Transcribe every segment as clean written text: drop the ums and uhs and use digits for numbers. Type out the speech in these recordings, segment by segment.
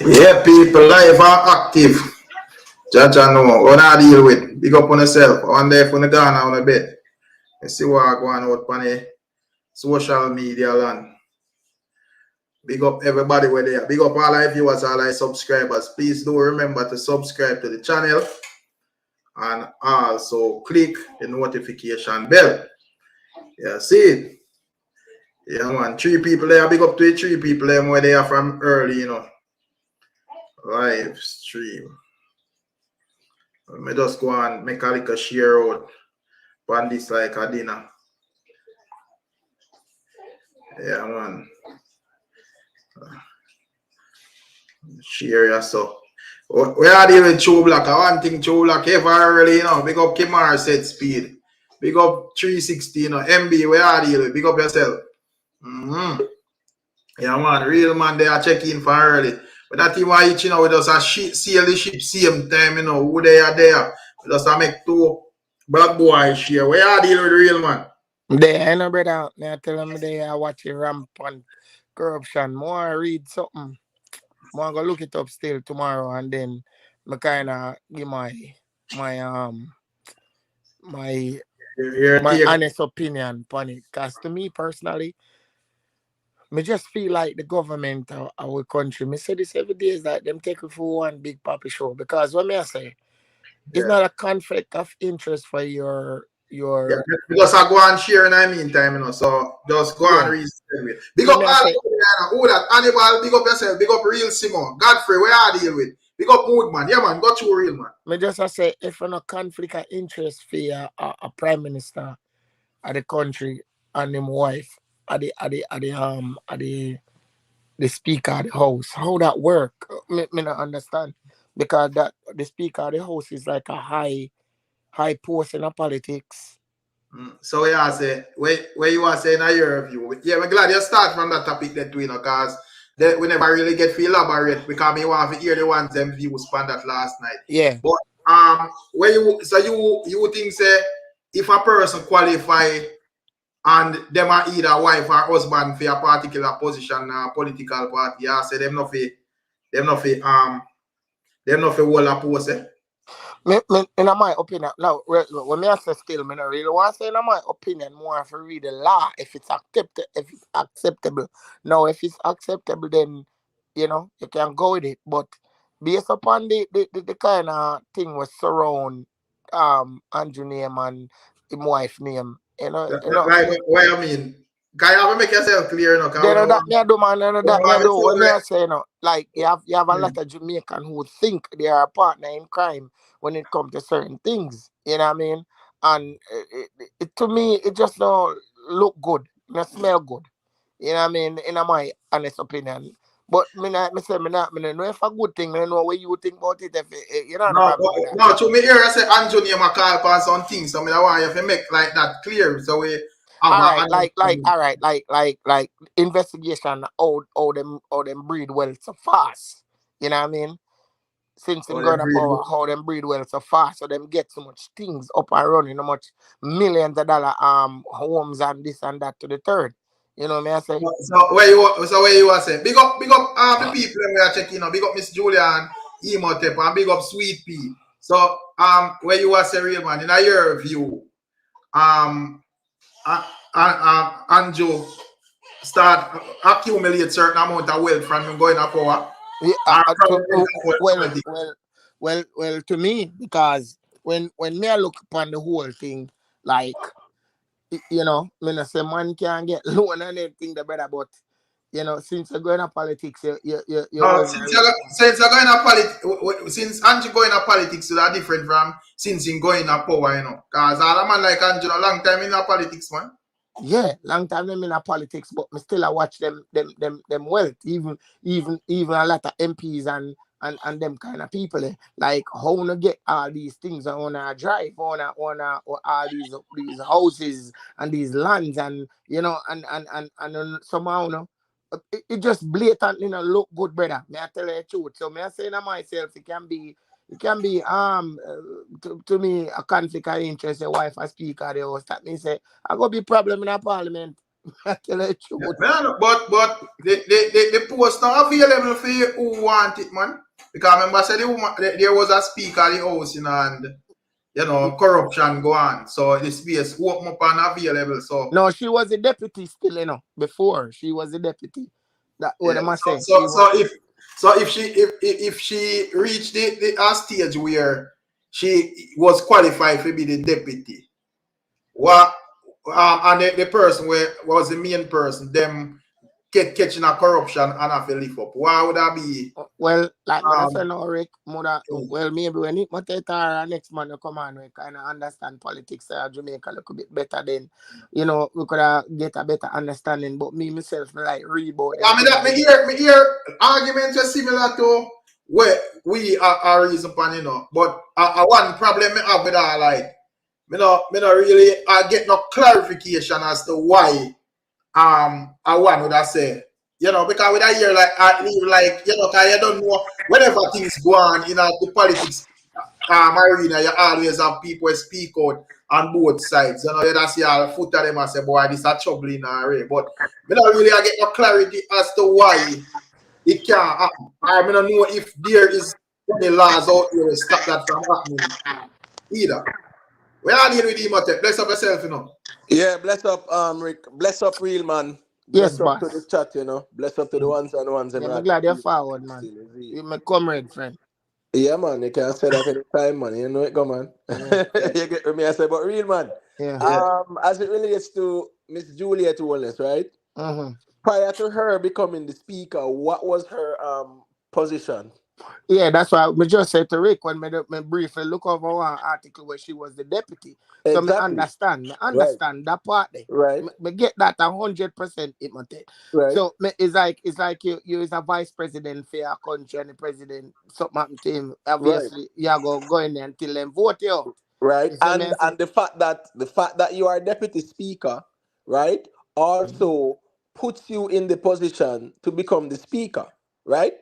Yeah, people live and active. Jaja know what I deal with. Big up on yourself. On there for the Ghana on a bit. You see what I go on out on the social media land. Big up everybody where they are. Big up all our viewers, all our subscribers. Please do remember to subscribe to the channel and also click the notification bell. Yeah, see it. Yeah, man. 3 people there. Big up to the 3 people there where they are from early, Live stream. Let me just go and make a little share out on this like a dinner. Yeah, man. Share yourself. We are dealing with Joe Black. One thing Joe Black ever early, Big up Kimar set speed. Big up 360, MB, we are dealing with. Big up yourself. Yeah, man. Real man, they are checking for early. But that team are each, we just sail the ship same time, who they are there. We just make 2 black boys share. We are dealing with the real man. They ain't no brother. I tell them they are watching rampant corruption. More read something. More go look it up still tomorrow, and then I kind of give my honest opinion on it. Cause to me personally, me just feel like the government of our country. Me say this every day is that them take it for one big papi show. Because what me I say, it's not a conflict of interest for your. Yeah, because I go and share in the meantime, so just go and read. Big up all who that Hannibal, big up yourself, big up Real Simon, Godfrey, where I deal with. Big up Moodman, yeah man, got you real man. Me just say if you no conflict of interest for a prime minister of the country and him wife at the speaker of the house, how that work? Me not understand. Because that the speaker of the house is like a high post in politics. So yeah, I say where you are saying your view. Yeah, I'm glad you start from that topic that because we never really get to elaborate because we want to hear the ones them views on that last night. Yeah. But where you think say if a person qualify and them are either wife or husband for a particular position or political party, I say them not for hold a post. In my opinion, now when I say still, I don't really want to say in my opinion more for read the law if it's acceptable. Now, if it's acceptable, then you can go with it. But based upon the kind of thing was surround Andrew name and his wife name, Like what I mean. Can you make yourself clear? That me do, man. That me do. When me say, like you have a lot of Jamaican who think they are a partner in crime when it comes to certain things. You know what I mean? And to me, it just don't look good. It smell good. You know what I mean? In my honest opinion. But me know if a good thing. I know what you think about it. If you know no, to me here I say Anthony McCall for some things. So I want you to make like that clear. So we. Like investigation how them breed well so fast. You know what I mean? Since them going to power, how them breed well so fast, so them get so much things up and running, so much millions of dollar homes and this and that to the third. You know what I say? So where you are saying? Big up the people we are checking out. Big up Miss Juliet, Emotep, and big up Sweet Pea. So where you are saying, real man, in your view, Anjo start accumulate certain amount of wealth from him going to power. Well, to me, because when me I look upon the whole thing, like me not say man can get loan and everything the better, but since you're going to politics, since you're going to politics, since Angie going to politics, is different from since in going to power, because all a man like Angie a long time in politics, man. Yeah, long time them in politics, but me still I watch them wealth, even a lot of MPs and them kind of people. Like how to get all these things on a drive, on all these houses and these lands, and and somehow it just blatant, look good, brother. May I tell you the truth? So me I say to myself, it can be to me a conflict of interest. A wife a speaker the house. That means say I go be problem in a parliament. I tell you the truth. But the post not available for you who want it, man. Because remember, I said there was a speaker in the house, and corruption go on. So the space open up and available. So No, she was a deputy still, before she was a deputy. That what yeah. am I saying? If she reached the stage where she was qualified to be the deputy, and the person was the main person, them catching a corruption and have to lift up. Why would that be? Well, like I said now, Rick, well, maybe when it might take our next man to come on, we kind of understand politics Jamaica a little bit better, then, we could get a better understanding. But me, myself, like, read about me hear arguments are similar to where we are reason upon, but one problem I have with that, like, me not really get no clarification as to why I one would have say, because with that year like cause you don't know whenever things go on in the politics arena, you always have people speak out on both sides. You just see all foot of them and say, boy, this is troubling already. But me don't really get no clarity as to why it can't happen. I don't know if there is any laws out there to stop that from happening either. We are dealing with him, bless up yourself, Yeah, bless up, Rick. Bless up, real man. Yes, Bless up boss. to the chat, Bless up to the ones and ones. Yeah, I'm glad you're forward, man. You're my comrade, friend. Yeah, man. You can't say that any time, man. You know it, go, man. Yeah. You get me? I say, but real, man. Yeah. As it relates to Miss Juliet Holness, right? Mm-hmm. Prior to her becoming the speaker, what was her position? Yeah, that's why we just said to Rick when me briefly look over one article where she was the deputy. So Exactly. I understand that part there. Right. Me get that 100% it must take. Right. So it's like you is a vice president for your country and the president something happened to him. Obviously, you go in there until them vote you out. Right. And the fact that you are deputy speaker, right, also puts you in the position to become the speaker, right?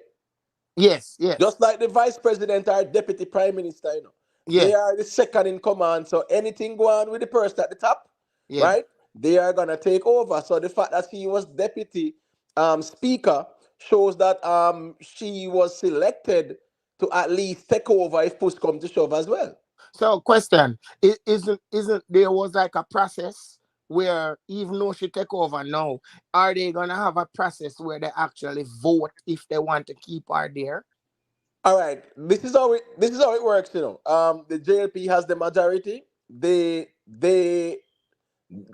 Yes. Just like the vice president or deputy prime minister, Yeah. They are the second in command. So anything go on with the person at the top, right? They are gonna take over. So the fact that she was deputy speaker shows that she was selected to at least take over if push come to shove as well. So question, isn't there was like a process where even though she take over now, are they gonna have a process where they actually vote if they want to keep her there? All right, this is how it works, The JLP has the majority. They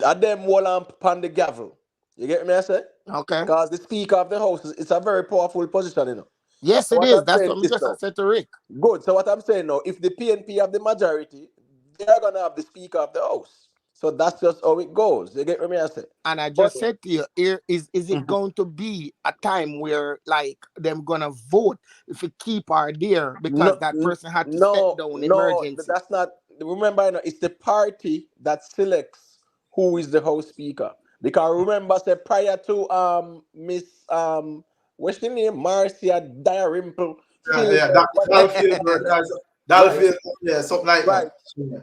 at them wall on the gavel. You get me? I say. Okay. Because the speaker of the house is a very powerful position, Yes, so it is. That's what I'm just said to Rick. Good. So what I'm saying now, if the PNP have the majority, they are gonna have the speaker of the house. So that's just how it goes. You get me? I say. And I just said to you, is it going to be a time where like them gonna vote if you keep her there because that person had to step down emergency? No, that's not. Remember, it's the party that selects who is the house speaker. Because remember, say prior to Miss what's the name, Marcia Dalrymple. Dalfield, something like that.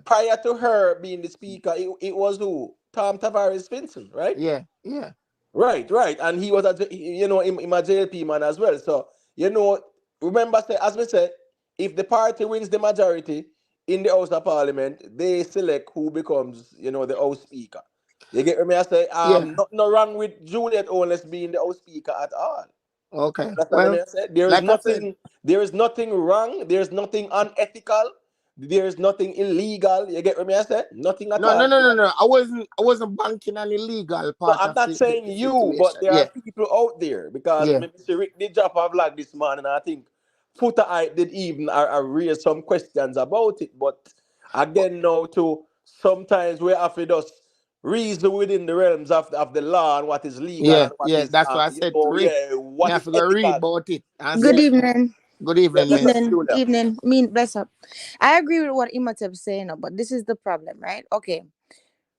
Prior to her being the speaker, it was who? Tom Tavares Vincent, right? Yeah. Right. And he was in my JLP man as well. So, remember, as we said, if the party wins the majority in the House of Parliament, they select who becomes, the House Speaker. You get me? I say, no wrong with Juliet Holness being the House Speaker at all. Okay. Well, there is nothing wrong. There's nothing unethical. There's nothing illegal. You get what I said? Nothing at all. No. I wasn't banking on illegal part. I'm not saying you, but there are people out there because Mr. Rick did drop a vlog this morning, and I think Footer I did even raise some questions about it. But again, now to sometimes we have to just reason within the realms of the law and what is legal. And what is, that's what I said to Rick. What have to read about it. Good evening. Good evening, Evening. Bless up. I agree with what Imhotep saying, but this is the problem, right? Okay.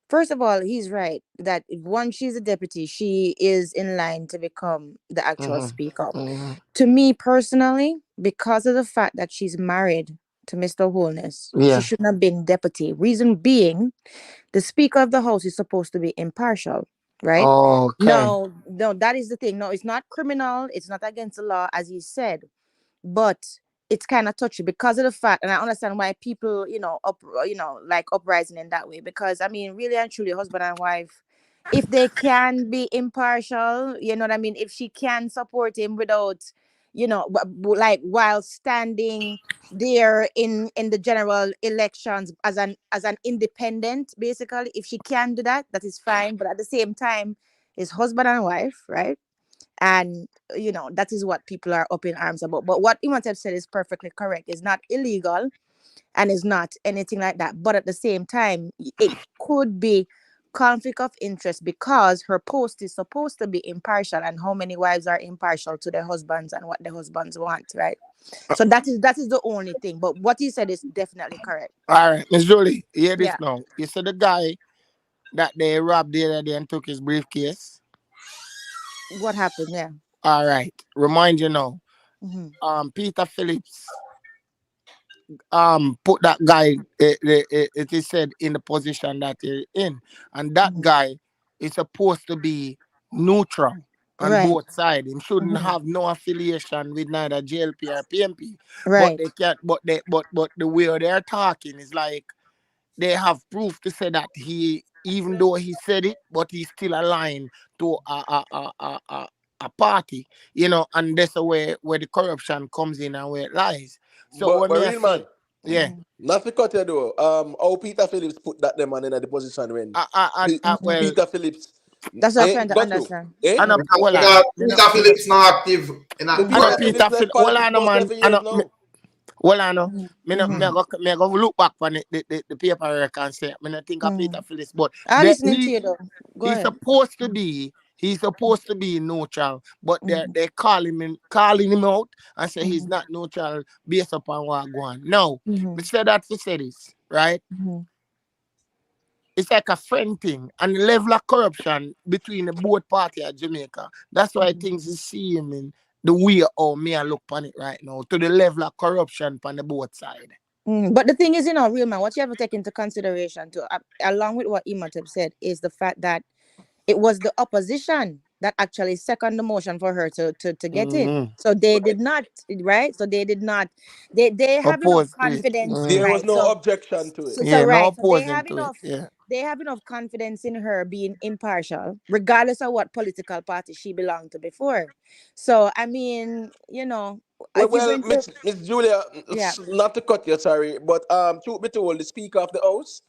First of all, he's right that once she's a deputy, she is in line to become the actual speaker. To me personally, because of the fact that she's married to Mr. Holness, she shouldn't have been deputy. Reason being, the Speaker of the House is supposed to be impartial. right? Okay. No, that is the thing. No, it's not criminal. It's not against the law, as you said, but it's kind of touchy because of the fact, and I understand why people, like uprising in that way. Because I mean, really and truly, husband and wife, if they can be impartial, you know what I mean. If she can support him without, like while standing there in the general elections as an independent, basically, if she can do that, that is fine. But at the same time, it's husband and wife, right? And that is what people are up in arms about. But what Imhotep said is perfectly correct. It's not illegal and it's not anything like that. But at the same time, it could be conflict of interest because her post is supposed to be impartial, and how many wives are impartial to their husbands and what their husbands want, right? So that is the only thing. But what you said is definitely correct. All right, Miss Julie, hear this Yeah. now. You said the guy that they robbed the other day and took his briefcase. What happened? Yeah. All right. Remind you now. Mm-hmm. Peter Phillips put that guy, it is said, in the position that he's in. And that Mm-hmm. guy is supposed to be neutral on Right. both sides. He shouldn't Mm-hmm. have no affiliation with neither JLP or PNP. But Right. they can't but the way they're talking is like they have proof to say that he, even though he said it, but he's still aligned to a party, and that's the way where the corruption comes in and where it lies. So But when me I real man, say, yeah, Mm-hmm. not to cut you though. How Peter Phillips put that man in the position when Mm-hmm. well, Peter Phillips That's what I'm trying to got you. understand. I know, Because well, Peter, me no, Peter me no, Phillips not active in a I know Peter parliament. Peter Phillips left Phil, well, I politics know, for man, 7 years now. well, I know. Mm-hmm. Me Mm-hmm. go look back on the paperwork and say, me not think of Mm-hmm. Peter Phillips, but I'm that listening to you though. Go he's ahead. supposed to be neutral, but Mm-hmm. they calling him out and say he's Mm-hmm. not neutral based upon what go on. Now, Mm-hmm. me say that to say this, right? Mm-hmm. It's like a friend thing, and the level of corruption between the both party of Jamaica. That's why things is seeing in the way how me I look on it right now, to the level of corruption on the both side. But the thing is, real man, what you have to take into consideration, to along with what Imhotep said, is the fact that it was the opposition that actually seconded the motion for her to get in. Mm-hmm. So they did not, right? So they did not. They have enough Opposed to it. confidence, There was right? no So objection to it. so Yeah, no right. So they opposing have to it. enough. Yeah. They have enough confidence in her being impartial, regardless of what political party she belonged to before. So I mean, Well, if you're well, going to, Miss Julia, yeah. not to cut you, sorry, but truth be told, the Speaker of the House,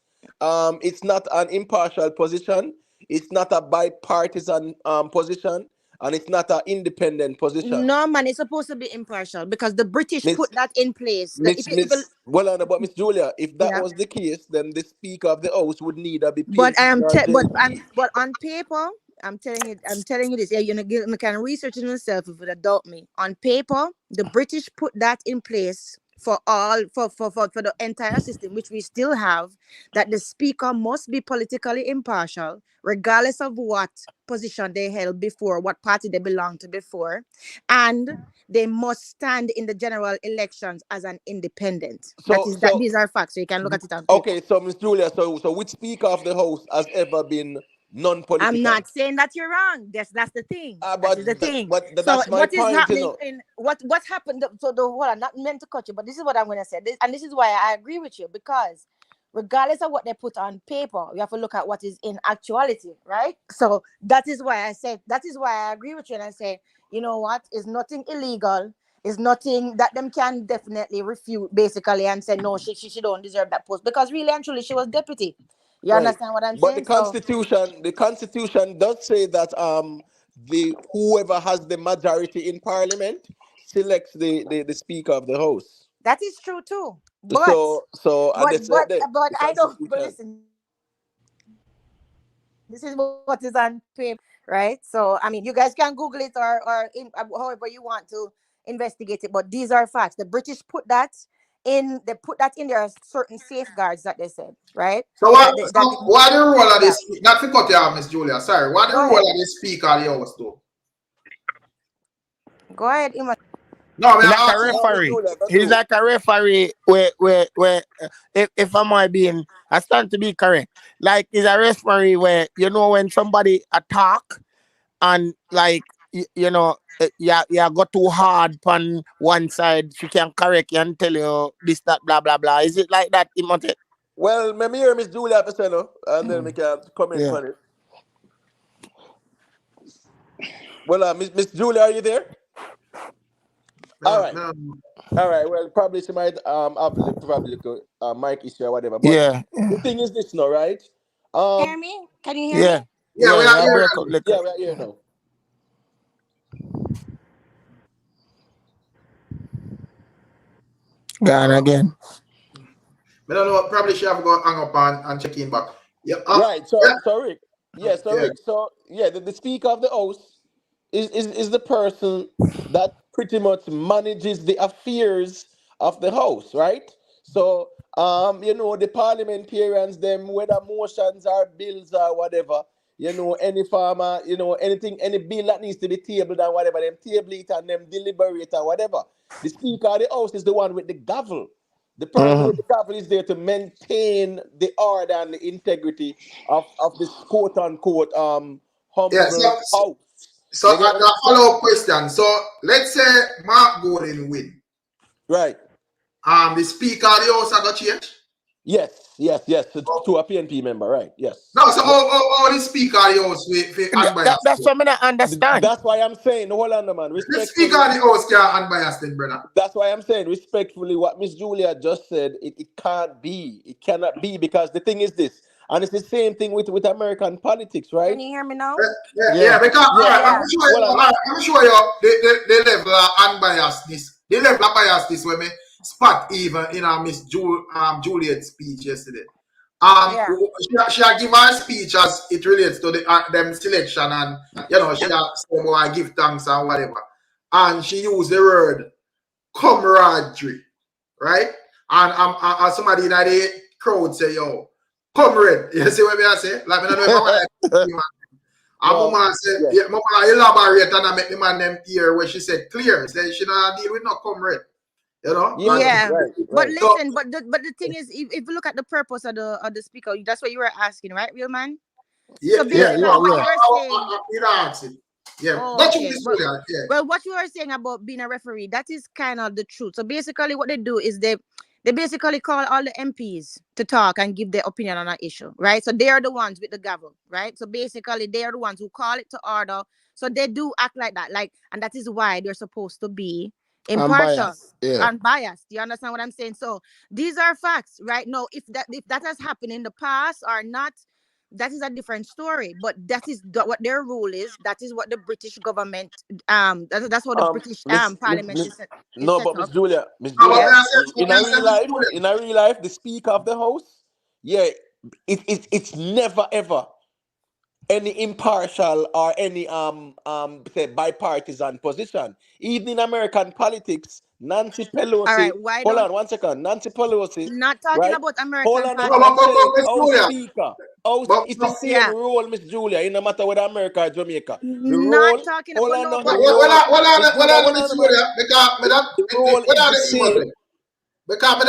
it's not an impartial position, it's not a bipartisan position, and it's not an independent position. No, man, it's supposed to be impartial because the British Miss put that in place. That if Well, but Miss Julia, if that yeah, was the case, then the Speaker of the House would neither be but PNP or JLP. but on paper, I'm telling you this. Yeah, you can research it yourself if you doubt me. On paper, the British put that in place for all for the entire system, which we still have. That the speaker must be politically impartial, regardless of what position they held before, what party they belonged to before, and they must stand in the general elections as an independent. That So, is that. so These are facts, so you can look at it on paper. okay, so Miss Julia, so which Speaker of the House has ever been I'm non-political? not saying that you're wrong. That's the thing. That is the thing. So That's my what is point, you happening know. in what happened? So the hold on, not meant to cut you, but this is what I'm gonna say. And this is why I agree with you, because regardless of what they put on paper, you have to look at what is in actuality, right? So that is why I said that is why I agree with you, and I say, you know what, is nothing illegal. Is nothing that them can definitely refute basically and say no, she don't deserve that post, because really and truly she was deputy. You Right. understand what I'm But saying? So the constitution does say that the whoever has the majority in parliament selects the speaker of the house. that is true too. But So and but they said but that but the I don't. But constitution. listen, this is what is on paper, right? So I mean, you guys can Google it or however you want to investigate it. But these are facts. The British put that they put that in there, certain safeguards that they said, right? So That what? they, So that they, what the role of yeah. this? Not to cut you off, Miss Julia. Sorry. What the Go role ahead. of the Speaker of the House do? Go ahead, Ima. No, we He's are like a asking. referee. Julia, go He's through. like a referee where if I'm being, I stand to be correct. Like he's a referee where you know when somebody attack and like you know yeah go too hard on one side, she can correct you and tell you this that blah blah blah. Is it like that, Imhotep? Well, let me hear Miss Julia no, and then we can comment Yeah. on it. Well, Miss Julia, are you there? All right. No. All right. Well, probably she might have probably a mic issue or whatever. But Yeah. the thing is this, no, right? Hear me? Can you hear Yeah. me? Yeah, we are Yeah, here. break up liquor. Yeah, we're here now. Gone again. I don't know. Probably she have to hang up and check in back. Yeah. Right. Yeah. So Rick. Yeah. So Yeah. Rick. So yeah, the Speaker of the House is the person that pretty much manages the affairs of the House, right? So you know, the parliamentarians, them whether motions or bills or whatever, you know, any farmer, you know, anything, any bill that needs to be tabled and whatever, them table it and them deliberate or whatever. The Speaker of the House is the one with the gavel. The person with the gavel is there to maintain the order and the integrity of this quote unquote Yeah. humble house. So You get what a I'm saying? follow-up question. So let's say Mark Gordon win. Right. The Speaker of the House got change. Yes. To a PNP member, right? Yes. No, so Yes. how the Speaker of the House with unbiased? That's what I understand. That's why I'm saying, hold on, man. The Respectfully. Speaker of the House can unbiased, then, brother. That's why I'm saying respectfully what Miss Julia just said, it can't be. It cannot be because the thing is this, and it's the same thing with American politics, right? Can you hear me now? Yeah, because all right, Yeah. I'm sure you, all right, I'm sure you the level of unbiasedness, the level of biasness when me spot even in Miss Juliet's speech yesterday. Yeah. She give her speech as it relates to the them selection and you know she say I give thanks and whatever, and she used the word camaraderie, right? And somebody in the crowd say, "Yo, comrade," you see what I say? Like I don't know if I want and Mama said, yeah, Mama elaborate and I make the man them hear where she said clear. Say she not deal with no comrade. You know? Yeah. Right. But listen, but the thing is, if you look at the purpose of the speaker, that's what you were asking, right, real man? Yeah, So basically, what you were saying. Yeah. Oh, okay. Well, what you were saying about being a referee, that is kind of the truth. So basically, what they do is they basically call all the MPs to talk and give their opinion on an issue, right? So they are the ones with the gavel, right? So basically, they are the ones who call it to order. So they do act like that, and that is why they're supposed to be impartial, unbiased. You understand what I'm saying? So these are facts, right? No, if that has happened in the past or not, that is a different story. But that is what their rule is. That is what the British government, that's what the British Parliament is set but Miss up. Julia, in a real life, the Speaker of the House, yeah, it's never ever any impartial or any say bipartisan position. Even in American politics, Nancy Pelosi. All right, why Hold don't on 1 second. Nancy Pelosi. not talking right? about Hold American on, politics? I'm saying Miss House Julia. Speaker. It's the same Yeah. role, Miss Julia, in no matter whether America or Jamaica. The Not role, talking hold about on, no. the role, Miss Julia, the role is the same. Because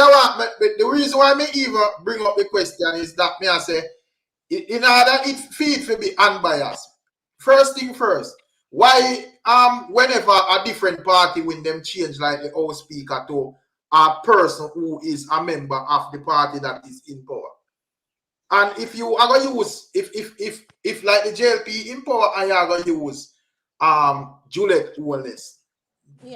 the reason why me even bring up the question is that me I say in order it feed to be unbiased. First thing first, why whenever a different party when them change like the House Speaker to a person who is a member of the party that is in power. And if you are going to use if like the JLP in power and you are going to use Juliet Holness,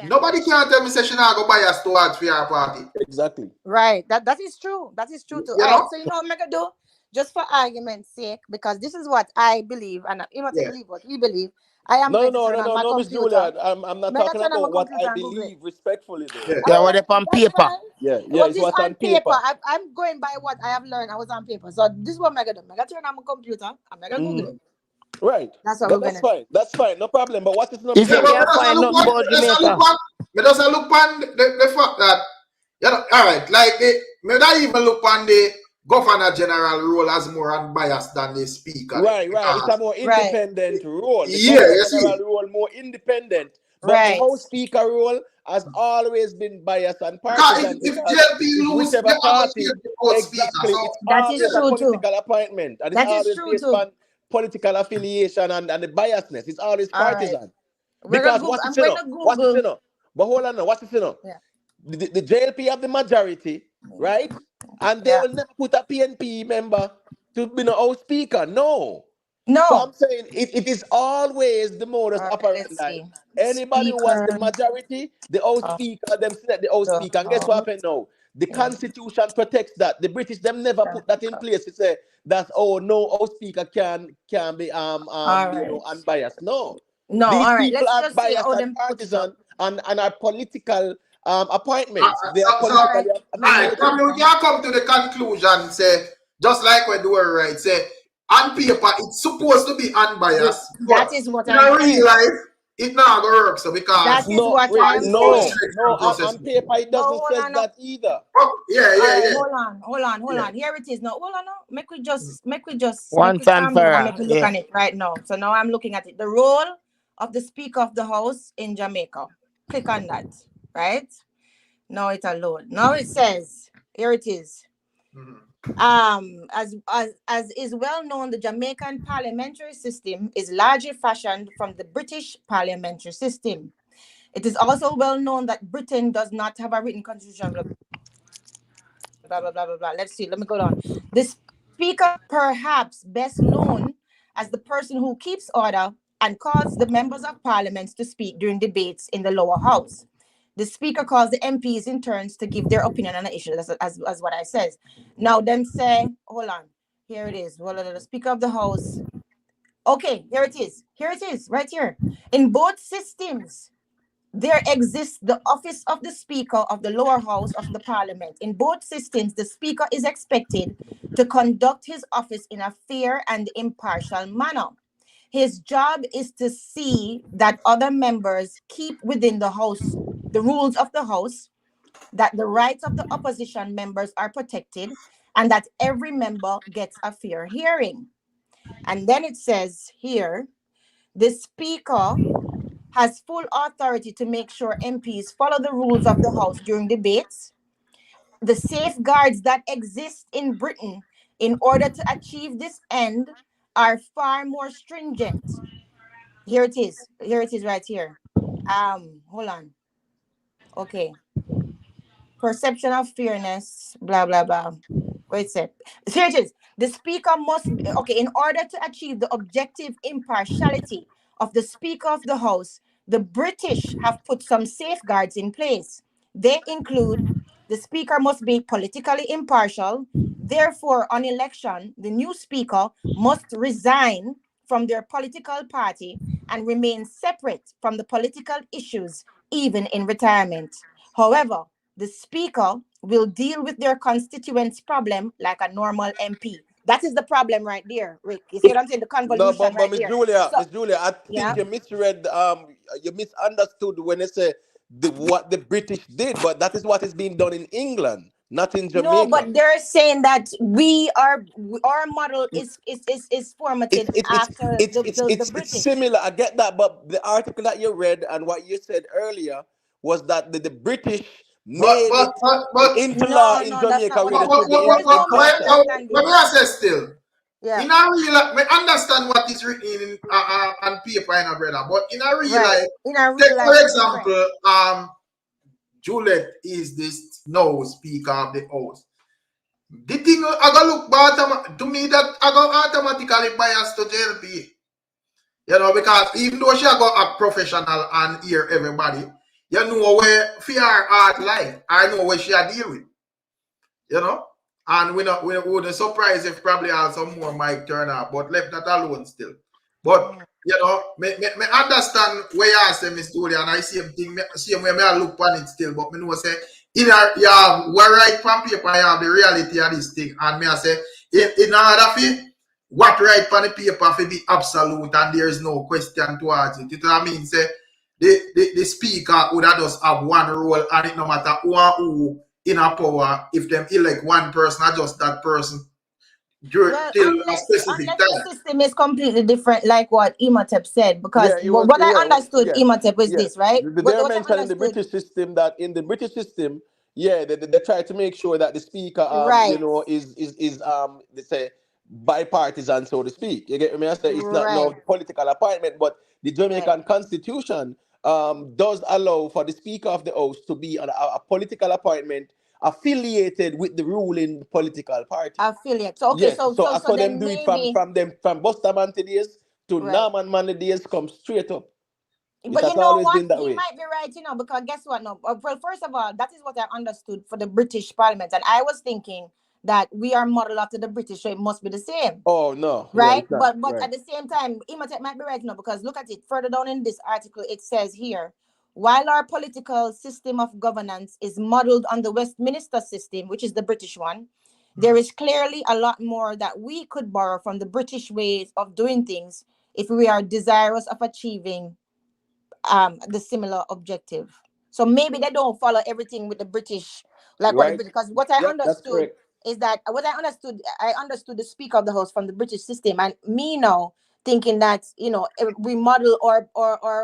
nobody can tell me say she not go bias towards your party. Exactly. Right. That is true. That is true too. You All know? right. So you know what I'm gonna do? Just for argument's sake, because this is what I believe, and you must believe what we believe. I am going to turn on my Miss computer. Julia. I'm not talking about what I believe respectfully though. Yeah, what they on paper. Fine. It's what's on paper. I'm going by what I have learned. I was on paper. So this is what I'm gonna do. I'm gonna turn on my computer. I'm gonna Google it. Right. That's what we're gonna do. That's fine. No problem. But what is not If you can't find nothing about Jamaica. Me doesn't look on the fact that you know, all right, like me not even look on the Governor General role as more unbiased than the Speaker. Right. It's a more independent role. The Governor General role more independent But the Right. House Speaker role has always been biased and Because partisan if because JLP it's lose, whichever they are going to party. change the out speaker. Exactly. So It's That is always a true too. political appointment. And it's That is always true based too. on political affiliation and the biasness. It's always All right. partisan. We're gonna Because Google. what's I'm it, you going know? to What's it, Google. you know? But hold on now. What's it, you know? Yeah. The JLP have the majority, right? And they Yeah. will never put a PNP member to be the House Speaker. No. So No. I'm saying it is always the modus All right. Let's operandi. see. Anybody who has the Speaker majority, the House of Speaker, them select the House the Speaker. And guess what House. happened now? The Yeah. Constitution protects that. The British them never put that in place. It say that no House Speaker can be All you know right. unbiased. No. No. These All right. people Let's are just see biased how and them put it up. partisan and are political appointments. They are So, All right. politically Let me right, look affiliated. at probably we that. can come to the conclusion, say, just like when the word right, say, on paper, it's supposed to be unbiased, but That is what in I'm a real saying. life, it not going to work. So, because That is No, what Rick, I am go saying. straight no. and process On it. paper, it But doesn't hold says on now. that either. Oh, yeah, All right, yeah. hold Yeah. on. Here it is now. Hold on now. Make we Once and calm for down and all. make we look Yeah. on it right now. So now I'm looking at it. The role of the Speaker of the House in Jamaica. Click on that. Right? Now it alone. Now it says, here it is. Mhm. As is well known, the Jamaican parliamentary system is largely fashioned from the British parliamentary system. It is also well known that Britain does not have a written constitution. Blah blah blah blah blah. Let's see. Let me go down. The Speaker, perhaps best known as the person who keeps order and calls the members of Parliament to speak during debates in the lower house. The Speaker calls the MPs in turns to give their opinion on an issue. That's as what I says. Now them say, hold on. Here it is. Well, the Speaker of the House. Okay, here it is. Here it is, right here. In both systems, there exists the office of the Speaker of the lower house of the Parliament. In both systems, the Speaker is expected to conduct his office in a fair and impartial manner. His job is to see that other members keep within the house, the rules of the house, that the rights of the opposition members are protected, and that every member gets a fair hearing. And then it says here, the Speaker has full authority to make sure MPs follow the rules of the House during debates. The safeguards that exist in Britain in order to achieve this end are far more stringent. Here it is. Here it is right here. Hold on. Okay. Perception of fairness, blah, blah, blah. Wait a sec. Here it is. The Speaker must, okay, in order to achieve the objective impartiality of the Speaker of the House, the British have put some safeguards in place. They include the Speaker must be politically impartial. Therefore, on election, the new Speaker must resign from their political party and remain separate from the political issues, even in retirement. However, the Speaker will deal with their constituents' problem like a normal MP. That is the problem right there, Rick. You see what I'm saying? The No, convolution but right Miss there. Julia, So, I yeah. think you misread, you misunderstood when they say what the British did, but that is what is being done in England, not in No, Jamaica. but they're saying that our model is formatted after the It's British. similar. I get that, but the article that you read and what you said earlier was that the British made it But into law No, in no, that's not Jamaica what where it they is. should be There is no when misunderstanding. I say still, Yeah, in a real life, I understand what is written in on paper, in a brother, but in a real right. life, In our take real for life is different. example, Juliet is this now Speaker of the House. The thing I go look to me that I go automatically biased to JLP. You know, because even though she go act professional and hear everybody, you know where fear art life. I know where she a deal with. You know? And we wouldn't surprise if probably have some more mic turn up, but left that alone still. But you know, me understand where you say Miss Julia, and I see same way I look on it still, but me know say in a you have what right from paper, you have the reality of this thing. And me I say in order for what right on the paper to be absolute and there is no question towards it. It means say the speaker would have just have one role and it no matter who in a power, if them elect one person, not just that person, Well, till a unless specific the time. system is completely different, like what Imhotep said, because Yeah, it was. what I Yeah, understood, yeah, Imhotep, is yeah. this, right? They're What I mentioning the understood, British system that in the British system, yeah, they try to make sure that the speaker, right, they say bipartisan, so to speak. You get me? I say it's not right. no political appointment, but the Right. Jamaican Constitution does allow for the Speaker of the House to be a political appointment affiliated with the ruling political party. Affiliate. So okay, Yeah, so so so I so saw them then do it from maybe Buster Manty days to right. Norman Manley days, come straight up. It But has you know always what? been that He way. might be right, because guess what? No, well, first of all, that is what I understood for the British Parliament, and I was thinking that we are modeled after the British, so it must be the same, Oh no, yeah, right? it's not But right. at the same time, Imhotep might be right, because look at it further down in this article. It says here, while our political system of governance is modeled on the Westminster system, which is the British one, there is clearly a lot more that we could borrow from the British ways of doing things if we are desirous of achieving the similar objective. So maybe they don't follow everything with the British, like what the Right? British, because what I Yep, that's understood correct. is that I understood the Speaker of the House from the British system, and me now thinking that we model or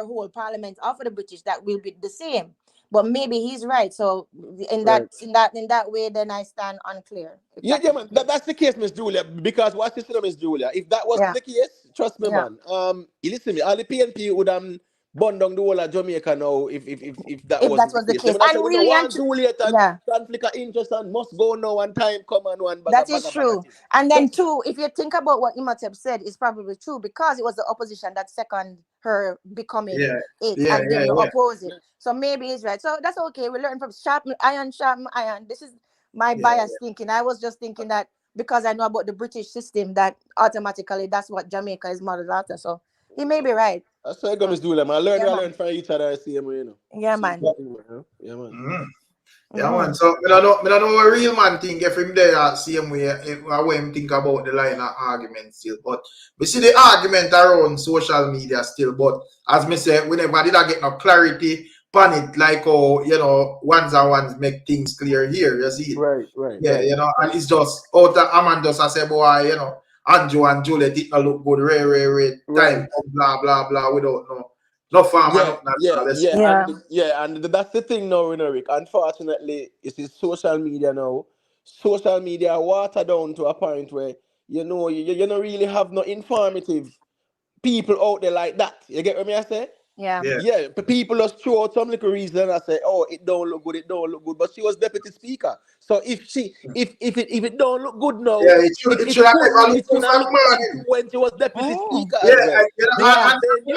whole Parliament off of the British, that will be the same. But maybe he's right. So Right. in that way, then I stand unclear. If Yeah, that yeah, is man. the case. That's the case, Miss Julia. Because what's the system, Miss Julia? If that wasn't Yeah, the case, trust me, yeah. man. You listen to me. All the PNP would burn down the whole of Jamaica now if that If that wasn't the was the case. They case, would have said and we don't really, want Juliet and yeah. conflict of interest and must go now and time come and one bag That of is bag of true. thing. And then Just too, if you think about what Imhotep said, it's probably true, because it was the opposition that second her becoming Yeah, it, yeah, and then yeah, you yeah, oppose it. So maybe it's right. So that's okay. We learn from sharpen iron, sharpen iron. This is my yeah, bias thinking. I was just thinking that because I know about the British system, that automatically that's what Jamaica is modeled after. So he may be right. that's how I go, So Miss Julia, man. yeah, We man. learn from each other, same way, Yeah, Same man. way, Yeah, man. yeah. Yeah, Mm-hmm. man. So me don't know what a real man think if him there same way how him think about the line of argument still. But we see the argument around social media still. But as me say, we never did I get no clarity on it, like ones and ones make things clear here. You see it? Right, right. Yeah, and it's just out of Amandos I say, boy, Andrew and Juliet it not look good, Right. time come, blah blah blah, without no farm and Yeah, nothing at yeah, all. Let's yeah, Yeah. and that's the thing now, Rick. Unfortunately, it's social media now. Social media water down to a point where you don't really have no informative people out there like that. You get what me I say? Yeah. yeah, Yeah, people just throw out some little reason and I say, oh, it don't look good, it don't look good. But she was deputy speaker. So if it don't look good now, yeah, it should have never look it good should have from looked bad morning. too when she was deputy Mm. speaker Yeah, as well. Yeah. Because they knew.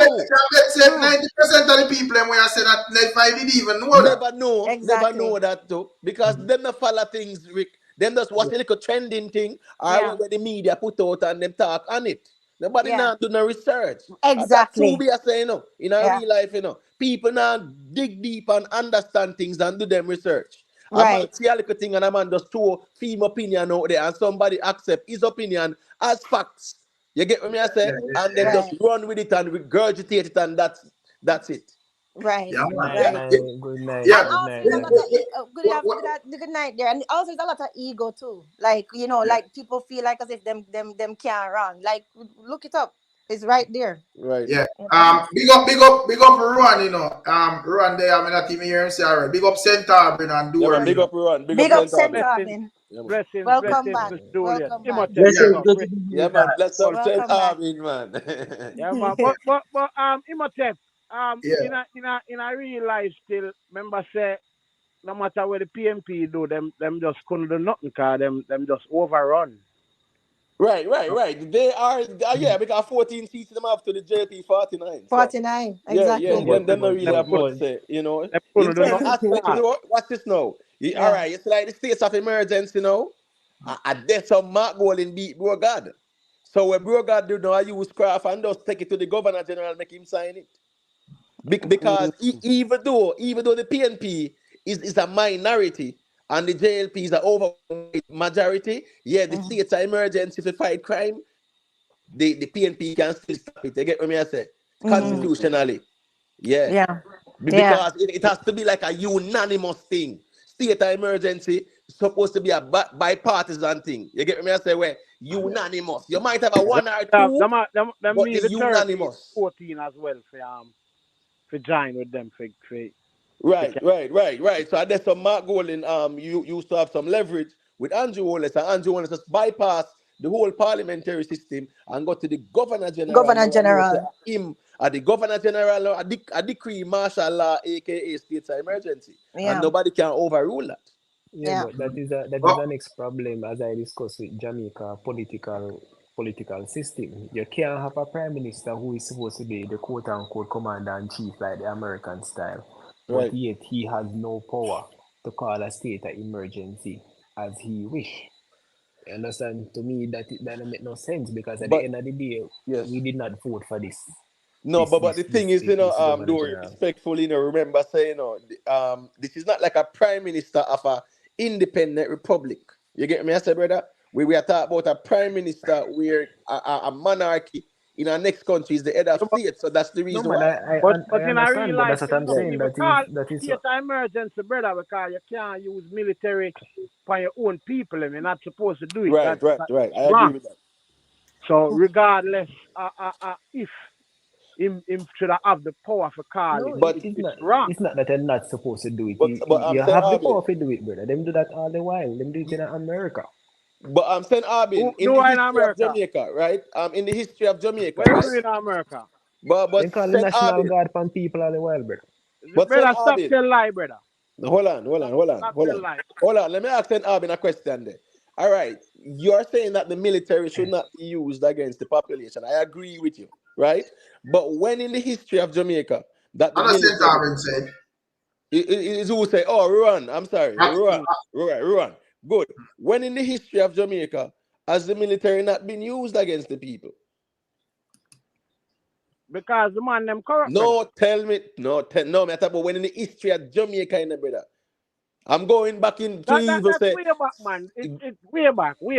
let's say True. 90% of the people when I say that never did even know that. Never Exactly. know that too. Because them not follow things, Rick. Them just watch a little trending thing or Yeah. where the media put out and them talk on it. Nobody Yeah. now do no research. And that too Exactly. be a say, in our Yeah. real life, people now dig deep and understand things and do them research. A man Right. see a little thing and a man just throw film opinion out there and somebody accept his opinion as facts. You get what me I say? Yeah, And then yeah, just Right. run with it and regurgitate it and that's it. Right. yeah, Good man. night, Yeah. Right. man. Good night. Yeah, And Good also night, it's a what, lot of man. what, good night there. And also it's a lot of ego too. Like, yeah. like people feel like as if them can't run. Like, look it up. It's right there. Right. Yeah. That's it. Big up Ruan, Ruan there, I mean not even hear him say already. Big up St. Albin and Yeah, man. Doer, Big up Ron. Big up Big up St. St. Albin. Blessings, Arvin. Yeah, man. blessings, Welcome blessings, back. Miss Juliet. Welcome back. Imhotep, Yeah. you Blessings, know, good to great. be Yeah, here, man. guys. Bless up St. Welcome back. Albin, man. Yeah, man. But Imhotep, Yeah. in a real life still, remember say, no matter what the PNP do, them just couldn't do nothing, cause them just overrun. Right. They are, yeah, because 14 seats them have to the JLP 49. So, 49. yeah. No, Exactly. but, Them don't but, really Them but, have much could to but, say. them In couldn't do certain nothing aspects, at all. watch this now. All Yeah. right, it's like the states of emergency now. I there's some Mark Golding beat Bro God. So when Bro God do now, I use craft and just take it to the governor general, make him sign it. Because Mm. even though the PNP is a minority and the JLP is an over majority, yeah, the Mhm. states are emergency to fight crime, the PNP can still stop it. You get what I say? Mhm. Mm. Constitutionally. Yeah. Yeah. Yeah. Because it has to be like a unanimous thing. State of emergency is supposed to be a bipartisan thing. You get what I say? Where unanimous. You might have a one or Them two, but need the the 13, unanimous. 14 as well for join with them for Right. So I guess some Mark Golding you used to have some leverage with Andrew Holness, and Andrew Holness just bypass the whole parliamentary system and go to the Governor General. Governor Now I know say General. him at the Governor General a decree martial law, aka states of emergency, and Yeah. nobody can overrule that. Yeah, Yeah. but that is the But next problem, as I discussed with Jamaica political system. You can't have a prime minister who is supposed to be the quote unquote commander in chief like the American style, but Right. yet he has no power to call a state of emergency as he wish. You understand? To me, that doesn't make no sense, because at the But end of the day, yes. we did not vote for this. No, but the thing is, This governor do general. respectfully, remember saying, this is not like a prime minister of a independent republic. You get me, I say, brother? We are talking about a prime minister where a monarchy in our next country is the head of but, state. So that's the No, reason but why. but I in a real understand, but life, that's what you I'm must saying. even That call is state of emergency, brother, because you can't use military for your own people. You're not supposed to do it. Right. That's I agree wrong. with that. So regardless, if him should have the power for call it, no, But it's wrong. it's not that they're not supposed to do it. but I'm You saying, have the Arvin, power to do it, brother. Them do that all the while. Them do it in America. but I'm saying, Arvin, in Do the I in history of America? Jamaica, right? In the history of Jamaica, What you right? do in America? They But call the Saint National Arvin, Guard from people all the while, brother. Brother, Saint stop Arvin. tell lie, brother. Hold on. Stop tell lie. Let me ask St. Arbin a question there. All right. You're saying that the military should not be used against the population. I agree with you, right? But when in the history of Jamaica that the I'm not saying military Darwin say. is who say, oh, Ruan, I'm sorry, I- Ruan. Good. When in the history of Jamaica has the military not been used against the people? Because the man them corrupt, brother. No, tell me, no, me talk about when in the history of Jamaica, brother. I'm going back in to even That's say. way back, man. It's way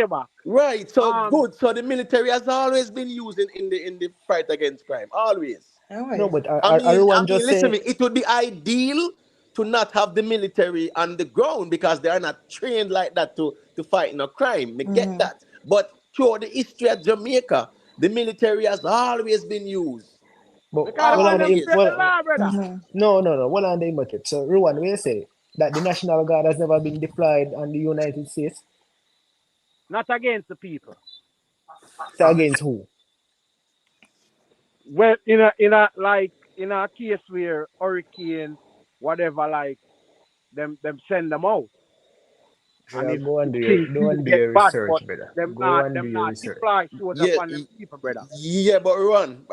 back. Right, so good. So the military has always been used in the fight against crime. Always. No, Always. but I everyone mean, just listen say me, it would be ideal to not have the military on the ground because they are not trained like that to fight no crime. Me get that. But through the history of Jamaica, the military has always been used. but Because the well man on them the break the law, brother. no, well on the immature. So Ruwan, we say that the National Guard has never been deployed on the United States. Not against the people. So against who? Well, in a case where hurricane, whatever, like them send them out. And Yeah, if things go and do get your bad, but research, brother. them Go not and do your research. deploy soldier Yeah, upon them people, brother. yeah, but Ruan,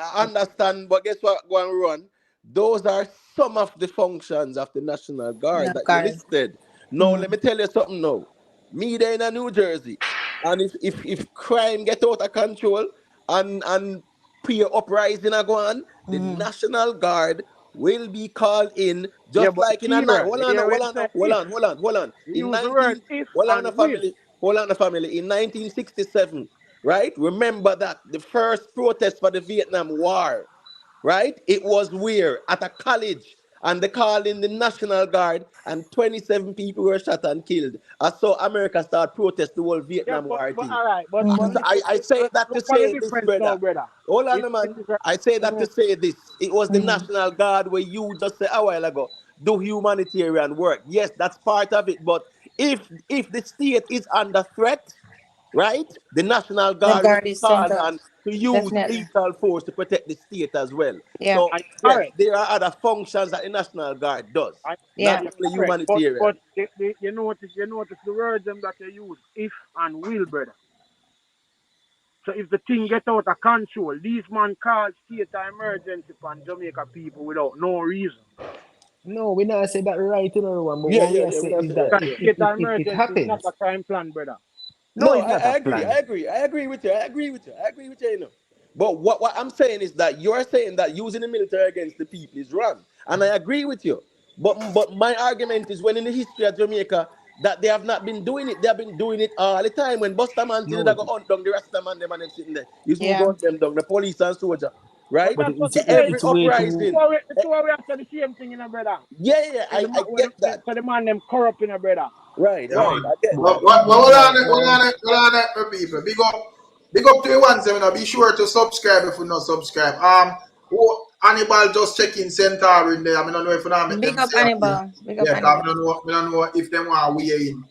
I understand, but guess what, go and Ruan? Those are some of the functions of the National Guard Not that you guard. listed. No, let me tell you something now. Me there in a New Jersey, and if crime get out of control and pre uprising are going, the National Guard will be called in Yeah, just but like in a night. Keeper, you hear what he say? If Hold on. you In use the word 19 if hold on, and will. family. In 1967, right? Remember that the first protest for the Vietnam War, right? It was where at a college, and they called in the National Guard, and 27 people were shot and killed. I saw America start protest the whole Yeah, Vietnam War but thing. all right, but So I say that to look for the say this, difference now, brother. brother. Hold on, It man. is I say that a, to say this. It was the National Guard where you just said a while ago, do humanitarian work. Yes, that's part of it. But if the state is under threat, right, the National The Guard will guard be is sent called out. on to use Definitely. lethal force to protect the state as well. Yeah. So I yes, correct. there are other functions that the National Guard does, not Yeah. You're only correct. But humanitarian. you notice the words them that they use, if and will, brother. So if the thing get out of control, these man call state of emergency upon Jamaica people without no reason. No, we not say that right, Ruwan, but Yeah, what yeah, we are yeah. saying When I is say that that, Because yeah. state of it emergency is not happens. a crime plan, brother. No, No, it's not a I agree. plan. I agree with you. I agree with you. But what I'm saying is that you're saying that using the military against the people is wrong. And I agree with you. But my argument is when in the history of Jamaica that they have not been doing it. They have been doing it all the time. When Buster Man did it, I No, go hunt down the Rasta man, them and them sitting there. You soon Yeah. go hunt them down, the police and soldier. But Right? but that's what See we say. every it's way The too. uprising. two of we have said the same thing, brother. Yeah, When I when get that. so the man them corrupt, brother. Right, Yeah, right. man. I get But that. hold on, But people. Big up to the ones, be sure to subscribe if you not subscribe. Hannibal just checking Centaur in there. I don't know if you not make Big them up say anything. Hannibal. Big up Yeah, because Hannibal. I don't know if them want weigh in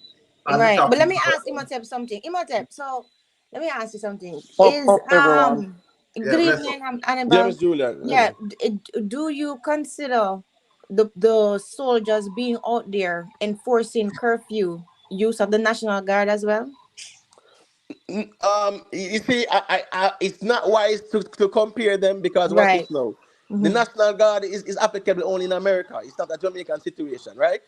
on the Right. But topic. let me ask Imhotep something. Imhotep, so let me ask you something. Up, everyone. Yeah, Good bless up. evening, Hannibal. James Julian. Yeah, do you consider the soldiers being out there enforcing curfew use of the National Guard as well? You see, it's not wise to compare them because what is Right. now? The Mm-hmm. National Guard is applicable only in America. It's not a Jamaican situation, right?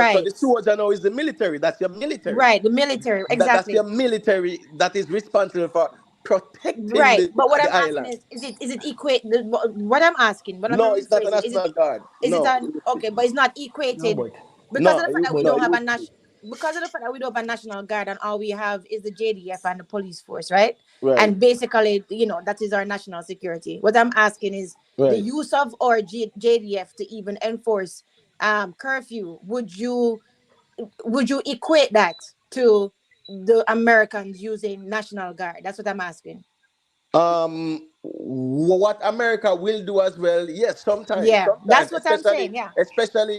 So the Right. soldier now is the military. That's your military. Right. The military. That's your Exactly. military that is responsible for protecting Right. But what the I'm asking island. is it equate what I'm asking, but I'm gonna No, it's not a rephrase it. National Guard. Is it No, an okay, but it's not no, equated but because of no, the fact that we but no. don't It have a would be national because of the fact that we don't have a national guard and all we have is the JDF and the police force, right? right, And basically, that is our national security. What I'm asking is the right. use of our JDF to even enforce curfew. Would you equate that to the Americans using national guard? That's what I'm asking. What America will do as well, yes, Yeah, sometimes, that's what I'm saying. Yeah.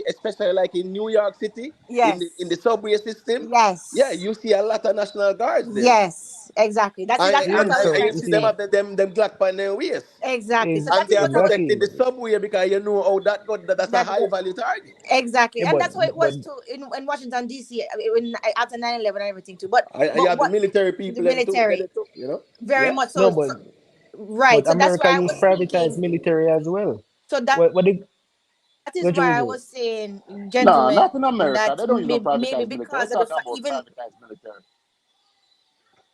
especially like in New York City, in the Yes. subway system. Yeah, Yes. you see a lot of national guards there, Yes. Exactly. That's and that's what yeah. I was So you trying you to see them see, have say. them black on their waist, Exactly. So is that and they is are what I was protecting exactly. the subway because you know oh that's a that high value target. exactly, Yeah, and that's how it but was too in Washington D.C. When after 9/11 and everything too. But You have the what military the people them too, military very yeah. much no, so, so but right. So that's America why I use was privatized thinking. military as well. So that What they that is what why I you was saying, Nah, gentlemen, not in America. that They don't use no maybe privatized military. We're because of the talking about even privatized military.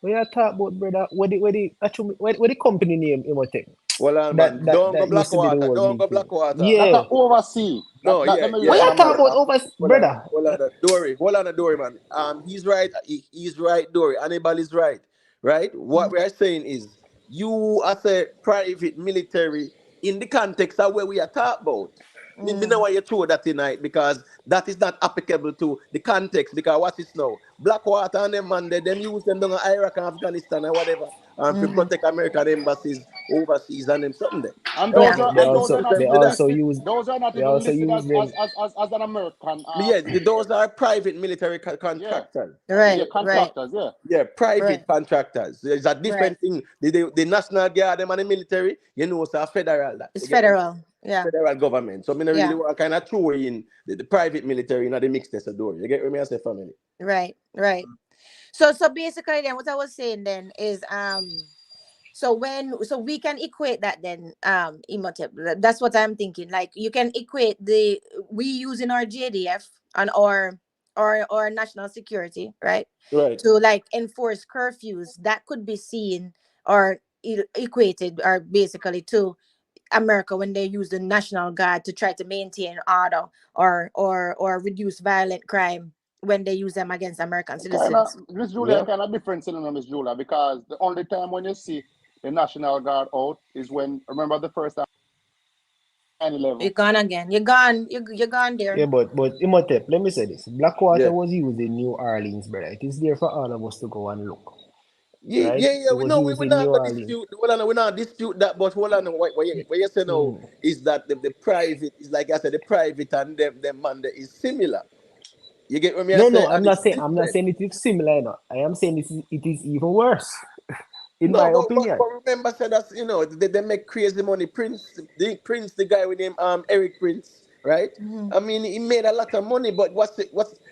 we are talk about, brother? What the actually what the company name Imotech Well, man, that don't go that used to be the Blackwater, whole don't go military. Blackwater. That Yeah. are overseas. No, That yeah, them What use yeah. in you talk about America. over, brother? Dory. Hold on, Dory, man. He's right. He's right, Dory. Hannibal is right. Right. What we are saying is, you as a private military in the context of where we are talking about. Me know why you throw that tonight because that is not applicable to the context. Because what is now Blackwater and them man, them use them down in Iraq and Afghanistan or whatever, and to protect American embassies overseas and them something there. And Them yeah. those them are them and them, those are not They even them, also listed. use Those are not they even also listed use them. as an American. yeah, those are private military Yeah, contractors. yeah, Right. Right. contractors. Yeah. Yeah, Right. private contractors. There's a Right. different thing. The National Guard them and the military, it's a federal that. It's You get what I mean? federal. Yeah. Federal government. So I mean, I really Yeah. want to kind of throw in the private military in the mixness of door. You get what I say, family? Right. Right. So basically then what I was saying then is so we can equate that then Imhotep. That's what I'm thinking. Like you can equate the we using our JDF and our national security, right? Right. To like enforce curfews that could be seen or equated or basically to America when they use the National Guard to try to maintain order or reduce violent crime when they use them against American Kind of citizens. Miss Julia Yeah. kind of different in Miss Julia because the only time when you see the National Guard out is when remember the first time 9/11. You're gone again. You're gone Yeah, there. but Imhotep, let me say this. Blackwater Yeah. was used in New Orleans, brother. It is there for all of us to go and look. Yeah, Right? yeah, yeah. It We was know used we're in not New gonna Orleans. dispute. Hold on, we're not dispute that. But hold on, what you say now Mm. is that the private is like I said, the private and them man there is similar. You get what me I No, say, no, and it's I'm not different. saying it is similar, no. I am saying it is even worse, in No, my but opinion. remember, said that they make crazy money. The guy with him Eric Prince, right? Mm-hmm. I mean, he made a lot of money, but what's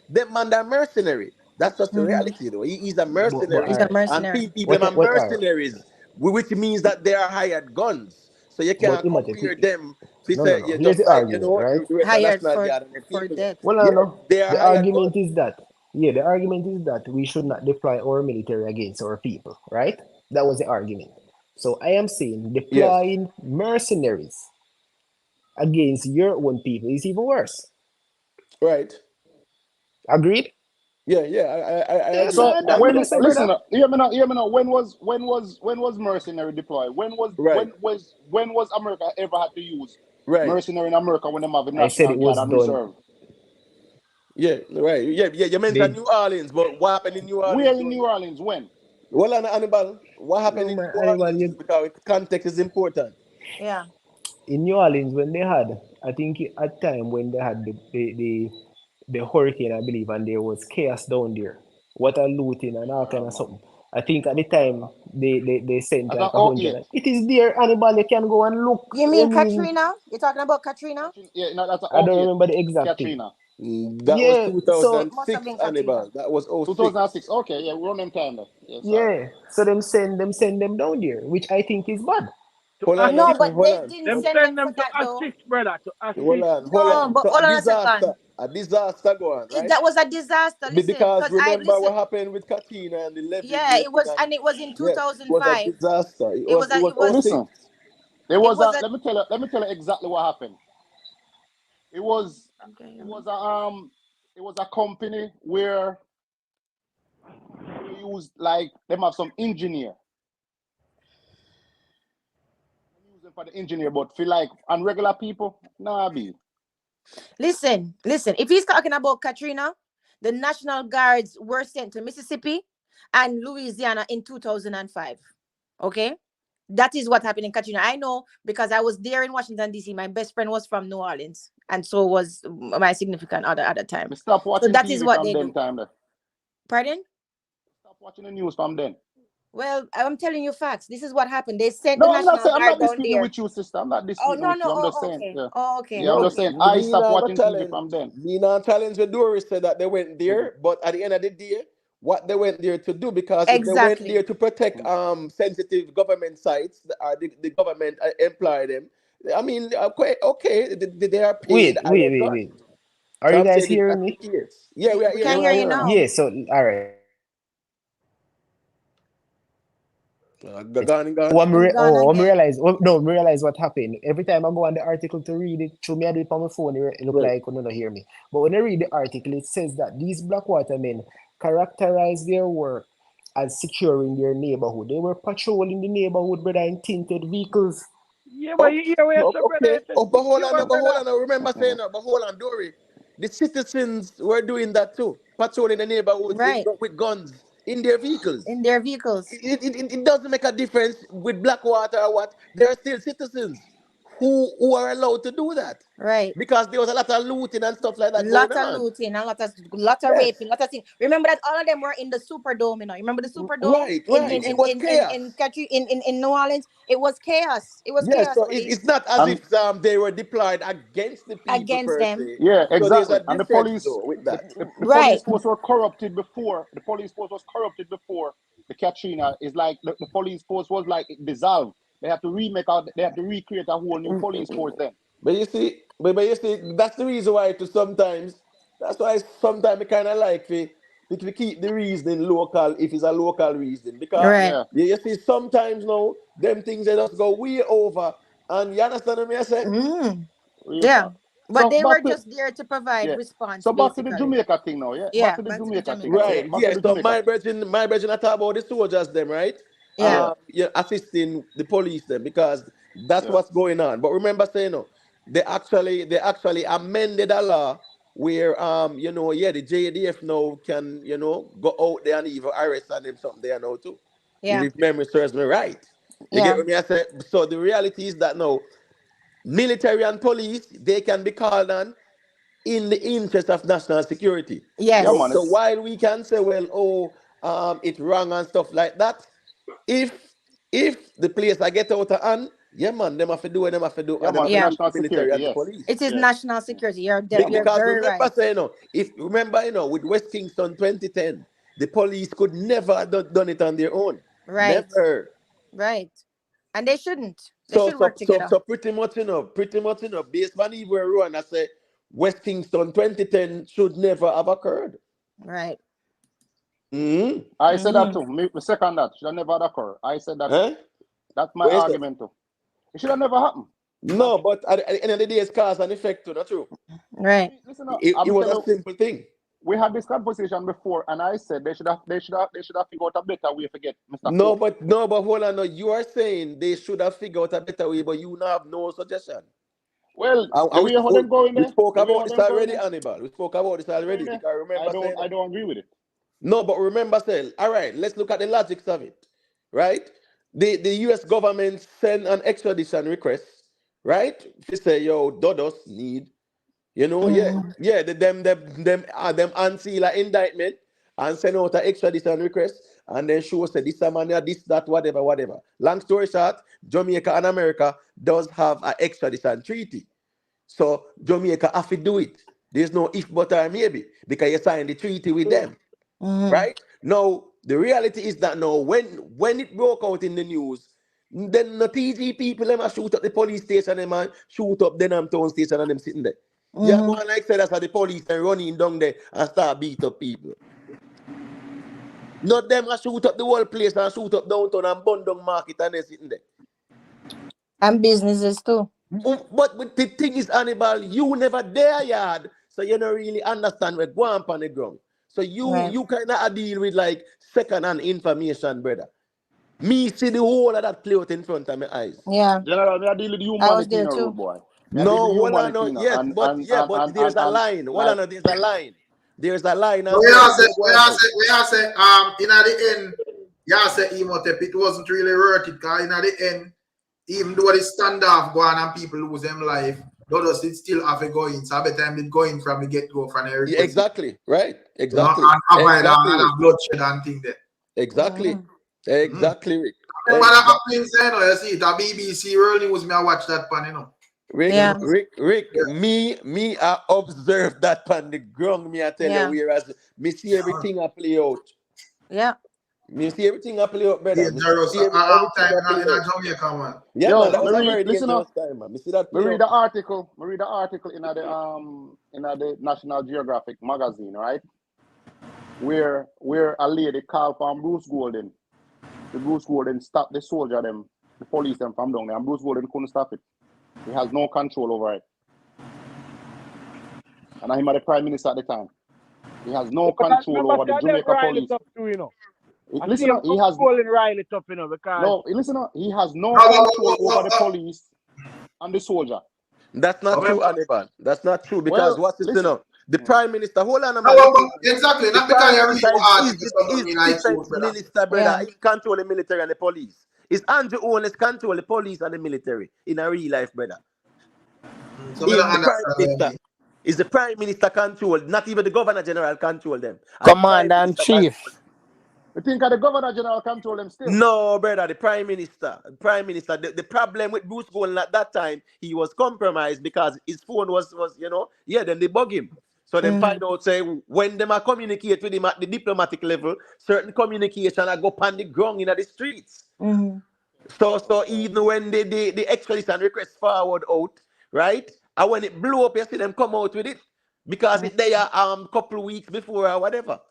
that man that mercenary? That's just the Mm-hmm. reality, though. He's a But mercenary, He's all a right. and mercenary. people them are What all right. mercenaries, which means that they are hired guns. So you But can't Imhotep, compare them. If you no, no, say no. you Here's just the like argument, right? the rest of Hired National for Guard and the for people them. death. Well, no, Yeah, no. they are The hired argument guns. is that, yeah, the argument is that we should not deploy our military against our people, right? That was the argument. So I am saying Yes, deploying mercenaries against your own people is even worse. right. Agreed? Yeah, yeah. I Yeah, agree. so So that when means, say, listen, brother. hear me now. When was mercenary deployed? Right, When was America ever had to use right. mercenary in America when they have a I said National it Guard was and done. reserve? Yeah, right. Yeah, you mentioned They New Orleans, but what happened in New Orleans? Where in New Orleans? When? Well, Hannibal, what happened no in man, New Hannibal, Orleans? Because context is important. Yeah. in New Orleans when they had, I think at time when they had the hurricane, I believe, and there was chaos down there, water looting and all kind of Man. something. I think at the time they sent As like an a hundred. 08. It is there, Hannibal. You can go and look. You I mean mean, Katrina? You're talking about Katrina? Yeah, no, that's an I don't 08. remember the exact thing. Katrina. That was Yeah, so Must have 2006, been Katrina. Hannibal. That was 06. 2006. Okay, yeah, we're on them time there. Yeah, sorry. yeah, so send them down there, which I think is bad. To Hold on, No, assist now, but hold they on, didn't them, send send them for them to that though. assist, brother, to hold assist. on, hold No, on. but So hold on a second. a disaster going, right? That was a disaster. Listen, Because because I remember listen. what happened with Katrina and the levee Yeah, it breaking was, and and it was in yes, it was a 2005. disaster. It was a, It was it was, '06. Listen, there it was was a. a. Let me tell you exactly what happened. It was Okay, it was a company where they use like them have some engineer. Use them for the engineer, but feel like on regular people, nah be. Listen. If he's talking about Katrina, the National Guards were sent to Mississippi and Louisiana in 2005. Okay, that is what happened in Katrina. I know because I was there in Washington D.C. My best friend was from New Orleans, and so was my significant other at the time. Me stop So watching that is TV what from they them do. time there. Pardon? Stop watching the news from then. Well, I'm telling you facts. This is what happened. They sent the No, I'm not National saying I'm Guard not down disputing there. with you, sister. I'm not Oh disputing no, with no. you. I'm just Oh, saying, okay. yeah. Oh, okay. Yeah, I'm No, just Okay. saying I me stopped not go watching TV challenge. from then. Me not challenge the Doris said that they went there, but at the end of the day, what they went there to do, because if they went Exactly. there to protect sensitive government sites, the government employ them. I mean, okay, they are paid. Wait, I wait, get wait, that. wait. Are So you I'm guys saying if hearing that's the me? case, yeah, we are We hearing can you. hear We are you hearing now. Yeah, so all right. you. Gone, gone. He's gone again. Me realize what happened. Every time I go on the article to read it, through me I do it on my phone, it look Right. like you don't hear me. But when I read the article, it says that these Blackwater men characterize their work as securing their neighborhood. They were patrolling the neighborhood, brother, in tinted vehicles. Yeah, but Oh, you hear what you said, brother. okay. It's a Oh, but hold on, secure, no, but hold brother. on. No. Remember saying that, but hold on, Dory. The citizens were doing that too, patrolling the neighborhoods Right. with guns in their vehicles. In their vehicles. It doesn't make a difference with Blackwater or what. There are still citizens who are allowed to do that Right. because there was a lot of looting and stuff like that going Lot of on. looting and lot of Yes, raping, lot of things. Remember that all of them were in the Superdome, you know. Remember the Superdome right, in right. in It in was in in chaos. in, Catri- in New Orleans? It was chaos. It was Yes, chaos, so police it's not as And if they were deployed against the people against per them. se. yeah, So there's a exactly. And the difference police, though with that. the police Right. force were corrupted before. The police force was corrupted before the Katrina. Is like the police force was like dissolved. They have to remake out. They have to recreate a whole new police force. Then But you see, that's the reason why to sometimes that's why sometimes I kind of like to keep the reasoning local if it's a local reasoning because Right. yeah, you see sometimes now them things they just go way over and you understand what I say? Mm. real Yeah. talk. But So they were back to just there to provide yeah. response, So back to the basically. Jamaica thing now. Yeah, back Yeah. to the Back to the Jamaica thing. Jamaica Yeah, Right. thing. back to Yeah. the So Jamaica thing. my brethren, I talk about the soldiers them, right? Yeah. Yeah, Yeah, assisting the police them because that's yeah. what's going on. But remember saying no, they actually amended a law where yeah, the JDF now can, go out there and even arrest and them something there now too. Yeah. If memory serves me right. You get Yeah. what me I say? So the reality is that now military and police they can be called on in the interest of national security. Yeah, So, man. Yes. so while we can say, well, it's wrong and stuff like that, if the place I get out of hand, yeah, man, them have to do what them have to do, Yeah, and them man. have For to Yeah. deal with national the military security. and the Yes. police. It is Yeah. national security. Yeah, You're man. Because very remember, right. say, if remember, with West Kingston 2010, the police could never have done it on their own. Right. Never. Right. And they shouldn't. They So should so work so together. so pretty much, based on even run, I say West Kingston 2010 should never have occurred. Right. Hmm. I said that Mm-hmm. too. Me second that. Should have never occurred. I said that too. Huh? That's my What is it? argument too. It should have never happened. Because No, but at the end of the day, it's cause and effect too. Not true. Right. listen up, It I'm was telling a you, simple thing. we had this conversation before, and I said they should have figured out a better way to get Mr. No, Cope. but hold on. No, you are saying they should have figured out a better way, but you now have no suggestion. Well, the And way how them going we there, spoke the way about how this them going already, there, Hannibal. We spoke about this already. going there, Because remember saying I that. don't agree with it. No, but remember saying, all right, let's look at the logics of it. Right? The US government send an extradition request, right? They say, yo, Dodos need, them unseal an indictment and send out an extradition request and then show say this man, this, that, whatever, whatever. Long story short, Jamaica and America does have an extradition treaty. So Jamaica have to do it. There's no if, but, or maybe, because you signed the treaty with them. Right? Now, the reality is that now, when it broke out in the news, then the TG people, them a shoot up the police station, them a shoot up the town station and them sitting there. Yeah, go on like say that's how the police and running down there and start beat up people. Not them a shoot up the whole place and shoot up downtown and burn down market and they sitting there. And businesses too. But the thing is, Hannibal, you never there yard, so you don't really understand where go on the ground. So you kind of deal with like second-hand information, brother. Me see the whole of that play out in front of my eyes. Yeah. General, me I deal with I was humanity there in a too. road, boy. No, hold on, no, yes, but there's a line. Hold on, there's a line. There's a line as So well. we are say, in the end, yeah, say Imhotep, it wasn't really worth it, because in the end, even though the standoff go on and people lose them life, Dodos it still have a going. So by the time it going from the get-go from the Yeah, exactly, right? Exactly. And avoid Exactly. and bloodshed and thing there. Exactly. Exactly, Rick. What happening saying, you see, the BBC World News, me I watch that pan, you know. Rick, me, I observe that on the ground, me I tell you, whereas me see everything I play out. Yeah. Me see everything I play out, brother. Dangerous Me see time everything in Jamaica, man. Yeah, Yo, man, that was a very listen dangerous up. time, man. Me see that Me play read out. the article. Me read the article in the National Geographic magazine, right? Where a lady called from Bruce Golden. The Bruce Golden stopped the soldier them, the police them from down there, and Bruce Golden couldn't stop it. He has no control over it. And him the Prime Minister at the time. He has no control over the Jamaica police. Listen, he has Riley up, you know, because no. Listen, he has no control over the police and the soldier. That's not true, Hannibal. That's not true, because what's this, you know? The Prime Minister, hold on a minute. Exactly, not because you're reading He's defense minister, brother. He control the military and the police. It's Andrew Holness control the police and the military in a real life, brother. So Is the Prime Minister control, not even the Governor General control them. Commander in Chief. You think the Governor General control them still? No, brother, the Prime Minister. The problem with Bruce Golden at that time, he was compromised because his phone was then they bug him. So they find out, say, when them are communicate with him at the diplomatic level, certain communication are go on the ground in the streets. So even when the extradition request forward out, right? And when it blew up, you see them come out with it. Because it they are couple weeks before or whatever.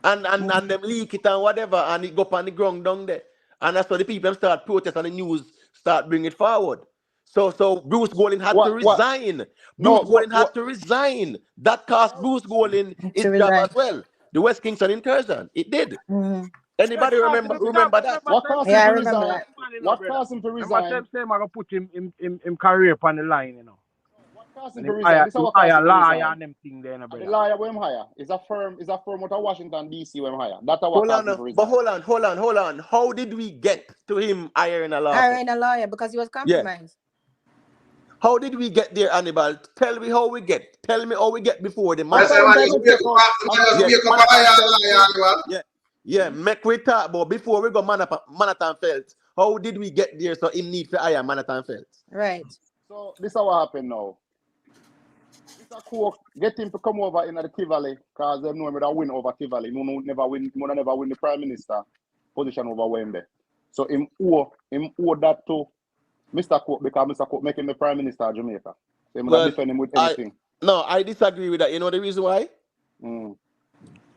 And them leak it and whatever, and it go up on the ground down there. And that's why the people start protest and the news start bringing it forward. So Bruce Golden had to resign. Bruce Golden had to resign. That cost Bruce Golden his job as well. The West Kingston incursion. It did. Anybody remember that? What caused him to resign? What caused him to resign? I'm going to put him career on the line, you know. What caused him to resign? This is what caused him to resign. And them thing there, no, the lawyer we hire is a firm out of Washington DC we hire. That's what caused him to resign. But hold on. How did we get to him hiring a lawyer? Hiring a lawyer because he was compromised. How did we get there, Hannibal? Tell me how we get. Tell me how we get before the man. Make we talk about before we go Manhattan Felt. How did we get there so him need to hire Manhattan Felt? Right. So this is what happened now. Mr. Cook get him to come over in the Tivoli because they know him that win over Tivoli. He never win the Prime Minister position over Wembley. So him owe that to Mr. Cook because Mr. Cook make him the Prime Minister of Jamaica. So him defend him with anything. I disagree with that. You know the reason why?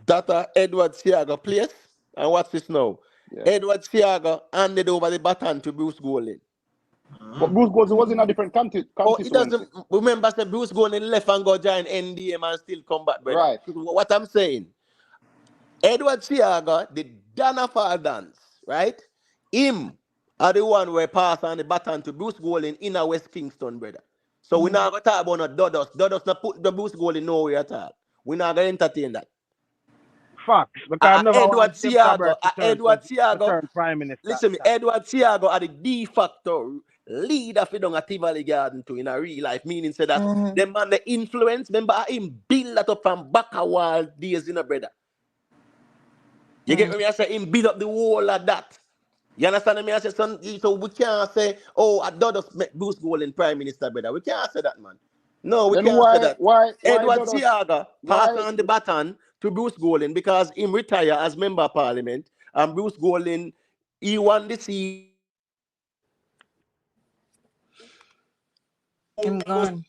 That Edward Seaga place. And what's this now? Yeah. Edward Seaga handed over the baton to Bruce Golden. But Bruce Golden was in a different country. He doesn't remember that Bruce Golden left and go join NDM and still come back, brother. Right. What I'm saying, Edward Seaga, the Dana Fall dance, right? Him are the one where pass on the baton to Bruce Golden in a West Kingston, brother. So we're not going to talk about no Dodos. Dodos not put the boost goal in nowhere at all. We're not going to entertain that. Facts. Because I never Edward want Tim Cabert to Thiago, turn Prime Minister. listen me, Edward Thiago are the de facto leader for down at Tivoli Garden too in a real life, meaning say that them man the influence, remember him build that up from back a wall days, brother. You get me? I say him build up the wall of that. You understand me? I say, son, so we can't say, oh, I don't just make Bruce Gold in Prime Minister, brother. We can't say that, man. No, we Then can't say that. why Edward Dodos- Thiago why- passed on the baton to Bruce Golding because him retire as member of parliament, and Bruce Golding, he won the seat. I'm gone.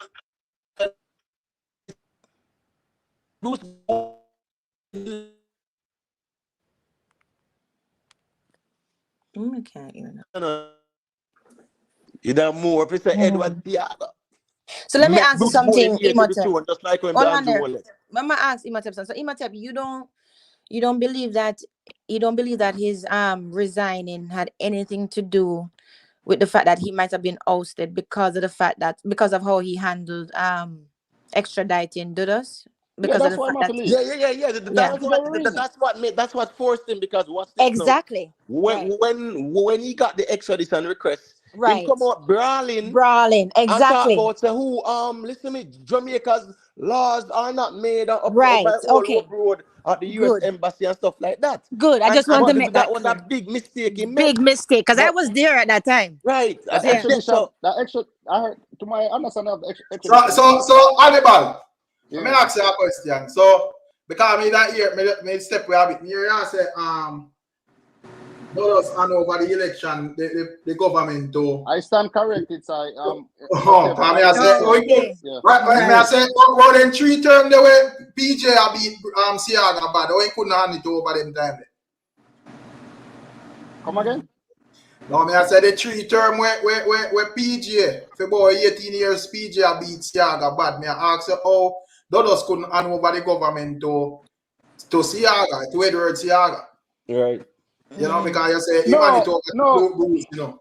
Bruce Golding, I can't even know. you know more. If you say Edward Thiago. So let me make ask you Bruce something, Golding here to the Imhotep. throne, just like when Hold the on Andrew there. Wallet. Mama ask Imhotep. So Imhotep, you don't believe that his resigning had anything to do with the fact that he might have been ousted because of how he handled extraditing Dudas? Because that's of the why I'm fact not that believe. Yeah. That's what forced him, because what's this now? exactly When he got the extradition request, him right come out brawling and talk exactly about say who listen to me, Jamaica's laws are not made up right by all okay road at the US good embassy and stuff like that. good I just want to make that was clear. a big mistake he made. Big mistake because I But- was there at that time. Right. That Yeah. extradition, I heard, to my understanding of the extradition. So Hannibal, Yeah. let me ask you a question. So because me that year, me step way a bit near, I say Dollars hand over the election, the government to. I stand corrected, so I say, okay. right, I say, well, then 3 terms the way PJ a beat Siaga bad, or he couldn't hand it over them time. Come again? No, I say the 3 term where PJ, for about 18 years, PJ a beat Siaga bad. Me ask you how Dollars couldn't hand over the government to Siaga, to Edward Siaga. Right. You know, because you say, you know.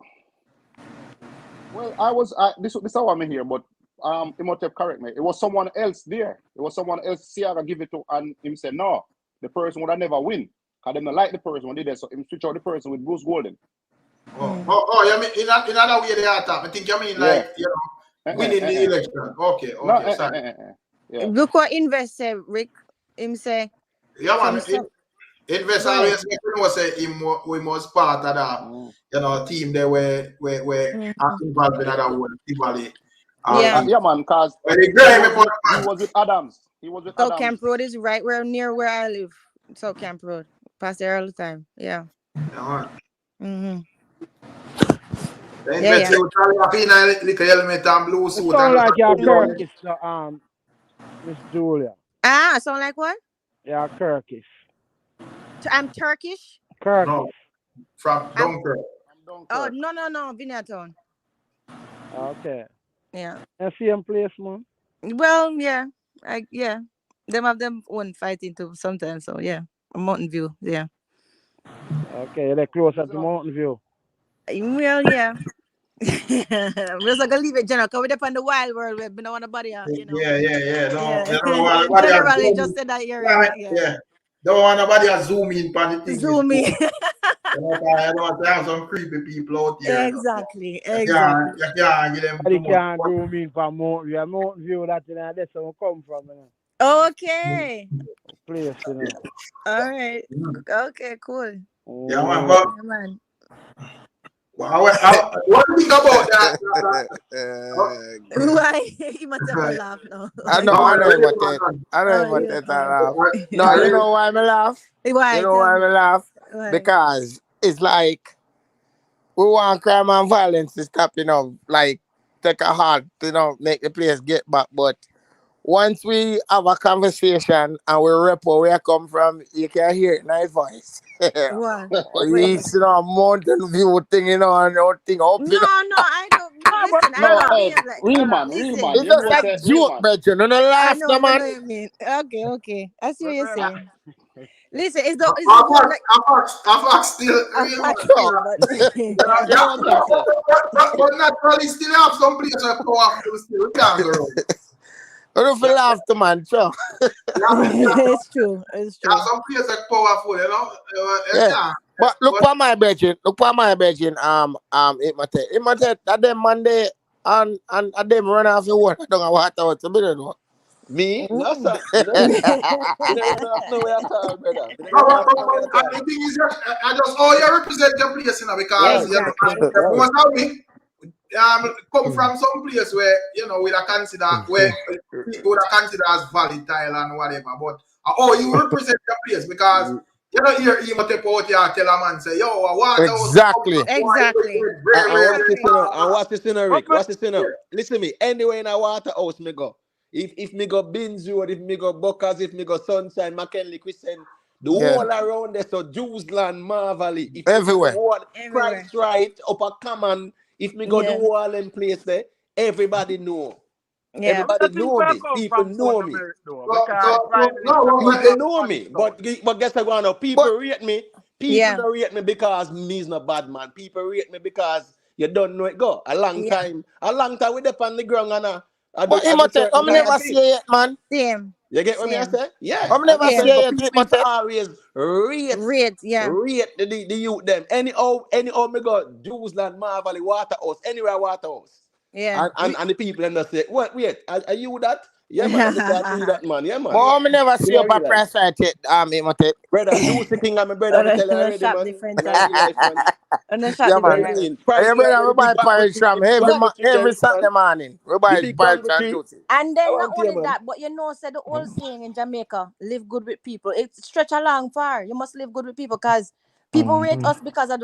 Well, this is how I'm here, but Imhotep correct me. It was someone else there. It was someone else Siaga give it to, and him said no, the person would have never win. Because they don't like the person when they did, so him switch out the person with Bruce Golden. You mean in another way they are talking? I think you mean like winning the election. Okay, sorry. Yeah. Look what Invest say, Rick. Him say. Yeah, man. Invest always make you know say we must part of the team there where involved in other one Tivoli. Yeah, man, because he was with Adams. He was with so Adams. Camp Road is right near where I live. So Camp Road. Pass there all the time. Yeah. Invest you try to pin a little helmet and blue suit. Sound like you're Turkish, Miss Julia. Sound like what? Yeah, Turkish. I'm Turkish. Turkish. No, from Dunkirk. Oh no, Vinatown. Okay. Yeah. And same place, man. Well, yeah. Them have them own fighting too sometimes. So yeah. Mountain View. Yeah. Okay, they're closer to Mountain View. Well, yeah. We're just gonna leave it general because we're up on the wild world. We don't want nobody, Yeah. Generally, just said that area. Yeah. Don't want nobody to zoom in on the thing. Zoom in. I don't want to have some creepy people out here. Exactly. You can't get them They can't zoom in from Mountain View. Mountain View, that's where we come from. Okay. Place, All right. Okay, cool. Yeah, man. What do you think about that? Why? He must have a laugh now. I know what that laugh. No, you know why I laugh? Why? You know why I laugh? Why? Because it's like we want crime and violence to stop, like take a heart, make the place get back. But once we have a conversation and we rep where we come from, you can hear it in my voice. What? Mountain View thing, and all thing up. No, I don't. Listen, I No, don't behave like. real man. Listen, You It's know just what like say, real joke, man. brethren. No I laugh, know, no I know man. what you mean. Okay. I see what you're Brother, saying. Listen, it's the one that I fact still I real fact man. still, but you know what I'm saying? But naturally still have some players that powerful still. We can't go wrong. I don't feel laugh, to man. Sure. it's true. It's You have true. some players that powerful, you know. You Yeah. can't. But look But for my brethren. It might that them Monday and them run off the water. I don't know what I was a bit of Me? No, Mm. sir. Me no run off nowhere at all, brother. Me no no, run off nowhere at and all. the thing is, I just all you represent your place, you know, because Right, you know, Exactly. right. most of we come from some place where you know we are consider where people would consider as volatile and whatever. But you represent your place because you know here you take out here tell a man say, yo, water was Exactly. Exactly. very, And very, watch very this, you know. And watch this, you know, Rick. But Watch this, you know. Listen to me. Anywhere in a water house, me go. If me go Binz Road, if me go Buckers, if me go Sunshine, McKinley, Christian, the Yeah. whole around there, so Jewsland, Marvally, if me go the Everywhere. whole Everywhere. Christ Right, Upper Common, if me go the Yeah. whole in place there, everybody know. Yeah. I Everybody think know I me. come People from South know me. America though, so, because the so, Prime so, Minister no, come People from know funny me, town. but guess what? Now But people rate me. People Yeah. don't rate me because me's not bad man. People rate me because you don't know it go a long Yeah. time. A long time with up on the ground and I him do tell, certain I'm kind Yeah. of never thing. see it, man. Same. You get what me I Same. say? Yeah, I'm and never I see said Same. but it, him people tell. always Rate. Yeah. rate the youth them. Any me go Jewsland, Marvally, Waterhouse, anywhere Waterhouse. Yeah. And the people and they say, what wait, are you that? Yeah man, I can't see that man. Yeah man. But Yeah. I'm never see In a up a real life. price right yet, him tell. Brother, Juicy King and my brother, me On tell you a already, shop man. different In a time. real life, man. On a shop Yeah, man. different Very time. clean. Hey, Price we brother, are we the big buy bamboo porridge tree, from the big bamboo tree every there, Saturday man. morning. We The buy big porridge bamboo from tree. Juicy. And I then not want you, only man. that, but you know, said the old saying in Jamaica, live good with people. It stretch along far. You must live good with people because people rate us because of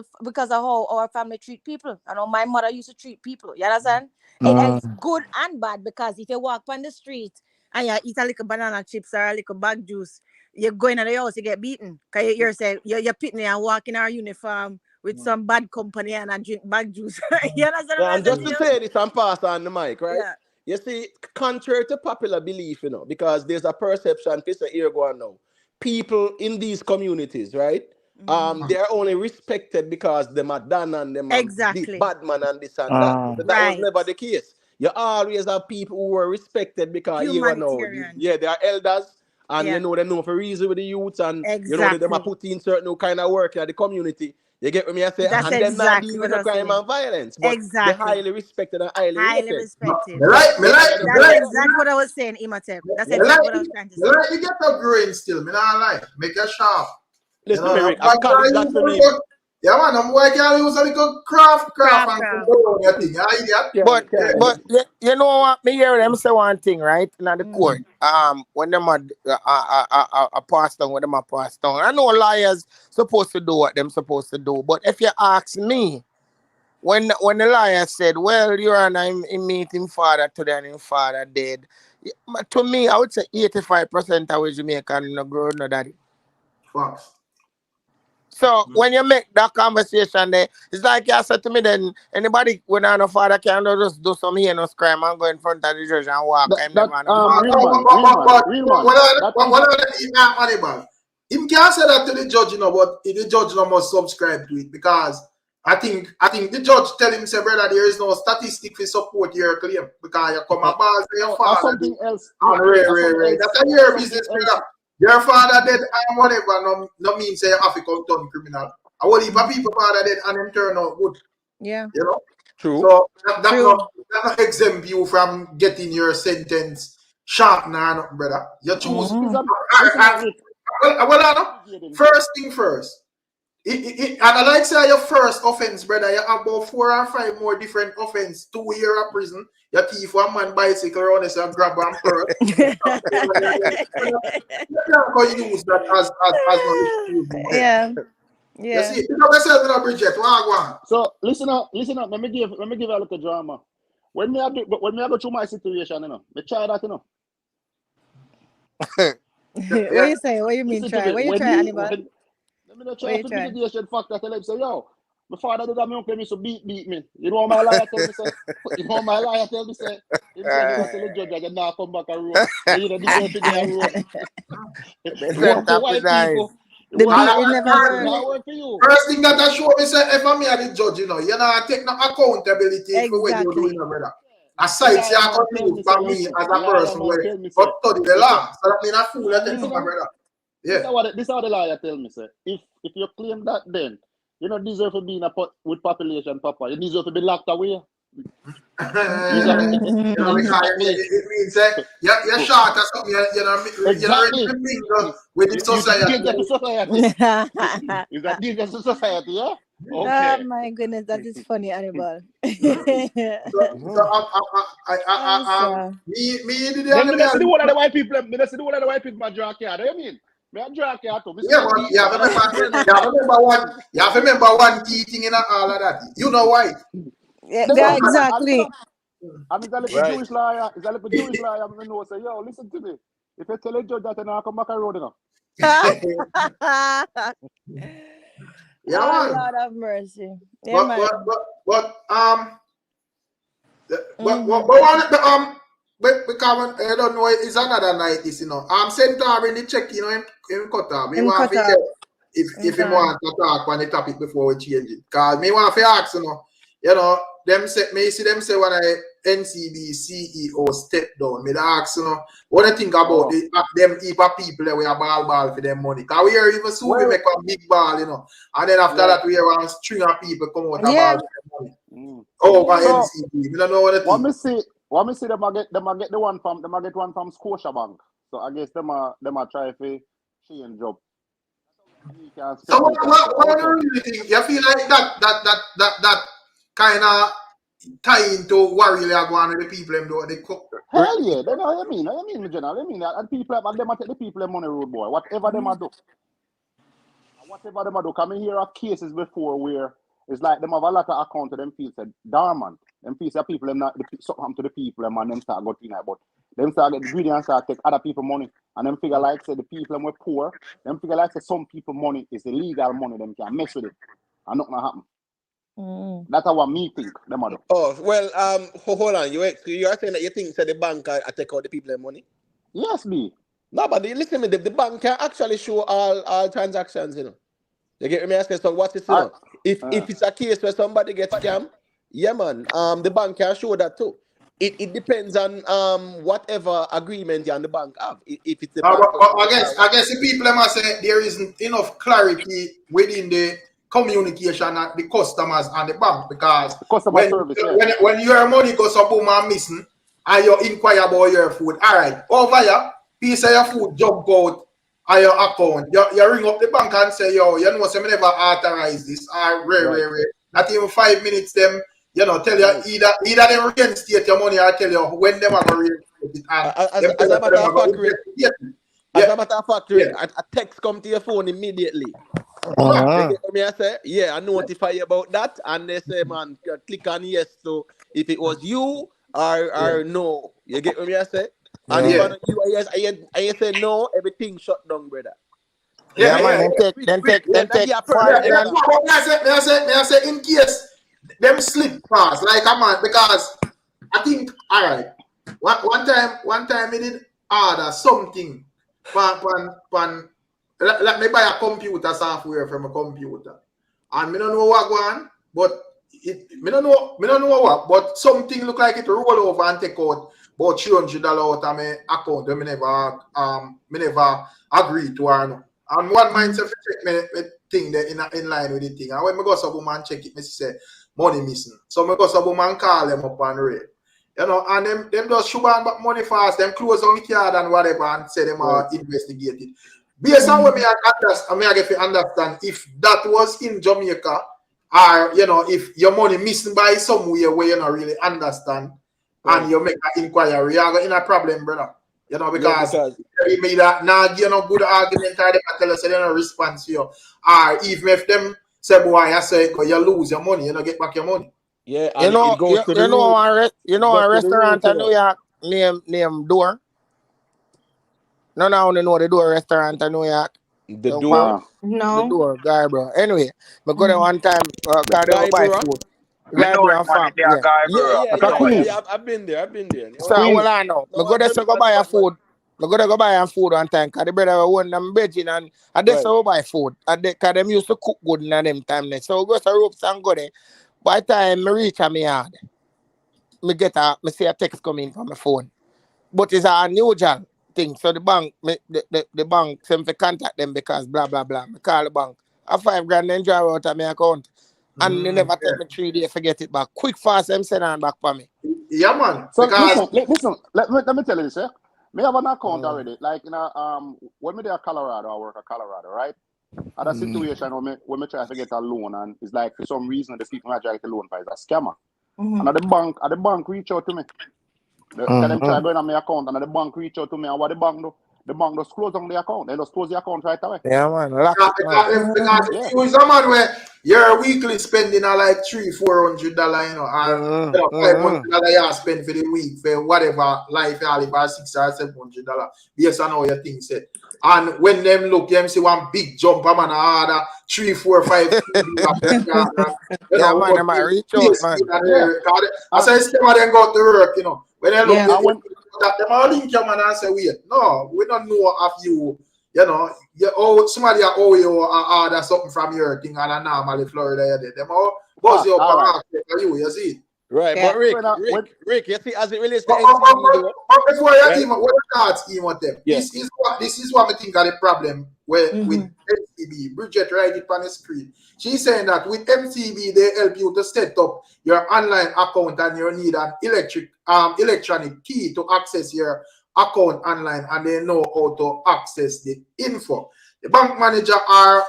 how our family treat people. And how my mother used to treat people. You understand? And it's good and bad because if you walk on the street and you eat a little banana chips or a little bag juice, you're going to the house, you get beaten. Because you're pitting and walking our uniform with some bad company and I drink bag juice. You understand what Yeah, I'm and just saying? to say this and pass on the mic, right? Yeah. You see, contrary to popular belief, because there's a perception, this here going now. People in these communities, right? They are only respected because them are done and them are this Exactly. bad man and this and that. But that was Right. never the case. You always have people who were respected because here now, Humanitarian. they are elders and Yeah. they know for reason with the youths and them are Exactly. put in certain kind of work in the community. You get what me I say? That's And them not deal exactly with what no I was crime saying. and violence, but they're Exactly. highly respected and highly Highly rated. respected. me like, That's exactly what I was saying, Imatep. That's exactly what I was trying to say. you get up growing still, me not lie. Make it sharp. You Listen know, to me, I'm Rick. I'm college that for me. yeah, man, I'm boy can use a little craft Craft. and go on your thing. You idiot. But Can. you know what? Me hear them say one thing, right? In the court, when them a pass down, when them a pass down. I know lawyers supposed to do what them supposed to do, but if you ask me, when the lawyer said, "Well, Your Honor, him meet him father today and him father dead," to me, I would say 85% of Jamaican no grow no daddy. Facts. So when you make that conversation there, it's like you said to me then, anybody when I no father can just do some heinous crime and go in front of the judge and walk and That never know. real man. What him can't say that to the judge, but the judge no must subscribe to it because I think the judge tell him say, brother, there is no statistic to support your claim because you come about your father. Something else. That's a your business, brother. Your father dead and whatever no mean say you have to come turn criminal. And what if people father dead and them turn out good? Yeah. You know? True. So that True. not exempt you from getting your sentence sharp now, brother. You choose. First thing first. And I like say your first offense, brother. You have about 4 or 5 more different offense. 2 years of prison. You thief one man bicycle around this and grab one pearl. You can't go use that as no excuse. Yeah. You see, you know yourself in a Bridget. One. So listen up. Let me give a little drama. When I go through my situation, me try that, What you say? What you mean try? What you try, Annibal? Let me not try to mitigation factor. Tell them say, yo, My father do that, my uncle used to beat me. You know what my lawyer tell me, say? You know what my lawyer tell me, say? He said, go tell the judge that you now come back a road. So you don't deserve to get a road. They Work sent for up white with eyes. people. The Work beat for will white never people, work. not work for you. First thing that I show me say, if I'm here the judge, you know, you know, take no accountability for what you're doing, brother. Aside, you are confused for me as a person who got study the law. So that means a fool that tell me, my brother. This Yeah. is how the lawyer tell me, sir. If you claim that, then you don't deserve to be in with population, Papa. You deserve to be locked away. You know, because it means you're short or something, you know, Exactly. you mingle with the society. Is that dangerous to society, yeah? Oh Okay. my goodness, that is funny, Hannibal. Me did Then me see the one of the white people. Me see the one of the white people. My drag car. Do you mean? Me a drag car too. Yeah, but you have to remember one key thing in all of that. You know why? Yeah, exactly. I'm a little Jewish lawyer. It's a little Jewish lawyer. I know. Say, yo, listen to me. If you tell a judge that, then I come back a road, you know. Yeah, oh, man. Lord have mercy. Yeah, man. Because I don't know, it's another night, this, you know. Centaur in the check, you know, in Qatar. Me want to hear if you want to talk on the topic before we change it. Because me want to ask, you know, them say, me see them say when I NCB CEO step down. Me ask, you know, what do you think about them heap of people that we are ball for them money? Because we are even soon we make a big ball, you know. And then after that, we have a string of people come out and ball for them money. Over NCB. We don't know what to think. What me see them get the one from Scotiabank. So I guess them are try to change job. So what do you really think? You feel like that kind of tie into worry like one of the people them do they cook? Hell yeah, they know what I mean. I mean, general. I mean that and people and them take the people money road boy. Whatever them do. Whatever them do. Come hear of cases before where it's like them have a lot of account to them people said, dormant. Them people people them not something to the people them and them start got in but them start get greedy and start take other people money and them figure like say the people them were poor, them figure like say some people money is illegal money, them can mess with it and nothing happen. That's how me think them do. Oh well, hold on. You are saying that you think that the bank I take out the people money? Yes, B. No, but listen to me. The bank can actually show all transactions, you know. You get me asking? So what is you know? If it's a case where somebody gets scammed, yeah, man. The bank can show that too. It depends on whatever agreement you and the bank have. If it's the bank, I guess the people must say there isn't enough clarity within the communication at the customers and the bank because when your money goes up and missing and you inquire about your food, all right, over here, piece of your food jump out of your account. You ring up the bank and say, yo, you know, so me never authorize this. Rare. Not even 5 minutes, them, you know, tell you either them reinstate your money or tell you when them are going to reinstate it. As a matter of fact, a text come to your phone immediately. They get me, I say, I notify you about that, and they say, man, click on yes. So if it was you or no, you get me, I say, and if I say no, everything shut down, brother. Then take. I say in case them slip past like a man because I think all right. One time we did order something let me buy a computer software from a computer. And me don't know what going, but me don't know what, but something look like it roll over and take out about $300 out of my account. Me never agree to her. No. And one mind say check me thing there in line with the thing. And when me go some woman check it, me say money missing. So me go some woman call them up and read. You know, and them just shoot back money fast, them close on the card and whatever and say them are investigated. Based on what I get to understand if that was in Jamaica or you know if your money missing by somewhere where you don't really understand and you make an inquiry, you're in a problem, brother. You know, because they made that now you know good argument or they tell us they don't respond to you. Or even if them say boy I say you lose your money, you don't get back your money. Yeah, and a restaurant in New York name Door. No, I only know the Door restaurant in New York. The Don't door. call the No. door, guy, bro. Anyway, I go there one time, cause they go buy Guyborough? food. Me know Guyborough it, and man. farm, They are yeah. Guyborough. Yeah. Queens. I've been there. I've been there. So Queens. well, I know. No, I go there them so go man buy a bad, man. food. I go there go buy a food one time, cause the brother won them beijing and they Right. so buy food. And they, cause them used to cook good in them time there. So we go to ropes and go there. By the time me reach me yard, me see a text coming from my phone. But it's a unusual thing. So the bank, the bank send to contact them because blah blah blah. Me call the bank. A 5 grand then draw out of my account. And they never take me 3 days to get it back. Quick fast them send on back for me. Yeah, man. So Because listen. Let me tell you this. Me have an account already. Like when me there Colorado, I work at Colorado, right? Other situation when me try to get a loan and it's like for some reason the people I try to get a loan for is a scammer. And at the bank reach out to me. Tell them try going on my account and the bank reach out to me and what the bank do? The bank just close on the account. They just close the account right away. Yeah, man. Lock it, man. because if you is a man where your weekly spending are like $300-400, you know, and $500 you spend for the week for whatever life you live, or $600-700 based on how your things say. And when them look, them see one big jump, man, order 3, 4, 5. Yeah, man, I might reach out, man. I say, instead of them go to work, you know, when they look, Yeah. them all link your man and say, wait, no, we don't know of you. You know, somebody owe you or order something from your thing and a normally Florida. Them all buzz you up for you see. Right, Yeah. but Rick, you see, as it relates to But NCB, before you even when you start scheme with them, Yeah. this is what I think are the problem with NCB. Bridget write it on the screen. She's saying that with NCB they help you to set up your online account and you need an electronic key to access your account online and they know how to access the info. The bank manager are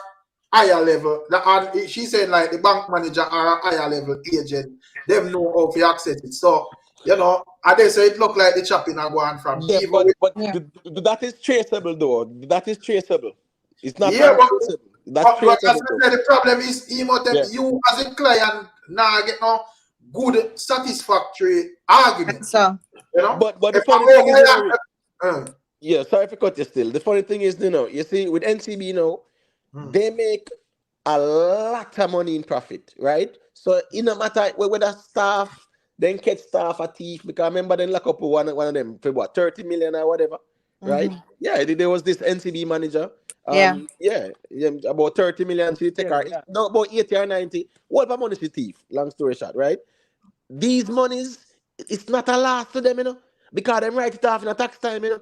higher level. And she said like the bank manager are a higher level agent. Them know how to access it. So, you know, and they say it look like the chopping are going from. yeah, but that is traceable though. That is traceable. It's not untraceable. That's but as traceable. I said, the problem is Yeah. you as a client now get no good satisfactory argument. So You know? But the If funny I thing go is, there, yeah, sorry for cut you still. The funny thing is, you know, you see, with NCB, you know, they make a lot of money in profit, right? So it no matter whether staff, then catch staff a thief, because I remember then lock up one of them for what 30 million or whatever, right? Yeah, there was this NCB manager. Yeah. About 30 million she take her. No, about 80 or 90. What about money she thief? Long story short, right? These monies, it's not a loss to them, you know, because them write it off in a tax time, you know.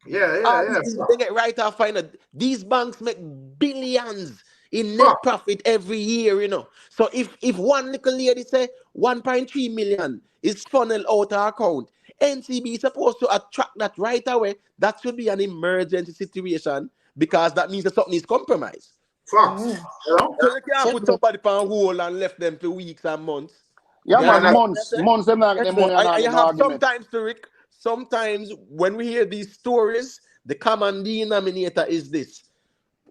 They get right off final. These banks make billions in net profit every year, you know. So if one little lady say 1.3 million is funneled out her account, NCB is supposed to attract that right away. That should be an emergency situation because that means that something is compromised. Facts. You know? So you can't put somebody on hold and left them for weeks and months. Yeah, man, months them not get money And you have argument. sometimes when we hear these stories, the common denominator is this.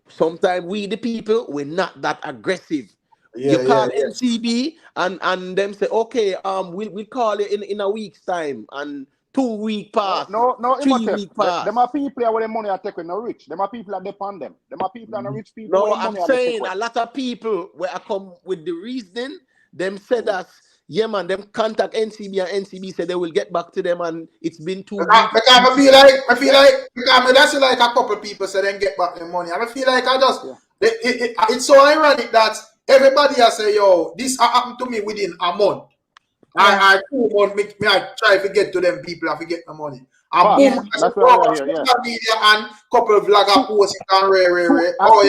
Sometimes we the people, we're not that aggressive. You call NCB and them say, okay, we'll call you in a week's time and 2 week pass. No, 3 week pass. Them are people where the money are taken no rich. Them are people that depend them. Them are people that are rich people. No, where the I'm money saying are a lot of people where I come with the reasoning, them said that, yeah, man, them contact NCB and NCB said they will get back to them and it's been 2 weeks. Because I feel like because that's like a couple people say then get back their money. I feel like it's so ironic that everybody has say, yo, this happened to me within a month. I 2 months, I try to get to them people, I forget the money. And boom, that's what I hear, social media and couple of vlogger posts and Ray. On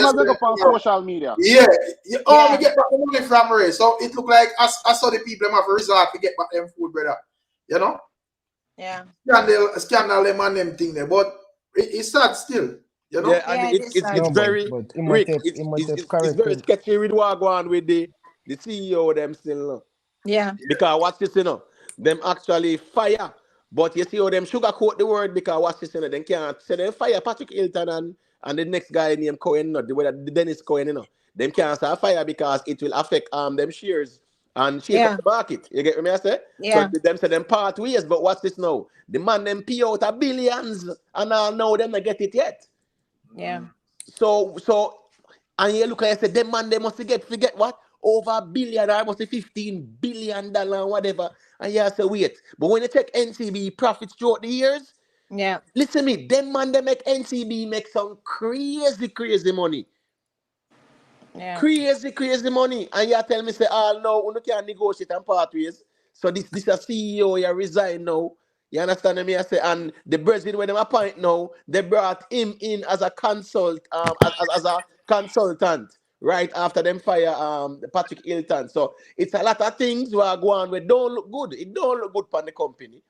social media. We get back the money from Ray. So it look like I saw the people them have a resort to get back them food, brother. You know? Yeah. Scandal them and them thing there. But it's sad still. You know? Yeah, and it's very Rick, it's very sketchy with what go on with the CEO them still know. Yeah. Because watch this, you know, them actually fire. But you see how them sugarcoat the word because watch this, you know, they can't say them fire Patrick Hilton and the next guy named Cohen, not the Dennis Cohen, you know. Them can't say fire because it will affect them shares and shake up the market. You get me I say? Yeah. So them say them part ways, but watch this now. The man them pay out a billions and now them not get it yet. Yeah. So and you look and you say, them man, they must forget what? Over $1 billion, or must be $15 billion, whatever. And you say, wait. But when you check NCB profits throughout the years, Yeah. listen me, them man, they make NCB make some crazy money. Yeah. Crazy money. And you tell me, say, no, we can't negotiate and part ways. So this a CEO, you resign now. You understand me? I say, and the president when them appoint now, they brought him in as a as a consultant, right after them fire Patrick Hilton. So it's a lot of things where go on where don't look good. It don't look good for the company.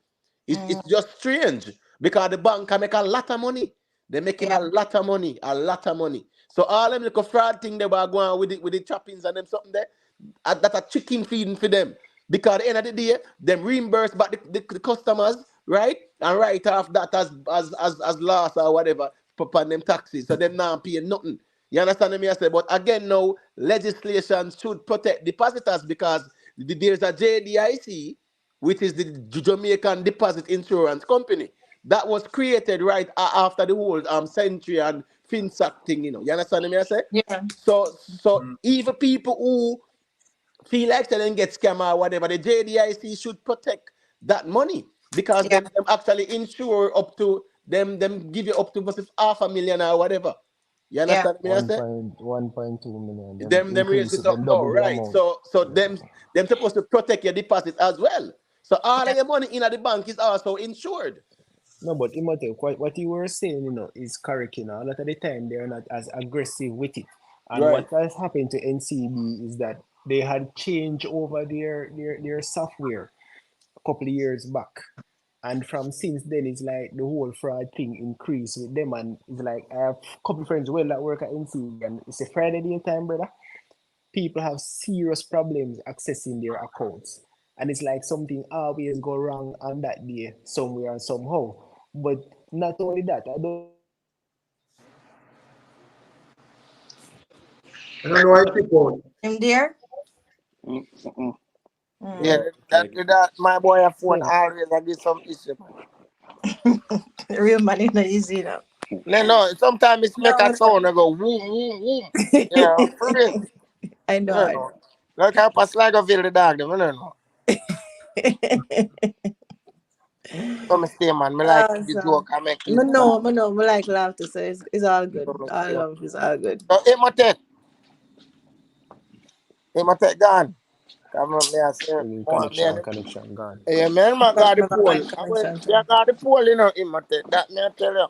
It's just strange because the bank can make a lot of money. They're making a lot of money, So all them little fraud thing they were going on with the choppings and them something there, that's a chicken feeding for them. Because at the end of the day, them reimburse back the customers, right? And write off that as loss or whatever upon them taxes. So them not paying nothing. You understand me? I say, but again, now legislation should protect depositors because there's a JDIC, which is the Jamaican Deposit Insurance Company. That was created right after the whole Century and FinSac thing, You understand me? I say? Yeah. So even people who feel like they didn't get scammed or whatever, the JDIC should protect that money because them actually insure up to them give you up to $500,000 or whatever. You understand me? I say? 1.2 million. Them raise it up now, double the right? amount. So them supposed to protect your deposit as well. So all of your money in the bank is also insured. No, but Imhotep, what you were saying, is correct. A lot of the time they're not as aggressive with it. And Right. what has happened to NCB is that they had changed over their software a couple of years back. And from since then, it's like the whole fraud thing increased with them. And it's like I have a couple of friends that work at NCB, and it's a Friday day time, brother. People have serious problems accessing their accounts. And it's like something always go wrong on that day, somewhere and somehow. But not only that, I don't know why people. Him there? Yeah, that my boy a phone always I give some issue. Real money not easy now. No, sometimes it's make a sound and go whoom, whoom, whoom. For real. I know. Like I pass like a feel the dog, them, I don't know. So me stay, man. Me like the joke I make you. No, me like laughter, so it's all good. All love is all good. So Imhotep gone. Come on, me I say connection gone. Yeah, man, I got the poll. I got the poll, Imhotep. That me I tell you.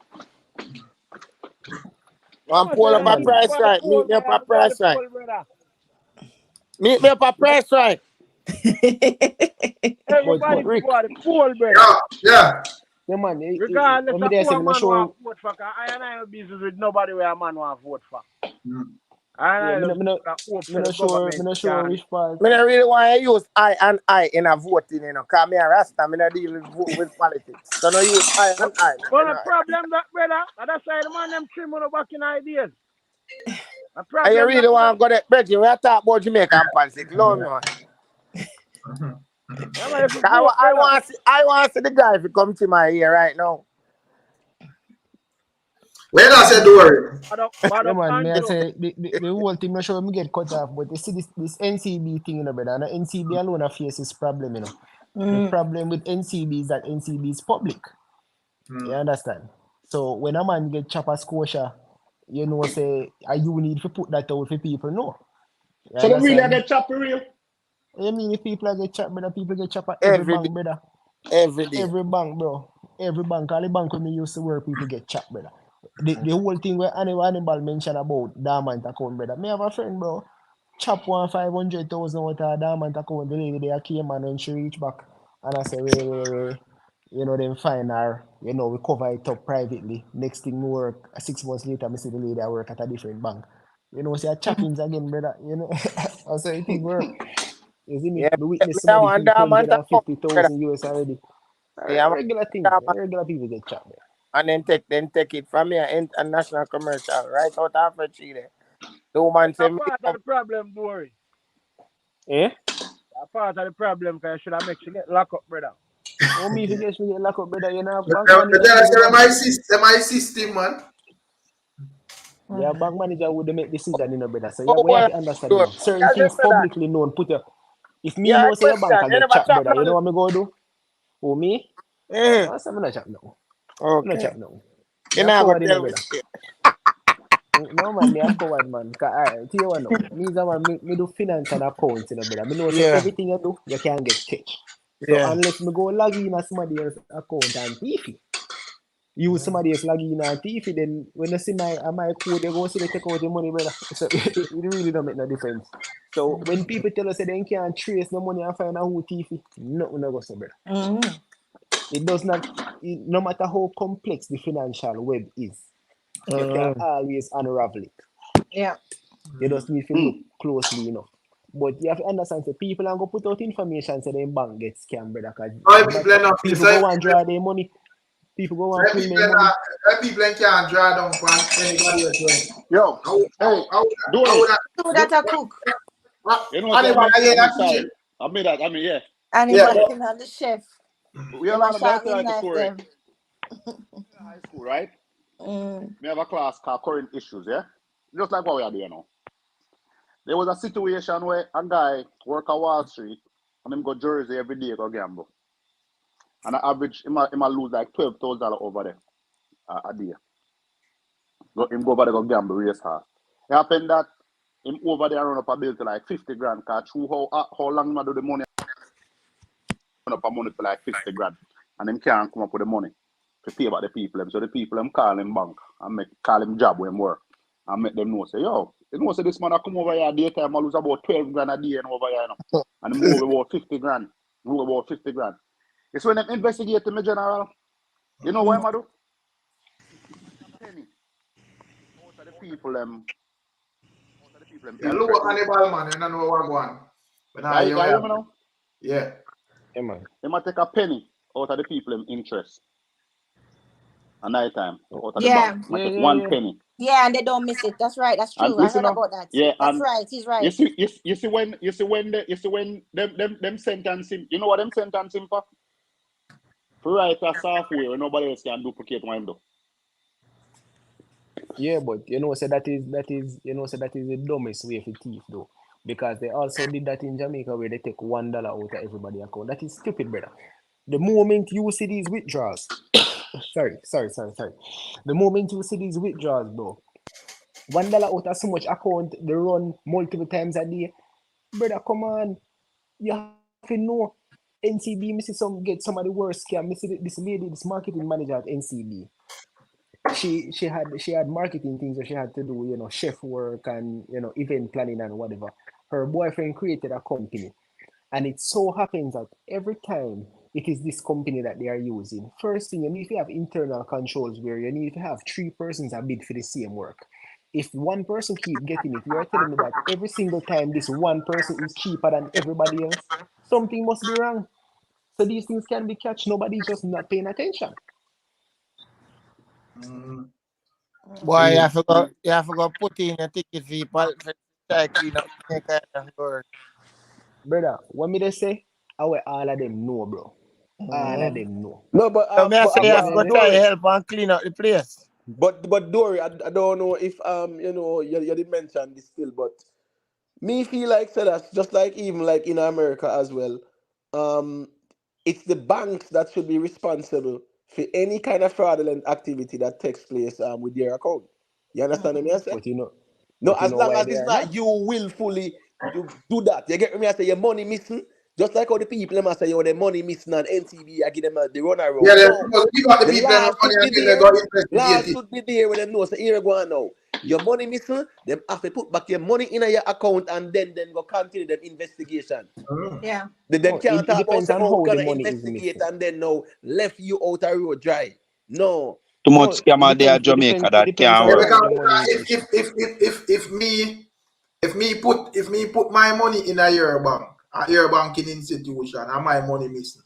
One poll up a price right. Meet me up a price right. Meet me up a price right. Everybody Rick, got the poll, brother. Yeah. Yeah, man. Regardless of who a man want to vote for, I have business with nobody where a man want to vote for. I'm not sure which part. I don't really want to use I and I in a voting, because me a Rasta, I don't deal with politics. So no use I and I. But the problem that, brother, that's why the man them trim on the back in ideas. I really want to go there, Bridget, we are talking about Jamaica and politics. No, man. I want to see the guy if he come to my ear right now. Where does it do worry? Yeah, man, may I say the whole thing not sure me get cut off, but you see this NCB thing, brother. And the NCB alone faces problem, The problem with NCB is that NCB is public. You understand? So when a man get chop a Scotia, say you need to put that out for people know. So the really get chop for real? I mean, if people get chop, brother, people get chop at every bank, brother. Every day. Every bank, bro. Every bank. All the bank when me used to work, people get chop, brother. The whole thing where Hannibal mentioned about diamond account, brother. Me have a friend, bro. Chop 500,000 out of diamond account. The lady there came and when she reached back and I say, wait. Then find her, we cover it up privately. Next thing we work, 6 months later, I see the lady I work at a different bank. See a choppings again, brother. I say it thing work. You see me? The witness somebody pay 250,000 US already. Yeah, regular thing. Regular people get chopped there. And then take it from here, international commercial, right out of a tree there. The woman said, part of the problem, don't worry. Eh? That's part of the problem, because should I make you get locked up, brother? Oh, me if you get locked up, brother, My system, man. Yeah, bank manager would make decision, you know, brother. So Oh, we have well, to understand, you sure. know, certain Yeah, things just say that. publicly known. If me Yeah, know say your question. bank You get never chat, chat brother, you know man. what me go do? Oh, me? Eh. No, I'm not chat now. I'm not Okay. chat now. You Me a never coward, you know, tell me brother. straight. No, man, me a coward, man. Alright, tell you what now. Me is a man, me do finance and accounts, you know, brother. Me know say Yeah. everything you do, you can get checked. So Yeah. unless me go log in as somebody else's account and thief use somebody else login and thief it, then when you see my code, you go see they take out the money, brother. So it really don't make no difference. So when people tell us that they can't trace no money and find out who thief it, nothing no go so, brother. Mm-hmm. It does not, no matter how complex the financial web is, you can always unravel it. Yeah. You just need to look closely enough. But you have to understand that people are going to put out information so their bank gets scammed, brother. Because people go and draw their money. People go and pull their money. People can't draw down from anybody else. Yo, hey, do it. So that a cook. You know what I'm sorry. Yeah. Anybody on the chef. We They are must on a shot me knife story. them. High school, right? Mm. We have a class called current issues, yeah? Just like what we are doing now. There was a situation where a guy work at Wall Street and him go Jersey every day go gamble. And the average, him lose like $12,000 over there a day. Him go over there go gamble race hard. It happened that him over there run up a bill to like 50 grand. Cause through how long him do the money, run up a money for like 50 grand. And him can't come up with the money to pay about the people. So the people them call him bank and call him job where him work. And make them know say, yo, you know say this man I come over here daytime I lose about 12 grand a day and over here, you know. And him over about 50 grand. Move about 50 grand. It's when them investigate me, general. You know what I do? A penny out of the people Yeah, look what Hannibal, man. You don't know what going on. Yeah, you hear me now? Yeah. Yeah, man. They might take a penny out of the people in interest. A night time out of the Yeah. bank. Might take one penny. Yeah, and they don't miss it. That's right. That's And true. I listen heard now, about that. yeah, That's and right. He's right. you see when them sentence him. You know what them sentence him for? For write a software where nobody else can duplicate what him do. Yeah, but you know, so that is the dumbest way for thief though. Because they also did that in Jamaica where they take $1 out of everybody's account. That is stupid, brother. The moment you see these withdrawals, sorry. The moment you see these withdrawals, bro, $1 out of so much account they run multiple times a day. Brother, come on. You have to know. NCB, get some of the worst scam. This lady, this marketing manager at NCB. She had marketing things that she had to do, you know, chef work and, you know, event planning and whatever. Her boyfriend created a company, and it so happens that every time it is this company that they are using, first thing you need to have internal controls where you need to have 3 persons that bid for the same work. If one person keep getting it, you are telling me that every single time this one person is cheaper than everybody else, something must be wrong. So these things can be catch. Nobody's just not paying attention. Boy, you have to go put in a ticket fee for try clean up the kind of work. Brother, what me they say? All of them know, bro. All of them know. No, but So me I say you have to go try Dory, help and clean up the place. but Dory, I don't know if you know you did mention this still, but me feel like so that's just like even like in America as well. Um, it's the banks that should be responsible for any kind of fraudulent activity that takes place with their account. You understand what I say? But you know, No, as long why as they it's are not not? you willfully you do that. You get me? I say your money missing. Just like how the people them I say, yo, the money missing and NCB, I give them the run around. Yeah, No, you got the the people law money should be and then they there. go Law investigate it. should be there when they know. So here we go on now. Your money missing, them have to put back your money in your account and then go continue them investigation. Yeah. Them can't It talk about depends say, on oh, we're how the gonna money is investigate missing. and then now left you out a road dry. No. Too much No, scammer there at Jamaica that depends can't on Yeah, work. how the because money is issued. if me put my money in a your banking institution, and my money missing,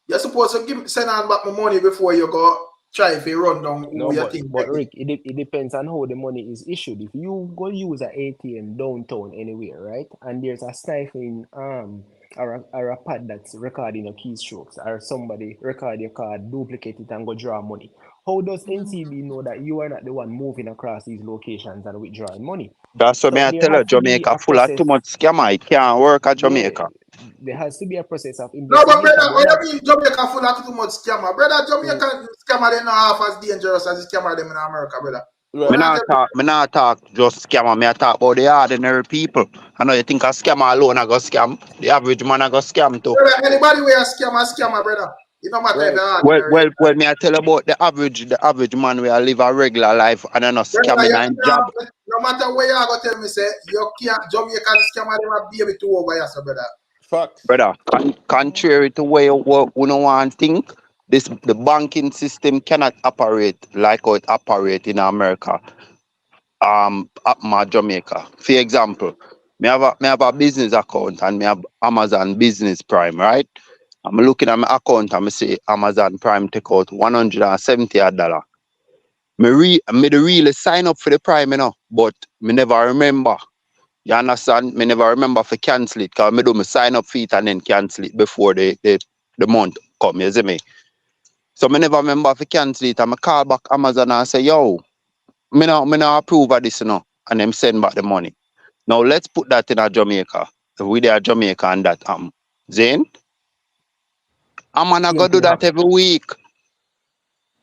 you're supposed to send on back my money before you go try if you run down who No, you think but take it. Rick, it depends on how the money is issued. If you go use an ATM downtown anywhere, right, and there's a stifling or a pad that's recording your keystrokes, or somebody record your card, duplicate it, and go draw money. how does NCB know that you are not the one moving across these locations and withdrawing money? That's what So I there tell you, has to be Jamaica a full of process. too much scammer. It can't work at Yeah, Jamaica. there has to be a process of No, but investigation. brother, We're what not. you mean Jamaica full of too much scammer? Brother, Jamaican scammer they not half as dangerous as the scammer them in America, brother. Right. Me not talk just scammer. Me I talk about the ordinary people. I know you think a scammer alone I go scam. The average man I go scam too. Brother, anybody where a scammer, brother. It no matter if you're ordinary. Well, me I tell about the average man where I live a regular life and I'm not Brother, scamming you and can't- job. no matter where you are, go tell me say you can't Jamaican scammer them a baby too over here, so brother. Facts. Brother, contrary to where we don't want to think, the banking system cannot operate like how it operates in America. At my Jamaica. For example, me have a business account and me have Amazon Business Prime, right? I'm looking at my account and I see Amazon Prime take out $170. Me really sign up for the Prime, you know, but me never remember. You understand? Me never remember to cancel it because me do me sign up for it and then cancel it before the month come, you see me? So me never remember to cancel it and I call back Amazon and say, yo, me no approve of this, you know, and them send back the money. Now let's put that in a Jamaica. We there Jamaica and that Zane, I'm gonna Same go do thing that happen. every week.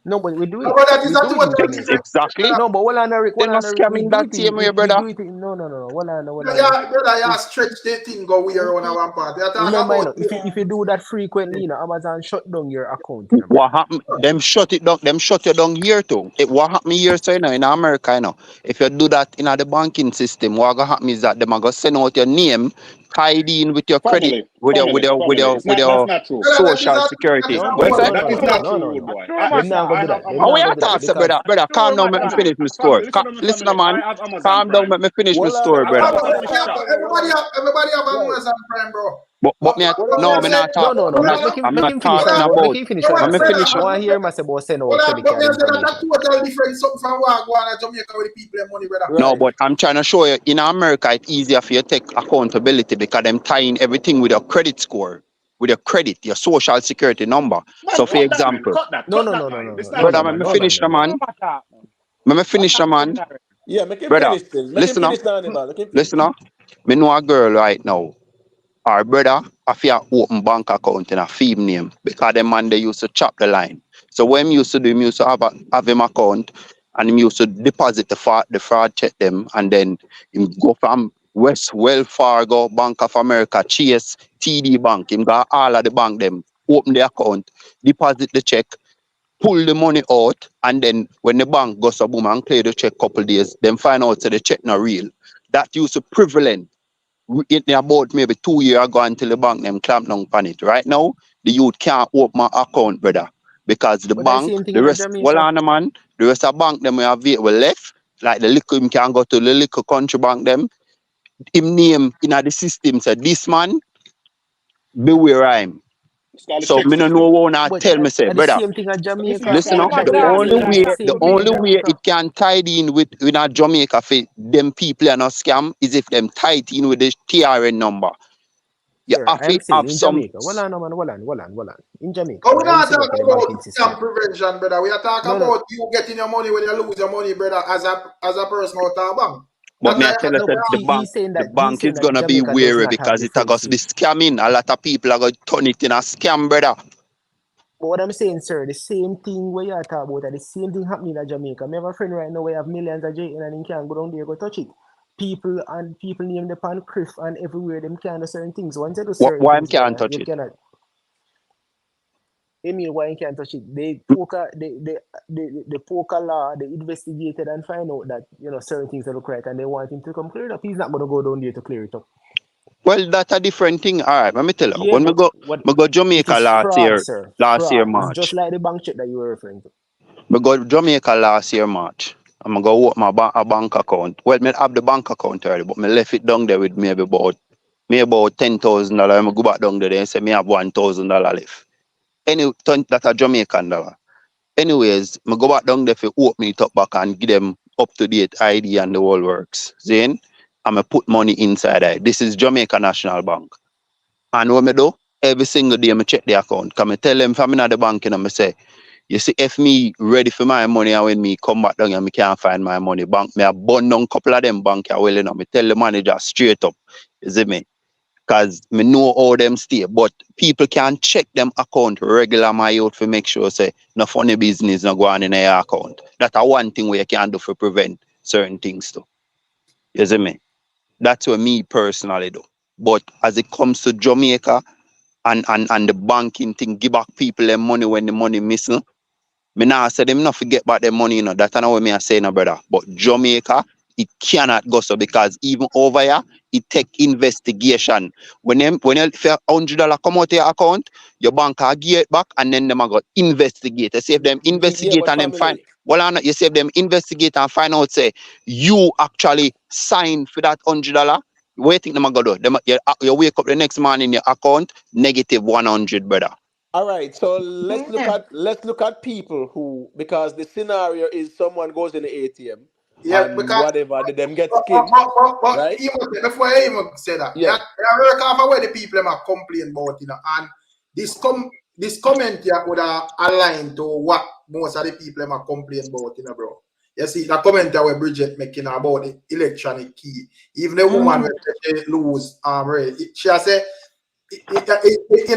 No, but we do No, it. but that is We a do it in totally Jamaica. different. Exactly. No, but hold on, Rick. They Hold not on, Rick. We scamming do that it same in. way, We brother. do it in. No. Hold on. Yeah, brother, you stretch the thing go weird on one part. You talk Remember, you about know, if you do that frequently, you know, Amazon shut down your account, you know. What happened? Them shut it down. Them shut you down here too. What happened here, so you know, in America, you know, if you do that in the banking system, what gonna happen is that them are gonna send out your name tied in with your credit, Family. It's not, that's not true. brother, that is social a security. No, What you say? That is not true, rude boy. Them not gonna do that. Them How we not gonna do that attack, sir, because brother? Calm down, let me Family. finish my Family, story. listen to me, Listen, family. man. I have Amazon Calm down, Prime. let me finish my Hold on, story, hold brother. on, hold on, stop. everybody have right. Amazon Prime, bro. But me, no, me not talk. No. I'm Make not him finish. talking Make about. him finish. What Let I'm me saying. finish. I want to hear him say about send out credit But card me say that information. total different something from what go on at Jamaica with the people and money, brother. No, Right. but I'm trying to show you in America it's easier for you to take accountability because them tying everything with your credit score, with your credit, your social security number. Man, So for what that, man? example, Cut that, No. man. This not brother, No, let man. me Hold on. finish the man. matter. Let me finish the man. Yeah, make him Brother, finish things. Make him listen up. finish now, man. Make him finish. Listen up. Me know a girl right now. Our brother have to open bank account in a fee name because the man they used to chop the line. So when him used to do, him used to have him account and him used to deposit the fraud check them and then him go from West Wells Fargo, Bank of America, Chase, TD Bank. Him got all of the bank them, open the account, deposit the check, pull the money out, and then when the bank goes to boom and clear the check couple days, then find out that the check not real. That used to prevalent it about maybe 2 years ago until the bank them clamp down on it. Right now, the youth can't open my account, brother. Because the But that bank, same thing the in rest, well Jamaica. on the man, the rest of bank them we have well left. Like the little him can go to the little country bank them. Him name in the system said this man beware him. It's called the So check me no system. know what But tell me say, the brother. same thing at Jamaica. It's Listen called up. the The check only system. way, Same thing in Jamaica. it can tie in with a Jamaica for them people and a scam is if them tie in with the TRN number. You Sir, have I to am saying have in some. Jamaica. Hold on. In Jamaica, But we're why you not set up talking the about banking scam system? prevention, brother. We are talking No. about you getting your money when you lose your money, brother, as a person out of a bank. But That's me I why tell you, No, that but he's saying the that bank is gonna be Jamaica does wary not have because it going to be defensive. scamming. A lot of people are gonna turn it in a scam, brother. But what I'm saying, sir, the same thing where you are talking about, the same thing happening in Jamaica. I have a friend right now where have millions of JN and he can't go down there go touch it. People name the pan criff and everywhere them can do certain things. Once you do certain Why I things, can't brother, touch you it? cannot. I mean, why you can't touch it? The poker law, they investigated and find out that certain things that look right, and they want him to come clear it up. He's not gonna go down there to clear it up. Well, that's a different thing. All right, let me tell you. Yeah, When but we go it Jamaica is last fraud, year, sir. last year Fraud. It's March. just like the bank check that you were referring to. We go Jamaica last year March. I'm gonna go open a bank account. Well, me have the bank account already, but me left it down there with maybe about $10,000. I go back down there and say me have $1,000 left. That's a Jamaican dollar. Anyways, I go back down there for open it up back and give them up to date ID and the whole works. Then I'm put money inside there. This is Jamaica National Bank. And what I do, every single day I check the account. Can I tell them from in the bank and I say, You see, if me ready for my money and when me come back down and me can't find my money, bank me a burn down couple of them bank well, you know, me tell the manager straight up. You see me? Cause me know how them stay, but people can check them account regular my out to make sure say no funny business no go on in their account. That's one thing where you can do for prevent certain things too. You see me? That's what me personally do. But as it comes to Jamaica and the banking thing, give back people their money when the money missing. Me now say them not forget about their money, you know. That's not what me I say, no brother. But Jamaica, it cannot go so because even over here, it take investigation. When you $100 come out of your account, your bank will give it back and then them a go investigate. You see if them Yeah, investigate but and them find family. well, you see if them investigate and find out say you actually signed for that $100. What you think them a go do? You wake up the next morning your account negative 100, brother. All right, so Yeah. let's look at people who, because the scenario is someone goes in the ATM Yeah, and because whatever them get skimmed, right? even before I even say that, Yeah. I work off of where the people are complaining about, you know, and this comment here would align to what most of the people are complaining about, you know, bro. You see, the comment here where Bridget making about the electronic key, even the woman when she lose she has said in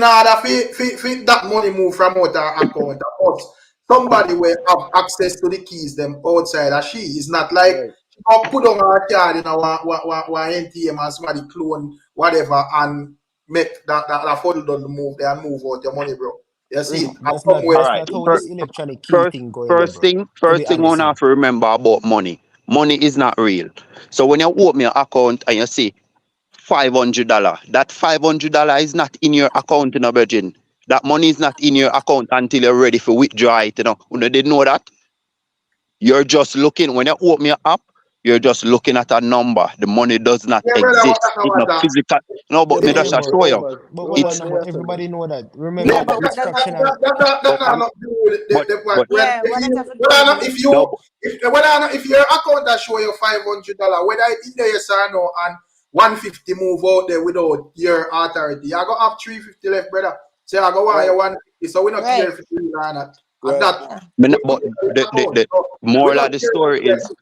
order for that money move from out her account, of course, somebody will have access to the keys them outside of she. It's not like Right. she go put on her card in one NTM and somebody clone whatever and make that folder doesn't move there and move out your money, bro. You see it? Rich, And somewhere All that's right. not how this electronic key First, thing going there, first bro. thing, To first be thing, one honest, have to remember about money. Money is not real. So when you open your account and you see $500, that $500 is not in your account, you know, Virgin. That money is not in your account until you're ready for withdraw it, you know. You didn't know that. You're just looking when you open your app. You're just looking at a number. The money does not yeah, brother, what exist. that It's not matter. physical. No, Yeah, but me but yeah, just look, but show you. Romans, well, I Romans, It's know, may I but tell you? everybody know that. No, Remember, Yeah, but but it's what does have to fractional. do? but that not do with but the point. but When Yeah, if what does you have to do with it? no. But, if your account that show you $500, whether it in there yes or no, and 150 move out there without your authority, you go have 350 left, brother. So I go want Right, your 150, so we not care Right. if it's real or not. And right. that Yeah. but account. the So we moral not of the care if story it's is physically.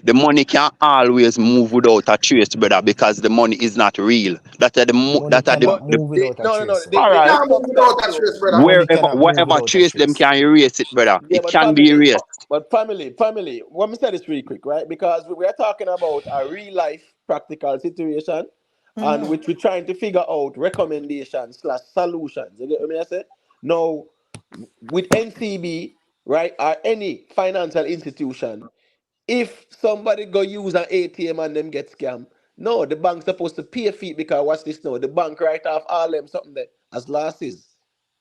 the money can't always move without a trace, brother, because the money is not real. Money That are cannot But move without a no, trace. the all You right. can't move without substance that though. stress, brother. Money Wherever cannot move whatever without a trace them trace. can erase it, brother. Yeah, It but can be family, erased. family. Let me say this really quick, right? Because we are talking about a real life practical situation, and which we're trying to figure out recommendations slash solutions. You get what I say? Now, with NCB, right, or any financial institution, if somebody go use an ATM and them get scammed, no, the bank's supposed to pay a fee because watch this now. The bank write off all them something there as losses.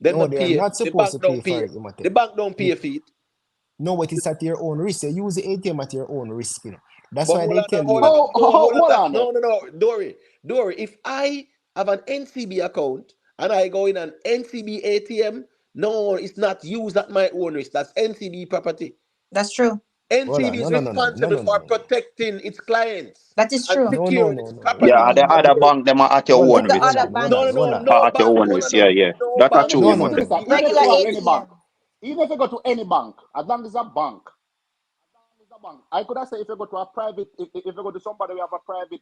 Them No, not they are pay. not The supposed to bank pay don't for pay. it, Imate. The bank don't pay a fee. No, but it's at your own risk. You use the ATM at your own risk, you know. That's But why hold they on, tell hold you. on, no, hold on, Hold on there. no, Dory. If I have an NCB account and I go in an NCB ATM, no, it's not used at my own risk. That's NCB property. That's true. Hold NCB on, is no, no, no, no, no, responsible no, no, for no, protecting its clients That is and true. no, no, securing no, its no, no, property no, Yeah, from the no, other thieves. bank them are at your Hold own If on, the risk. hold other on, hold bank, No, on, hold on. no At your bank. own Hold risk, on, yeah, no, yeah. no That's a bank true No, can no, one. Listen to no. this now. NCB Even if you regular go ATM. to any bank, ATM. even if you go to any bank, as long as a bank, I could have say if you go to a private, if you go to somebody who have a private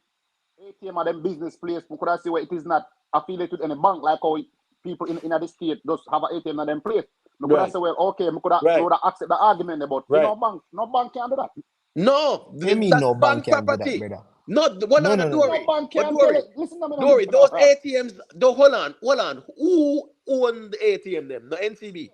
ATM or them business place, we could have say where it is not affiliated with any bank, like how people in the state just have an ATM in them place. We could have Right, say, well, okay, we could right, have accept the argument about for right. no bank can do that. No, I mean, that's no bank bank can do that, property. brother. Not hold No, on, no, no, no. No Dory. bank But can tell Dory, it. Listen to me now, Dory, Mr. those Rasta. ATMs. Though, hold on. Who own the ATM? Them, the NCB.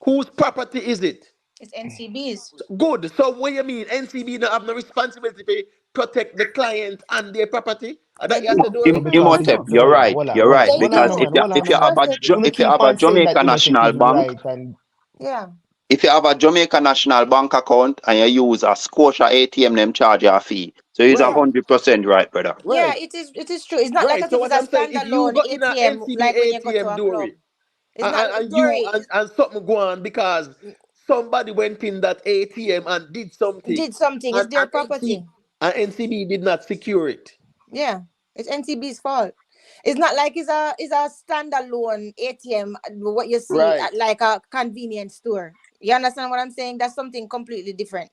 Whose property is it? It's NCB's. Good. So what you mean? NCB don't have no responsibility to protect the client and their property? They That you have to do. do. No, because Imhotep, if, you're right, you're hold on, right. They hold on, Because no do. man, hold on, if no you have man. Because You if you keep have a on saying that Jamaica Imhotep National is Bank, right and yeah. if you have a Jamaica National Bank account and you use a Scotia ATM, them charge you a fee. So it's Right, Yeah. 100% right, brother. Yeah, right, it is true. It's not like right. as So if it's what a I'm saying, if you standalone go in a ATM NCB like when you go to ATM, a club. Dory, It's not and you Dory and something go on because somebody went in that ATM and did something, did something. It's and their property. NCB did not secure it. Yeah. It's NCB's fault. It's not like it's a standalone ATM, what you see Right. at like a convenience store. You understand what I'm saying? That's something completely different.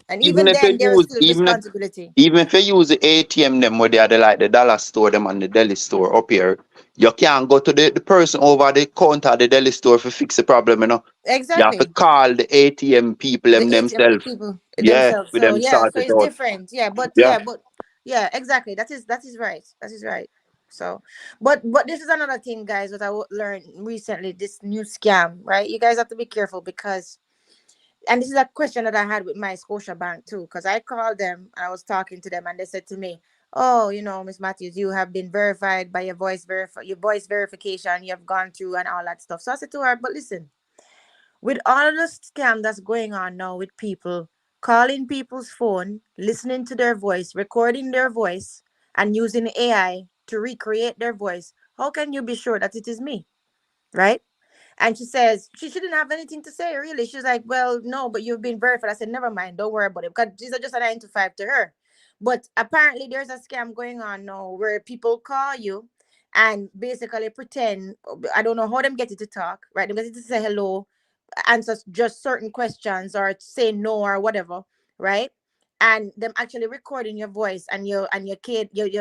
And Even even if you then, there is use still responsibility. even if you use the ATM them where they are the, like the dollar store them and the deli store up here, you can't go to the person over the counter at the deli store to fix the problem, you know. You have to Exactly. call the ATM people The them ATM themselves. people Yeah, themselves. with So them yeah, sort so it it's out. different. Yeah. Yeah, exactly. That is right. That is right. So, but this is another thing, guys, that learned recently. This new scam, right? You guys have to be careful because, and this is a question that I had with my Scotia Bank too, because I called them, I was talking to them, and they said to me, "Oh, Miss Matthews, you have been verified by your voice verification. You have gone through and all that stuff." So I said to her, "But listen, with all of the scam that's going on now with people calling people's phone, listening to their voice, recording their voice, and using AI to recreate their voice, how can you be sure that it is me?" Right? And she says she didn't have anything to say, really. She's like, "Well, no, but you've been verified." I said, "Never mind, don't worry about it," because these are just a 9 to 5 to her. But apparently there's a scam going on now where people call you and basically pretend, I don't know how them get it to talk, right? They get it to say hello, answer just certain questions or say no or whatever, right? And them actually recording your voice and your kid, your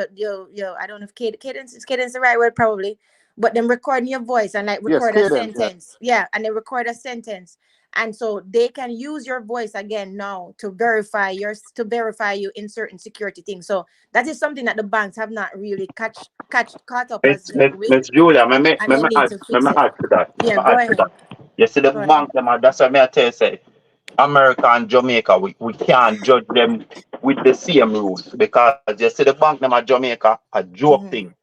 I don't know if cadence is the right word, probably, but them recording your voice and like Yes, record a cadence. Yeah. sentence. Yeah, and they record a sentence. And so they can use your voice again now to verify you in certain security things. So that is something that the banks have not really caught up as yet with, Miss Julia, me and they need to me fix it. add to that. Yeah, Me go add to ahead. that. You see the Go ahead. bank them that's what me I tell you say. America and Jamaica, we can't judge them with the same rules because you see the bank them at Jamaica a joke Mm-hmm. thing.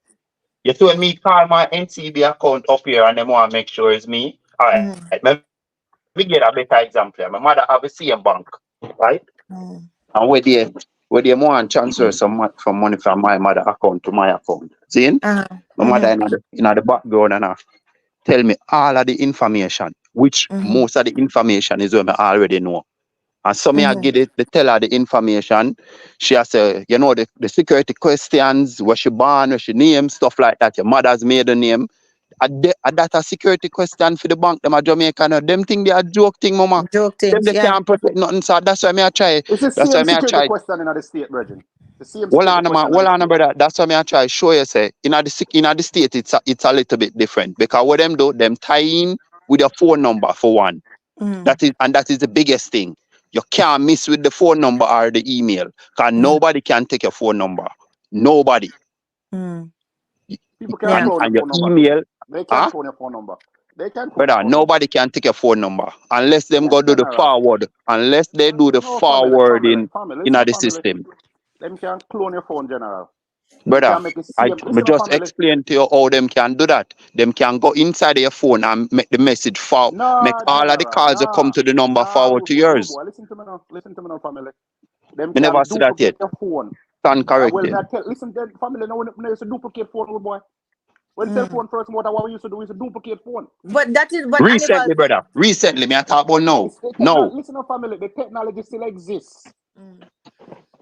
You see when me call my NCB account up here and them want to make sure it's me. Alright, Mm-hmm. me get a better example. My mother have a same bank, right? Mm-hmm. And where they want transfer from money from my mother account to my account. See? Uh-huh. My mother in the background and tell me all of the information, which Mm-hmm. most of the information is what I already know. And so me I Mm-hmm. get it, they tell her the information. She has the security questions, where she born, where she name, stuff like that, your mother's maiden name. That a security question for the bank, them a Jamaica. Now. Them think they are joke thing, mama. Joke Them things, they yeah. can't protect nothing. So that's why me I try. It's the That's why same me I security try. question in the state, Virgin. The same Hold security on, man. question in Hold the on, state. brother. That's why me I try show you say in the state it's a little bit different because what them do them tie in with your phone number for one. Mm-hmm. That is the biggest thing. You can't miss with the phone number or the email because nobody can take your phone number. Nobody. Mm-hmm. People can Yeah. clone your And your phone number too. email, They can huh? clone your phone number. They can clone your Brother, phone number. nobody can take your phone number unless them Yes, go do the general. forward. Unless they do the No, family. forwarding in Listen to the family. system. Them can clone your phone, general. Them Brother, can make it I same. Listen to just family. explain to you how them can do that. Them can go inside your phone and make the message make Nah, all of the general. calls that come to the number forward to Rude yours. boy. Listen to me now. Listen to me now, family. Them Me never can see that yet. duplicate your phone. Stand Well, corrected. me I tell. Listen, then family. Now when they used to duplicate phone, rude boy. When cell Mm. phone first, what we used to do is to duplicate phone. But Hannibal. Recently, brother. Recently, me I talk about now. It's the No. technology. Listen to family. The technology still exists. Mm.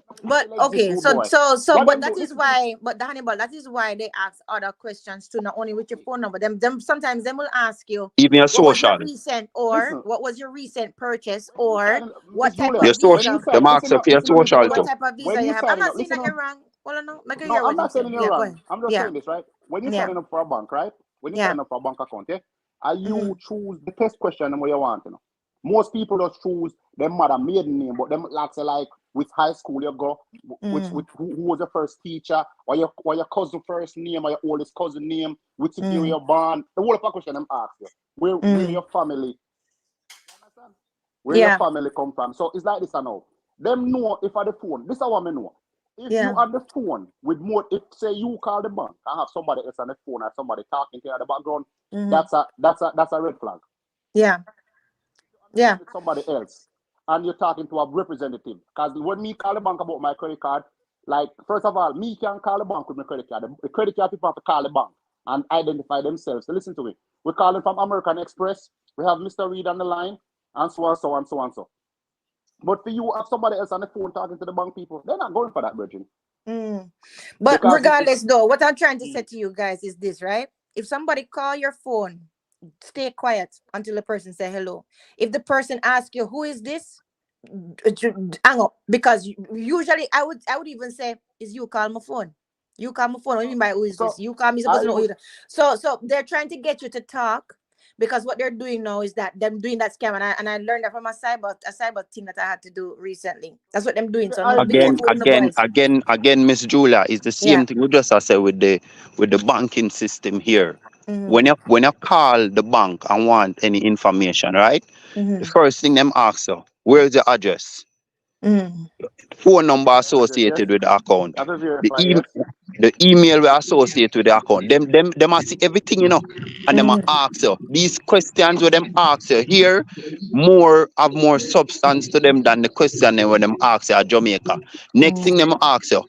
Technology But still exists, okay, rude so boy. so so What but them that do? is Listen to me. why, but the Hannibal, that is why they ask other questions too, not only with your phone number. Them sometimes them will ask you Even your what was your social. Listen. recent purchase, When you or sign, what Miss type Julia, Your of when social. you visa, sign, Them ask listen, you for your listen to me, Miss social what Julia. too. type of visa When you you have. I'm signing not up, saying listen that to you're wrong. Well, no, make no, hear I'm what him not saying saying. you're Yeah, go wrong. ahead. I'm just Yeah, saying this, right? When you yeah, signing up for a bank, right? When you yeah. sign up for a bank account, yeah, and Mm-hmm. you choose the test question and what you want, you know. Most people just choose their mother maiden name, but them like which high school you go, Mm-hmm. who was your first teacher, or your cousin first name, or your oldest cousin name, which city you Mm-hmm. were born. The whole of the question them ask you. Where Mm-hmm. your family, you understand? Where your Yeah, family come from. So it's like this, I know. Them know if I the phone. This is what I know. If you yeah. on the phone with more, if say you call the bank and have somebody else on the phone or somebody talking to you in the background, Mm-hmm. that's a red flag. Yeah, On the phone yeah. with somebody else and you're talking to a representative. Because when me call the bank about my credit card, like first of all, me can call the bank with my credit card. The credit card people have to call the bank and identify themselves. So listen to me. We're calling from American Express. We have Mr. Reed on the line, and so on, so on, so on, so. But for you have somebody else on the phone talking to the bank people, they're not going for that, Virgin. But Because regardless, though, what I'm trying to say to you guys is this, right? If somebody call your phone, stay quiet until the person say hello. If the person asks you, who is this? Hang up, because usually I would even say, is you call my phone? You call my phone. What do you mean by who is so this? You call me, I supposed to know who use you. So they're trying to get you to talk, because what they're doing now is that them doing that scam, and I learned that from a cyber thing that I had to do recently. That's what them doing. So I no, be Again, careful with the again, boys. again, again, Miss Julia, is the Yeah. same thing we just said with the banking system here. Mm-hmm. When you call the bank and want any information, right? The Mm-hmm. first thing them ask you, where's your address? Mm-hmm. Phone number address, yes. associated with the account. I have to The verify, email yes. the email we associated with the account. Them a see everything, and them a Mm-hmm. ask you. These questions where them ask you here have more substance to them than the question when them ask you at Jamaica. Next thing them ask you,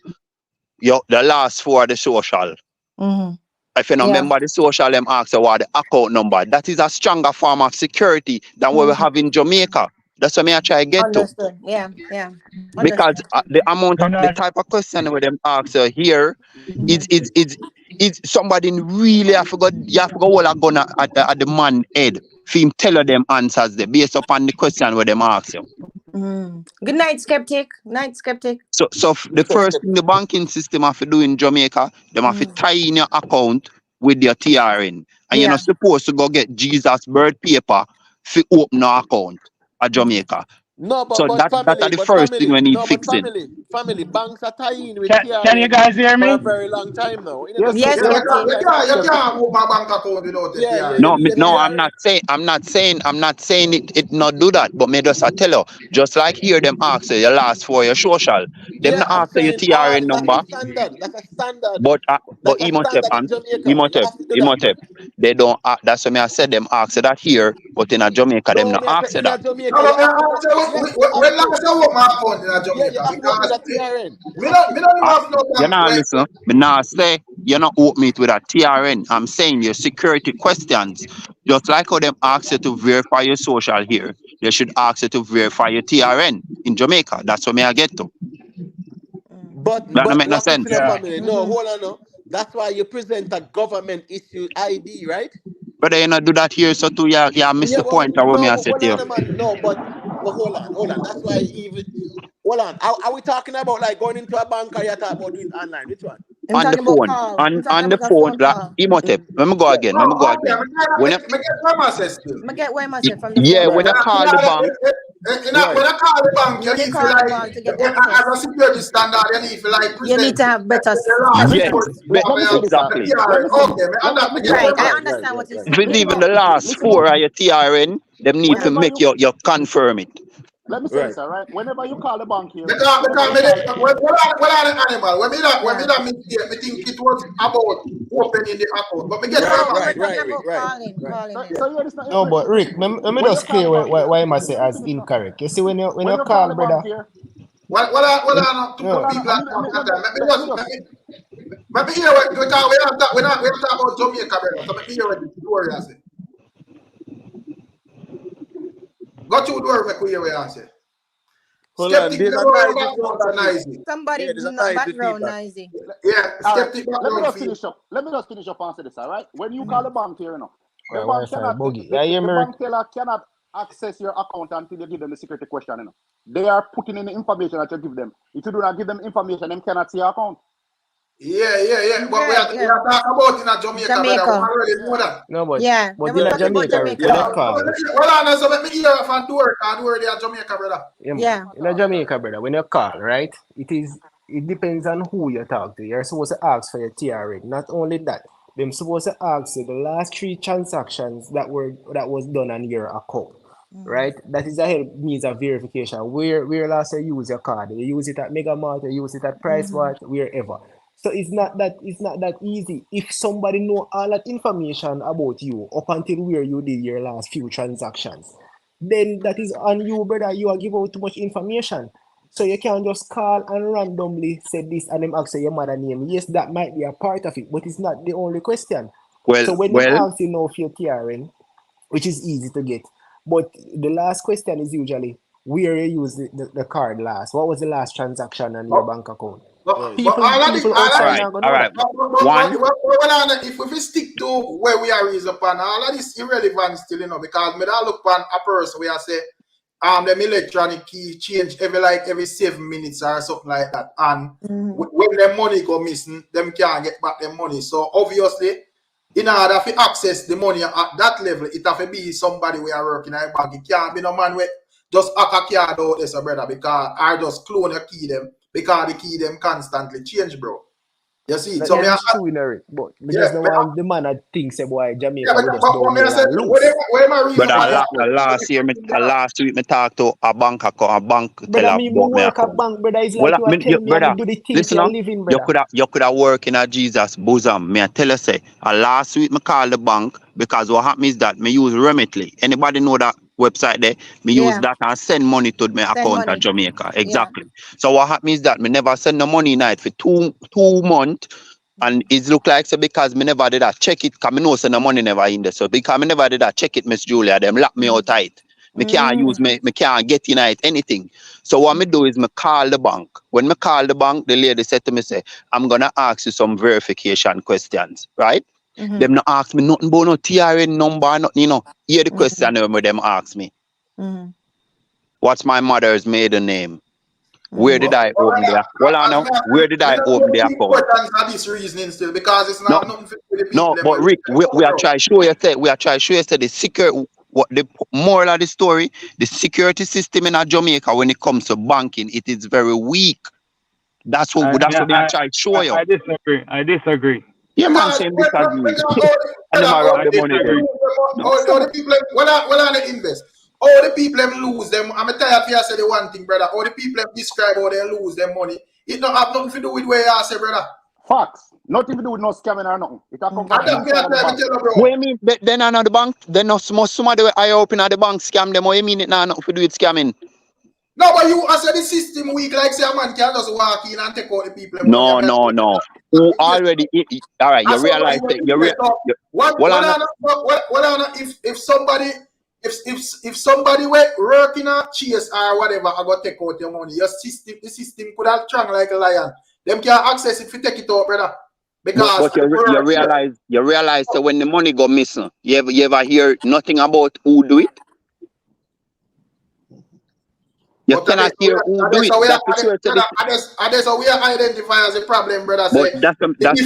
the last four of the social. Mm-hmm. If you don't Yeah. remember the social, them ask you what the account number. That is a stronger form of security than what we Mm-hmm. have in Jamaica. That's what me I try to get to. Understood. Yeah. Yeah. Because Understood. the type of question where them ask you here is somebody really I forgot what I gonna at the man head for him tell you them answers there based upon the question where them ask you. Good night, skeptic. Night, skeptic. So the first thing the banking system have to do in Jamaica, them have to tie in your account with your TRN. And you're Yeah. not supposed to go get Jesus birth paper to open an account at Jamaica. No, So that are the first thing we need fixing. family. Banks are tying with Can you TRN guys hear for a me? very long time now. You know, Yes, just Yes, Yeah, couple of you months, skeptic. can't, like you can't, you years. can't open a bank account without the Yeah, TRN. you No, need a no, TRN. I'm not saying it not do that. But me just I tell you, just like here them ask you your last for your social, them Yeah, not I'm ask you your saying all TRN that's a number. standard. That's a standard. But That's a Imhotep standard in and Jamaica. You Imhotep, have to do that, man. they don't. That's why me I said them ask you that here, but in a Jamaica them No, not me I say ask you in a that. No, Jamaica, you but me have to ask go. you, Yes, you have when to. last you open my account in Yeah, you Jamaica, have to open with because a TRN. You me have to. don't even I, have no you bank know, where, listen. Me now say you not open it with a TRN. I'm saying your security questions, just like how them ask you to verify your social here, they should ask you to verify your TRN in Jamaica. That's what me I get to. That don't make no Watch this in sense. a Yeah. family. No, hold on, no. That's why you present a government issued ID, right? But you not do that here, so too, you miss Yeah, the point of what me no, I but said hold to you. on, man. No, but hold on. That's why even hold on. Are we talking about like going into a bank or you talking about doing it online? Which one? I'm On the talking about phone, call. I'm talking on the about a phone, phone like call. Imhotep. Let me go yeah, again. no, Let me go okay, again. When you, me get my message still. I get where y- myself from the yeah, phone when Yeah, you call. call the bank, Right. when I call the bank, You you need to need to call the like, bank to get as a access. security standard, you need to like You need present to have better the let last me yes, say four, this. what Let me we say have, this, sir. the exactly. Let me TRN. say this. Okay, man, Let, let me say Right. this, understand. I right? understand what you're If it's saying. Listen even now. the last Listen now. four of your TRN, them need to Whenever make you you confirm it. let me say this, Right. all right? Whenever you call the bank here, whenever Because you me, call, what are the animal? When me Yeah. that me think it was about opening the account, but me get Right, where No, my we're right, talking right, Rick, about right, calling. right. Calling so them. here this now. No, Wait, but listen. Rick, let me When you just call clear the bank here, why I must say let me as finish now. incorrect. You see, when When you you call call, the bank brother, here, what when, are not too hold much no, on. people are talking at that. Let me just Let me hear what because we have talk about Jamaica, brother. So let me hear what the story I say. Go through the door, make we hear what I say. Hold on. Skeptic, There's a the noisy phone background so back here. noisy. Somebody Yeah, there's a noisy background feedback. noisy. Yeah, all right. skeptic Let me background just feel. finish up. Let me just finish up and answer this. All right. When you call the bank here, the bank Wi-Fi cannot. buggy. Yeah, you hear The me, Rick? bank teller cannot access your account until you give them the security question. They are putting in the information that you give them. If you do not give them information, they cannot see your account. Yeah. But we Right. are Yeah. talking about in a Jamaica, brother. We Jamaica. already know Yeah. that. No, Yeah. but They in was a Yeah, talking about Jamaica, yeah, Rick, yeah. when you Jamaica. call, Well, on, so let me hear from do it in Jamaica, brother. yeah, man. Yeah. In a Jamaica, brother, when you call, right, it depends on who you talk to. You're supposed to ask for your TRA. Not only that, them supposed to ask you the last 3 transactions that was done on your account. Right? That is a help means of verification. Where last you use your card? You use it at Megamart, you use it at PriceMart, wherever. So it's not that easy. If somebody know all that information about you up until where you did your last few transactions, then that is on you, brother. You are giving out too much information. So you can't just call and randomly say this and them ask you your mother name. Yes, that might be a part of it, but it's not the only question. Well, So when them well, ask you now for your TRN, which is easy to get, but the last question is usually where you use the card last. What was the last transaction on your Oh, bank account? But, Right. but all of People the, all of All outside right, not gonna all know right. that. One, if we stick to where we are is upon all of this irrelevant still, you know, because me that look upon a person where I say them electronic key change every 7 minutes or something like that. And when their money go missing, them can't get back their money. So obviously, in order to access the money at that level, it have to be somebody we are working at a bank. It can't be no man with just hack a card out there, so brother, because I just clone a key them because the key them constantly change, bro. You see, That, so me, that's true, Eric. But we yeah, just don't but want the man that thinks say boy yeah, Jamaica but we just down me I here said, and loose. where my reason but for last week me talk to a bank tell Brother, her me about me work at account. bank, brother. It's Well, like you are telling me I brother, do the things listen you're now. living, brother. You could have work in a Jesus bosom. Me I tell you say, last week me call the bank because what happened is that me use Remitly. Anybody know that website there? Me use Yeah. that and send money to my Send account at money. Jamaica. Yeah. Exactly. So what happened is that me never send no money night for two months. And it look like so because me never did that check it, cause me know send the money never in there. So because me never did that check it, Miss Julia, them lock me out tight. Me can't use me can't get in it anything. So what me do is me call the bank. When me call the bank, the lady said to me, say, I'm gonna ask you some verification questions, right? Them not ask me nothing about no TRN number, nothing, you know. Hear the question them ask me. What's my mother's maiden name? Where did I open the Well, I know. Where did I open the account? this reasoning still because it's No, not nothing to do with the no, people. but Rick, we are trying to show you that the secure what the moral of the story, the security system in Jamaica when it comes to banking, it is very weak. That's what we are trying to show you. I disagree. Yeah, man, Because same disagree. And them are rob I the money disagree. them. No, all the people, when I invest, all the people them lose them. I'm tired of you say the one thing, brother. All the people them describe how they lose their money. It don't have nothing to do with where you say, brother. Facts. Nothing to do with no scamming or nothing. It come And from that's me I inside of the tell bank. you, bro. what you mean? Then another bank, then no somebody where I open at the bank scam them. What you mean it now nothing to do with scamming? No, but you answer the system weak like say a man can just walk in and take out the people money. No. Who already? All right, you realize that if somebody were working a chase or whatever, I got take out your money. The system could have strong like a lion. Them can access it if you take it out, brother. Because but you realize that when the money go missing, you ever hear nothing about who do it? You cannot hear who do it. That's the truth. So we are identify as a problem, brother. But Say that's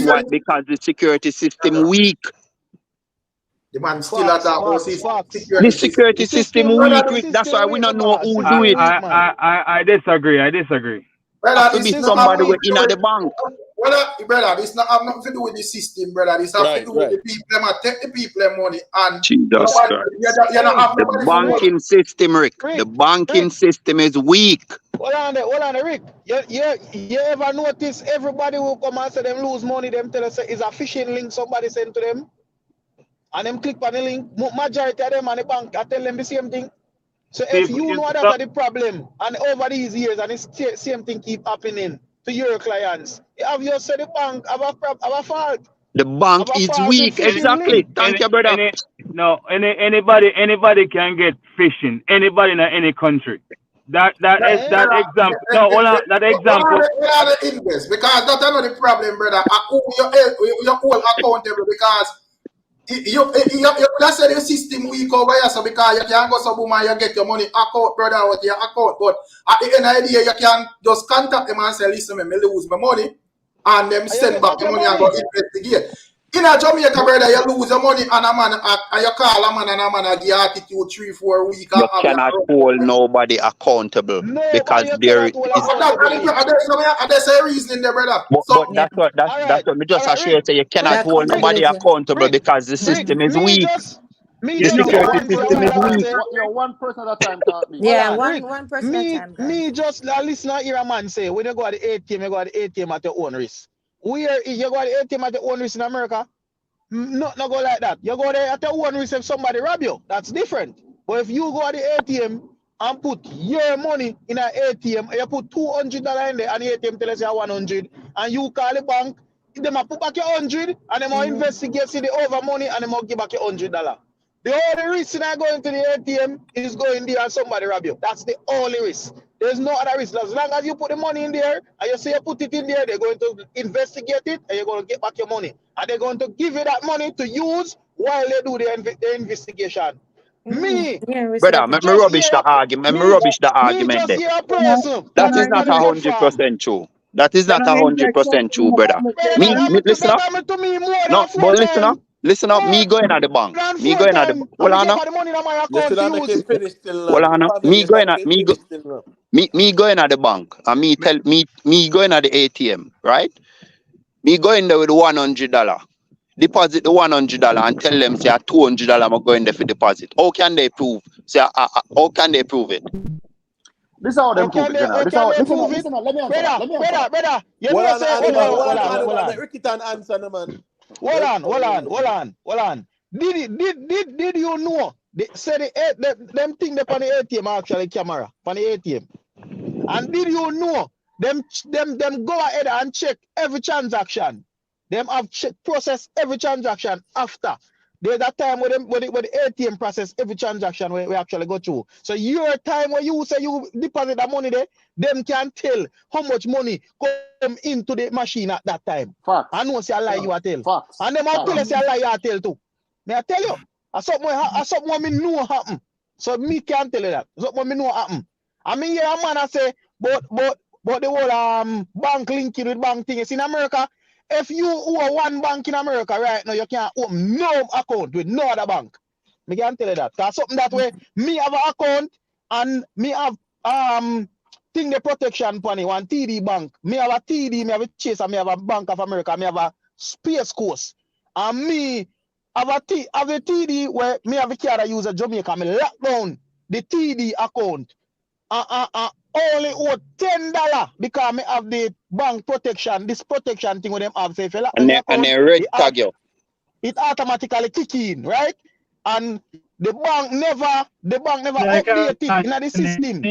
why because the security system weak. the man still at that Facts. The security system weak. That's why we don't know who do it. I disagree. Brother, Have to be somebody in the bank. Brother, this not have nothing to do with the system, brother. This have to do with the people. Them take the people money and Jesus Christ. The banking system, Rick. The banking system is weak. Hold on, Rick. You ever notice everybody who come and say them lose money, them tell us is a phishing link somebody sent to them? And them click on the link. Majority of them on the bank, I tell them the same thing. So if you know that's the problem, and over these years, and it's same thing keep happening to your clients, have you said the bank have a fault? The bank is weak. Exactly. Thank you, brother. Anybody can get phishing. Anybody in any country. That example. No, hold on. That example. Invest because that's not the problem, brother. You're all accountable because you that's the system weak over here, so because you can go so boom and you get your money account, brother, with your account. But at the end of the day, you can just contact them and say, listen, me lose my money, and them send back the money and go investigate. In a Jamaica, brother, you lose your money and a man and you call a man and a man give attitude 3-4 weeks. You cannot hold nobody accountable because there is. There's a reason there, brother. But that's what me just assure you. Say you cannot hold nobody accountable because the system is weak. The security system is weak. You're one person at a time, talk me. Yeah, one person at a time. Me just listen to hear a man say when you go to the ATM, you go to the ATM at your own risk. Where you go to the ATM at your own risk in America? Not go like that. You go there at your own risk if somebody rob you. That's different. But if you go to the ATM and put your money in an ATM, you put $200 in there and the ATM tells you 100, and you call the bank, they might put back your 100 and they might investigate see the over money and they might give back your $100. The only reason I go into the ATM is going there and somebody rob you. That's the only risk. There's no other reason. As long as you put the money in there and you say you put it in there, they're going to investigate it and you're going to get back your money. And they're going to give you that money to use while they do the investigation. Me, Yeah, we Brother, said me that. rubbish the argument. Me rubbish the argument just there. hear a person That that is I not never get from. 100% true. That is not 100% true, brother. Brother, Me, that listen up. happened to me more No, than 4 but listen up. times. Listen up. More Me going at the bank. than Me 4 going at the times. hold And me on get now. all the money in my account Listen, to I make use. him finish still Hold now. on now. Family, Me you going make at him finish still now. me going at the bank and me going at the ATM, right? Me going there with $100. Deposit the $100 and tell them say $200 I'm going there for deposit. How can they prove? Say how can they prove it? This is how How them prove can it, they, General. how This is can how, they listen, prove it? listen, let me answer that. Let me answer that. Brother. You Hold know, on, say, animal. Hold on, hold animal. on. Let Rikitan answer, no, man. Hold on. Did you know? They say them thing they on the ATM actually camera on the ATM. And did you know them go ahead and check every transaction? Them have process every transaction after. There's that time where the ATM process every transaction we actually go through. So your time where you say you deposit the money there, them can tell how much money come into the machine at that time. Facts. I know say I lie you a tell. Facts. And them tell us say I lie you a tell too. May I tell you? Something me know happen. So me can't tell you that. Something me know happen. I mean, yeah, man, I say, but the whole bank linking with bank thing is in America. If you owe one bank in America right now, you can't open no account with no other bank. Me can't tell you that. That's something that way. Me have an account and me have thing the protection money, one TD bank. Me have a TD, me have a Chase, and me have a Bank of America, me have a Space Coast. And me have a TD where me have a card I use a Jamaica, me lock down the TD account. Only owe $10 because me have the bank protection, this protection thing with them have. Say if you lock down the account, And red tag you. it automatically kick in, right? And the bank never update it in the system.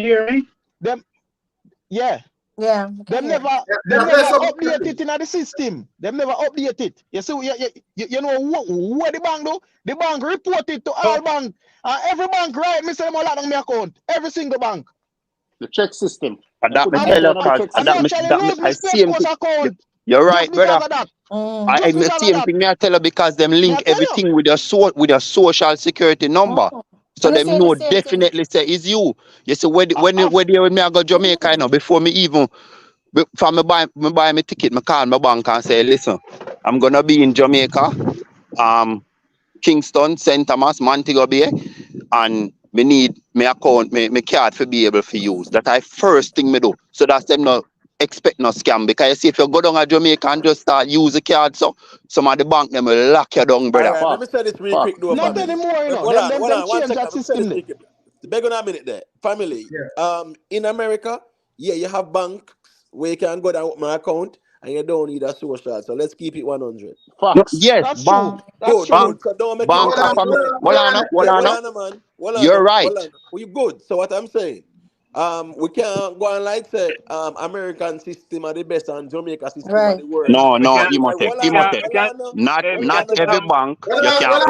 Them, yeah. Yeah. Them never update it in the system. Them never update it. You see, you know what the bank do? The bank report it to all bank. And every bank, right? Me say them all out on my account. Every single bank. The check system. And that me And tell you, the check I'm cause system. actually lose my Space Coast account. you're right, Just because brother. of that. I Just the because of same that. thing me I tell you because them Me I link tell you. everything with your social security number. So And they them say the know same definitely say it's you. You see when me I go Jamaica, you know, before me even before me buy my ticket, me call my bank and say, listen, I'm gonna be in Jamaica, Kingston, St. Thomas, Montego Bay, and me need my account, my card to be able to use. That I first thing me do. So that's them not expect no scam. Because you see if you go down to Jamaica and just start use the card, so some of the bank them will lock you down, All brother. right, let me say this real quick, though, Not family. anymore, you know. Hold on, Them one change second. that Let me say system this there. real quick. Beg on a minute there. Family, in America, yeah, you have banks where you can go down with my account and you don't need a social. So let's keep it 100. Facts. Yes, That's true. That's Good. true. So don't make Bank it of like America. that. Hold on, Man. You're right. We good. So what I'm saying, we can't go and like say American system are the best and Jamaica system are Right. the worst. No, Hold Not every bank Well, you I, can well, I,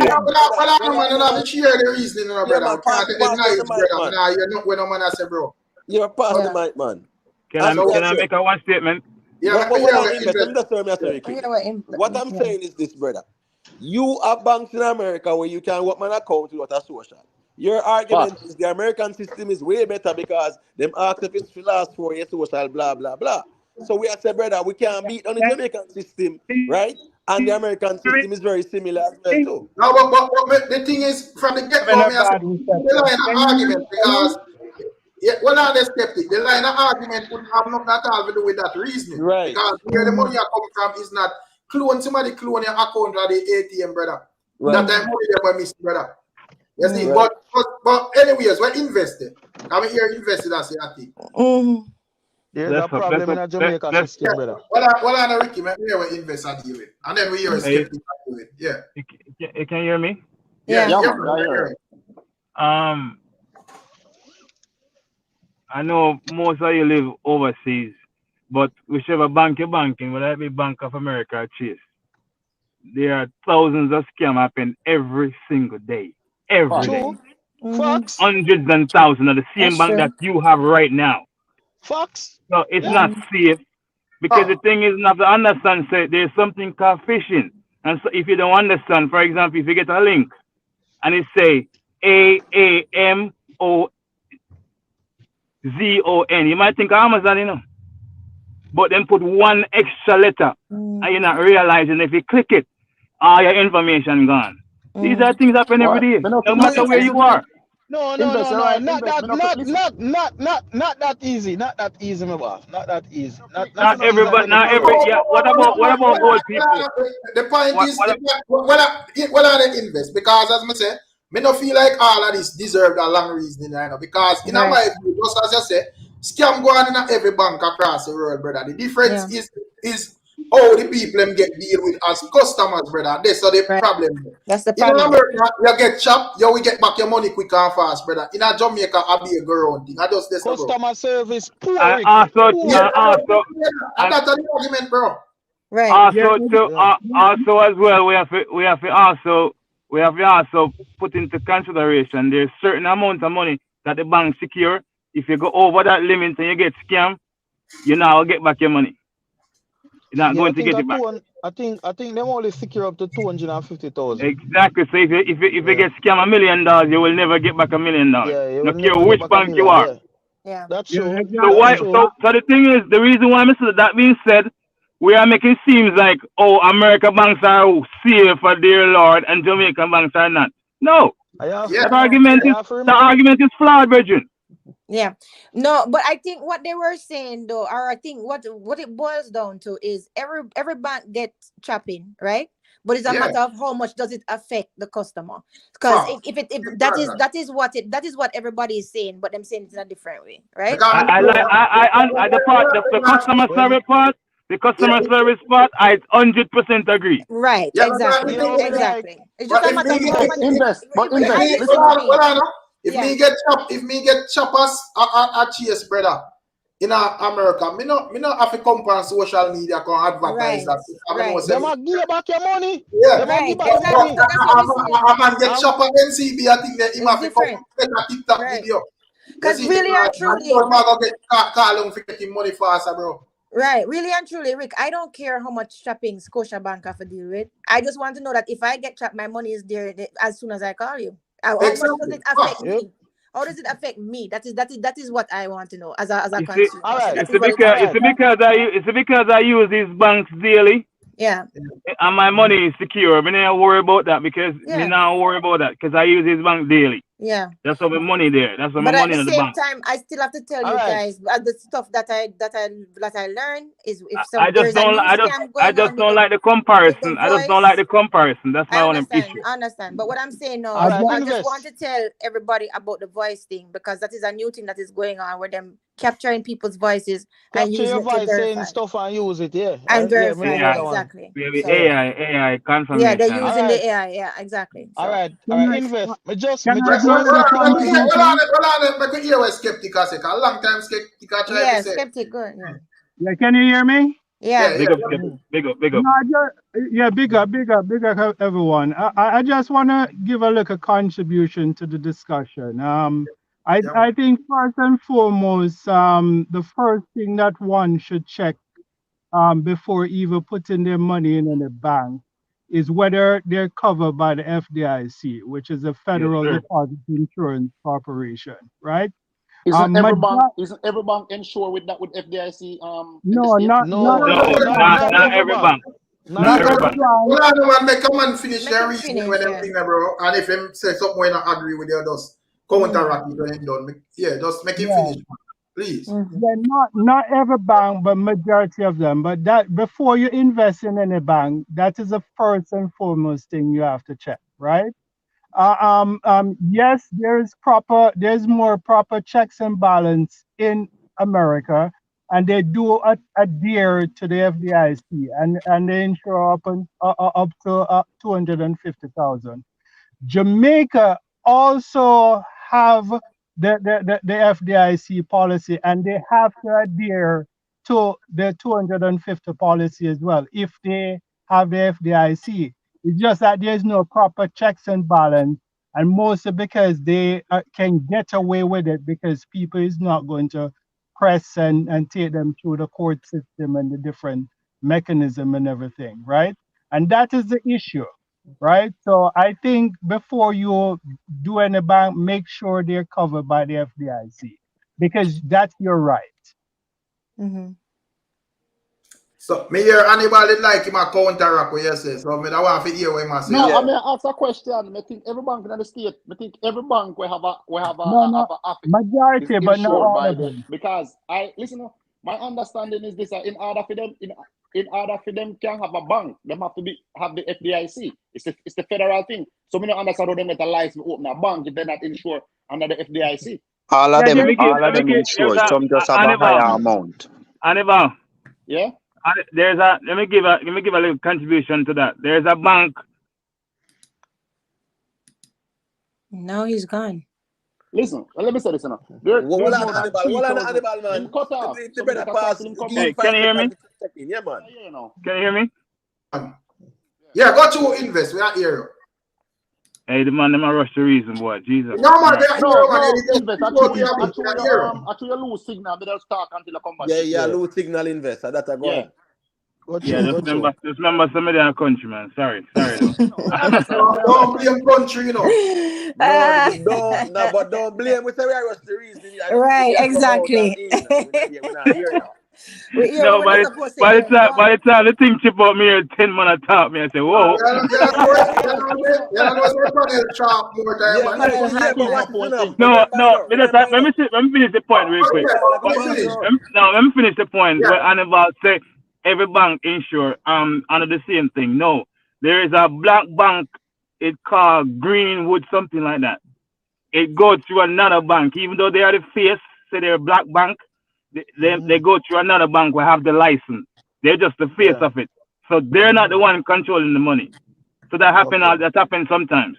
claim. man, you know, share the reasoning, you know, Yeah, brother. man, We can't take the pass me the knives, mic, brother. man. Nah, you're not when no man I say, bro. You're past the Yeah. mic, man. Can I make a one statement? Yeah, But me hold hear on, what invest. Let me just tell me a I story hear quickly. what What I'm saying is this, brother. You have banks in America where you can open an account with a social. Your argument Facts. is the American system is way better because them ask if it's for last 4 years social, blah, blah, blah. So we have said, brother, we can't beat on the Jamaican system, right? And the American system is very similar as well, too. No, but the thing is, from the get-go, me I say, the line of argument because well, I'm a skeptic. The line of argument would have nothing at all to do with that reasoning. Right. Because where the money are coming from is not somebody clone your account or the ATM, brother. Right. That time money they were missing, brother. You see, Right. but anyways, we're invested. Come here, invested as a thing. There's a problem in a Jamaica system, brother. Well, I know Ricky, man, here we invest and deal with. And then we hear a skeptic deal with. Yeah. You can hear me? Yeah. Yeah, yeah, man. I hear it. I know most of you live overseas, but whichever bank you're banking, whether it be Bank of America or Chase, there are thousands of scams happen every single day. Every day. True. Facts. Hundreds and thousands of the same That's bank true. that you have right now. Facts. So it's Yeah. not safe because the Oh, thing is, you have to understand, say, there's something called phishing. And so if you don't understand, for example, if you get a link and it say AAMOZON, you might think Amazon, you know, but then put one extra letter and you're not realizing if you click it, all your information gone. These are things happen every What? day, Me no no fi- me, matter where me, you me, are. No, no, invest, no, you're no. right. Not Invest. that, Me no fi- listen. not that easy. Not that easy, my boss. Not that easy. Not Not so easy as everybody, them a not think every, it. yeah. What about old people? the point What, is, what, well, I didn't invest because, as I say, me no feel like all of this deserve a long reasoning, you know, because in Right. my view, just as you say, scam go on in every bank across the world, brother. The difference Yeah. is how the people them get deal with as customers, brother. That's the Right. problem. That's the In problem. America, you get chopped, you will get back your money quick and fast, brother. In a Jamaica, I be a girl thing. I just this, bro. Customer service poor, I Rick. also, Yeah, Poor. and and that's the argument, bro. Right. also, Yeah. also as well, we have to also put into consideration there's certain amount of money that the bank secure. If you go over that limit and you get scammed, you now get back your money. You're not Yeah, I going to think get a it back. I think them only secure up to 250,000. Exactly. So if you Yeah. get scammed $1 million, you will never get back $1 million. Yeah, you No will care never get which back a bank you million. are. Yeah. Yeah. That's Yeah, true. So That's why? exactly. true. So the thing is, the reason why, Mr. That being said, we are making seems like, oh, American banks are safe for dear Lord, and Jamaican banks are not. No, I have Yeah. that No. argument is flawed, brethren. Yeah. No, but I think what they were saying though, or I think what it boils down to is every bank gets chopping, right? But it's a Yeah. matter of how much does it affect the customer. Because Fuck. that is what everybody is saying, but them saying it in a different way, right? Because I the part, the customer Well, service part, the yeah, customer service part, I 100% agree. Right, yeah, because exactly. you know, me like Exactly. It's just but a if matter me of get how Invest, much invest, but if invest. me listen Listen, to me. if Yeah. me get choppers at Chase, brother, in America, me not have to come on social media can advertise Right. that. I know Right. say them a give you back your money. yeah. Them a give Right. back your But Exactly. money. So that's what we're saying. I man get And chopper NCB, I think that him It's have to come different. take a TikTok Right. video. You Because see, really and man, truly, so man go get call him for getting money faster, bro. right, really and truly, Rick, I don't care how much shopping Scotiabank have to deal with. I just want to know that if I get trapped, my money is there as soon as I call you. How much does Exactly. it affect yep. me? How does it affect me? That is what I want to know as a You see, All consumer. So right. that is what it All is. right. it's because I use these banks daily. Yeah. And my money is secure. Me not worry about that because me Yeah. not worry about that because I use this bank daily. Yeah. That's why my money there. That's why my But at money the in the same bank. time, I still have to tell All you right. guys the stuff that I learn is if I there just is a don't. new scam I going just on with don't the like the with the comparison. I just don't like voice. the comparison. That's my I only understand. issue. I understand. But what I'm saying now All I is right. just, I just want Invest. to tell everybody about the voice thing because that is a new thing that is going on where them capturing people's voices and Capture using your it to voice saying verify. stuff and use it. Yeah. And Yeah. Me verify, know yeah, that AI, one. exactly. maybe So AI yeah, they're confirmation. All using the right. AI, yeah, exactly. All So right. All can right. I, Invest. can Me I just do a want to little say something. contribution? Make me hear what skeptic I say. A long time skeptic I try to yeah, say. skeptic, good, yeah. Yeah, can you hear me? Yeah, Yeah. Big yeah. up, big up, big up. No, yeah, big up, everyone. I just want to give a little contribution to the discussion. Yeah, man. I think first and foremost, the first thing that one should check before even putting their money in the bank is whether they're covered by the FDIC, which is the Yes, Federal sir. Deposit Insurance Corporation, right? isn't every Major- bank insured with that with FDIC in the no, state? not No. every No, bank. Not not every every bank. bank. Not Not Not every every every bank. bank. bank. Hold on, man. Make a man finish Make their him reasoning when finish, them yeah. thing there, bro. And if him say something when I agree with you, just counteract it when him done. Yeah, just make him Yeah. finish, man. Please. Mm-hmm. Yeah, not every bank, but majority of them. But that before you invest in any bank, that is the first and foremost thing you have to check, right? Yes, there's more proper checks and balance in America, and they do adhere to the FDIC, and they insure up to 250,000. Jamaica also have the FDIC policy, and they have to adhere to the 250 policy as well if they have the FDIC. It's just that there's no proper checks and balance, and mostly because they can get away with it because people is not going to press and take them through the court system and the different mechanism and everything, right? And that is the issue, right? So I think before you do any bank, make sure they're covered by the FDIC because that's your right. Mm-hmm. So me hear anybody like him a counteract what you say. So me I want to hear what him say. No, Yeah. I mean ask a question. I think every bank in the state, I think every bank will have a No, office majority, is but not insured all by of the them. because I listen. My understanding is this: in order for them can have a bank, they have to have the FDIC. It's the federal thing. So me don't understand how they get a license to open a bank if they're not insured under the FDIC. All of Yeah, them, there, Let me give insured. Some just have a higher amount. Anibal, Yeah. let me give a little contribution to that. There's a bank. Now he's gone. Listen, let me say this now. Hold There's on, more than Hannibal. Hold on, 3,000. Hannibal, man. Him cut off. The So brother make a pass. start him Give come him Hey, back. 5 can you hear me? seconds to check in. Yeah, man. Yeah, you know. Can you hear me? Yeah, go to invest. We are here. Hey, the man, them a rush the reason, boy. Jesus. No man, we Christ. are No, here, man. no, You invest. just before we have I it, we are here. chew your loose signal. But just talk until I come back. Yeah, low signal investor. That's a go Yeah. ahead. Go Yeah, through, go through. just remember somebody in the country, man. Sorry though. I understand. Don't blame country, you know. Ah, But don't blame. We say we are just the reason. right, We are come out and exactly. in. We're not here now. We hear No, what we're supposed to hear. Go by on. the time the thing chip out me here 10 man a talk me, I say, whoa. You know what's the panel chop more time, Yeah, man. Panel hot, but man. watch this enough. No, Remember, you know. let me finish the point real quick. Let me finish. Let me finish the point Yeah. where Anibal say every bank insure under the same thing. No, there is a black bank. It called Greenwood, something like that. It goes through another bank, even though they are the face, say they're a black bank. They go through another bank where have the license. They're just the face of it. So they're not the one controlling the money. So that happens sometimes.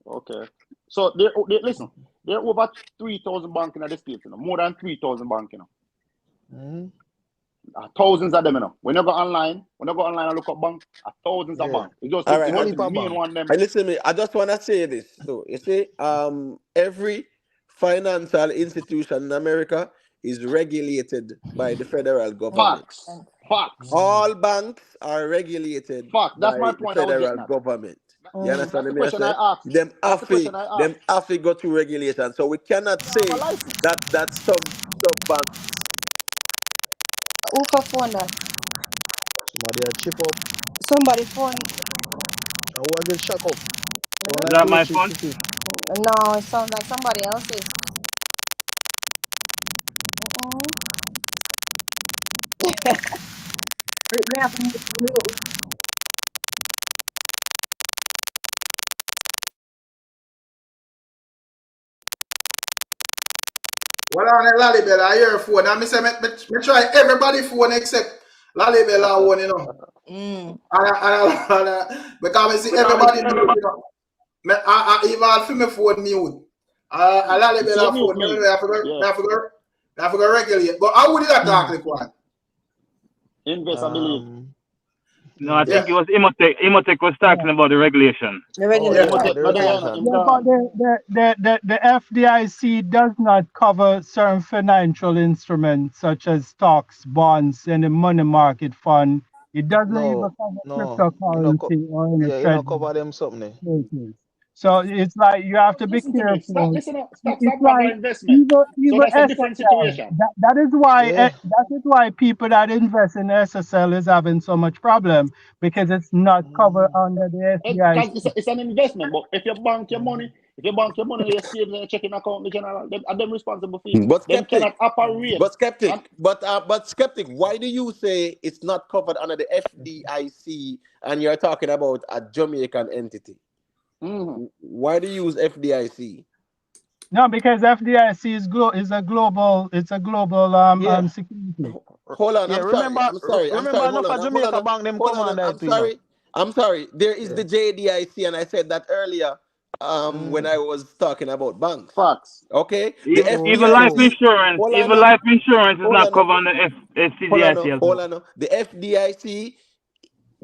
Okay. So listen. There are over 3,000 banks in the state. You know, more than 3,000 banks. You know. Thousands of them. You know. When you go online and look up bank, thousands of banks. It just All right. the main one them. Listen to me. I just want to say this. So you see, every financial institution in America is regulated by the federal government. Facts. All banks are regulated That's by my the point I was federal getting at. government. You That's understand the me? I question say? I asked. Them That's the question I asked. have to go through regulation. So we cannot Have a say license. that some banks. Who for phone that? Somebody a chip up. Somebody phone. I want to get shock up. Let So me Is like that my phone? electricity. No, it sounds like somebody else's. May have to mute. Well, on Lalibela, I hear phone. And I say, me try everybody phone except Lalibela one, you know. Because I see everybody mute, you know. I even feel my phone mute. Lalibela phone, me have to go regulate. But how would you talk like one? Invest, I believe. No, I think it was Imotech was talking about the regulation. The regulation. The FDIC does not cover certain financial instruments such as stocks, bonds, and the money market fund. It doesn't even cover cryptocurrency or any you know, cover them something. So it's like you have to be careful. Stocks are proper investment. So that's a different situation. That is why people that invest in SSL is having so much problem because it's not covered under the FDIC. It's an investment, but if you bank your money, your savings in a checking account, the general, them responsible for it. But them skeptic, cannot operate. but skeptic, why do you say it's not covered under the FDIC and you're talking about a Jamaican entity? Why do you use FDIC? No, because FDIC is a global security. Hold on, I'm sorry. Jamaica bank them come on. I'm sorry. There is the JDIC, and I said that earlier when I was talking about banks. Facts. Okay. Even life insurance is not covered under FDIC as well. Hold on. The FDIC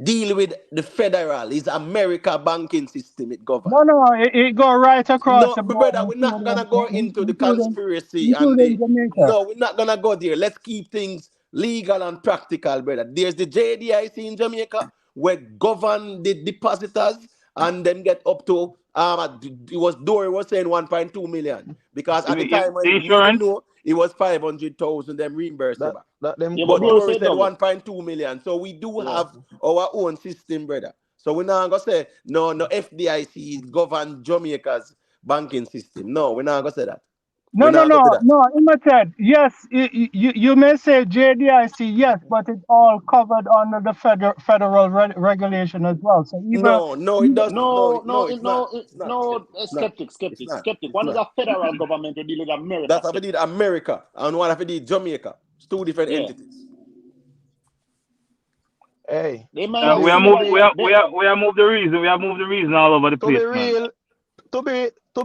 deal with the federal. It's America banking system it governs. No, it go right across No, the board, brother, we're not gonna go into the including, conspiracy and including the. Jamaica. No, we're not gonna go there. Let's keep things legal and practical, brother. There's the JDIC in Jamaica where govern the depositors and them get up to it was Dory was saying 1.2 million because at the time when we didn't know it was 500,000 them reimbursed That back. them Yeah, but But Dory Dory said said double. 1.2 million. So we do Yeah. have our own system, brother. So we're not gonna say no FDIC govern Jamaica's banking system. No, we're not gonna say that. No, We're not gonna say that. Imitate. Yes, you may say JDIC, yes, but it's all covered under the federal regulation as well. So No, it doesn't. It's not. It's not. It's not. Skeptic. It's not. It's One is not. a federal government to deal with America. That's how we did America and one how we did Jamaica. It's two different entities. Hey, They might to not be We have see moved. why We have moved the reason. We have moved the reason all over the to be place, man. real, to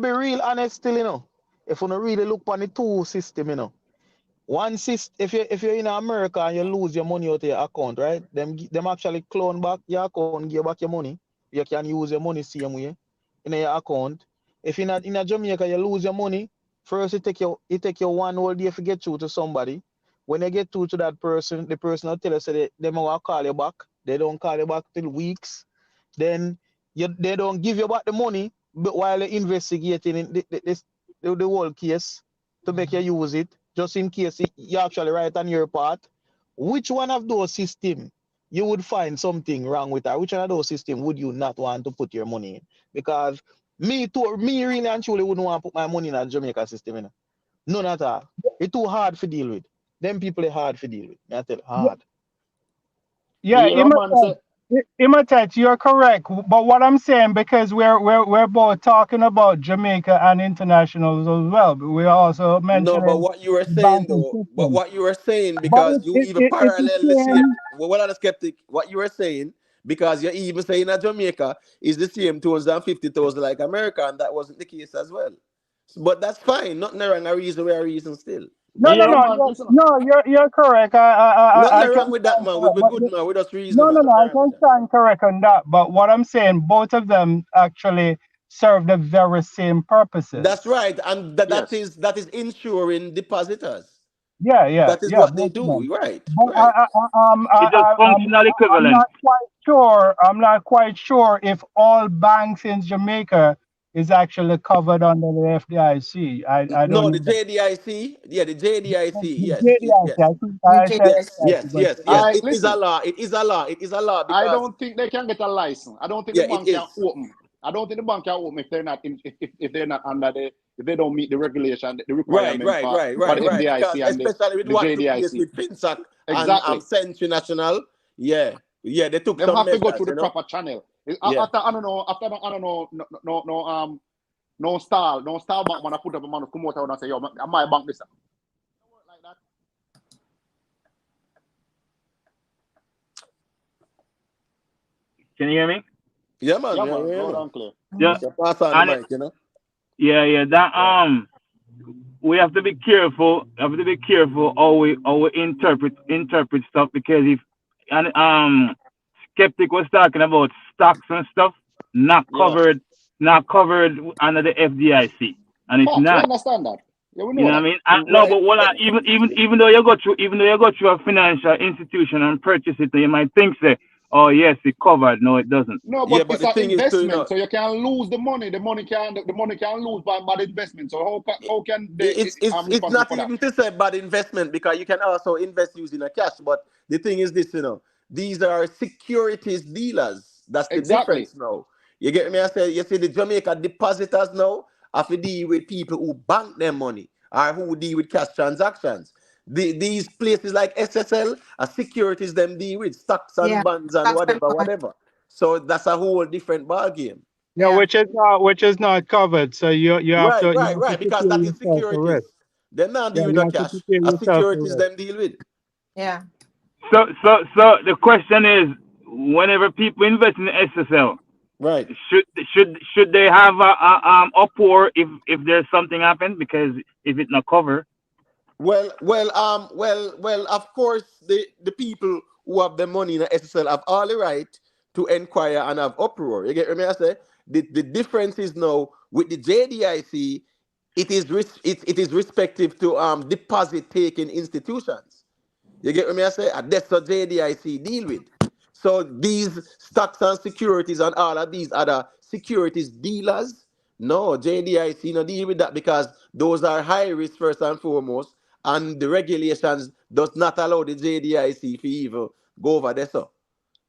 be real honest still, you know, if you don't really look on the two system, you know. One system, if you're in America and you lose your money out of your account, right? Them actually clone back your account, give back your money. You can use your money same way in your account. If you're not in a Jamaica, you lose your money. First, it take you one whole day to get through to somebody. When you get through to that person, the person will tell you say they will call you back. They don't call you back till weeks. Then they don't give you back the money, but while they're investigating in the whole case to make you use it, just in case you actually right on your part. Which one of those systems you would find something wrong with, or which one of those systems would you not want to put your money in? Because me really and truly wouldn't want to put my money in a Jamaica system, you know? None at all. It's too hard to deal with. Them people are hard to deal with. I tell you, hard. Yeah, you hear a man say, Imitate, you're correct. But what I'm saying, because we're both talking about Jamaica and internationals as well, but we're also No, but mentioning what you were the saying banking though, but system. what you were saying But because you even it's the parallel the same. same. Well, what are the skeptic? What you were saying because you're even saying that Jamaica is the same 250,000 like America, and that wasn't the case as well. But that's fine. Nothing wrong. A reason. We are reason still. No, you no, hear a no, man, listen, you're correct. I Nothing can wrong with that, stand man. correct, We're but good, man. We just reason, no, man. no, no, Nothing I wrong with can that. stand correct on that. But what I'm saying, both of them actually serve the very same purposes. That's right, and that yes. that is insuring depositors. Yeah, That is what they both of do. them. Right, But right. It's just functional I'm equivalent. not quite sure. I'm not quite sure if all banks in Jamaica is actually covered under the FDIC. I don't No, know. the JDIC. Yeah, the JDIC. The Yes, JDIC, yes. I think The I said Yes, JS. yes, FDIC, but yes, yes. I It is a listen. law. It is a law. It is a law I because don't think they can get a license. I don't think the yeah, it bank can is. open. I don't think the bank can open if they're not if they're not under if they don't meet the regulation, the Right, requirement right, for right, for right, the right. Because FDIC and especially with the what took place JDIC. with FinSac and Exactly. Century National, yeah, they took Them some have to go through measures, the proper channel. Yeah. After I don't know, no style bank man I put up a man come out and say, yo, my bank this. Like that. Can you hear me? Yeah, man. Yeah, Yeah, man, yeah, loud man. and clear. Yeah. So pass on the And mic, yeah. That we have to be careful. Have to be careful how we interpret stuff, because if and skeptic was talking about stocks and stuff not Yeah. covered under the FDIC, and it's Fox, we not. understand that. Yeah, we You know know what I that. mean? No, Right. but what even though you go through a financial institution and purchase it, you might think say, oh yes, it covered. No, it doesn't. No, Yeah, but but it's the an thing is to investment, so you can lose the money. The money can lose by bad investment. So how can they I'm it's responsible not for that? even to say bad investment because you can also invest using a cash. But the thing is this, these are securities dealers. That's the Exactly. difference now. You get me? I say you see the Jamaica depositors now have to deal with people who bank their money or who deal with cash transactions. These places like SSL are securities them deal with stocks and Yeah. bonds and That's the one. whatever. So that's a whole different ball game. yeah, Yeah. which is not covered. So you have Right, to right, right. Because prepare that is yourself for securities. risk. They're not Yeah, deal with you no have to cash. prepare A yourself for securities risk. them deal with. Yeah. So the question is, whenever people invest in SSL, Right. should they have a uproar if there's something happen, because if it's not covered? Well. Of course, the people who have the money in the SSL have all the right to inquire and have uproar. You get me? I say the difference is now with the JDIC, it is respective to deposit taking institutions. You get me? I say and that's what JDIC deal with. So these stocks and securities and all of these other securities dealers, no, JDIC no deal with that because those are high risk first and foremost, and the regulations does not allow the JDIC to even go over there. So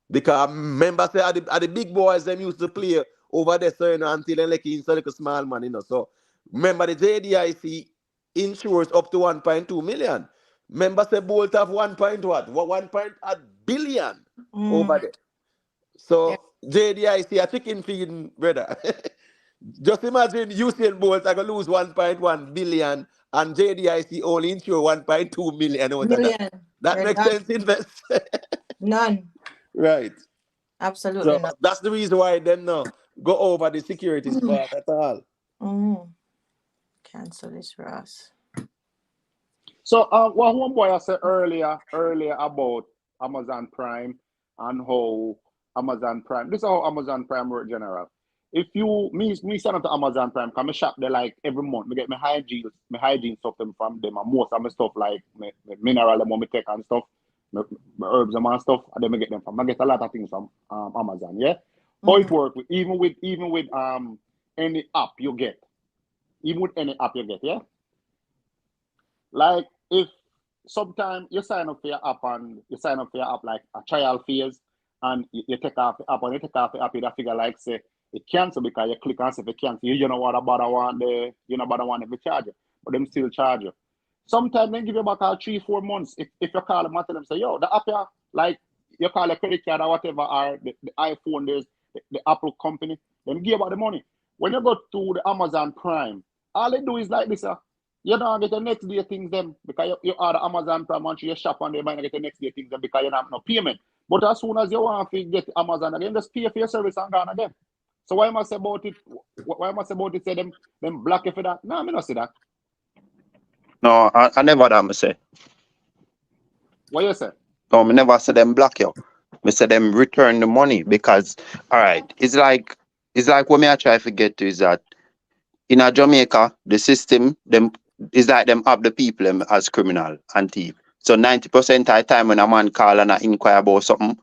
because remember say are the big boys them used to play over there so until they like in like a small man, So remember the JDIC insures up to 1.2 million. Remember say Bolt have 1 point what? 1 billion over there. So JDIC a chicken feeding brother. Just imagine Usain Bolt are gonna lose 1.1 billion and JDIC only insure 1.2 million out of that. That makes sense, invest. None. Right. Absolutely So not. that's the reason why them no go over the securities part at all. Cancel this, Ross. So what one boy I said earlier about Amazon Prime and how Amazon Prime. This is how Amazon Prime work general. If you me sign up to Amazon Prime, come shop there like every month. Me get my hygiene stuff them from them, and most of my stuff like my mineral them me take and stuff, my herbs and stuff, and then me get them from. I get a lot of things from Amazon. Yeah, how it work even with any app you get, yeah. Like if sometimes you sign up for your app like a trial phase and you take off the app and you take off the app, you figure like say it cancel because you click and say if it cancel, you know what about want the to charge you, but them still charge you. Sometimes they give you back 3-4 months if you call them and tell them say yo the app here, like you call a credit card or whatever or the iPhone there's the Apple company, them give you back the money. When you go to the Amazon Prime, all they do is like this you don't get the next day things them because you order Amazon Prime and you shop and they might not get the next day things them because you don't have no payment. But as soon as you want to get Amazon again, just pay for your service and gone again. So why must I say about it? Why must I say about it? Say them block you for that? No, I not say that. No, I never that me say. What you say? No, me never say them block you. Me say them return the money because all right, it's like what me I try to get to is that in a Jamaica, the system, them is like them have the people them as criminal and thief. So 90% of the time when a man call and inquire about something,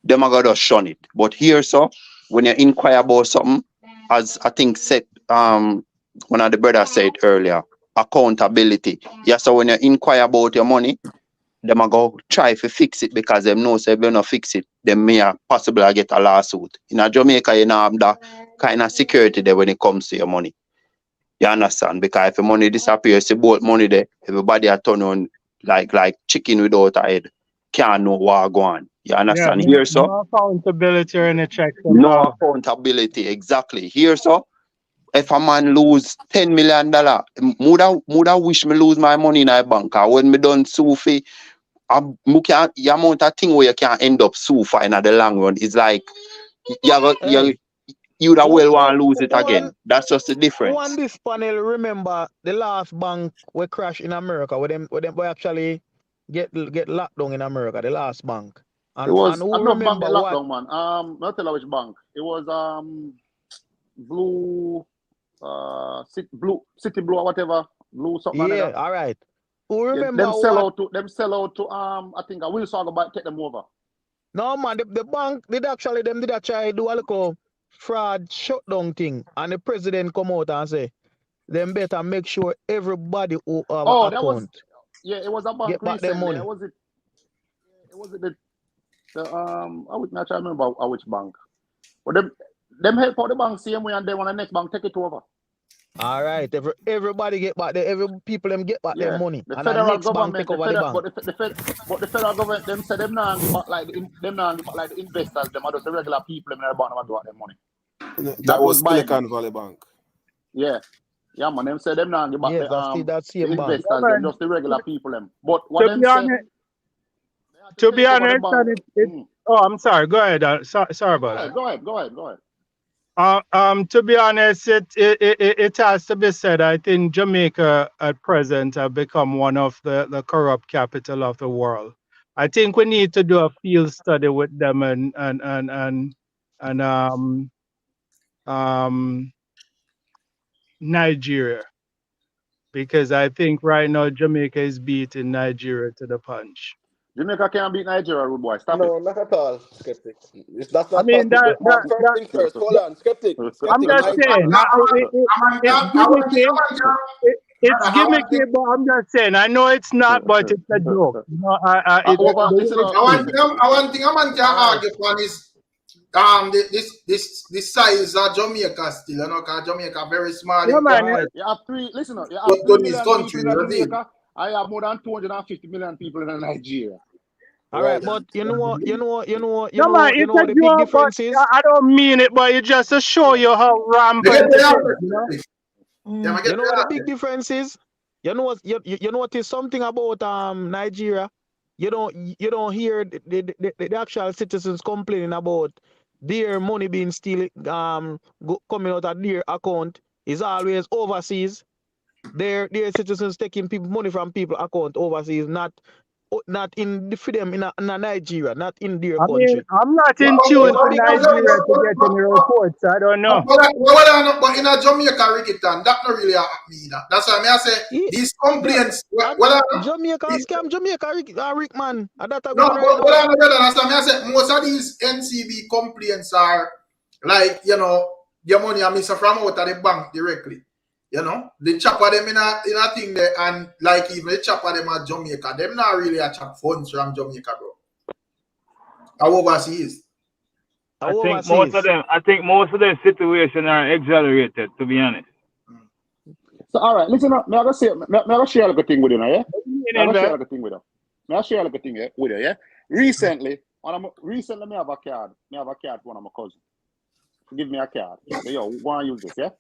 them are gonna shun it. But here, so when you inquire about something, as I think said one of the brothers said earlier, accountability. Yeah, so when you inquire about your money, them are go try to fix it because them know say if they not fix it, them may possibly get a lawsuit. In a Jamaica, you know have that kind of security there when it comes to your money. You understand? Because if your money disappears, you both money there, everybody are turn on like chicken without a head. Can't know what go on. You Yeah, understand? Here, so no accountability or any checks and no balance. accountability. Exactly. Here, so if a man lose $10 million, woulda wish me lose my money in a bank. Or when me done sue for the amount of thing where you can end up sue for in the long run is like you'd well want to lose it again. That's just the difference. On this panel, remember the last bank we crashed in America, where them we actually get locked down in America, the last bank. And, It was and who enough bank remember they locked what? down, man. Not tell you which bank. It was Blue City Blue or whatever. Blue something like Yeah, that. all right. Who Yeah, remember them sell what? out to I think I will talk about take them over. No man, the bank did actually try do a little fraud shutdown thing, and the president come out and say them better make sure everybody who have an Oh, that was account it was a bank get back their recently. money. Was it the I would not try to remember which bank. But them help out the bank same way and then when the next bank take it over. All right, everybody get back every people them get back their money, The and the federal next bank government, take over the bank. but the federal government them say them now give back like the investors, them are just the regular people them in the bank never give back their money. That was Silicon Valley Bank. Yeah, man. Them say them now give back Yes, that the same bank. investors, them just the regular people them. But what them say? To be honest, oh, I'm sorry. Go ahead. Sorry about that. Go ahead. To be honest, it has to be said. I think Jamaica at present have become one of the corrupt capital of the world. I think we need to do a field study with them and Nigeria, because I think right now Jamaica is beating Nigeria to the punch. Jamaica can't beat Nigeria, rude boy. Stop No, it. not at all, Skeptic. That's not mean, possible. that First thing first, hold on, Skeptic. I'm Skeptic, just saying, it's gimmicky. It's gimmicky, but I'm just saying. I know it's not, but it's a joke. You know, one thing a man can argue for is this size of Jamaica still, you know, because Jamaica very small. Yeah, man. You have 3 million people in Jamaica. I have more than 250 million people in Nigeria. All right, but you know what man, the big difference is. I don't mean it, but it's just to show you how rampant it is. You know? You know what the big difference is? You know what is something about Nigeria? You don't hear the actual citizens complaining about their money being coming out of their account. Is always overseas. Their citizens taking money from people account overseas, not in for them in Nigeria, not in their country. Mean, I'm not in tune to Nigeria to get any reports. I don't know. But in a Jamaica, Rickitan, that not really me. That's why I say these complaints. Jamaica scam, Jamaica, Rickman. That's why I say most of these NCB complaints are like, you know, your money are missing from out of the bank directly. You know, the chopper them in a thing there, and like even the chopper them at Jamaica, them not really a chop funds from Jamaica, bro. How overseas? I think most of them situations are exaggerated, to be honest. So all right, listen up. I'm gonna share a thing with you now, yeah? I'm gonna share a thing with you. Yeah. Recently, me have a card. Me have a card for one of my cousins. Give me a card. Say, yo, wanna use this, yeah?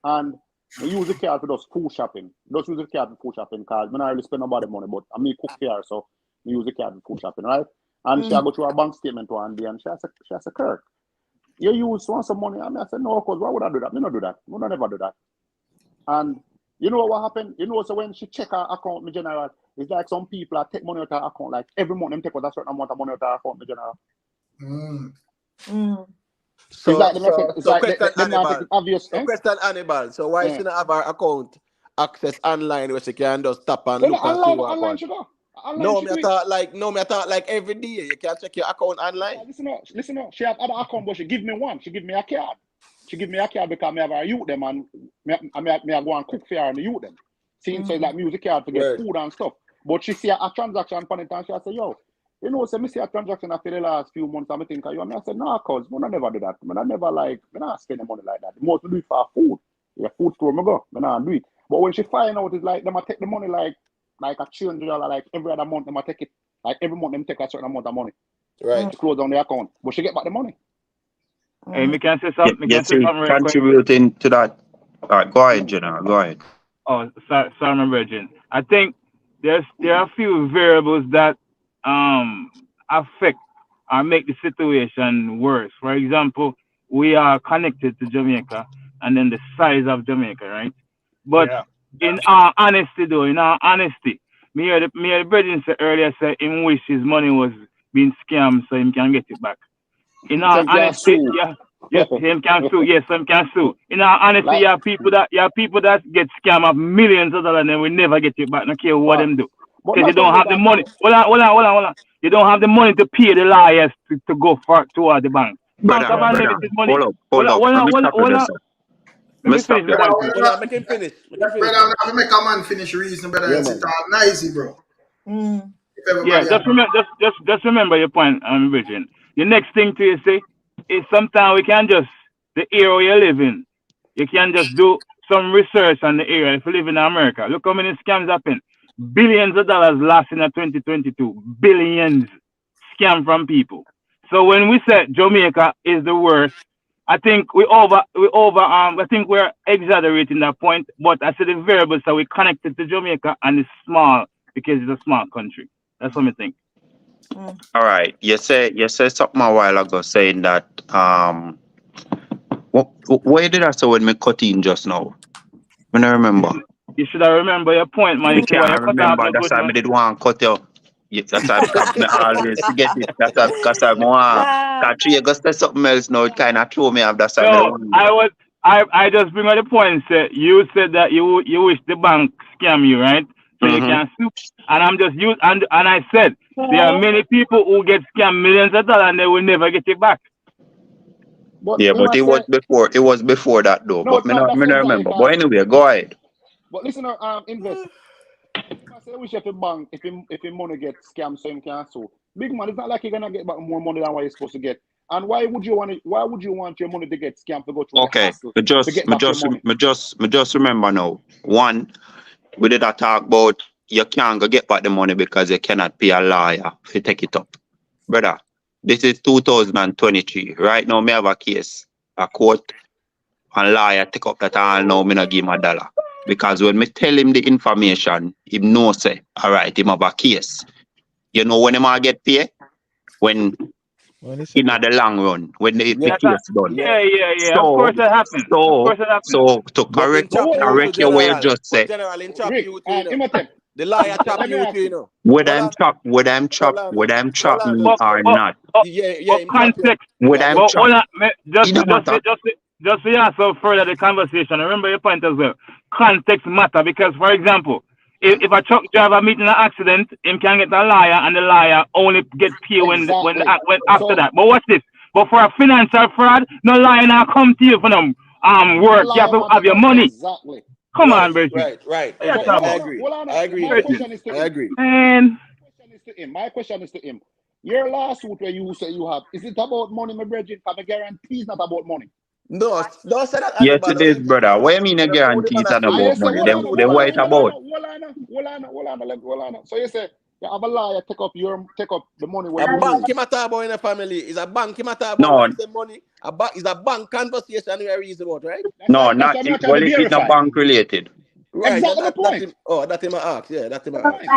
And I use the card for those food shopping. Just use the card for food shopping because I don't really spend nobody money, but I mean cook here, so I use the card for food shopping, right? And she go through a bank statement one day and she has a Kirk. You use some money. I said, no, because why would I do that? I don't do that. I never do that. And you know what happened? You know, so when she check her account, in general, it's like some people take money out of her account, like every month them take out a certain amount of money out of her account, in general. So, question Hannibal. So why should not have our account access online where she can just tap and look and see what online No, me thought like every day you can check your account online. Listen up. She have other account, but she give me one. She give me a card. She give me a card because me have a youth them and me go and cook for her and the youth them. So like music card to get food and stuff. But she see a transaction on it and she say, yo, you know, so me see a transaction after the last few months and I think you and I said, nah, cause I never do that. I never I not spend the money like that. The most we do it for food. Yeah, food store me go. I not do it. But when she find out it's like them I take the money like a $300 like every other month them I take it. Like every month them take a certain amount of money. Right. To close down the account. But she get back the money. Hey, me can say something. Contributing to that. All right, go ahead, General. Go ahead. Oh, sorry, my virgin. I think there are a few variables that affect or make the situation worse. For example, we are connected to Jamaica and then the size of Jamaica, right? But in our honesty, me hear the brethren say earlier say him wish his money was being scammed so he can get it back. In our honesty, him can sue. Yes, him can sue. In our honesty, you have people that get scammed of millions of dollars and then we never get it back. No care what them do. Because you don't have the money. Hold on. You don't have the money to pay the lawyers to go toward the bank. Brother, hold up. Let me make him finish. Brother, I make a man finish reason, brother. It's all nicey, bro. Yeah, just remember your point, Virgin. The next thing to you say is sometimes we can just the area you live in. You can just do some research on the area if you live in America. Look how many scams happen. Billions of dollars lost in 2022. Billions scam from people. So when we say Jamaica is the worst, I think I think we're exaggerating that point. But I said the variables are we connected to Jamaica and it's small because it's a small country. That's what I think. All right. You said something a while ago saying that where did I say when me cut in just now? When I remember. You should have remember your point, man. You can't remember. That's why I did want to cut you. Yeah, that's why I always get it. That's why because I'm want. Catch you go say something else now. It kind of throw me off. That's why I No, want. I just bring up the point. Say you said that you wish the bank scam you, right? So you Mm-hmm. can sue. And I'm just use and I said there are many people who get scammed millions of dollars and they will never get it back. But Yeah, him but I it was say, before. It was before that though. no, But it's not. me That's not exactly remember. But cause. anyway, go ahead. But listen, invest. Him I say, wish if a bank, if him money get scammed, so him can sue. Big man, it's not like you're gonna get back more money than what you're supposed to get. And why would you want it? Why would you want your money to get scammed to go through the Okay, hassle to get back your money? me just remember now. One, we did a talk about you can't go get back the money because you cannot pay a lawyer to take it up. Brother, this is 2023. Right now, me have a case, a court, and lawyer take up that all now, me not give him $1. Because when me tell him the information, he know say, all right, him have a case. You know when him a get paid? When When it's in okay. the long run, when the That's case done. yeah. Of course it happens. So to But in chop you to correct your way you general. just But say, general in chop Rick, you to, you know. Imhotep, The lawyer chop let me you ask to, you you. know. would Hold I'm on. chop Hold on. me or But not? Yeah, him chop you. context. Would Yeah, I'm yeah. But chop? hold on, It don't matter. just to answer further the conversation. Remember your point as well. Context matter because, for example, if a truck driver meet in an accident, him can get a liar, and the liar only get paid when Exactly. after So that. But watch this. But for a financial fraud, no liar now come to you for them the work. You have liar to want have take your up money. exactly. Come on, Bridget. Right. What you So talking I about? agree. I agree. My question is to I him. agree. And My question is to him. Your lawsuit where you say you have, is it about money, my brethren? Because I guarantee it's not about money. No, don't say that, Yes, Hannibal. it is, brother. What you mean a guarantee it's not I about say, money? hold on, Then what it about? hold on. So you say, you have a lawyer take up the money where A you bank lose. him talk about in a family. Is a bank him talk about No, when he say money. Is a bank conversation we are reason about, right? no, That's not what I'm not trying well. to It's not verify. bank related. Right, and Exactly my point. that him a ask. Yeah, that him a ask.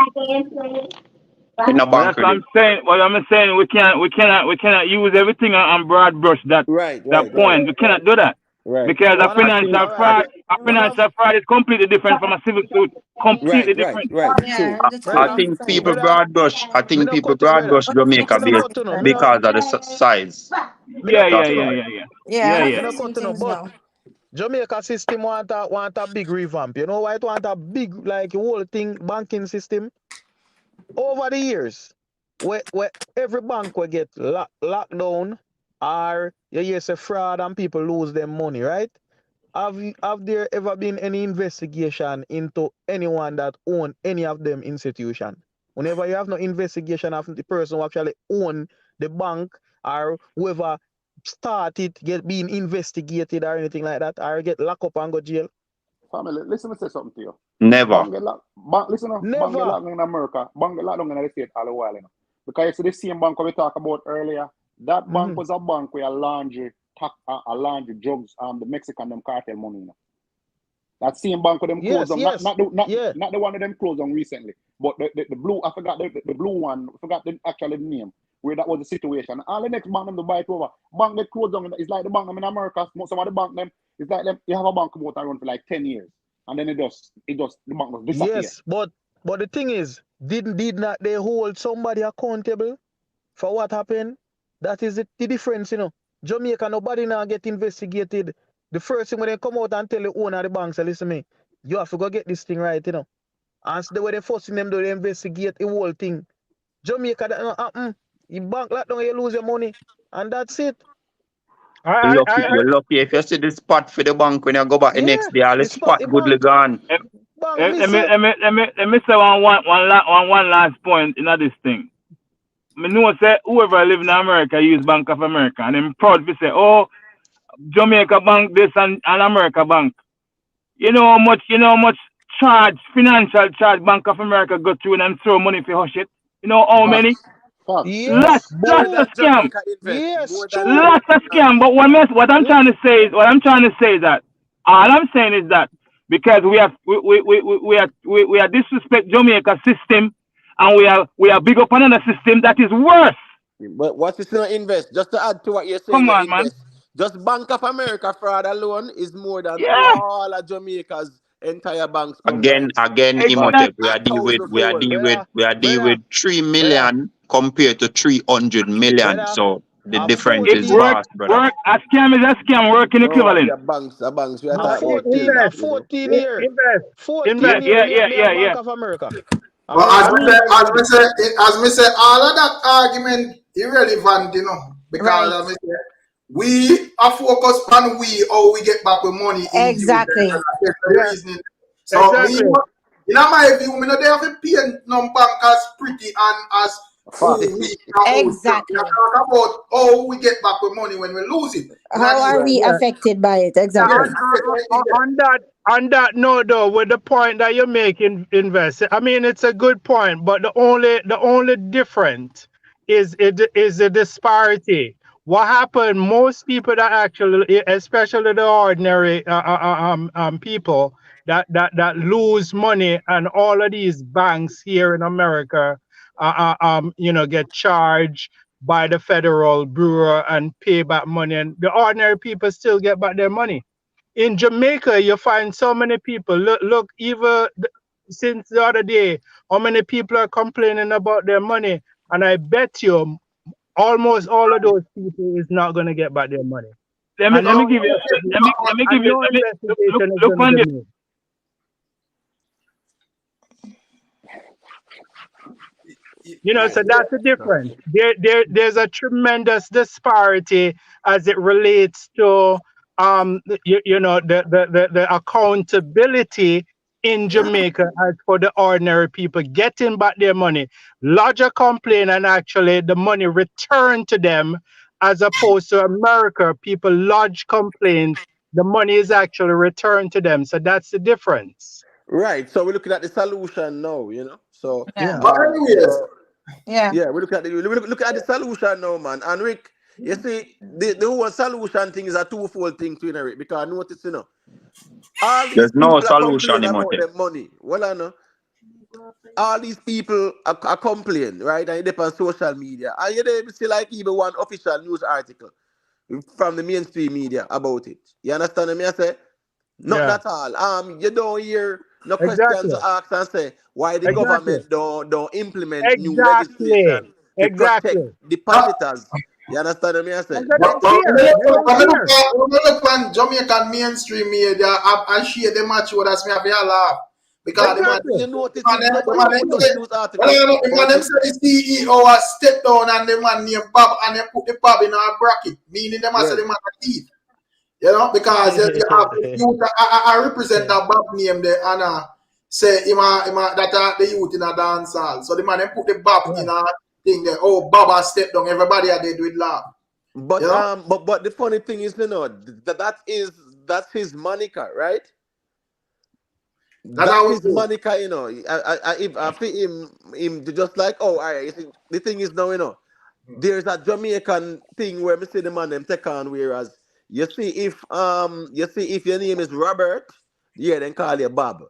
It's not well, bank that's what I'm related. saying. What I'm saying, we cannot use everything on broad brush. That point, we cannot do that because a One of, financial all right. fraud, One of, is completely different from a civil suit. Completely different. Right. True. Yeah, the two I brother, are think different. people brother, broad brush. I me think no people cut you, broad brother. brush Jamaica Me no based cut you, no. because of the size. Me no cut Yeah. That's you, no. why. Yeah, I'm Me no fixing cut you, no. things But now. Jamaica system want a big revamp. You know why it want a big like whole thing banking system? Over the years, where every bank will get locked down or you hear say fraud and people lose their money, right? Have there ever been any investigation into anyone that own any of them institution? Whenever you have no investigation of the person who actually own the bank or whoever started being investigated or anything like that, or get locked up and go jail? Family, listen me say something to you. Never. Listen, Never. bank get locked down in America, bank get locked down in the States all the while, you know. Because you see the same bank we talked about earlier, that bank was a bank where a laundry drugs, the Mexican them cartel money, you know. That same bank with them closed down, not the one of them closed down recently, but the blue, I forgot the blue one, I forgot the actual name, where that was the situation. All the next bank them to buy it over. Bank get closed down, it's like the bank them in America, some of the bank them, it's like them, you have a bank about to run for like 10 years. And then the bank was disappear. Yes, but the thing is, did not they hold somebody accountable for what happened? That is the difference, you know. Jamaica, nobody now get investigated. The first thing when they come out and tell the owner of the bank, say, listen me, you have to go get this thing right, you know. And so they were the first thing them do, they investigate the whole thing. Jamaica, that not happen. You bank lock down, you lose your money. And that's it. You're lucky if you see the spot for the bank when you go back the next day, all the spot goodly gone. Bank Let me say one last point in this thing. I know say whoever live in America use Bank of America, and I'm proud to say, oh, Jamaica Bank this and America Bank. You know how much financial charge Bank of America go through and them throw money for hush it. You know how many? Yes, Lots of scam. Yes, true. Lots of scam. But what I'm trying to say is that all I'm saying is that because we are disrespect Jamaica system and we are big up another system that is worse. But what is not invest? Just to add to what you're saying, Come on, man. Just Bank of America fraud alone is more than Yeah. all of Jamaica's entire banks Again, combined. Imhotep, we A are deal with thousand fold. Brother, 3 million compared to 300 million. brother, So the a difference is 14, vast, brother. A scam is a scam, working No, equivalent. a banks. We are a talking about 14, a things, Invest, 14 year, invest, 14 invest. Yeah, year, me a yeah. Bank of America. I But mean, I mean, as me say, all of that argument irrelevant, you know, because Right. as me say, we are focused on how we get back with money in due time. Exactly. That's the yeah, reasoning. So me, exactly. in my view, me no they have a pay no bank as pretty and as who we are who strong. We are Exactly. talking about how we get back with money when we lose it. How are we Yeah. affected by it? Yeah, Exactly. on that note though, with the point that you're making, invest. I mean, it's a good point, but the only difference is the disparity. What happened? Most people that actually, especially the ordinary people that lose money, and all of these banks here in America, get charged by the Federal Bureau and pay back money, and the ordinary people still get back their money. In Jamaica, you find so many people. Look, even since the other day, how many people are complaining about their money, and I bet you almost all of those people is not going to get back their money. Let And me no give you. investigation is Look going on to this. be made. So that's the difference. There's a tremendous disparity as it relates to the accountability in Jamaica as for the ordinary people getting back their money. Lodge a complaint and actually the money returned to them, as opposed to America, people lodge complaints, the money is actually returned to them. So that's the difference. Right. So we're looking at the solution now, So Yeah. But anyways, Yeah. yeah, we look at the solution now, man. And Rick, you see, the whole solution thing is a twofold thing to Rick, because notice, all these There's no people are solution, complaining about Imhotep. their money. Well, I know. All these people are complaining, right? And they on social media. And you see like even one official news article from the mainstream media about it. You understand me? I say, not Yeah, at all. You don't hear no questions exactly. asked and say why the Exactly. government don't implement new Exactly. legislation to protect Exactly. depositors. You understand me? I say, And so but them fear. They don't fear. when we look on Jamaican mainstream media and share the match with us, me have a laugh. Because the man, but Exactly. you notice the man, it, the nobody man put up say, news well, articles the man about them it. say the CEO has stepped down and the man named Bob and they put the Bob in our bracket, meaning them say Well, the man a thief. Because you I represent that Bob name there and say that the youth in a dance hall. So the man them put the Bob Yeah. in a thing there. Oh, Bob has stepped down. Everybody are dead with laugh. but but the funny thing is, that's his moniker, right? That's That's how we his do. moniker, If I feel him just like, oh, all right. You see, the thing is now, there's a Jamaican thing where me see the man them take on, whereas you see if your name is Robert, yeah, then call you Bob.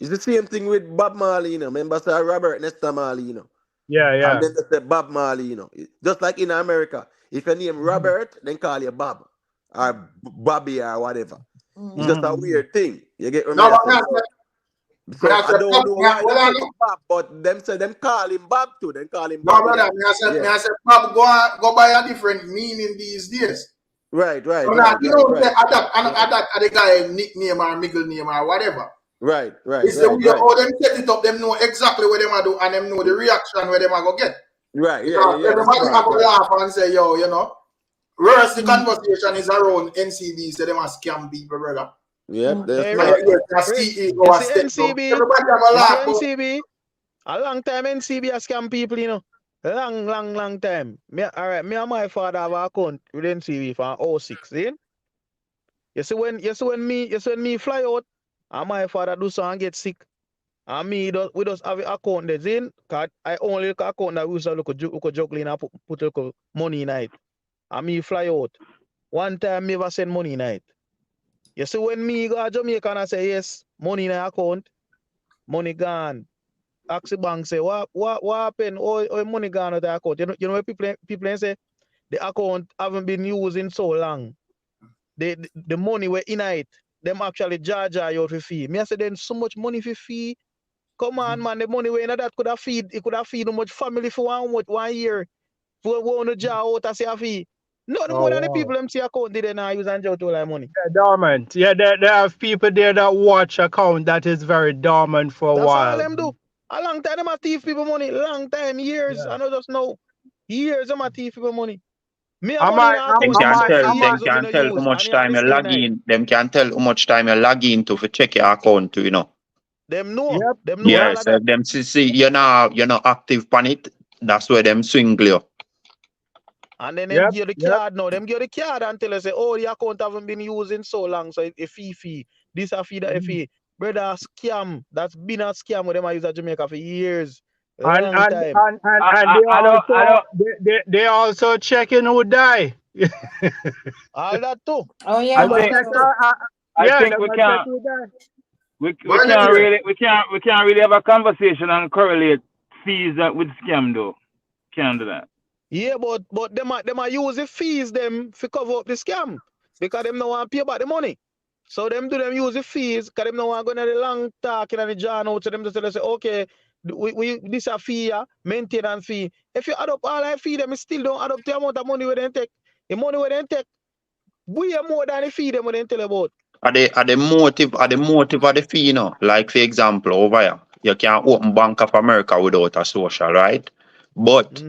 It's the same thing with Bob Marley, Remember, say Robert Nesta Marley, Yeah. and Yeah. then they say Bob Marley, Just like in America, if your name Robert, then call you Bob or Bobby or whatever. It's just a Mhm. weird thing. You get what No, I but say? So I don't know why them put Bob, but them say them call him Bob too. Then call him no, Bobby. brother, I said, Bob, go by a different meaning these days. Right. So that, you don't say adapt the guy nickname or middle name or whatever. Right. It's the way how them set it up, them know exactly what them are do and them know the reaction where them are go get. Right. Because Yeah. That's everybody are smart. going to Right. laugh and say, yo, whereas the conversation is around NCB, so them are scam people, brother. Yep. They're Hey, smart, Rick, man. Rick, CEO you has see stepped down. NCB? Everybody are going to You see laugh. NCB? A long time NCB a scam people, Long time. Me and my father have an account with NCB for 06, see? You see when me fly out, and my father do so and get sick. And we just have an account there, see? Cause I only look account that we used to look juggling and put look money in it. And me fly out. One time me ever send money in it. You see when me go to Jamaica and I say yes, money in the account, money gone. Ask the bank say what happened? Oh, money gone out of the account. You know what people say the account haven't been used in so long. The money were in it. them actually charge you for fee. Me I say then so much money for fee. Come on, man, the money where that could have feed how much family for 1 year. For one to jar out and say a fee. No, the more than the people them see account they not use and jar to like money. Yeah, dormant. Yeah, there have people there that watch account that is very dormant for a That's while. all them do. A long time them a thief people money. Long time, years. I know just know. Years them a thief people money. Me a money in Them account can years tell we how use, much and time you log in. Them can tell how much time you log in to check your account to, you know. Them know. Yep. Them know Yeah, all of so that. if them see you're not active on it, that's where them swingle you. And then them give the card now. Them give the card until they say, oh, the account haven't been used in so long, so a fee. This a fee, that a fee. Brother, scam. That's been a scam with them I use at Jamaica for years. Long time. And they also checking who die. All that too. Oh yeah, I think we can't. We can't really have a conversation and correlate fees with scam though. Can't do that. Yeah, but them a use the fees them to cover up the scam because them no want to pay back the money. So them use the fees because them no want to go into the long talking and the John out. So them just say, okay, we this a fee, maintenance fee. If you add up all that fee, them still don't add up the amount of money where they take. The money where they take, way more than the fee them when they tell about. Are the motive of the fee, you know? Like for example, over here, you can't open Bank of America without a social, right? But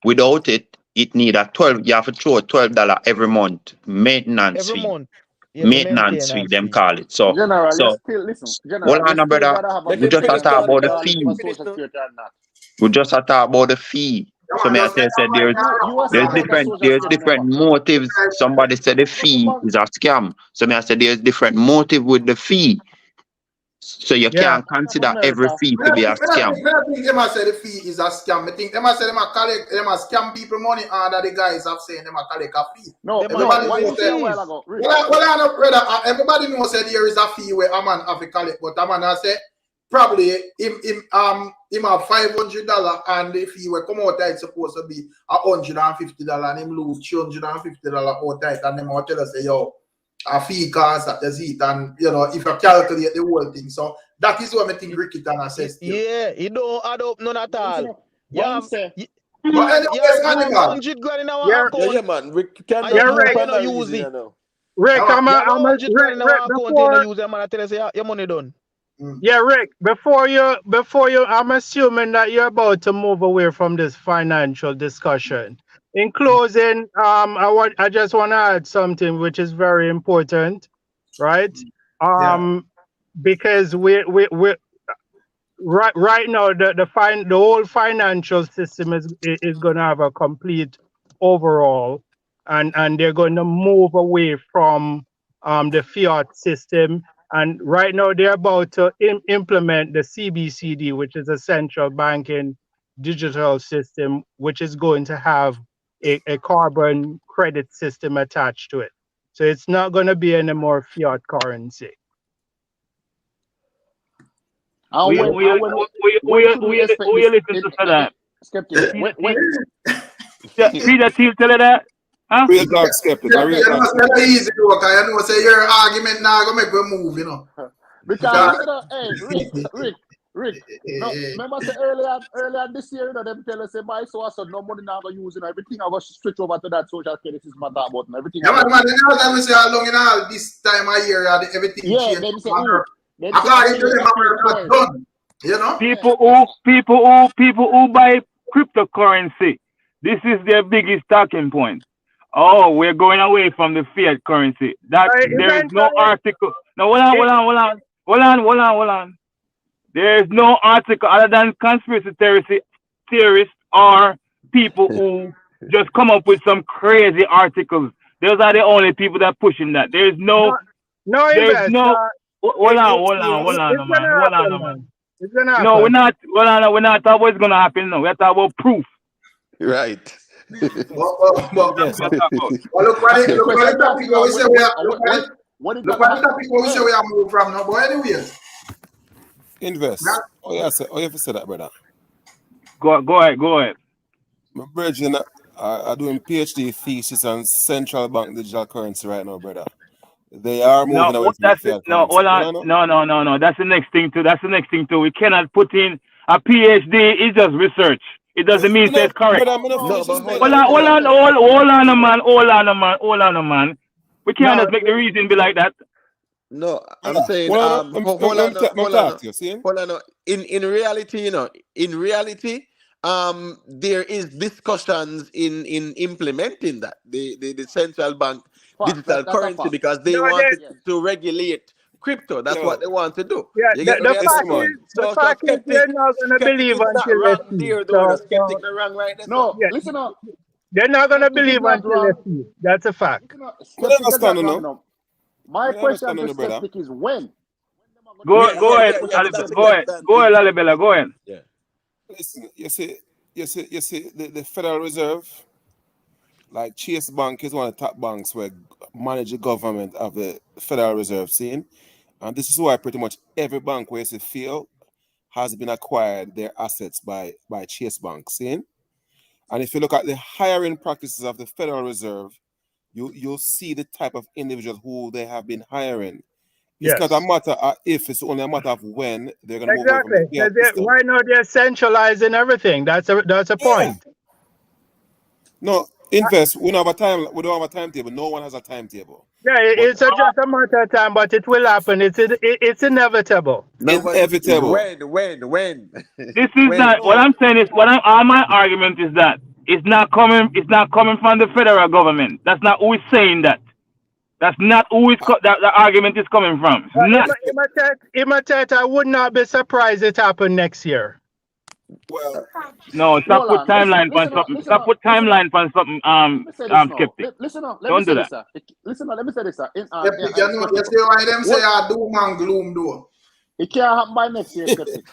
without it, need a 12. You have to throw $12 every month maintenance every fee. Month. Yeah, maintenance fee, them call it. So, General, so you still listen. General, hold on, brother. We just talk about the fee. We just talk about the fee. So may I say there's different motives. Somebody said the fee is a scam. So may I say there's different motive with the fee. So you can't consider every fee to be a scam. I think they must say the fee is a scam. I think they must say they must scam people money under the guys have saying they must collect a fee. No, everybody knows everybody knows that there is a fee where a man have to collect, but a man has said probably him have $500 and the fee will come out it's supposed to be $150 and him lose $250 out and them will tell us say yo a fee cost at the seat, and you know if you calculate the whole thing, so that is what I think Ricky can assess. Yeah, it don't add up none at all. Yeah, but anyway, 100 grand in our account. Yeah, man. Rick can use it. Rick, I'm 100 grand in our account. You use them and I tell you say your money done. Yeah, Rick. Before you, I'm assuming that you're about to move away from this financial discussion. In closing, I just want to add something which is very important, right? Because we right now the whole financial system is going to have a complete overhaul, and they're going to move away from the fiat system. And right now they're about to implement the CBCD, which is a central banking digital system, which is going to have a carbon credit system attached to it. So it's not going to be any more fiat currency. We listen to that. Skeptic. Peter Thiel tell you that? Huh? Real dark skeptic. It's easy to work. I know say your argument now gonna make we move, you know. Because hey, Rick. No, remember say earlier this year, you know, them tell us say buy so no money now go use, you know, everything I go switch over to that social credit system at that button. Everything. Yeah, man, all time we say how long in all this time of year everything change. Them say, according to them America done. You know? People who buy cryptocurrency, this is their biggest talking point. Oh, we're going away from the fiat currency. That there is no article. No, hold on. There is no article other than conspiracy theorists or people who just come up with some crazy articles. Those are the only people that are pushing that. Hold on, man. No, we're not talking about what's gonna happen. No, we're talking about proof. Right. Look what the topic we say we are moving from now. But anyways, invest. Oh, you have to say that, brother. Go ahead. My brother, I'm doing PhD thesis on central bank digital currency right now, brother. they are No, moving away from the that's it. fiat No, currency. hold on. No. That's the next thing too. That's the next thing too. We cannot put in a PhD. It's just research. It doesn't mean No, it's correct. brother, I'm not No, finish but this, hold brother. on. Hold on, a man. We can't No, just make the reason be like that. No, I'm Brother, saying, hold on, hold on, I'm talking to you, see? hold on. In reality, there is discussions in implementing that the central bank Fact. digital That's a currency fact. because they no, wanted Yes. to regulate crypto. That's Yo, what they want to do. yeah. You The, get what the me I listen, say? fact So, is, man. the so, so fact is, skeptic, they're not gonna skeptic believe is not until they wrong see. there, though. So, The skeptic not wrong right there. So. No, yeah, listen up. they're not gonna Skeptic is believe not until they wrong. see. That's a fact. Listen up. Me don't Skeptic is not understand, wrong, no? no. My Me don't question understand, to no, brother. skeptic is when? Go Yeah, ahead, but that's a go ahead, question. Lalibela, go ahead. Yeah. Listen, you see, the Federal Reserve, like Chase Bank is one of the top banks where manage the government of the Federal Reserve scene. And this is why pretty much every bank where you see fail has been acquired their assets by Chase Bank scene. And if you look at the hiring practices of the Federal Reserve, you'll see the type of individuals who they have been hiring. It's not a Yes, matter of if, it's only a matter of when they're going to move away from exactly. the fiat system. Right now they're centralizing everything. That's a Yeah. point. No, invest. We don't have a time. We don't have a timetable. No one has a timetable. Yeah, But it's just a matter of time, but it will happen. It's inevitable. No, but inevitable. when? This is When? not what I'm saying is all my argument is that it's not coming from the federal government. That's not who is saying that. That's not who is that the argument is coming from. It's not. Imitate, I would not be surprised it happen next year. Well, No, stop Hold put on. timeline on Listen up. something. Listen Stop up. put Listen up. timeline on something. Let me say this now. Skeptic. Listen up. Let me Don't say do this. that. Listen up. Let me say this. Skeptic, you know, you see why them say I doom and gloom though. It can't happen by next year, skeptic.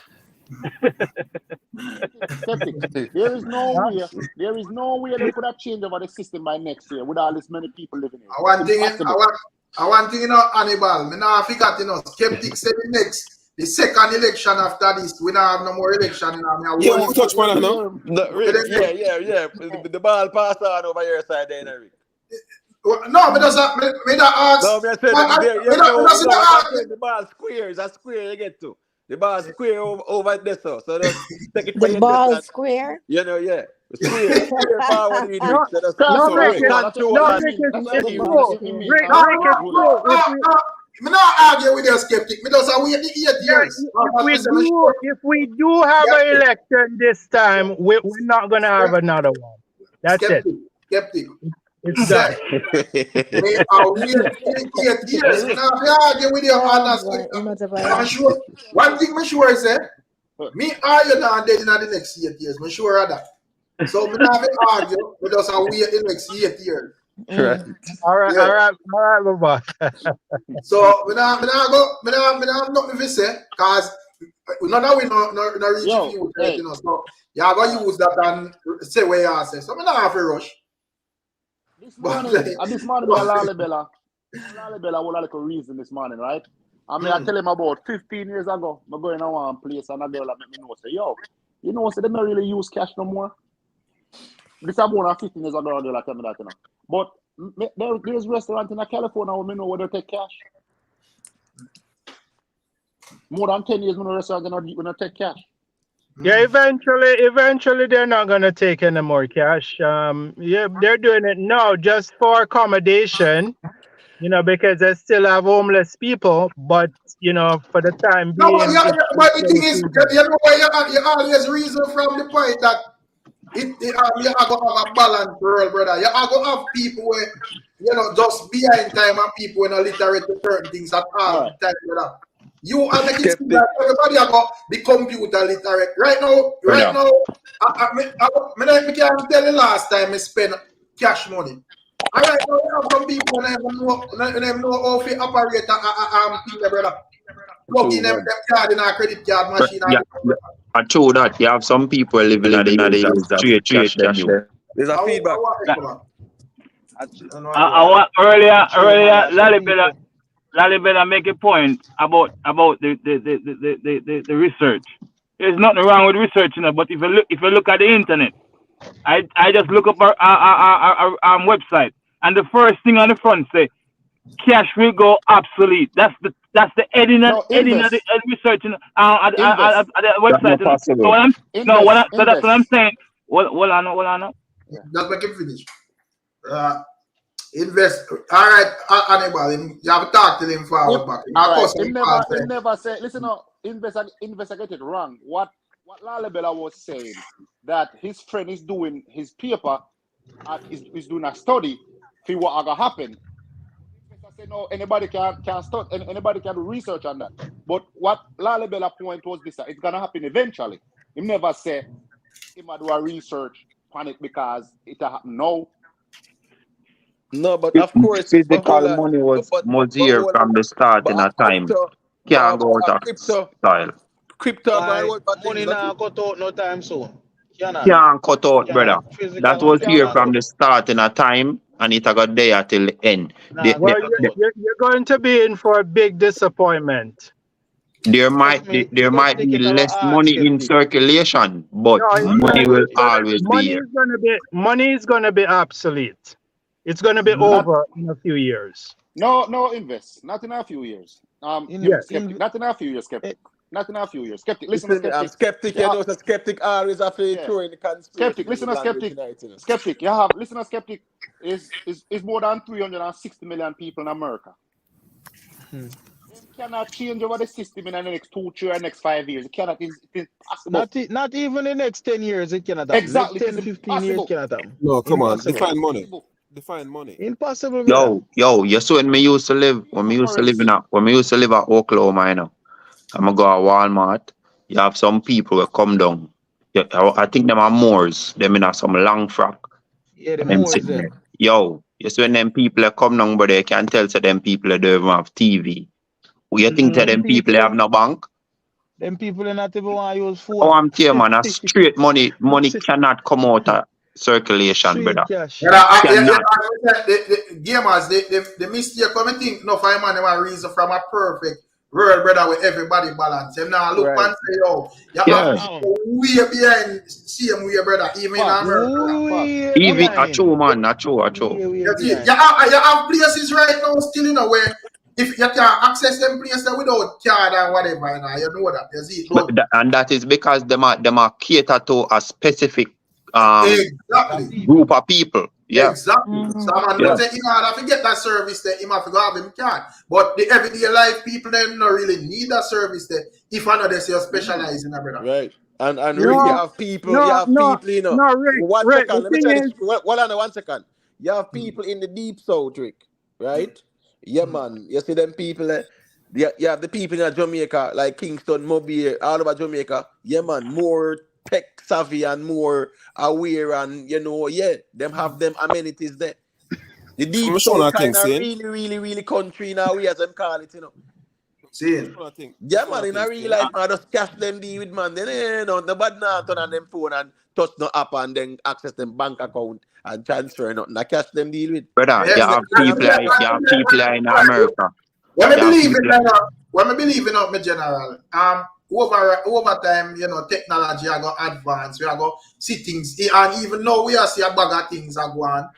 Skeptic. There is no way they could have changed over the system by next year with all this many people living here. I want It's thing, impossible. I want thing, Hannibal. Me now forgot, skeptic said the second election after this, we don't have no more election now. yeah, we'll touch on it now. No, Rick, yeah. The ball pass on over your side then, Rick. No, me doesn't ask. No, me I said the ball square is a square you get to. The ball square over there, so just take it for The your ball chest. square. Yeah. Square forward with Rick. So just No, Rick, control and it's The true. ball Rick, square. it's true. Me not argue with your skeptic. Me just wait the 8 years. If we do have an election this time, we're not gonna have another one. That's it. Skeptic. It's done. Me wait 8 years. Me not argue with your honestly. I'm sure. One thing me sure is me argue now dead in the next 8 years. Me sure of that. So me not argue. We just wait the next 8 years. Right. All right, Bob. So we not nothing to say because we know that we no reach you, so you are gonna use that and say where you say. So we not have to rush. This morning, Lalibela will have a reason this morning, right? I mean, I tell him about 15 years ago, I'm going to one place and a girl let me know, say, yo, so they don't really use cash no more. This is about 15 years ago, a girl tell me that, But there's restaurant in California where I know where they take cash. More than 10 years, no restaurant when they take cash. Yeah, eventually they're not gonna take any more cash. Yeah, they're doing it now just for accommodation, because they still have homeless people, but for the time being. No, but the thing is, you always reason from the point that you are going to have a balance, world, brother. You are going to have people where, just behind time and people when are literate to certain things at all the time, brother. You are making it seem that everybody are going to be computer literate. Right now, I can't tell you last time I spent cash money. All right, now you have some people who never know how to operate a brother. Plug in them card in a credit card machine. I true that you have some people living in the use that straight cash them you. There's a feedback. Earlier, Lalibela make a point about the research. There's nothing wrong with research, but if you look at the internet, I just look up our website, and the first thing on the front say cash will go obsolete. That's the heading No, heading of the invest. research at Invest. the That's not website. So possible. what I'm no Invest. so that's what I'm Invest. saying. What I know. Yeah. Just make him finish. Invest. All right, Hannibal, you have to talk to him forward back. Of Right. course, Him never say. Listen, now, invest. Get it wrong. What Lalibela was saying that his friend is doing his paper, is doing a study for what gonna happen. I say no. Anybody can start. Anybody can do research on that. But what Lalibela point was this: it's gonna happen eventually. He never say he might do a research on it because it happen now. No, but of course, but hold Physical on. money was But here hold from on. the start But in a time. Can't go out of crypto going Why roll back money things, not now it? cut out no time soon. Cannot. Can't cut out, brother. Physical That money was here cannot from cut the out. start in a time, and it got there till the end. Nah, Well, cut out. you're going to be in for a big disappointment. There Trust might me, be take it our less hard, money in skeptic. circulation, but No, money will always be money here. is gonna be obsolete. It's gonna be Not over in a few years. no invest. Not in a few years. Yes. Skeptic. Not in a few years, skeptic. Not in a few years. Skeptic. Listen to Listen, I'm skeptic. skeptic, you know, so skeptic always have to Yeah. throw in the conspiracy Skeptic. Listen to language skeptic. tonight, you know. Skeptic. Listen to skeptic. Is more than 360 million people in America. Them cannot change over the system in the next 2, 3, or next 5 years. It cannot. It's impossible. Not even the next 10 years it cannot happen. Exactly. Next It is 10, 15 years impossible. cannot happen. No, come on. Impossible. Define money. Impossible. Define money. Impossible, brother. Yo, you see when we used to live at Oklahoma, you know. I'm go to Walmart. You have some people that come down. I think them are Moors. Them in a some long frock. Yeah, the And them Moors sitting them. there. Yo, you see when them people that come down, but they can tell to them people that don't even have TV. Who you think to them people they have no bank? Them people are not even want to use Oh, phone. I'm telling you, man, a straight money cannot come out of circulation, Straight brother. cash. Cannot. The gamers, the mistake come think no find man a reason from a perfect world, brother, with everybody balance. Them now look Right. and say, yo, you Yeah. have people way behind same way, brother, even in Facts. America. Way Even a behind. true man, a true. Way You see, behind. you have places right now still in a way. If you can access them places without card and whatever, you know, you know that. You see, But and that is because them are cater to a specific exactly. group of people. Yeah. Exactly. So man, Yeah. say in order to get that service there, him have to go have him card. But the everyday life people them not really need that service there. If I know they say you specialize in a brother. Right. And No, Rick, you have people, you know. Rick. 1 Rick, second, the let me thing try is, this. Hold on 1 second. You have people in the deep south, Rick, right? Yeah, man. You see them people, you have the people in Jamaica, like Kingston, Mobile, all over Jamaica. Yeah, man, more tech savvy and more aware, and you know, yeah, them have them amenities there. The deep I'm sure south I think, kind of saying. really, really, really country now, we as them call it, you know. See. Yeah, man, in a real life, man, just cash them deal with man. Then, nobody now turn on them phone and touch no app and then access them bank account and transfer nothing. I cash them deal with. Brother, Yes, you have people in America. When I believe in my general, over time, you know, technology are going to advance. We are going to see things, and even now we are see a bag of things are going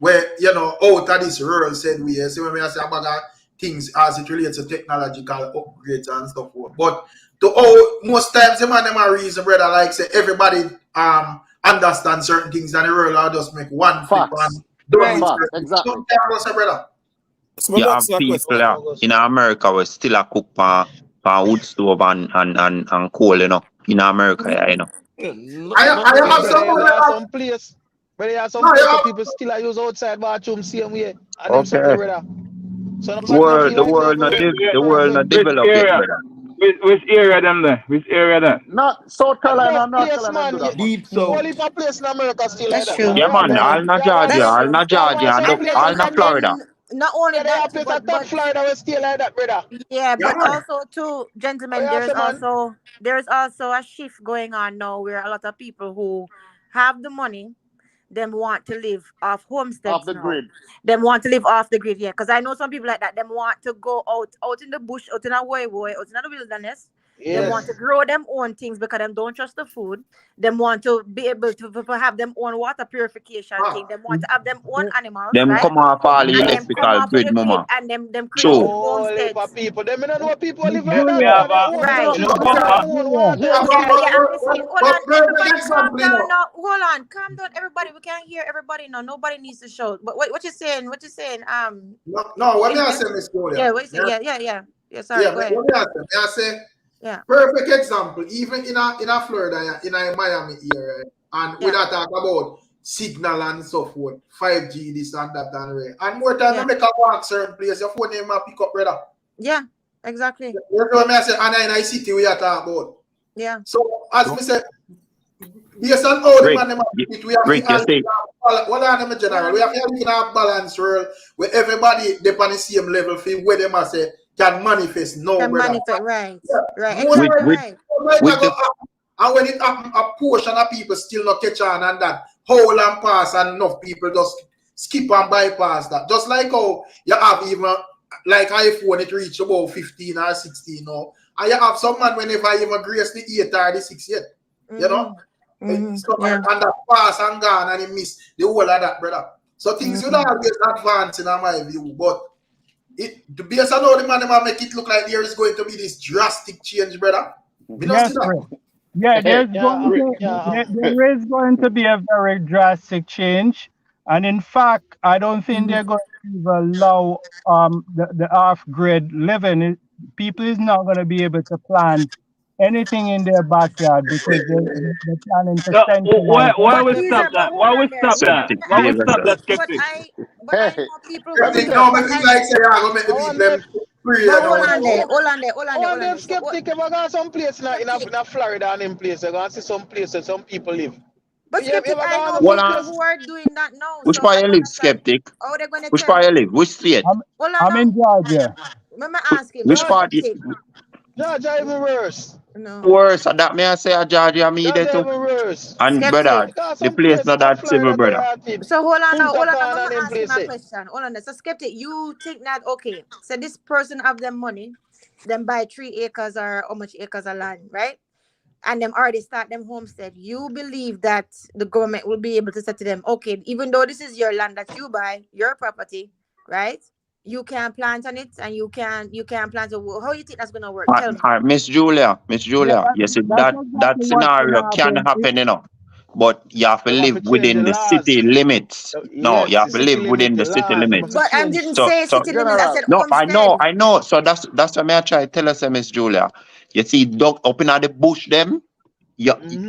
where, you know, out of this world said we see when we are see a bag of things as it relates to technological upgrades and stuff. But most times, them are reason, brother, like say everybody understand certain things and the world will just make one flip and done Facts. it. Exactly. Sometimes, brother. You have people in America who still a cook pan wood stove and coal, you know. In America, yeah, you know. I have some place where people still use outside bathroom same way. And them something, brother. So the world not developed yet, brother. Which area them there? Which area there? Not South Carolina, North Carolina. Man, Deep so. only for place in America still That's like true. that. Yeah, man, all na Georgia, That's and all na Florida. Not only They have that, place at top Florida will stay like that, brother. yeah, but man. also too, gentlemen, Oh, yeah, there's also a shift going on now where a lot of people who have the money, them want to live off homesteads Off the now. grid. Them want to live off the grid, yeah. Because I know some people like that. Them want to go out in the bush, out in a way, out in the wilderness. Them Yes. want to grow them own things because them don't trust the food. Them want to be able to have them own water purification thing. Them want to have them own animals, Them right? come off all the And them come electrical off with grid, the grid mama. and them creating True. Whole heap of homesteads. people. Them don't know people Miss live Me, like that. me Juliet, have a, Right. you know, Papa. Own Juliet, water. Yeah, and listen, hold on, But perfect everybody, calm example, you down know. now. Hold on, calm down, everybody. We can't hear everybody now. Nobody needs to shout. But what you saying? What you saying? No, what me I Yeah, say, Miss Julia? yeah, what you say? Yeah. Sorry, Yeah, go but ahead. what me I say, Yeah, perfect example, even in a Florida, in a Miami area, and we yeah, not talk about signal and so forth, 5G, this and that and right. And more time yeah, you make a walk certain place, your phone name pick up, brother. yeah. Exactly. You know what I say? And in a city we are talking about. Yeah. So as me say, based on how the Rick, man them it, we have Rick, to you see, what are them in general? We have to live in a balance world where everybody they on the same level for where them say can manifest no, Can brother. manifest, right? Yeah. Right. Most Exactly with right. might with not go the happen. And when it happen, a portion of people still not catch on and that whole and pass and enough people just skip and bypass that. Just like how you have even like iPhone it reach about 15 or 16 now. And you have some man whenever even grace the 8 or the 6 yet. You know? So, Yeah. and that pass and gone and he miss the whole of that, brother. So things would always advance in my view, but it based on how the man them make it look like there is going to be this drastic change, brother. We don't yes, see that. Rick. Yeah, there's Yeah, going to there is going to be a very drastic change, and in fact, I don't think they're going to even allow the off-grid living. People is not going to be able to plant anything in their backyard because they're planning to So, centralize why But we everything. stop Caesar, but that? hold Why we on there. stop Hold on. that? septic Let me Why we ask behavior, stop sir. that you. skeptic? But I know people I who think no, but I it's like say I go make the Oh, people them free, you but know. Oh, and them So what skeptic ever gone some place skeptic? in Florida and in place. You gonna see some places some people live. But You skeptic, ever I gone know to some people Well, place? who are doing that now. which So part I you don't live, understand skeptic? how they're gonna Which tell part me. you live? Which state? Hold on I'm now. in Georgia. Let me ask him. Which So Georgia, part skeptic. Georgia even worse. No. worse? And that may I say a Georgia me there Georgia too. even worse. And Skeptic. brother, Because the some place place not in that civil, Florida they brother. are keep So hold on now. Punta Cana Let and me them ask him a places. question. Hold on. So skeptic, you think that okay? So this person have them money, them buy 3 acres or how much acres of land, right? And them already start them homestead. You believe that the government will be able to say to them, okay, even though this is your land that you buy, your property, right? You can plant on it and you can plant it. How you think that's gonna work? Tell me. Miss Julia, Yeah, you see that's that exactly what's going to scenario can happen. happen, you know. But you have to They have live to change the within the laws. city limits. No, you Yes, have the to city live limit, within the the city laws. They have to limits. But I change. didn't So say city limit. I General. said no, homestead. I know. So that's what I try to tell us, Miss Julia. You see, dog up in the bush, them.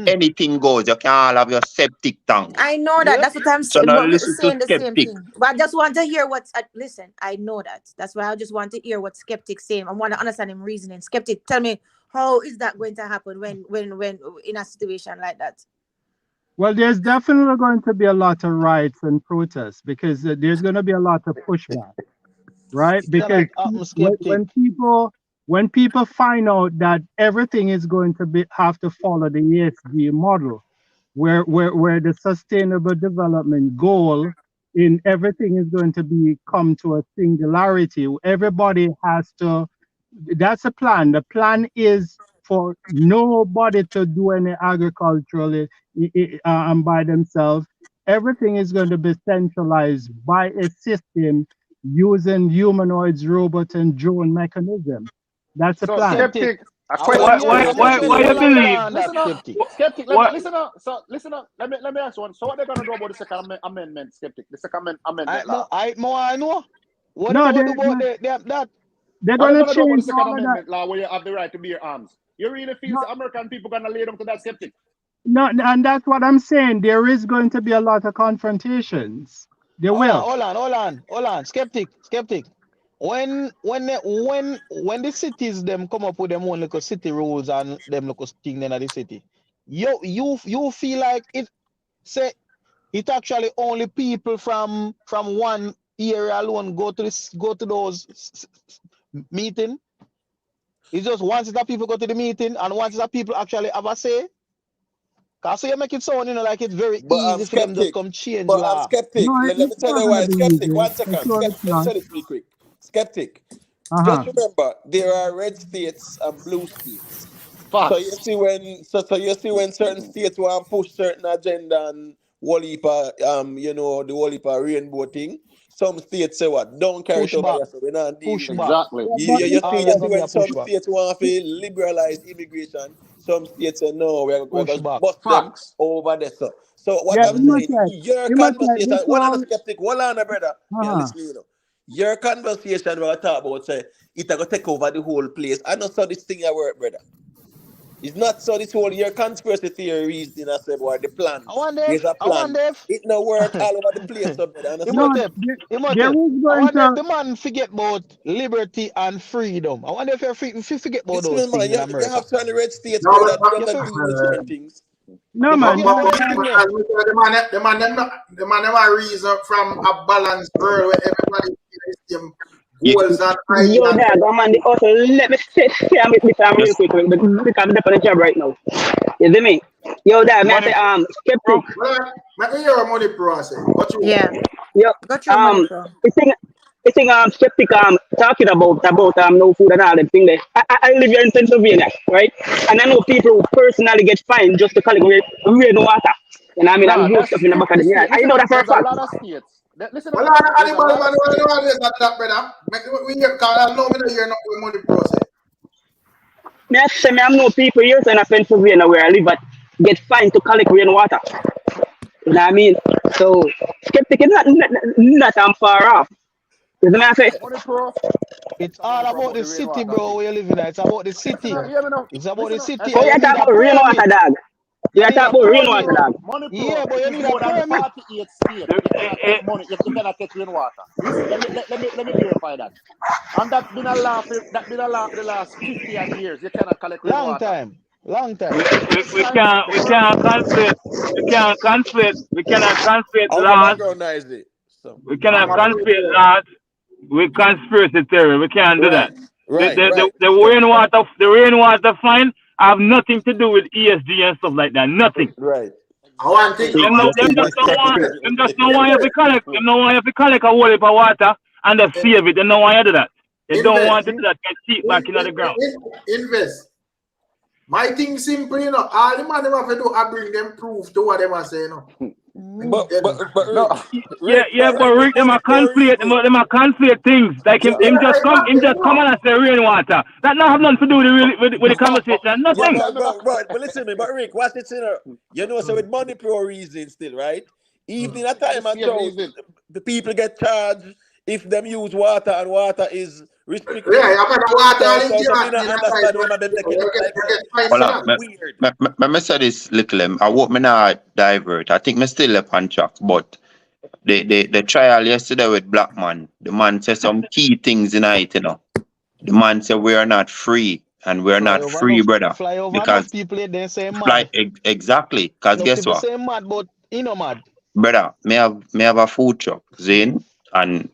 Anything goes. You can all have your septic tank. I know that. Yep. That's what I'm So saying. now But we're listen to saying the same skeptic. thing. But I just want to hear what's. Listen, I know that. That's why I just want to hear what skeptic's saying. I want to understand him reasoning. Skeptic, tell me how is that going to happen when in a situation like that? Well, there's definitely going to be a lot of riots and protests because there's going to be a lot of pushback, right? It's Because gonna happen when, skeptic. when people find out that everything is going to have to follow the ESG model, where the sustainable development goal in everything is going to be come to a singularity. Everybody has to. That's a plan. The plan is for nobody to do any agricultural by themselves. Everything is going to be centralized by a system using humanoids, robots, and drone mechanism. That's the So plan. skeptic, a I want question. to hear Why how much you you spend on believe? land that Listen up, skeptic. skeptic. What? Listen up. So listen up. Let me ask one. So what they're gonna do about the second amendment, skeptic? The second amendment law. I know. What they No, gonna do about that? they're What going are to they gonna do about the change second all of that. amendment law where you have the right to bear arms? You really feel No, the American people gonna lay down to that, skeptic? no, and that's what I'm saying. There is going to be a lot of confrontations. There will. Hold on. Skeptic. When the cities them come up with them own little city rules and them little thing in the city, you feel like it actually only people from one area alone go to those meeting. It's just one set of people go to the meeting and one set of people actually have a say. Cause so you make it sound like it's very But I'm easy for them just skeptic. come change But I'm law. skeptic. No, Let me it's tell not you going to why. be Skeptic, easy. 1 For second. sure, Skeptic, it's let me not. tell it real quick. Skeptic. Just Uh-huh. remember, there are red states and blue states. So you Facts. see when you see when certain states want to push certain agenda and whole heap of, the whole heap of rainbow thing. Some states say what? Don't carry it over Pushback. here, so we're not dealing with it. Pushback. Exactly. Yeah, You, but you, you see you Always see gonna be when a some pushback. states want to liberalize immigration, some states say no, we're going to Pushback. bust them Facts. over there. So what yeah, I'm Mm-hmm. saying, your Immature, conversation, this one of the all, skeptic, one on the brother, you're uh-huh. listening, Your conversation we're talk about say it's going to take over the whole place. I know so this thing I work, brother. It's not so this whole your conspiracy theory reasoning I said boy the I plans. wonder There's if a plan. It no work all over the place up there, No, understand? Imhotep, there Imhotep. was I going wonder if to, the man forget about liberty and freedom. I wonder if you forget about those Listen, man, things in you America. have certain red states, No, bro, but, that do You not feel, deal with certain things. no, you man, forget but, about but, the thing there. and the man never reason from a balanced world where everybody is the same You, goals and Yo, ideas. dad, I'm on the also let me share this real just quick because I'm on the job right now. You see me? Yo, dad, may I Money say pro. skeptic. Well, make me hear a money process. What you Yeah. Yo, Got your money, bro. the thing skeptic talking about no food and all that thing there. I live here in Pennsylvania, right? And I know people who personally get fined just to collect rain water. You know what I mean? And Nah, grow stuff that's in the back of the the yard. state. I Listen know up. that for a There's a fact. lot of states. Listen well, up. There's a animal lot man, of states. that brother. Make we hear, cause I know me hear not the money process. Me I say me I know people here in Pennsylvania where I live at get fined to collect rainwater. You know what I mean? So skeptic is not far off. You know what I say? Money pro. It's Money all pro about about the the city, rainwater bro, thing. where you living at. It's about the Listen city. up. Hear me now. It's about the Listen up. city Oh, and you you need talk a about rainwater, permit. dog. You You need talk a about Money rainwater, permit. pro. dog. Money Yeah, pro. but If you you need a more than permit. 48 states, you cannot take money. You cannot take rainwater. Listen. Let me verify that. And that been a law for the last 50 odd years. You cannot collect Long rainwater. time. Long We, time. we, Next we time, can't the we permit. can't conflict we cannot conflict How come laws. background noisy? So We I'm cannot a conflict pro. laws with conspiracy theory. We can't do that. right, right, right. The rainwater fine have nothing to do with ESG and stuff like that. Nothing. Right. I want thing. I see, want Them thing. you just see, don't want them just don't want you to collect a whole heap of water and just save it. They don't want you to do that. They don't Invest. want to do that get cheap back into the ground. Invest. My thing simple, all the man them have to do I bring them proof to what them are saying, But Then, No. Yeah, but Rick, Rick, them money a for a conflict, reason. them a conflict things. Like Yeah, him exactly, just come on and say rainwater. That not have nothing to do with the conversation. yeah, Nothing. but listen to me, but Rick, watch this, so with money pro reason still, right? Even in a The time of same drought, reason. the people get charged if them use water and water is restricted. yeah, I'm gonna water all in So the me heart, not man. I understand when them take it up like get fine it's for hold that. on. weird. Me say this little. I hope me not divert. I think me still up on track, but the trial yesterday with Blackman, the man said some key things in it. The man said we are not free, and we're not free, brother, Fly over enough because people they say mad. exactly. Because Enough guess people what, say mad, but you know mad. brother, me have a food truck, Zane, and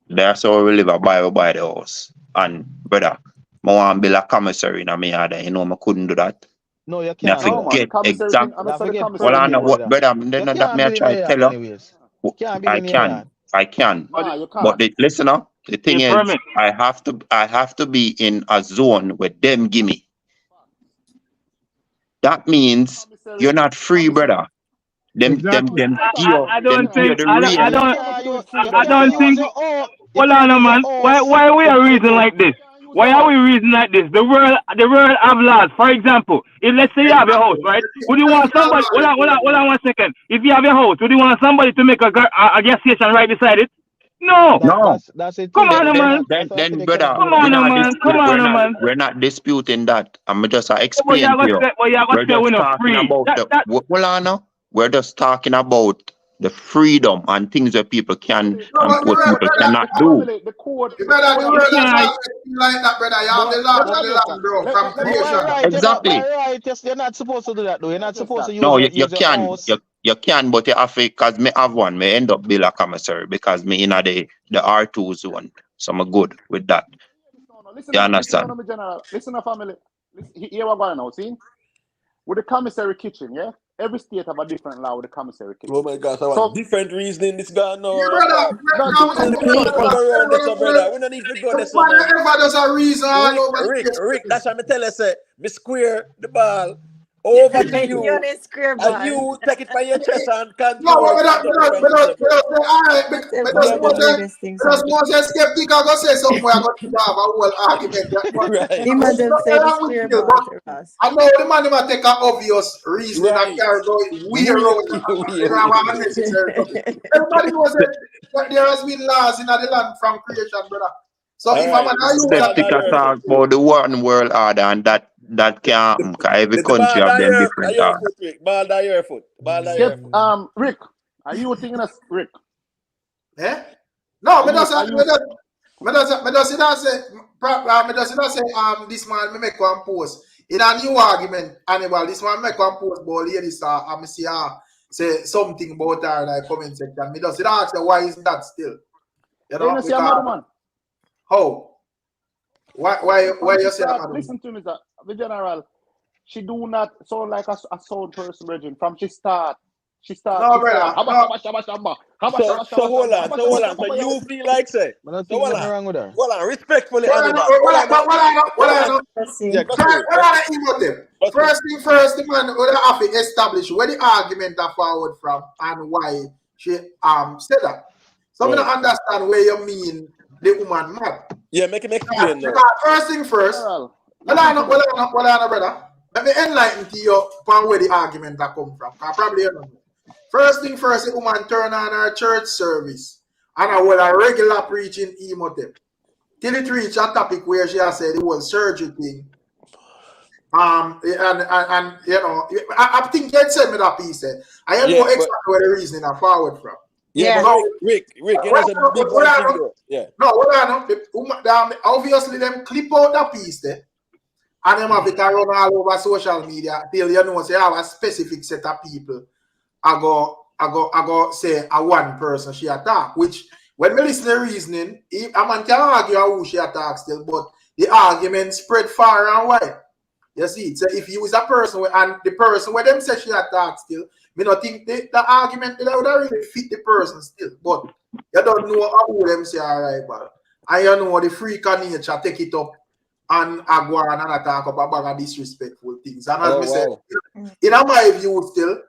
that's how we live by the house. And brother, I want to build a commissary in my yard. Me couldn't do that. No, you Me I can't do No, that. man. The forget commissary thing. exact. I'm You have sorry, to the get Well, commissary I thing know permit, work. what, brother. brother. You Then that can't me I build in try your to yard tell you. anyways. You can't build I in your can, yard. I can. Nah, you But can't. listen up. The thing The is, permit. I have to be in a zone where them give me. That means Commissary. you're not free, Commissary. brother. Them exactly. I them don't give you think the Commissary. I real. You don't Never can't do use it free. I Them don't can't think. your use. own. You Hold on, can't a use your man. house Why we to are feed reason you. like this? Can't use Why your are house. we reason like this? The world have laws. For example, if let's say you have your house, right? Would you want somebody? Hold on 1 second. If you have your house, would you want somebody to make a gas station right beside it? No. No. That's it Come too. on, man. That's what I said. Then, You cannot brother, do Come that. on, man. Come on, man. we're not disputing that. I'm just What you explain to got you. say? What you got We're say? We're just not talking free. about hold on now. We're just talking about the freedom and things that people can No, and but the poor world, people brother, cannot The do. family, the code, the the brother, code the of You the world land. has can't. always been like that, brother. You have But the let laws me of ask the this, land, bro, from let me But ask by creation. this, right, Exactly. you're not supposed to do that though. You're let me not ask this, supposed to No, you use your can. house. You can, but you have to, because me have one. Me end up build a commissary because me in the R2 zone. So I'm good with that. No, listen You up, understand? my general. Listen up, family. Listen, here we going now, see? With the commissary kitchen, yeah? every state have a different law with the commissary case. Oh my gosh, I want So different reasoning this guy now. Yeah, brother. no, Now, We don't need to Completely. go around this, brother. We don't need to go this, man. whenever there's a reason all over the place. Rick, that's what I tell you, say, me square the ball over to You're you, the square and ball. you take it by your chest and No, control but it. Things Moses skeptic are gonna say something where I'm gonna have a whole argument. Right. Imagine say the square ball to us. I know the man might take an obvious reasoning and carry go weird road. Unnecessary. Everybody knows that there has been laws in the land from creation, brother. So if I'm skeptic talk about the one world order and that can't happen because every country have them different order. Ball down your foot. Rick, are you thinking of Rick? Eh? No, me does say this man me make one post in a new argument. Animal, this man make one post about lady star. I see say something about her in the comment section. Me does ask why is that still? You know, see a man. How? Why you say that? Listen to me, sir. The general, she do not sound like a sound person, Virgin. From she start. No, brother. So hold on. So you feel like say? I don't think nothing wrong with her. Hold on, respectfully, What animal. First thing first, the man would have to establish where the argument are forward from and why she said that. So I don't understand where you mean the woman mad. Yeah, make him explain now. First thing first, hold on, brother. Let me enlighten to you upon where the argument that come from. Probably you know. First thing first, the woman turn on her church service and I will a regular preaching emotive. Till it reach a topic where she has said it was surgery thing. And you know, I think you said me that piece. I am more exactly where the reasoning are forward from. Yeah, but Rick, you know, it's a big one thing though. Yeah. No, obviously them clip out that piece there. And them have it run all over social media till you know say I have a specific set of people. I go say a one person she attack, which when me listen to reasoning, a man can argue who she attack still, but the argument spread far and wide. You see, so if you is a person and the person where them say she attack still, me not think the argument that would really fit the person still, but you don't know who them say alright, but I know the freak of nature take it up and I go on and attack up a bag of disrespectful things. And as me say, in my view still,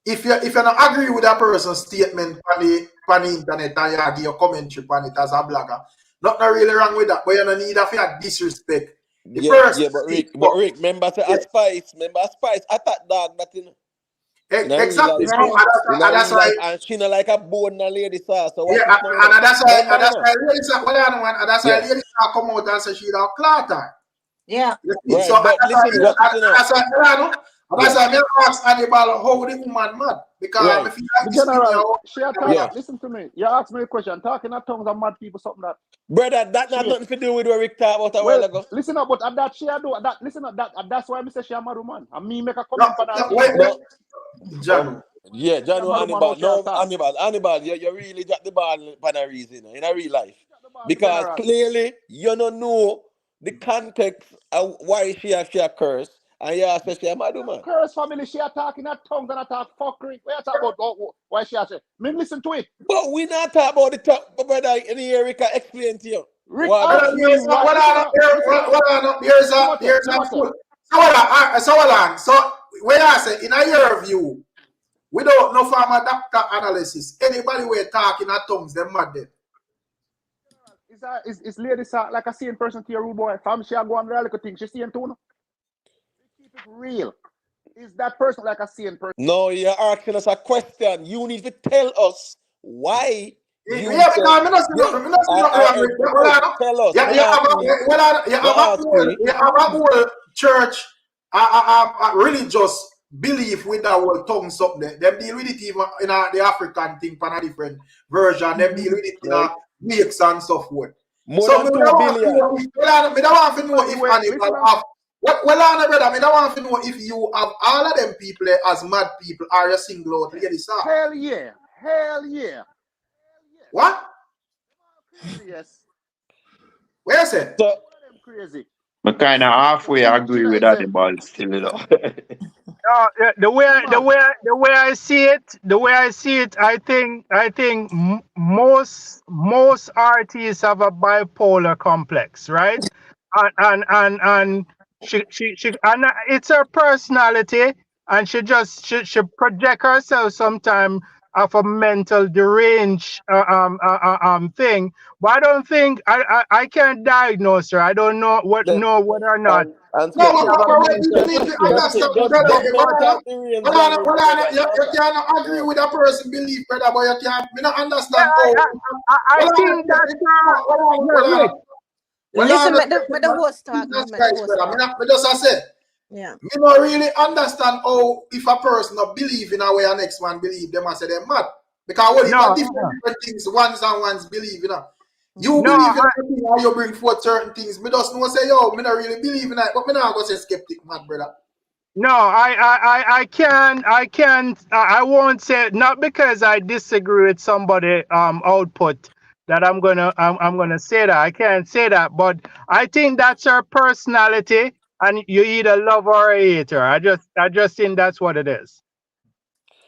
if you don't agree with a person's statement on the internet and you give your commentary on it as a blogger, nothing really wrong with that, but you don't need to disrespect the person. But Rick, remember Spice, attack dog that in. Exactly. That's right. And she not like a bone and lady sauce. So yeah, and that's why lady sauce come out and say she don't clatter. Yeah. Right, so but listen, that's why I ask Hannibal how the woman mad. Because if you listen to me. You asked me a question. Talking of tongues of mad people, something that. Brother, that not nothing to do with what Rick talked about a while ago. Listen up, but that she do that. Listen up, that's why I say she a mad woman. And me make a comment for that. John. Yeah, John Hannibal. No, Hannibal, you really got the ball for a reason in a real life. Because clearly you don't know the context of why she a curse. And you say she a mad woman. Curse family, she attacking her tongues and attack fuckery. We are talking about why she a say. Me listen to it. But we not talk about the talk, brother. In here, Rick can explain to you. Rick, So where I say, in your view, without no formal doctor analysis, anybody we're talking at tongues, them mad dead. Is lady like a sane person to your rude boy? Fam, she a go on the little thing. She seeing too, no? Keep it real. Is that person like a sane person? No, you're asking us a question. You need to tell us why. You have a whole church, religious belief with that whole tongue something. Them deal with it even in the African thing, for a different version. Them deal with it in a mix and stuff. So me don't want to know if Hannibal have. Brother, I don't want to know if you have all of them people as mad people or you single out. Hell yeah. Hell yeah. What? Yes. Where is it? Crazy. I kind of halfway agree with that, but still, you know. The way I see it, I think most artists have a bipolar complex, right? And she and it's her personality, and she project herself sometime of a mental deranged thing. But I don't think I can't diagnose her. I don't know whether or not And No, she skeptic. have a you mental need to issue. Skeptic, understand, just brother. mental deranged Hold on, damage, hold on. brother. You cannot agree with a person belief, brother, but you can't. Me not Yeah, understand how. I Hold on, think that's hold yeah, on. Rich. Hold Listen, on. let the host talk. Jesus Let the Christ, host brother. talk. Me just I said. Yeah. Me not really understand how if a person not believe in a way a next one believe, them I say they're mad. Because what if a different things ones and ones believe, you know. You No, believe in everything how you bring forth certain things. Me just know say, yo, me not really believe in that, but me not go say skeptic mad, brother. no, I can't, I won't say, not because I disagree with somebody output that I'm gonna say that. I can't say that, but I think that's her personality, and you either love her or hate her. I just think that's what it is.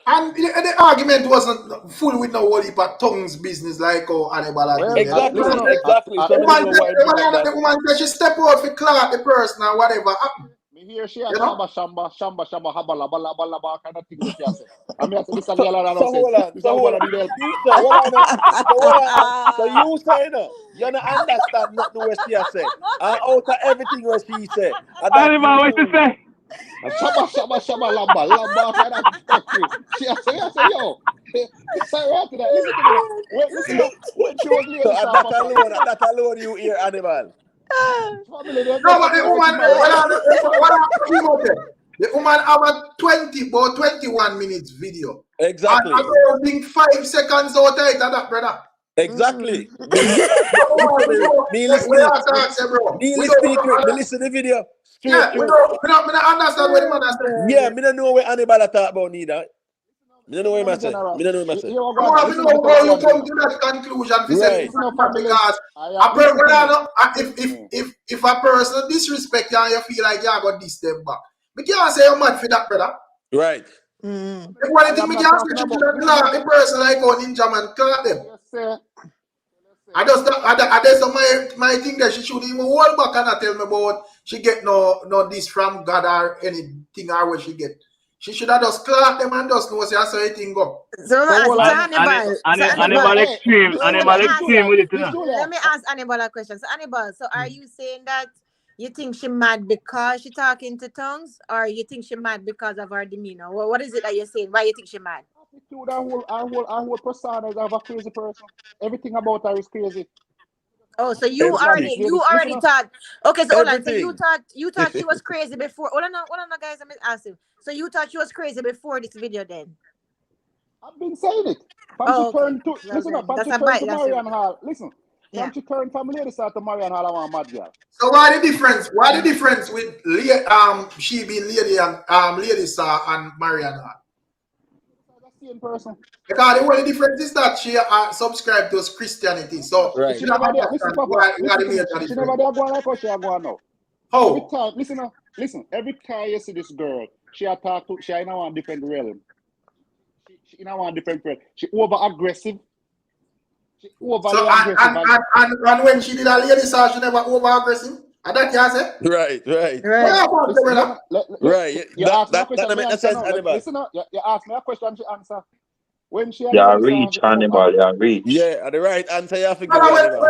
And the argument wasn't full with no whole heap of tongues business like how Hannibal had Well, been there. Exactly, listen, exactly. So me don't know why bring up that. The woman said she step out for clock the person or whatever happened. me hear she a You know? shamba, habala, bala, kind of thing that she has said. I mean, I said, this a girl and I So says, hold on, this so a hold woman on. that need help. You say, hold on, so hold on. So you say no, you don't understand nothing what she has said. And out of everything what she said, and that Animal, what you you. say? Shaba, lamba, kind of country. She has said, yo, this I right to that. Listen to me now. Listen now. When she was So lady at star, that Papa, listen now. alone you hear animal. Family, they No, get but up the here woman, getting married. the woman have a 21 minutes video. Exactly. And I think 5 seconds out of it, that brother. Exactly. Me listen the video straight Yeah, through. we don't understand what the man has said. Yeah, me don't know what anybody talk about neither. Me don't know what I say. General. Me don't know what I say. Here we I go now. want to Listen know to me how tell you you one thing. come to that conclusion to say Right. this Listen up, family. because Listen to me. if a person disrespect you and you feel like you got this them back, we can't say you're mad for that, brother. Right. If one thing am we not can't talking say about. you clock the person like how Ninja Man clock them. Yes, sir. I just my thing that she should even hold back and not tell me about she get no this from God or anything or what she get. She should have just clock them and just know say that's how everything go. So hold on. Hannibal. Animal Hey, extreme, listen, animal extreme with it, you Miss know. Julia. Let me ask Hannibal a question. So Hannibal, so are you saying that you think she mad because she talking to tongues, or you think she mad because of her demeanor? What is it that you're saying? Why you think she mad? Attitude, our whole persona is of a crazy person. Everything about her is crazy. Oh, so you Everything. already thought. Okay, so hold on. So Everything. you thought she was crazy before. Hold on, guys. I'm asking. So you thought she was crazy before this video, then? I've been saying it. From she Oh, okay. turned to Well listen up. then, From that's she a turned bite. to That's a Marian Hall. Listen. yeah. From she turned from lady side to Marian Hall, I want a mad girl. So why the difference? Why the difference with she being lady and lady star and Mariana? The same person. Because the only difference is that she subscribed to Christianity. So Right. She she don't never did. Listen, understand Papa. why Listen the to me. major She difference. never did go on like how she a go on now. Every How? time, listen now. Listen. Every time you see this girl, she a talk to. She in a one different realm. She in a one different realm. She over aggressive. She overly So aggressive. and when she did a lady star, she never over aggressive. And that you say? Right. Right. What about the Listen, brother? Right. you That ask me a that question, that me make no answer sense, now. animal. Listen, you ask me a question, she answer. When she a Yeah, lady star, reach, Hannibal, yeah, reach. Yeah, and the right answer you have to give Brother, you, animal.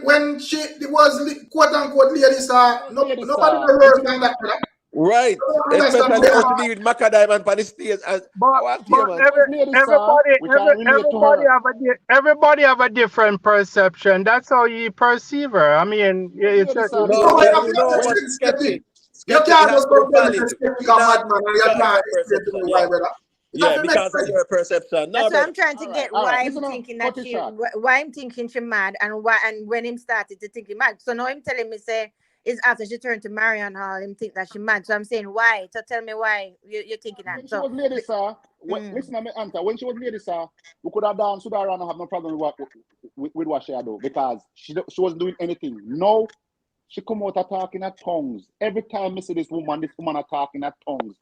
when she was quote unquote lady star, lady nobody star. know Listen words to on me. that, brother. Right. You don't understand Especially how how she deal with Macadam and Palestine. And I want to hear, man. Was lady star, we can relate to her. everybody have a different perception. That's how you perceive her. I mean, Was it's lady a, star. No, No, Listen, but but I'm you not know, when but skeptic. skeptic. You Skeptic, it can't has just to be come tell me valid. say skeptic It a has to madman and you because of can't your explain to perception, me yeah. why, brother. It have Yeah, to make because of sense. your perception. No, That's why brother. I'm trying to get all right. why I'm Listen now, thinking cut that it short. why I'm thinking she mad, and when him started to think he mad. So now him telling me say it's after she turned to Marion Hall, him think that she mad. So I'm saying why? So tell me why you're thinking that. When she So was lady star, listen to me answer. When she was lady star, we could have danced with her and have no problem with what she had do because she wasn't doing anything. No, she come out talking at tongues. Every time I see this woman are talking at tongues.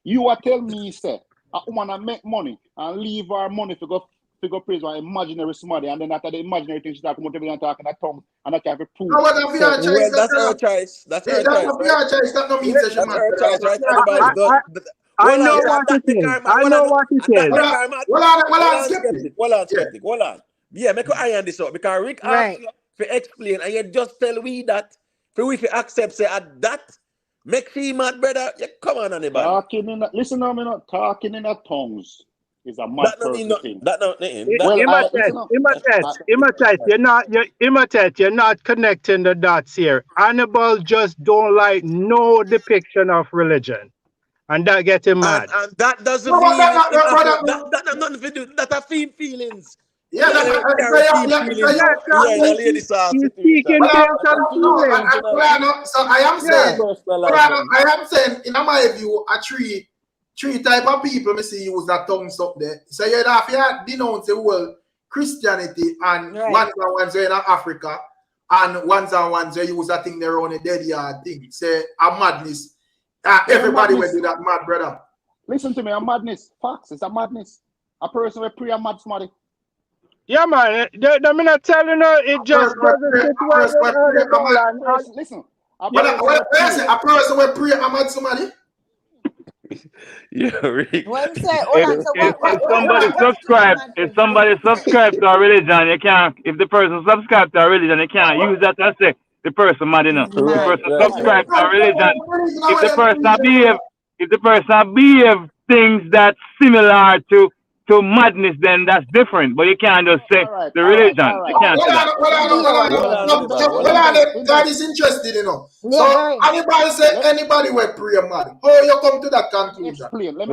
You are telling me, say, a woman make money and leave her money to go praise one imaginary somebody, and then after the imaginary thing, she start coming to and talking at tongues, and I can prove. No, but that's your choice. Well, that's her choice. That's her choice, That's right? your choice. That no means that she That's mad. her choice, right? I, Anybody? I know what it is. I know what it is. Hold on, skeptic. Hold on. Yeah, make an iron this out because Rick asked you to explain, and you just tell we that for we to accept say at that make she mad, brother. Yeah, come on, anybody. Listen to me, not talking in a tongues is a mad person thing. That not nothing. Imitate, you're not connecting the dots here. Hannibal just don't like no depiction of religion. And that gets him mad. And that doesn't mean that nothing to do. That are feelings. Yeah, he's speaking based on feelings. So I am saying, in my view, a three type of people me see use that tongues up there. So you have to denounce the whole Christianity and ones in Africa and ones where use that thing there on a dead yard thing. Say a madness. Everybody will do that mad, brother. Listen to me, a madness. Facts, it's a madness. A person will pray a mad somebody. Yeah, man. I'm not telling her it just doesn't fit well. Listen. A person will pray a mad somebody. Yeah, Rick. If somebody subscribes to a religion, you can't. If the person subscribes to a religion, you can't use that to say the person mad enough. The person subscribes to a religion. If the person behave things that's similar to madness, then that's different. But you can't just say the religion. You can't say that. God is interested, you know. So anybody will pray mad. How you come to that conclusion? Let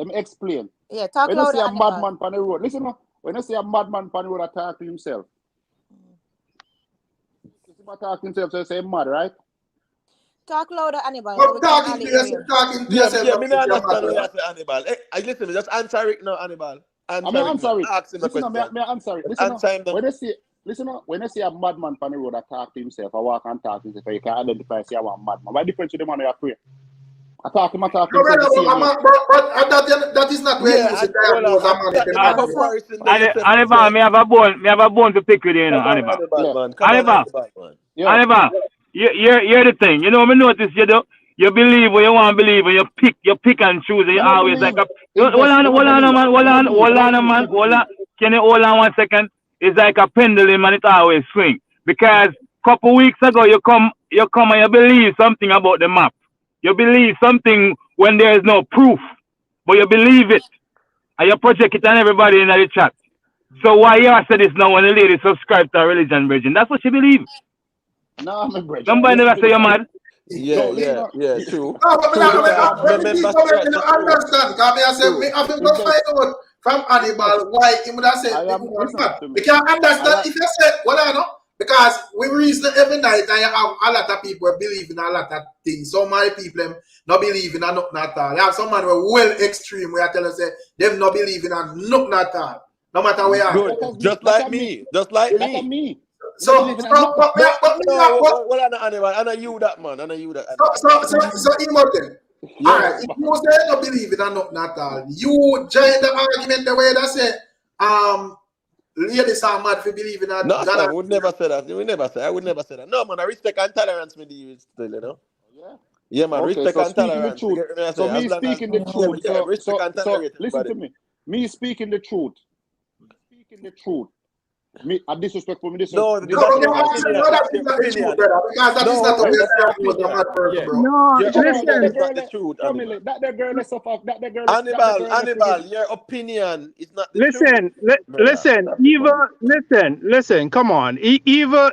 me explain. Yeah, talk when louder. You see a madman on the road, listen. When you see a madman on the road attack himself, attack himself, so you say mad, right? Talk louder, Hannibal. Talking to yourself. Yeah, me not understand what you say, Hannibal. Hey, listen, just answer it now, Hannibal. I'm answering. Ask him a question. I'm answering. When you see a madman on the road attack himself, I walk and talk to himself, you can identify say I'm a madman. What difference to the man who pray? Attack him. But that is not where you say Hannibal, me have a bone to pick with you, Hannibal. Hannibal. You're the thing. You know, me notice you believe what you want to believe, and you pick and choose, and you always like a hold on, man. Can you hold on 1 second? It's like a pendulum, and it always swing. Because couple weeks ago you come and you believe something about the map. You believe something when there is no proof, but you believe it, and you project it on everybody in the chat. So why you say this now when the lady subscribe to a religion, virgin? That's what she believes. No, I'm a bridge. Somebody never say you're mad. Yeah, true. From Hannibal why he would have said we can't understand if you said I know because we reason every night and you have a lot of people believe in a lot of things. So many people not believe in a nothing at all. You have someone who well extreme where I tell us them not believe in a nothing at all. No matter where you are. Just like me. So I know you that man. So Immortal. All right, if you say you don't believe in a nothing at all, you join the argument the way they say ladies are mad for believing that. No, I would never say that. I would never say that. No, man, I respect and tolerance me deal still, you know. Yeah, man, okay, respect and tolerance. So me speaking the truth. So listen to me. Me speaking the truth. Me a disrespectful. Me disrespectful. Because that is not the way the truth. That girl is so fuck. That girl. Hannibal, your opinion is not the truth. Listen. Come on. Even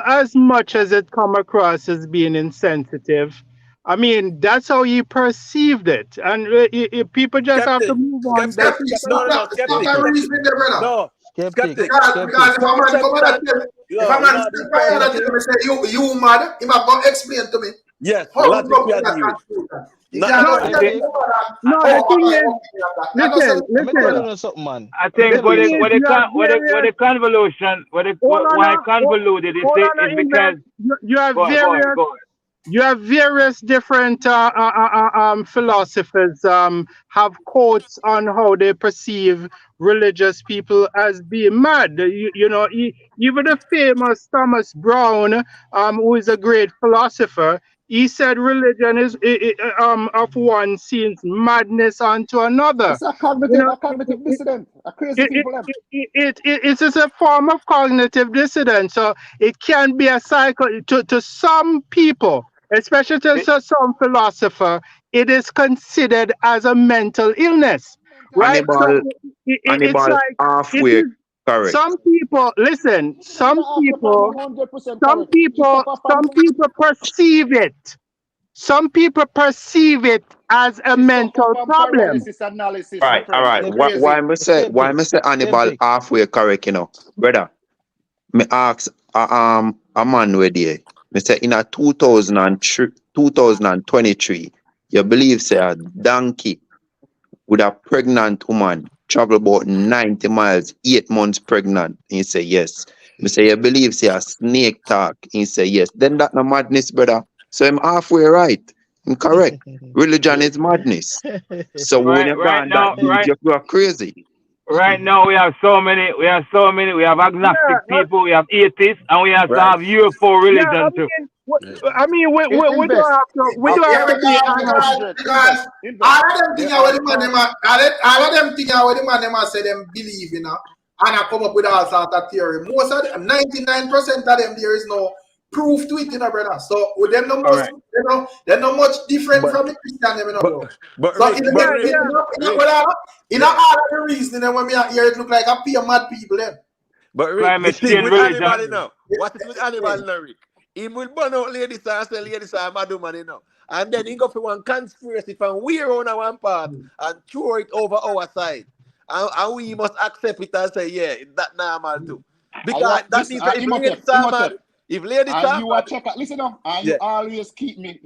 as much as it come across as being insensitive, I mean, that's how you perceived it, and people just have to move on. Skeptic. Because if a man come and tell me, say you mad, he might go explain to me. Yes, the thing is, listen. I think what the convolution, why convoluted is because you have you have various different philosophers have quotes on how they perceive religious people as being mad. You know, even the famous Thomas Brown, who is a great philosopher, he said religion is of one seems madness unto another. It's a You know, cognitive dissident. A crazy it, it, people them. it is a form of cognitive dissonance. So it can be a cycle to some people, especially to some philosopher, it is considered as a mental illness, right? So Hannibal, it's Hannibal like it halfway is. correct. Some people listen. Brother Arthur, 100% Some correct. You people, suffer some from people perceive it. Some people perceive it as a mental problem. paralysis analysis, my Right, all friend. right. You're Why crazy. why me say Hannibal Skeptic. halfway correct, you know? Brother, me ask a man where there. Me say in a 2023, you believe say a donkey with a pregnant woman travel about 90 miles, 8 months pregnant? He say yes. Me say you believe say a snake talk? He say yes. Then that no madness, brother. So I'm halfway right. I'm correct. Religion is madness. So when you Right gone that now, deep, you are crazy. right now we have so many. We have Yeah, agnostic people. We have atheists, and we also Right. have UFO yeah. religion too. Yeah. We don't Invest. have to. We don't Yeah, have to be honest. because Invest. all of them They thing are what the man them all of them thing what the man them say them believe in, and I come up with all sorts of theory. Most of them, 99% of them, there is no proof to it, you know, brother. So with them no All much, right. they're not much different But from the Christian them, you know. but but So Rick, but Rick, Rick, in yeah. all of the reasoning when me hear it look like a pure mad people then. But Rick, the Climate thing change with religion. animal, you know, what is with animal now, Rick? He will burn out ladies and say ladies are mad woman, you know. And then he go for one conspiracy from we on one part and throw it over our side. And we must accept it and say, yeah, that normal too. Because that Listen, means that if ladies are mad, if ladies and are you are mad, check out. Listen now, and yeah. you always keep me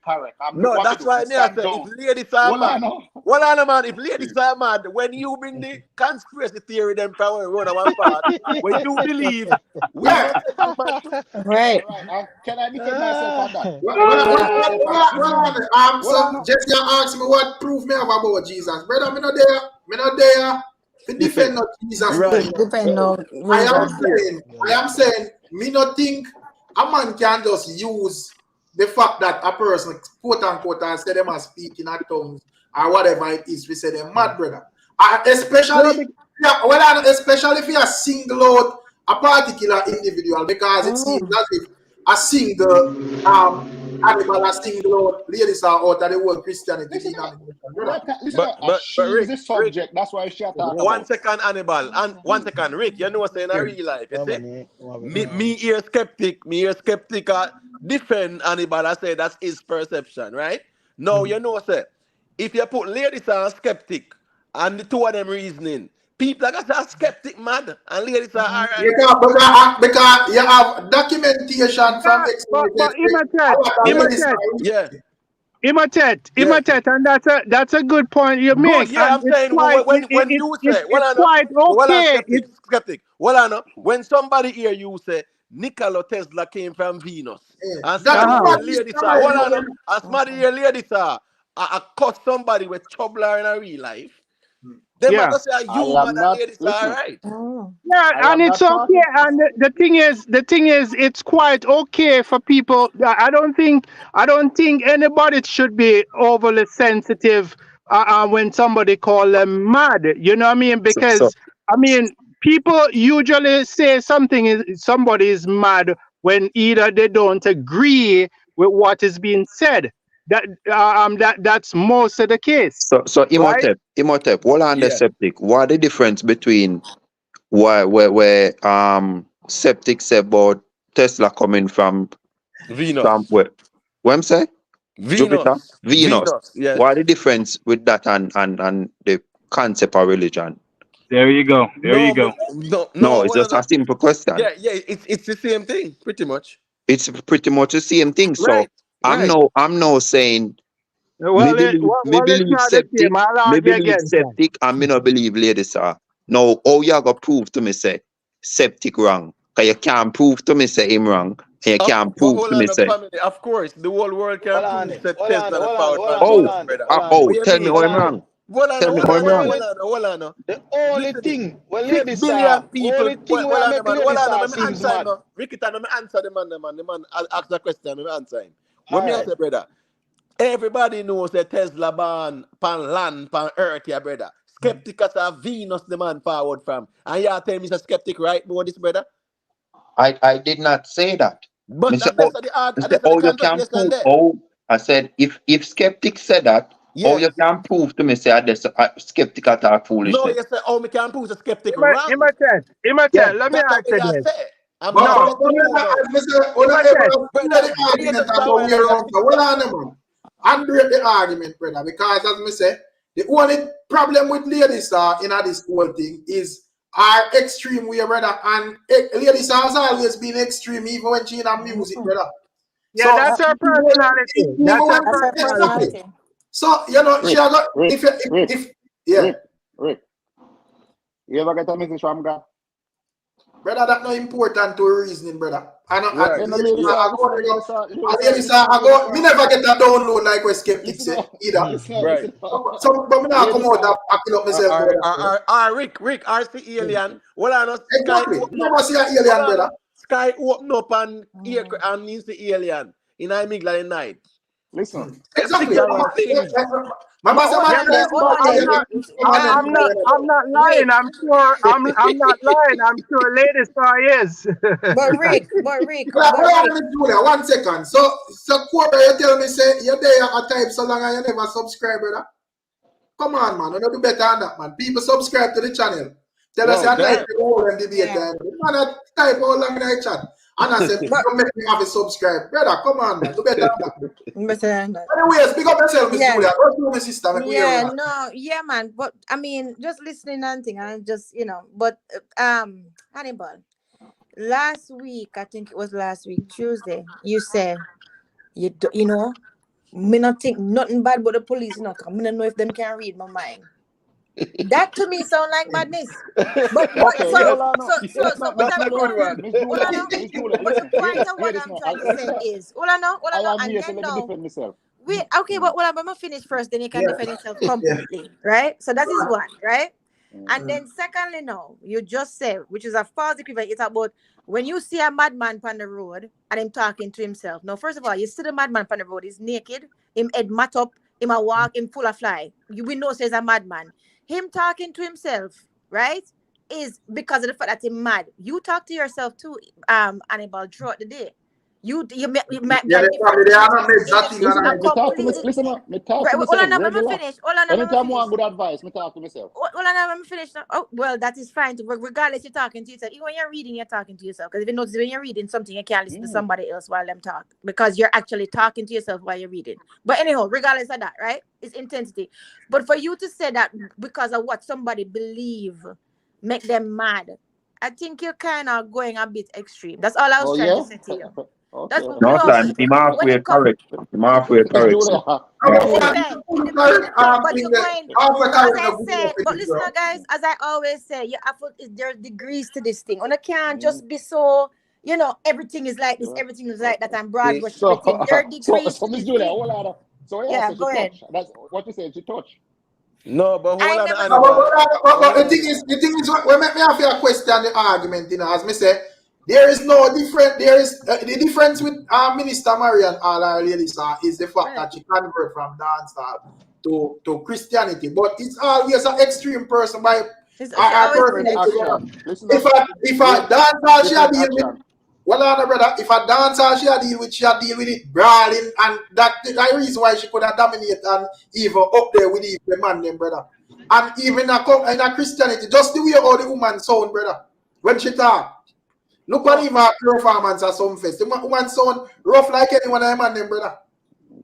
correct. I'm do No, what me that's do. why Me me I stand say if down. ladies are Hold mad. on now. Well, on man, if ladies are mad, when you bring the conspiracy theory, them from run on one part, when you believe, we Yeah. must say that man too. Right. All right. Can I defend myself on that? So just you ask me what proof me have about Jesus, brother. Me not there. Me not there to defend not Jesus. Right. Depend on I am religion. saying, me not think a man can just use the fact that a person, quote unquote, and say them are speaking at tongues or whatever it is, we say they're mad, brother. Especially if you are single out a particular individual, because it seems as if a single animal, a single out ladies are out of the world Christianity denomination, brother. But She is the Rick, subject. That's why she talk one about. second, Hannibal, and 1 second, Rick. You know what's in a real life, you see? Me here skeptic defend Hannibal. I say that's his perception, right? No, you know, say if you put ladies and skeptic and the two of them reasoning, people like us are skeptic mad and ladies are all right. Because you have documentation from But Imitate, Yeah, yeah. Imitate, and that's a good point you Good, make, yeah. and I'm saying when you say, well, it's I know, quite well, I'm okay. skeptic. Well, I know when somebody hear you say Nikola Tesla came from Venus, and that's somebody hear what lady sir, well, I know, and somebody hear lady sir, I caught somebody with trouble in a real life. Them Yeah. must say I you am man and not. lady sir, all Listen, right? Yeah, I and am it's not okay. talking. And the thing is, it's quite okay for people. I don't think anybody should be overly sensitive when somebody call them mad. You know what I mean? So Because I mean, people usually say somebody is mad when either they don't agree with what is being said. That's most of the case, so right? Imhotep, what on the Yeah, septic? What the difference between where septic say about Tesla coming from Venus, where? What I'm say? Jupiter? Venus. Venus, yeah. What the difference with that and the concept of religion? There you go. There you No, go. No, it's well, I just a know. simple question. Yeah, it's the same thing, pretty much. It's pretty much the same thing. So Right, right. I'm now saying Well, me it's believe not the septic, same. I'll me argue believe against that. septic, and me not believe ladies are. Now, how you gonna prove to me say septic wrong? Because you can't prove to me say him wrong. And you can't But prove hold to me on, say. family. Of course, the whole world can Hold on, prove that hold on, Tesla the hold on, powered hold by on, Oh, hold Juliet, on, brother. hold on, oh, What you tell me mean? how hold him on. wrong. The Tell me how him wrong. only the only Listen it. thing when 6 Lady billion Star, people. only thing where I make Man. Lady Star Let me seems answer him. mad. No. Ricky, let me answer the man. The man ask the question. Let me answer him. What All me I right. say, brother? Everybody knows that Tesla born pan land, pan earth, yeah, brother. Skeptic as a Venus, the man forward from. And you tell me he's a skeptic, right, about this, brother? I did not say that. But Mr. that's the art, Mr. that's the Oh, you can conversation prove. there. Oh, I said if skeptics said that, oh, Yes. you can prove to me say that skeptic attack No, foolishness. you say, oh, me can prove the skeptic wrong. Immature, let me That's what answer I this. say. I'm No, just But telling the truth now. as Mr. Una Immature, ever Brother, the argument latest and go hour, way around. So hold on, man. And break the argument, brother, because as me say, the only problem with ladies in this whole thing is our extreme way, brother. And ladies has always been extreme, even when she in her music, brother. yeah, So that's her personality. even That's her when That's her personality. personality. so you know she Rick, have got Rick, Rick, if yeah, Rick. You ever get a message from God? brother, that's not important to a reasoning, brother. Right. Then the Ladies, lady Yeah. saw, I listen, go, lady saw, I go, me never get a download like what skeptics listen, say either. Right. So, but me not lady come out saw, and backing up myself, brother. Rick, RC Alien. Well, I know Sky Exactly. open You up. never see an Hold alien, on, brother. Sky open up and needs the alien in Imigla night. listen. Skeptic Exactly. guarantee. Mama say, Hold man, Yeah, on but there, please hold go on to there. I'm the not. comment, I'm brother. not lying. Rick, I'm not lying. I'm sure Lady Star is. but Rick, but Rick, Well, but hold on a Rick. minute, Julia. 1 second. So Cobra, you tell me, say, you're there at time so long and you never subscribe, brother. Come on, man. You know do better than that, man. People subscribe to the channel. Tell us Oh, your type damn. the whole and debate. Yeah. Man, I type all long in the chat. And I said, But don't make me have a subscribe. Brother, come on, man. Do better than that. but Anyways, pick up yourself, Miss yeah. Julia. Go through my sister. Make we hear Yeah, you. no, yeah, man. But I mean, just listening and thing, and just But Hannibal, last week, I think it was last week, Tuesday, you said me not think nothing bad about the police, 'cause me not know if them can read my mind. That to me sound like madness. But Okay, so Yes, hold on. No. so yes, so but that's the a good point. one. Miss Hold Julia, on now. Miss Julia, But the listen, point of hear what this I'm now. trying to say Listen, is, hold on now, I am and here, so then let me now. defend myself. Wait, okay, but I'm gonna finish first, then you can Yeah. defend yourself Yeah. completely, right? So that is one, right? And Mm. then secondly, now you just said, which is a false equivalent, it's about when you see a madman on the road and him talking to himself. Now, first of all, you see the madman on the road, he's naked, him head mat up, him a walk, him full of fly. We know says a madman. Him talking to himself, right? Is because of the fact that he's mad. You talk to yourself too, Annabelle, throughout the day. You might be Yeah, a they different probably they are not energy made in that the thing day. and Listen, A me talk to me, completely listen, me talk right. to Hold on, myself now, let me regular. finish. Hold on, now, let me Anytime I finish. want good advice, me talk to myself. Hold on, now, let me finish. Now. Oh, well, that is fine. Regardless, you're talking to yourself. Even when you're reading, you're talking to yourself. Because if you notice, when you're reading something, you can't listen to somebody else while them talk because you're actually talking to yourself while you're reading. But anyhow, regardless of that, right? It's intensity. But for you to say that because of what somebody believe make them mad, I think you're kind of going a bit extreme. That's all I was Oh trying to yeah? say to you. That's Okay. No time. Him when halfway it comes. correct. Him halfway Miss correct. Julia, I'm Miss It Julia. depends. It correct. depends. But Thing you're that going, after as carrying I a good said. up with But it, listen, bro. guys, as I always say, you have there's degrees to this thing. You can't Mm, just be so, everything is like this, yeah. everything is like that, Okay. and broad brush So, everything. There are degrees so to Miss this Julia, thing. hold on. So yeah, Yeah, so she go ahead. touch. That's what you said. She touch. No, but hold I on, never No, said. Hannibal. but Hold the on. thing is, what make me have to question the argument, as me say, there is no different. There is the difference with Minister Marian all our ladies is the fact Right. that she convert from dancehall to Christianity, but it's always an extreme person by She our always person been Different together. action. Listen If up. a Rick, dancehall she a different deal with, action. well, no, brother, if a dancehall she a deal with it brawling, and that's the reason why she could have dominate and even up there with the man, them brother. And even in a Christianity, just the way how the woman sound, brother, when she talk. Look at So, even her performance at some fest. The woman sound rough like anyone of them and them, brother.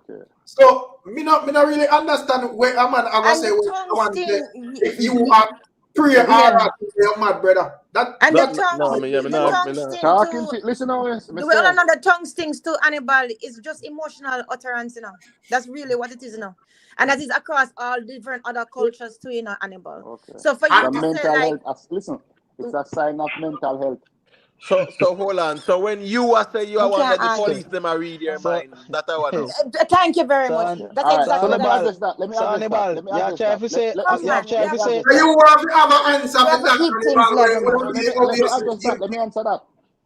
Okay. So me not really understand where a man I gonna And say the when tongue someone say sting. if you are pray or Yeah. you're mad, brother. And no, the That tongue, no, me, me the not, me tongue not. sting Talking too. to listen now, The way myself. the tongue stings to Annabelle is just emotional utterance, That's really what it is, And that is across all different other cultures too, Annabelle. Okay. So for It's you a to say mental like, health. Listen, it's a sign of mental health. So hold on. So when you are saying you You are one can't that the argue. police them are read your So mind, that I want to know. Thank you very so much. an- That's All right, so so exactly let what me I Hannibal, address say. that. Let me so address that. Hannibal, Let me yeah, address try that. to say, Come yeah, on, Let try me to say, address So that. you have to have an answer we for have to that, keep things Hannibal, level, when man. So we let me obviously address that. Let me answer that.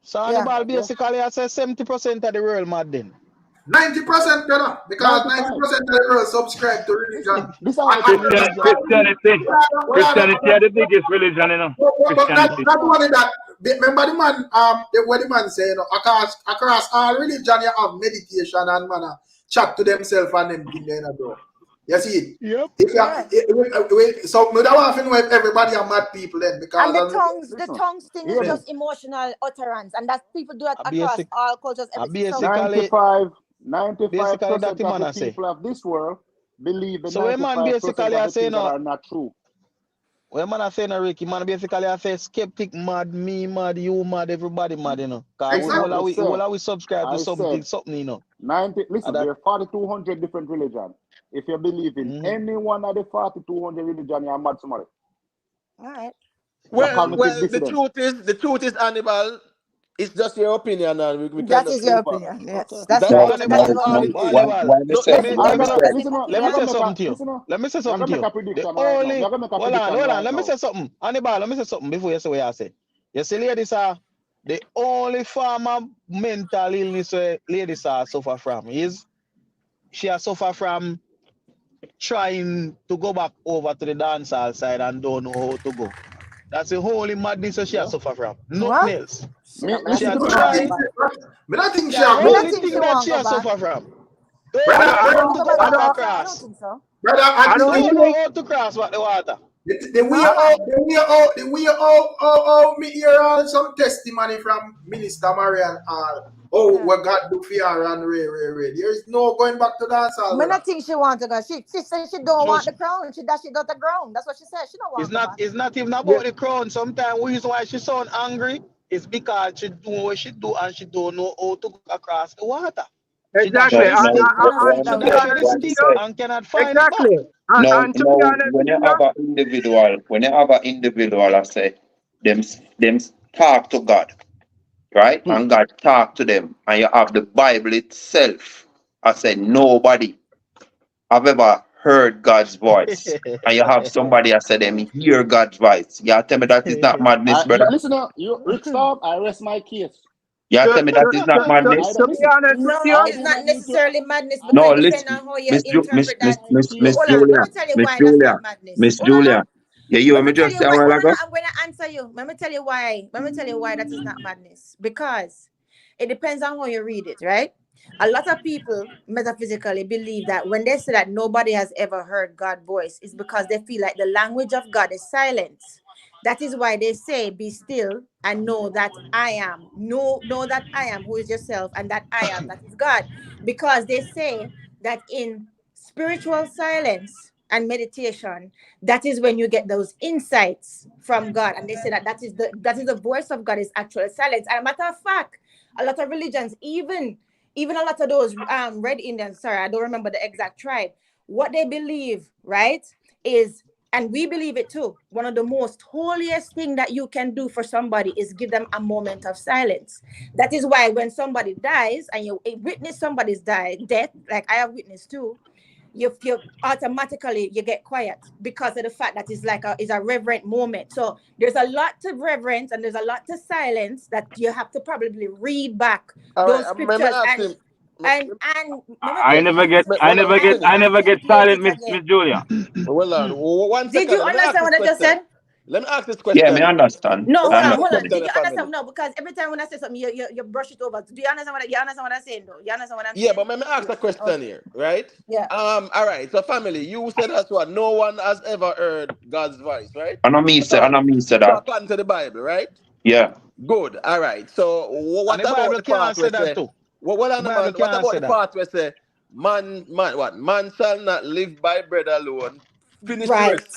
so Yeah. Hannibal Okay. basically I say 70% of the world mad then. 90%, brother, because 90% 95. of the world subscribe to Listen, religion. this is what I tell you, And religion. Christianity. Christianity are the biggest religion, you know. but Christianity. not only that, remember the man, what the man say, you know, across all religion, you have meditation and man chat to themselves and them thing there, bro. You see it? Yep. If Yeah. so, we don't want to know if everybody are mad people then, And because the Listen, tongues thing is hear me. just emotional utterance, and that people do that I across basic, all cultures, I everything. So basically, 95% that the of man the I say. people of this world believe the So when man 95% basically of I the say things that no, are not true. when man I say no Ricky, man basically I say skeptic mad, me mad, you mad, everybody mad, you know. Cause exactly. all we subscribe to I said, something, you know. 90. Listen, And that, there are 4,200 different religions. If you believe in any one of the 4,200 religions, you're mad somebody. all right. You're Well, cognitive the dissident. truth is, Hannibal, it's just your opinion, and we can That just is your move on. opinion. Okay. Yes, that's That's right. No, that's That that's is no, our all no. it opinion. is. Why me No, say no, me, All why right, me me, brother, say listen up. let Me me are gonna say make something a to you. listen up. Let me say Me are something gonna to make you. a The prediction right now. Me only are gonna make a hold prediction right on. Let me now. say something. Hannibal, let me say something before you say what I say. You see, ladies are the only form of mental illness where ladies are suffer from is she has suffer from trying to go back over to the dancehall side and don't know how to go. That's the only madness that she has Yeah. suffer from. Nothing What? else. She Me not, I She listen think are to she me. won't go trying. back. I don't think she The have Me go. not only think she thing that won't she go has back. suffer from. I Don't don't, know I how don't, to Go go back I to back don't, Africa. I don't across. think so. Brother, I and the don't Don't thing, know think. how to cross what the water. Come on. the way how me hear some testimony from Minister Marian oh Yeah. what God do for her and Ray. There is no going back to dance hall, Me brother. not think she want to go. She said she don't want Just the crown. She got the crown. That's what she said. She don't want to go back. it's not even yeah. about the crown. Sometimes the reason why she so angry is because she do what she do and she don't know how to go across the water. She dash Exactly. No, the no. stick. I don't see Why it me She that say? way. dash the And Why to me be stick say? and cannot find it back. exactly. No, And to be no. honest When with you you, have an individual, I say them talk to God, right? And God talk to them, and you have the Bible itself. I say nobody have ever heard God's voice, and you have somebody I say them hear God's voice. You tell me that is not madness, You brother. listen up. You Rick Storm, I rest my case. You tell me that is not I madness. don't to be listen. honest with No, you, I it's do not not need to. necessarily madness I because No, it don't. depends listen, on how you Miss interpret that. Miss Hold on, let Julia, me tell you Miss why that's Julia, not madness. Miss Hold on, Julia. You hear let me me tell just you say a why. while No, ago? I'm going to answer you. Let me tell you why. Let me tell you why that is not madness. Because it depends on how you read it, right? A lot of people metaphysically believe that when they say that nobody has ever heard God's voice, it's because they feel like the language of God is silence. That is why they say, "Be still and know that I am." Know that I am, who is yourself, and that I am, that is God. Because they say that in spiritual silence and meditation, that is when you get those insights from God. And they say that that is the voice of God is actual silence. And a matter of fact, a lot of religions, even a lot of those red Indians, sorry, I don't remember the exact tribe, what they believe, right, is, and we believe it too, one of the most holiest thing that you can do for somebody is give them a moment of silence. That is why when somebody dies and you witness somebody's death, like I have witnessed too, you automatically you get quiet because of the fact that it's a reverent moment. So there's a lot to reverence and there's a lot to silence that you have to probably read back All right, those let me scriptures ask him. and I never get, Hold on, let me finish. I and never get repeat silent, it Miss again. Julia. Hold on, 1 second. Did you Let me ask understand this what I just question. said? Let me ask this Yeah, me question. understand. No, Let me I hold ask on, this hold understand on. it. question, Did the you family. understand? No, because every time when I say something, you brush it over. Do you understand what I'm saying though? You understand what I'm Yeah, saying? but let me ask a question Okay. here, right? Yeah. All right. So, family, you said that's what no one has ever heard God's voice, right? I know me say So, that. according to the Bible, right? Yeah. Good. All right. So, And what the about Bible the part can't where say that say, too. what The on the Bible man? What can't about say the that. part where say, man shall not live by bread alone. Finish the Right. rest.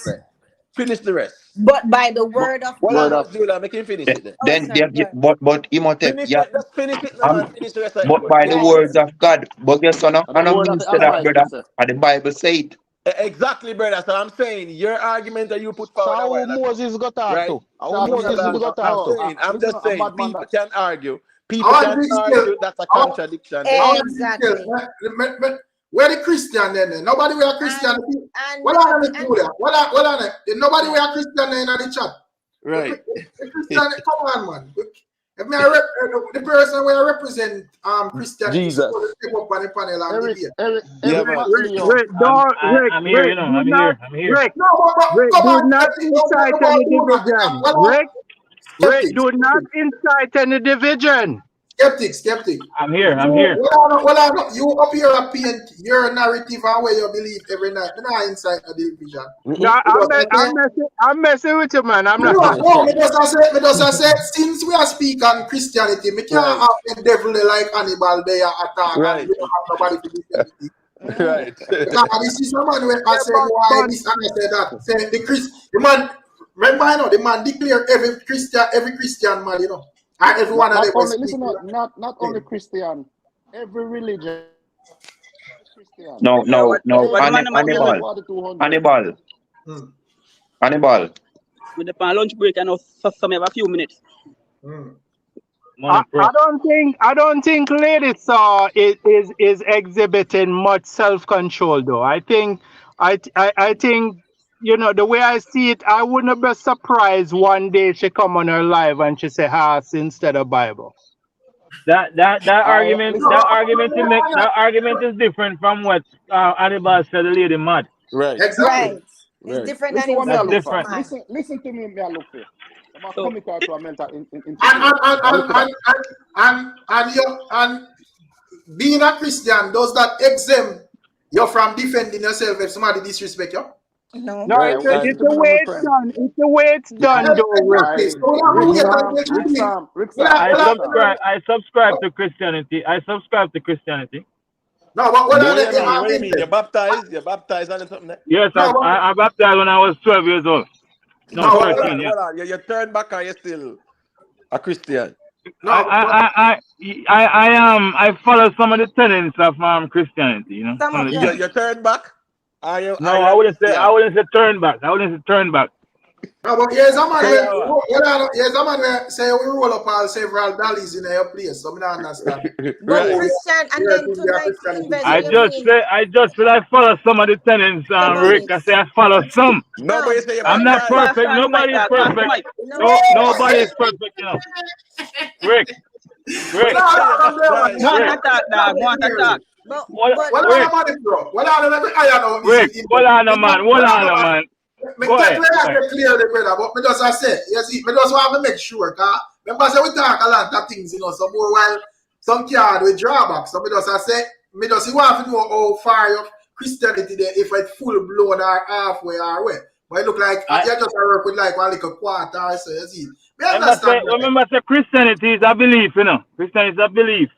Finish the rest. But by the But, word of well, Word on, God. of Julia, make him finish it then. Oh, Then sorry. Go ahead. but Imhotep, Finish yeah. it. Just finish it now and finish the rest of it. But by the Right. words of God. But guess what? the I know word me of the say that, Almighty, brother. sir. And the Bible say it. Exactly, brother. So I'm saying your argument that you put So forward a how while ago, Moses got talk right? to? How Charlie, Moses Charlie, got I'm talk to? saying, I'm listen, just a saying, bad man people that. can argue. I People want can to still. argue that's a I want, contradiction I there. want to still. Exactly. Where the Christian then? Nobody wear Christian. And What Mr. on P it, and Julia? What on it? Nobody yeah. wear Christian in the chat. Right. The Christian, come on, man. If me the person where I represent Christianity Jesus. supposed to step up on the panel and Eric, debate. Eric, Yeah, Eric man. Leo. I'm here, you know. I'm here. I'm here. Rick, No, but Rick, come do on, not don't incite talk any about do that. division. Well, Rick, skeptics, do not incite any division. skeptic. I'm here. I'm You, here. you up here a paint your narrative and where you believe every night. You're not inside the division. No, I'm messing with you, man. I'm not. No, me just say, since we are speaking on Christianity, me can't Right. have the devil like Hannibal there attack and Right. we don't have nobody to defend it. Right. Because this is someone where I Yeah, say why this and I say that. Say the man, remember I know the man declare every Christian man, you know. And everyone of Not them was only listen, speaking. not only Christian, every religion Christian. No, Yeah, no, no. what the man about Only Hannibal. 4200. Hannibal. Hmm. Hannibal. with the lunch break and some have a few minutes. Hmm. Money pro. I don't think Lady Saw is exhibiting much self-control though. I think you know the way I see it, I wouldn't be surprised one day she come on her live and she say hearts instead of Bible. That argument Listen, that argument is different from what Anibal said the lady mad. Right. Exactly. Right. It's Right. different than listen him what me I That's saying look it's for. different. mad. Listen to me I look for. I'm a So comical to a mental And integrity. I look for that. and being a Christian, does that exempt you from defending yourself if somebody disrespect you? No. No, Right. Listen it's And the to me now, way my it's friend. done. It's the way it's done though, Rick. Exactly. So we're not going to wait until she speak. Rick Sam. I subscribe to Christianity. No, but what what are do the you mean? What do you mean? argument? You're baptized? You're baptized on something there? Yes, No, I baptized when I was 12 years old. No, no, 13, yeah. Hold on. You turn back and you're still a Christian. I follow some of the tenets of Christianity, you know. Some Some of of the You, them. tenets. you turn back? Are you No, I a wouldn't Christian? say turn back. No, but here's a man So where you are. say we roll up all several dollars in your place. So I don't understand. But Right. Christian, and Where then things are tonight to Christianity invest I in today. your just being said I follow some of the tenets, some of Rick. it. I say I follow some. Nobody Some. say you're I'm not baptized. perfect. Nobody is perfect. No. Nobody is perfect, you know. Rick. But you say you're baptized. want Rick. to talk, dog. Want to talk. But What Rick. are the money, bro? What are the iron out this Rick. Hold on, man. Me Go take ahead. clearly, brother, but me just say, you see, me just want to make sure, cause remember say we talk a lot of things, you know, some more while some card with drawbacks. So me just say, me just want to know how far your Christianity there, if it's full blown or halfway or way. But it look like you just work with like one little quarter or so, you see. Me understand. Remember, Christianity is a belief, you know. Christianity is a belief.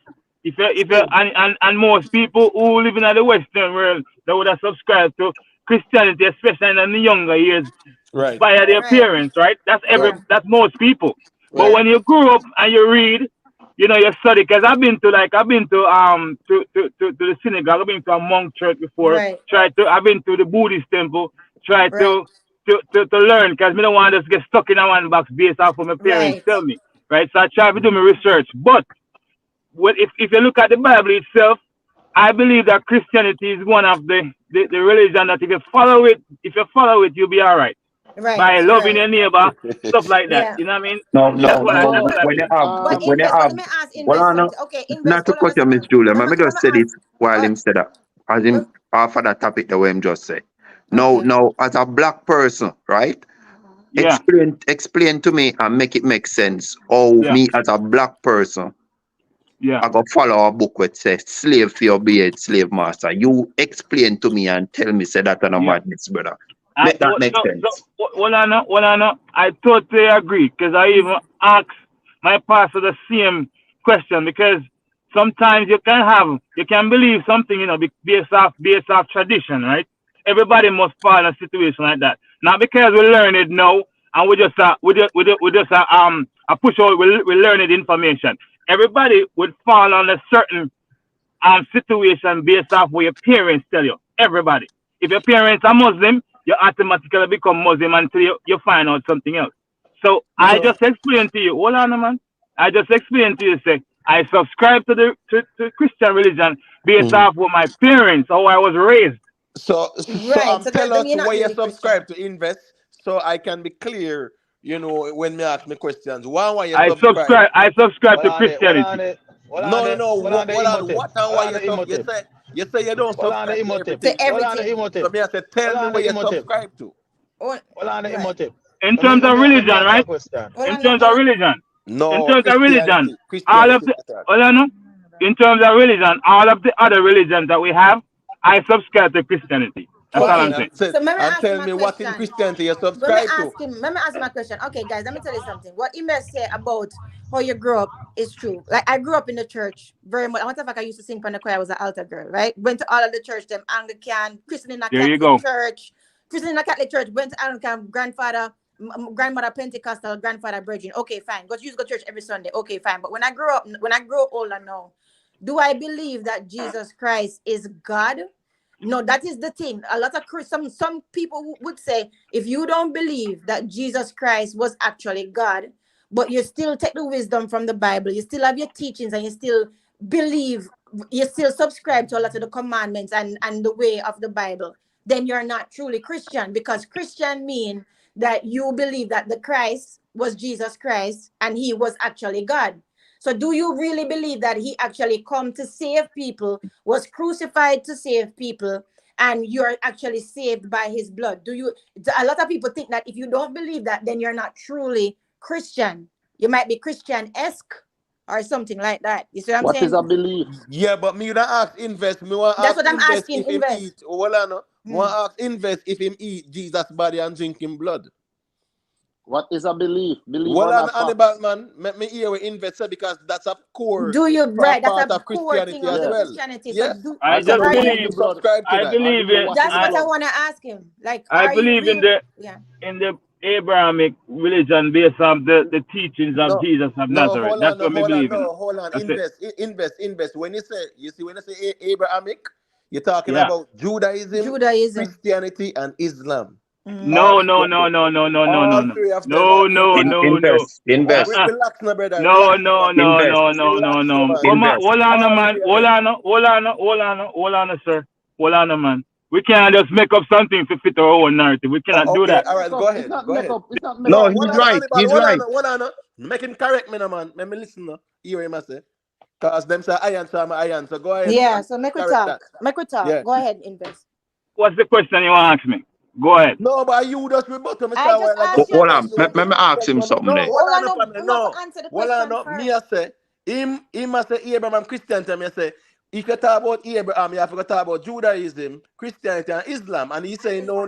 If you and most people who live in the Western world, they would have subscribed to Christianity, especially in the younger years, Right. via their Right. parents, right? That's Yeah. that's most people. But Right. when you grow up and you read, you know, you study. Because I've been to the synagogue. I've been to a monk church before. Right. I've been to the Buddhist temple. Tried Right. to learn, because I don't want to just get stuck in a one box based off what my parents Right. tell me, right? So I try to do my research. But if you look at the Bible itself, I believe that Christianity is one of the religion that if you follow it, you'll be all right. Right. By loving your Right. neighbor, stuff like that. Yeah. You know what I mean? No, That's no, what I no. that's what I When you believe. have, But when you invest, have, let me ask well, invest no, something. Okay, invest. not to Hold on a cut you, Miss second. Julia. Let me Let me just say this while him said that, as him after that topic the way him just say. Okay. No, as a black person, right? Yeah. Explain to me and make it make sense. How Yeah. me as a black person, Yeah. I go follow a book which says slave for obey slave master. You explain to me and tell me say that on a Yeah. madness, brother. Make that make sense. I totally agree, because I even asked my pastor the same question, because sometimes you can believe something, you know, based off tradition, right? Everybody must fall in a situation like that. Not because we learn it now and we just push out we learn it information. Everybody would fall on a certain situation based off what your parents tell you. Everybody. If your parents are Muslim, you automatically become Muslim until you find out something else. So I just explained to you, hold on, man. I just explained to you, say, I subscribe to the Christian religion based off what my parents, how I was raised. So Right. So tell that us you're not why you really subscribe Christian. to Invest so I can be clear, when me ask me questions. Why you I subscribe? subscribe to Christianity. No. Hold on the What on emotive. what and Hold why on the you emotive. say you don't Hold on the subscribe to emotive. everything. To Hold on the everything. emotive. So me I say tell Hold me on what the you emotive. subscribe to. Oh, Hold on the right. emotive. In So terms of me religion, ask you a right? question. Hold In on, terms hold of on. religion. In No, terms of religion, all of Christianity the better. hold on, no? In terms of religion, all of the other religions that we have, I subscribe to Christianity. That's all I'm Fine. Okay. saying. So let me And ask him tell a me what in question. Christianity you subscribe to. Let me ask him a question. Okay, guys, let me tell you something. What Ime say about how you grew up is true. Like I grew up in the church very much. I want to fact I used to sing from the choir. I was an altar girl, right? Went to all of the church, them Anglican, Christian in a There you Catholic go. church, Christian in a Catholic church, went to Anglican, grandfather, grandmother Pentecostal, grandfather Virgin. Okay, fine. Go to church every Sunday. Okay, fine. But when I grow older now, do I believe that Jesus Christ is God? No, that is the thing. A lot of some people would say, if you don't believe that Jesus Christ was actually God, but you still take the wisdom from the Bible, you still have your teachings, and you still believe, you still subscribe to a lot of the commandments and the way of the Bible, then you're not truly Christian, because Christian mean that you believe that the Christ was Jesus Christ and he was actually God. So do you really believe that he actually come to save people, was crucified to save people, and you're actually saved by his blood? A lot of people think that if you don't believe that, then you're not truly Christian. You might be Christian-esque or something like that. You see what I'm What is saying? a belief? Yeah, but me not ask Invest. Me want That's ask what I'm Invest asking. if him Invest. eat. Well, I know. Want ask Invest if him eat Jesus' body and drink him blood. What is a belief? Belief Well, or and not Hannibal, facts? man, let me hear what Invest say, because that's a core Do you right? That's part a of core thing Christianity of as the Yes. well. Christianity. So Yes. do I So just me are want you? him to believe subscribe to I that. believe in That's what I I, want to ask him. Like, I are you believe in real? the Yeah. Abrahamic religion based on the teachings of No, Jesus of no, Nazareth. hold on, That's no, what me hold on, believe in. no, hold on. That's it. Invest. When you say Abrahamic, you're talking Yeah. about Judaism, Judaism. Christianity, and Islam. Mm. All No, three no, of no, them. no, no, no, no, no, All no. three of them No, are no, no, no. Uh-uh. Relax, my brother. No, Relax, no, man. no, no, no, no, Relax, no. man. Come on, hold on, All man. three of Hold them. on, sir. Hold on, man. We can't just make up something to fit our own narrative. We cannot Oh, do okay, that. Not all make right, go up. It's ahead. not Go make ahead. up. It's not make No, up. hold It's on, fact. Hannibal. Hold on. Make him correct me, no, man. Let me listen, no. Hear him, I say. Because them say I answer, I'm I answer. Go ahead Yeah. and So make we correct talk. that. Make we talk. Yeah. Go ahead, Invest. What's the question you want to ask me? Go ahead. No, but you just rebuttal me say I a just while ago. asked you a Hold on. You Let question. me ask him no, something there. hold Hold on, on, no, no, family. we have to No. answer the Hold on, question no. Me, I first. say, him, I say Abraham Christian time, I say, if you talk about Abraham, you have to talk about Judaism, Christianity, and Islam. And he say, no.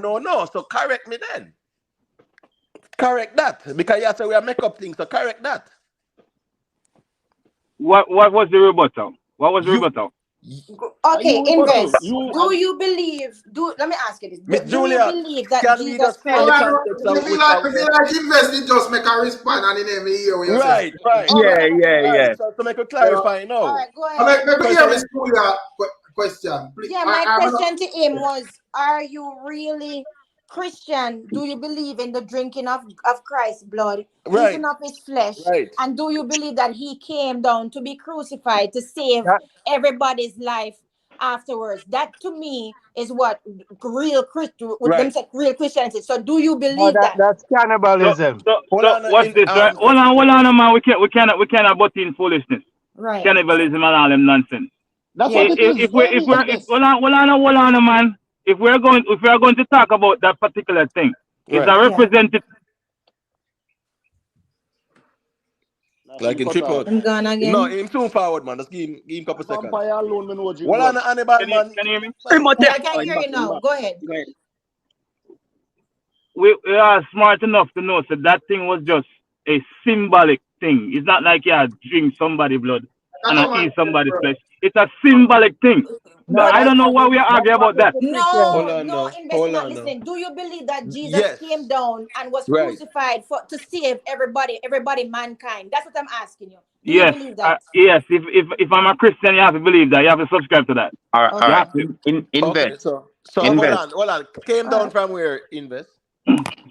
So correct me then. Correct that. Because you say we are make up things, so correct that. What was the rebuttal? What was the You, rebuttal? And you Okay, rebuttal. Invest. You Do and you believe? Let me ask you this. Miss Do you Juliet, believe that can we Jesus just find Hold the Christ? on, context of which I if you like Invest, you just make a respond and then me hear what you say. Right. Okay, Yeah, let me yeah, Right. yeah. So to make it Yeah. clarify all now. right, go ahead. Let me So hear to Miss Julia question. Please. Yeah, my I'm not, question to him was, are you really Christian? Do you believe in the drinking of Christ's blood, right. eating of his flesh? Right. And do you believe that he came down to be crucified to save That, everybody's life afterwards? That to me is what real Right. real Christianity. So do you No, believe that? that's So cannibalism. Hold so on what's in this, right? Hold on, man. We cannot butt in foolishness. Right. Cannibalism and all them nonsense. that's what Yeah. it is. Invest. Hold on, man. If we are going to talk about that particular thing, it's right. a Yeah. representative. Like Like him in cut trip off. out. I'm gone No, again. him soon forward, man. Just give him a couple seconds. Vampire alone, me know Jim Well on Ross. Hannibal, man. Can you hear me? Yeah, I can hear you now. Go ahead. We are smart enough to know so that thing was just a symbolic thing. It's not like you drink somebody's blood and eat somebody's flesh. It's a symbolic thing. No, I don't know why we are that's arguing what about that. Mr. No, Hold Christian. on no, now. invest Hold not on now. listening. Do you believe that Jesus Yes. came down and was Right. crucified to save everybody, mankind? That's what I'm asking you. Do you Yes, believe that? yes. If I'm a Christian, you have to believe that. You have to subscribe to that. All You right. have to. Okay. Invest. So Invest. hold on. Came All down right. from where? Invest.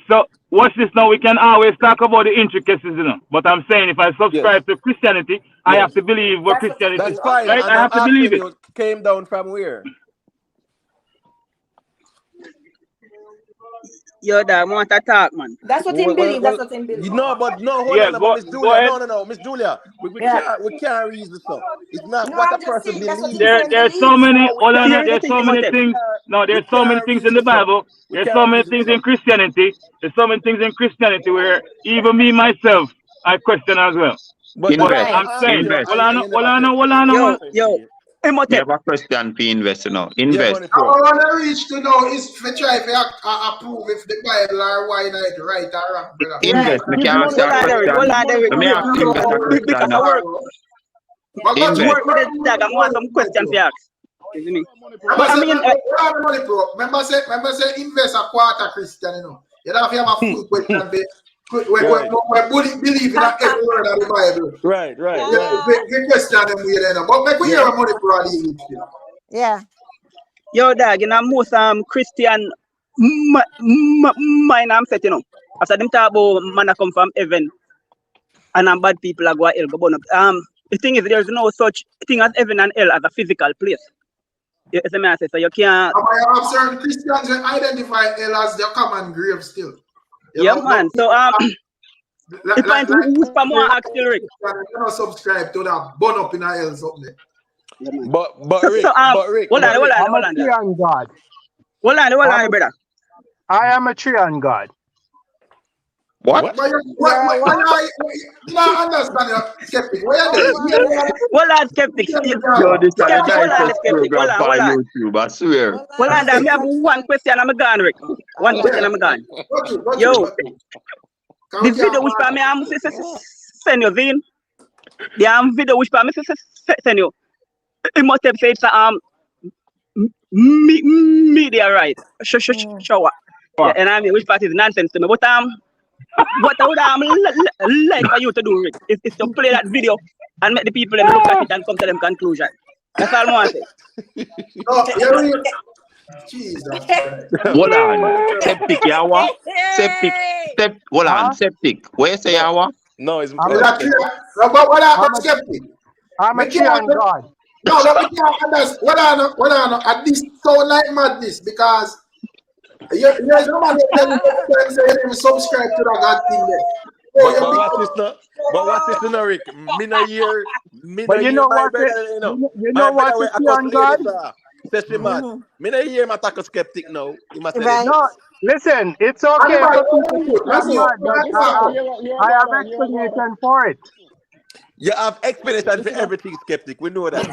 So watch this now. We can always talk about the intricacies, you know. But I'm saying if I Yes. subscribe to Christianity, I Yes. have to believe what That's what you Christianity That's is. believe. fine. Okay. Right? And I I'm have to believe asking it. you, came down from where? Yo, dad, want to talk, man. That's what him believe. That's what him You believe. know, but no, hold Yeah, on, but Miss go Julia, ahead. no, Miss Julia, we Yeah. can't reason so. It's not No, what a I'm just person saying that's what him believes. saying There's so believe. many. No, Hold on. Here's the There's thing, so many Imhotep. things. No, We there's so many can't things in the reason so. Bible. We There's so can't many reason things so. in Christianity. There's so many things in Christianity where even me myself I question as well. But But Invest. Right. I'm I ask saying, you, Invest. hold on, and you never tell man. Yo, Me Imhotep. have a question for invest, you know. Yeah, Invest. money I pro. want to reach to know is to try to approve if the Bible are why not right or wrong, brother. Invest. Me Give can ask money you Hold a on, for Derek. it. question. Hold on, Give money Derek. Let for me it. ask invest a question Because I now. work, But go to Invest. work with the dog. I want some questions for you. You see me? Remember But I say, mean, money pro. Remember say, invest a quarter Christian, you know. You don't have to have a full question. We believe in every word of the Bible. Right. The question them we there now. But make we hear a money pro deal with you. Yeah. yo, dog, you know, most Christian mind I'm set, you know. After them talk about man a come from heaven and bad people are go to hell, go burn up. The thing is, there's no such thing as heaven and hell as a physical place. You see me I say, so you can't. I have certain Christians that identify hell as their common grave still. You Yeah, know, man. So the point who's from more actual Rick. you don't subscribe to that burn up in a hell something. Yeah, man. But Rick, hold on, I'm a Trian God. hold on, brother. I am a Trian God. What? But you don't understand your skeptic. Where are they? Hold on, skeptic. Yo, this is the Skeptic, hold on, nicest skeptic. Hold program on. on YouTube, I swear. Hold on, damn, me have one question, I'm gone, Rick. One question, I'm gone. Yo, the video which I am send you, Zine. The video which I send you. It must have said media right. Show up. Yeah, and I mean, which part is nonsense to me. But what I would like for you to do, Rick, is to play that video and make the people them look at it and come to them conclusion. That's all I want to say. Jesus. Hold on. Septic, yawa. Septic. Hold on. Septic. Where say yawa? No, it's I'm But what happened, skeptic? I'm a Trian God. No, we can't understand. What on, at this sound like madness because you're somebody telling you say you subscribe to that God thing there. But what's this now, Rick? Me no hear But you know my what? brother, you know. You My know what? brother, The a couple Trian God. ladies, says she mad. Me no hear him attack a skeptic now. He must say Right. No, listen. It's okay for people to chat mad, but I have explanation for it. you have explanation for everything, skeptic. We know that.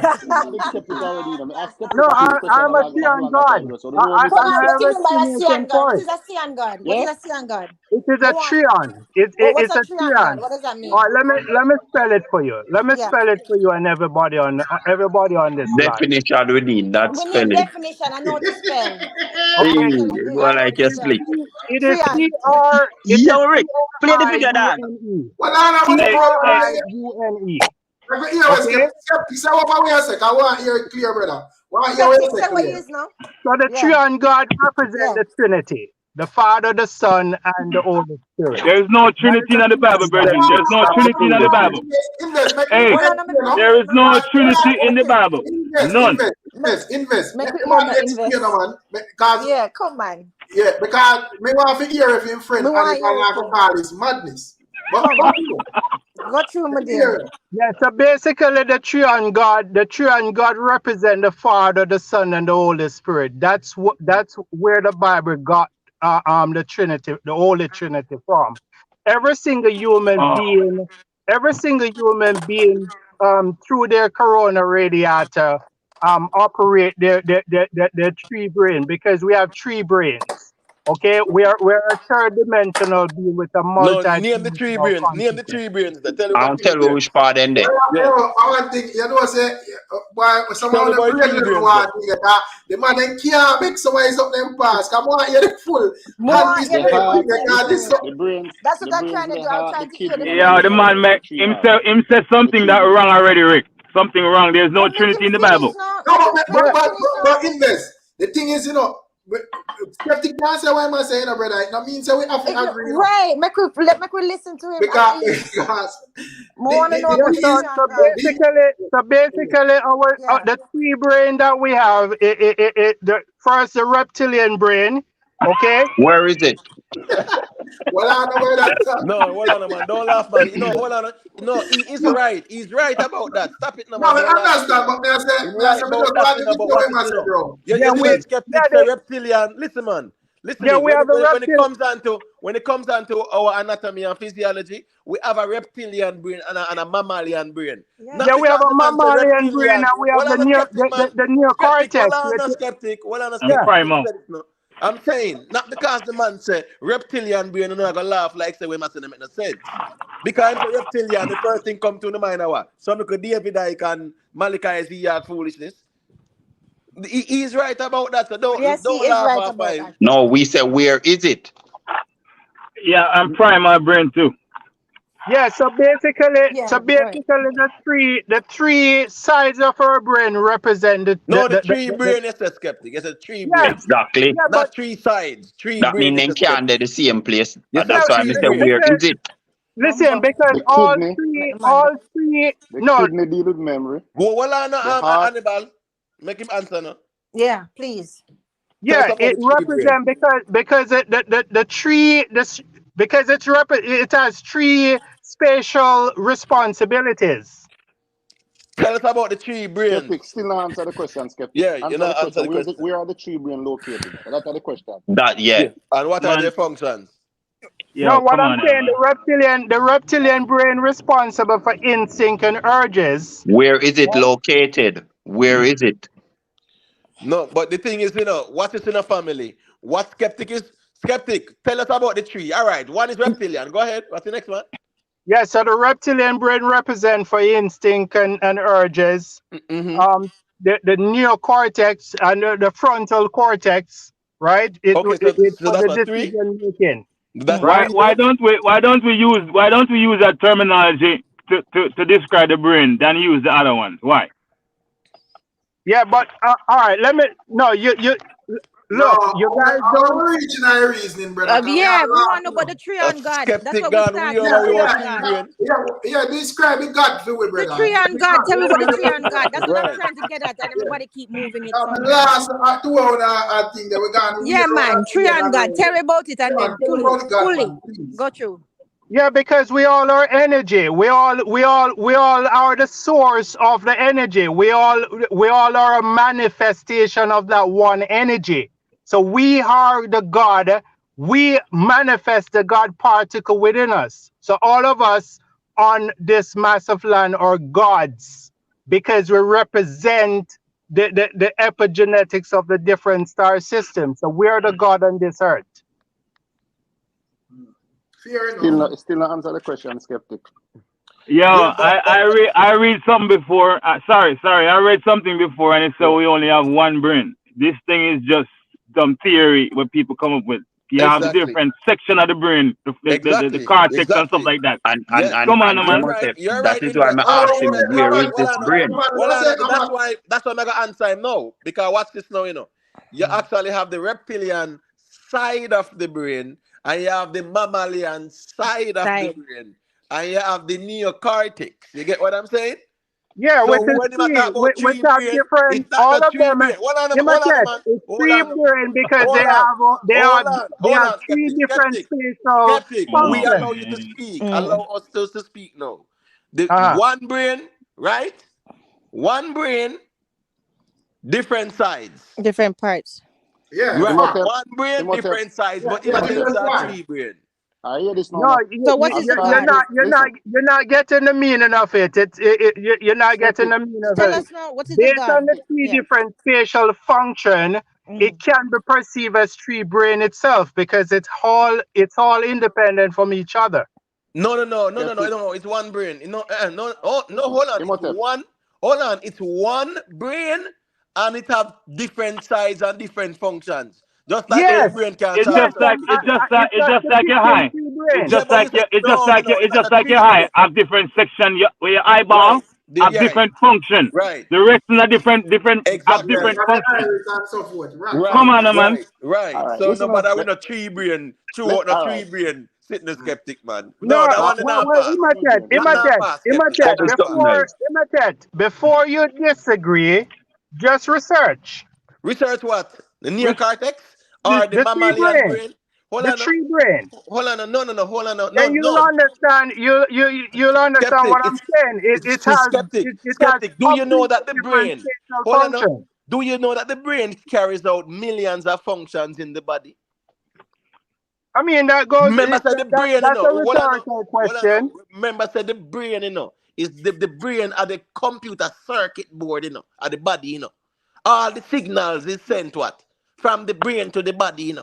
No, I'm a Trian God. I What have do you mean by a explanation Sian God? for What it. is a Sian God? What is a Sian God? It is a Trian. What's It's a a Trian God? Trian. What does that mean? All right, let me spell it for you. Let me Yeah. spell it for you and everybody on this line. Definition we need that We need spelling. definition. I know to spell. Hey, I go know like to you spell. slick. It is Trian. T-R. It is Yo, Rick, play the video, dog. T-R-I-U-N-E. Well, I'm T-R-I-U-N-E. Okay? skeptic. Say what we say. I want to hear it clear, brother. Want to hear Skeptic, what say what you he is now. So the Yeah. Trian God represents Yeah. the Trinity, the Father, the Son, and the Holy Spirit. There's no That is Trinity in the the Bible, Trian God. brethren. There's no Trinity in the Bible. Hey, Hold on a minute. there is no Trinity in the Bible. None. Invest. Make Let we the man invest. explain, man. Because Yeah, come on. because me want to hear if him friend Me and want if hear I it go too. call this madness. But Come. continue. Go through my dear. Hear it. Yeah, so basically the Trian God represent the Father, the Son, and the Holy Spirit. That's where the Bible got the Trinity, the Holy Trinity from. Every single human being through their corona radiator operate their three brain, because we have three brains. Okay, we're a third dimensional being with a No, name the three multi-dimensional brains. Name the consciousness. three brains. Tell you I about don't three tell you brains. which part then there. Yeah. I want to think, you know, say, boy, Tell someone me on the about brain three level brains. want to get that. The man then can't make somebody something pass. Come on, you're the full. More Hand this hear The the way, full heart, because thing. this so. the brains, That's the what I'm brains, trying to the do. I'm heart, the trying to hear the kidney, full and Yeah, the the liver. man thing. That's the make three himself organs. him said something that wrong already, Rick. Something wrong. There's no But let Trinity him in the finish Bible. now. No, Let him Yeah, finish but now. invest. The thing is, you know, skeptic can't say why am I saying, brother? It means that we have to agree, you know. Right. Make we listen to him at Because least. the, More want to the, know the yeah. about thing the is, So, tree so and God. basically, our Yeah. the three brain that we have, the first the reptilian brain, okay. Where is it? well, I know where that's at. No, hold on, man. Don't laugh, man. You know, hold on. No, he is No, right. He's right about that. Stop it, no, no, man. I Don't laugh at him, understand, man. but me I say, He's me I right say, me about just that, want you to know, give but you watch him this, as you a know. bro. Yeah, You we see, yeah skeptics say reptilian. Listen, man. Listen, we have the when it reptilian. comes down to our anatomy and physiology, we have a reptilian brain and a mammalian brain. Yeah. Not Yeah, we have because a the man say mammalian brain reptilian. and we have Well, I'm a skeptic, man. the Skeptic, well, neocortex. I'm a skeptic. Well, I'm a And Yeah, skeptic. primo. No. I'm saying, not because the man say reptilian brain, and I'm gonna laugh like say we must make no sense. Because I'm a reptilian, the first thing come to the mind is what? Some could David Icke and Malachi is foolishness. He's right about that, so Yes, he don't is laugh right off of about him. that. No, we say where is it? Yeah, and primo brain too. yeah. So Yeah, go ahead. basically, the three sides of our brain represent No, the tree brain is a skeptic. It's a tree yeah, brain. Exactly. yeah, but Not three sides. Tree That brain means is they a can't they skeptic. the same place. You say yeah. That's why I tree say brain. where Listen, is it? listen, because The kidney, Let the man the no, kidney deal with memory. Go well on The heart, Hannibal. Make him answer now. Yeah, please. Tell us yeah, about it the tree brain. represent because the tree because it has three spatial responsibilities. Tell us about the tree brain. skeptic, still not answer the question, skeptic. Yeah, you Answer know, the answer question. the question. Where are the tree brain located? That's the question. That yeah. Yeah. And what are their Man, functions? No, yo, what come I'm on now, saying, man. the reptilian brain responsible for instinct and urges. Where is it located? Where is it? No, but the thing is, you know, what is in a family? What skeptic is? Skeptic, tell us about the tree. All right, one is reptilian. Go ahead. What's the next one? Yeah, so the reptilian brain represent for instinct and urges. Mm-hmm. The neocortex and the frontal cortex, right? Okay, It's so for that's the what three? decision making. That's Mm. what Right? three minutes? Why don't we use that terminology to describe the brain than use the other ones? Why? Yeah, but all right, you No, look, you guys our don't. original reasoning, brother, because we are Yeah, we want to laughing. know about the tree and God. That's Skeptic what we gone start way with. over Yeah, we Tree want yeah, and tree God. brain. describe the God for we, The brother. tree and God. Tell me what the tree and God. That's what I'm Right. trying to get at, and Yeah. everybody keep moving it The somewhere. last 2 hour thing that we're going to Yeah, weird out man. that Tree thing and God. Tell me about it, and Yeah, then tell me fully, about the God, fully man, please. go through. Yeah, because we all are energy. We all are the source of the energy. We all are a manifestation of that one energy. So we are the God. We manifest the God particle within us. So all of us on this massive land are gods because we represent the epigenetics of the different star systems. So we are the God on this earth. Fair enough. Still not answer the question, skeptic. Yo, Yeah, I read something before. Sorry, I read something before, and it said we only have one brain. This thing is just some theory what people come up with. You have exactly. different section of the brain, the Exactly. cortex and stuff Exactly. like that. And Yeah. Come on, You're man. right. Imhotep, You're that right, is why I'm Invest. Hold on, asking Invest. where is Hold this on. brain? Hold on. That's why I'm gonna answer him now. Because watch this now, you know. You actually have the reptilian side of the brain, and you have the mammalian side of the Side. brain, and you have the neocortex. You get what I'm saying? Yeah, So which is when you talk three, about which tree are brain, different. it's not All the of tree them, brain. Hold on, man. it's Hold three on. brain because Hold on. they Hold have on, three skeptic. different Skeptic. spatial Skeptic. We Oh functions. allow you to man. speak. Mm. Allow us to speak now. The Uh-huh. one brain, right? One brain, different sides. Different parts. Yeah, Right. fact. Imhotep, One brain, Imhotep. different sides. But Yeah, Imhotep different saw side. three brain. I hear this now. No, No. So what is As the far as God? listen. you're not getting the meaning of it. You're not getting Skeptic, the meaning of Tell it. skeptic. us now. What is the Based God? on the three Yeah. different spatial function, it can be perceived as tree brain itself because it's all independent from each other. No. Skeptic. It's one brain. No, hold on. It's Imhotep. one. Hold on. It's one brain, and it have different size and different functions. Just like how your Yes, brain can It's short yes, just like circuit, it's you know. just like it's it's a just like your different eye. tree It's brain. Yeah, just but like you say it's just no. like It's it's not just a like your tree eye brain. have different section where your eyeball Right. have different function. Right. The rest are different have Exactly. different function. and so forth. Right. Come Right. on, man. All right. So Listen up. nobody with no tree brain, Let, no all tree right. brain, sitting the skeptic man. No, No, that one well, not pass. Adrian. Not pass skeptic. That Imhotep, not pass. before you disagree, just research Research what? The Rich, neocortex or the the tree mammalian brain, brain? Hold the on, no. tree brain. Hold on, no. Hold on, Then you'll no. understand. You'll understand Skeptic. what I'm saying. It's skeptic. It has Skeptic. Do you know completely that the brain? differential Hold on, no. function. Do you know that the brain carries out millions of functions in the body? I mean that goes. Remember, said the brain, That's a rhetorical Hold on, no. question. Remember, said the brain, is the brain at the computer circuit board, at the body, All the signals is sent what? From the brain to the body,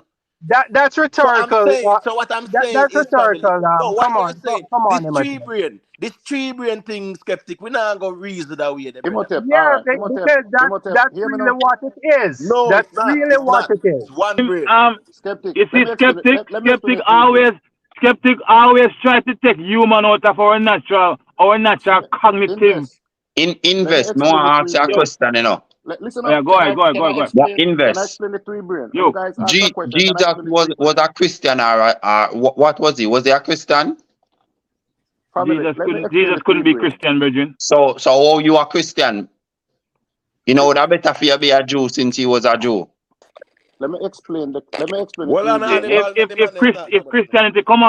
That's So I'm rhetorical. saying, what I'm saying That's is, family. rhetorical. No, what Come you're on, saying, come on, Imhotep. this tree brain thing, skeptic, we not gonna reason that way, the brother. Imhotep. All Yeah, right. Imhotep. because Imhotep. that's Hear me really now. what it is. No, That's it's not. really It's what not. it is. It's one brain. Skeptic. you Let see, me explain it. Let me explain it to you, bro. skeptic always try to take human out of our natural cognitive. Invest. Invest. No explain one the ask three a brain. question, Listen Yeah, up. go ahead. Yeah, Can I invest. explain the three brain? Yo. You guys ask a question. Can I Jesus explain the three brain? was a Christian or what was he? Was he a Christian? Family, let me explain Jesus the couldn't three be brain. Christian, Virgin. So how you a Christian? You know that better for you be a Jew since he was a Jew. Let me explain the Well, three on brain. animal, let the man them talk If about that. Christianity come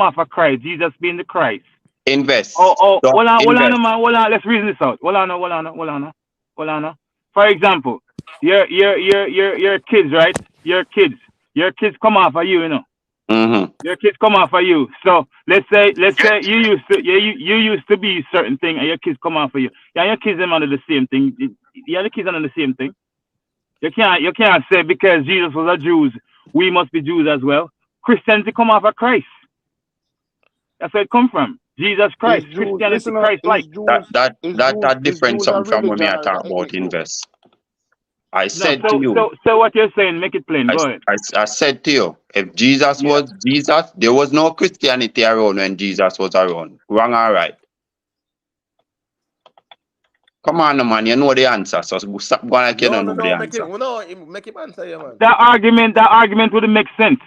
off of Christ, Jesus being the Christ. Invest. Hold Invest. on, man. Hold on. Let's reason this out. Hold on. For example, your kids, right? Your kids come off of you, Mm-hmm. Your kids come off of you. So let's say you used to be certain thing, and your kids come off of you. Yeah, your kids them under the same thing. Yeah, the kids under the same thing. You can't say because Jesus was a Jew, we must be Jews as well. Christianity come off of Christ. That's where it come from. Jesus Christ. Christianity, Christ like. That different Jews a something from when me religion I or is talk a about ethnic group? invest. I No, said to you. so what you're saying, make it plain. Go ahead. I said to you, if Jesus was Jesus, there was no Christianity around when Jesus was around. Wrong or right? Come on, man, you know the answer. So stop going like you don't know the answer. Make him answer you, man. That argument would make sense.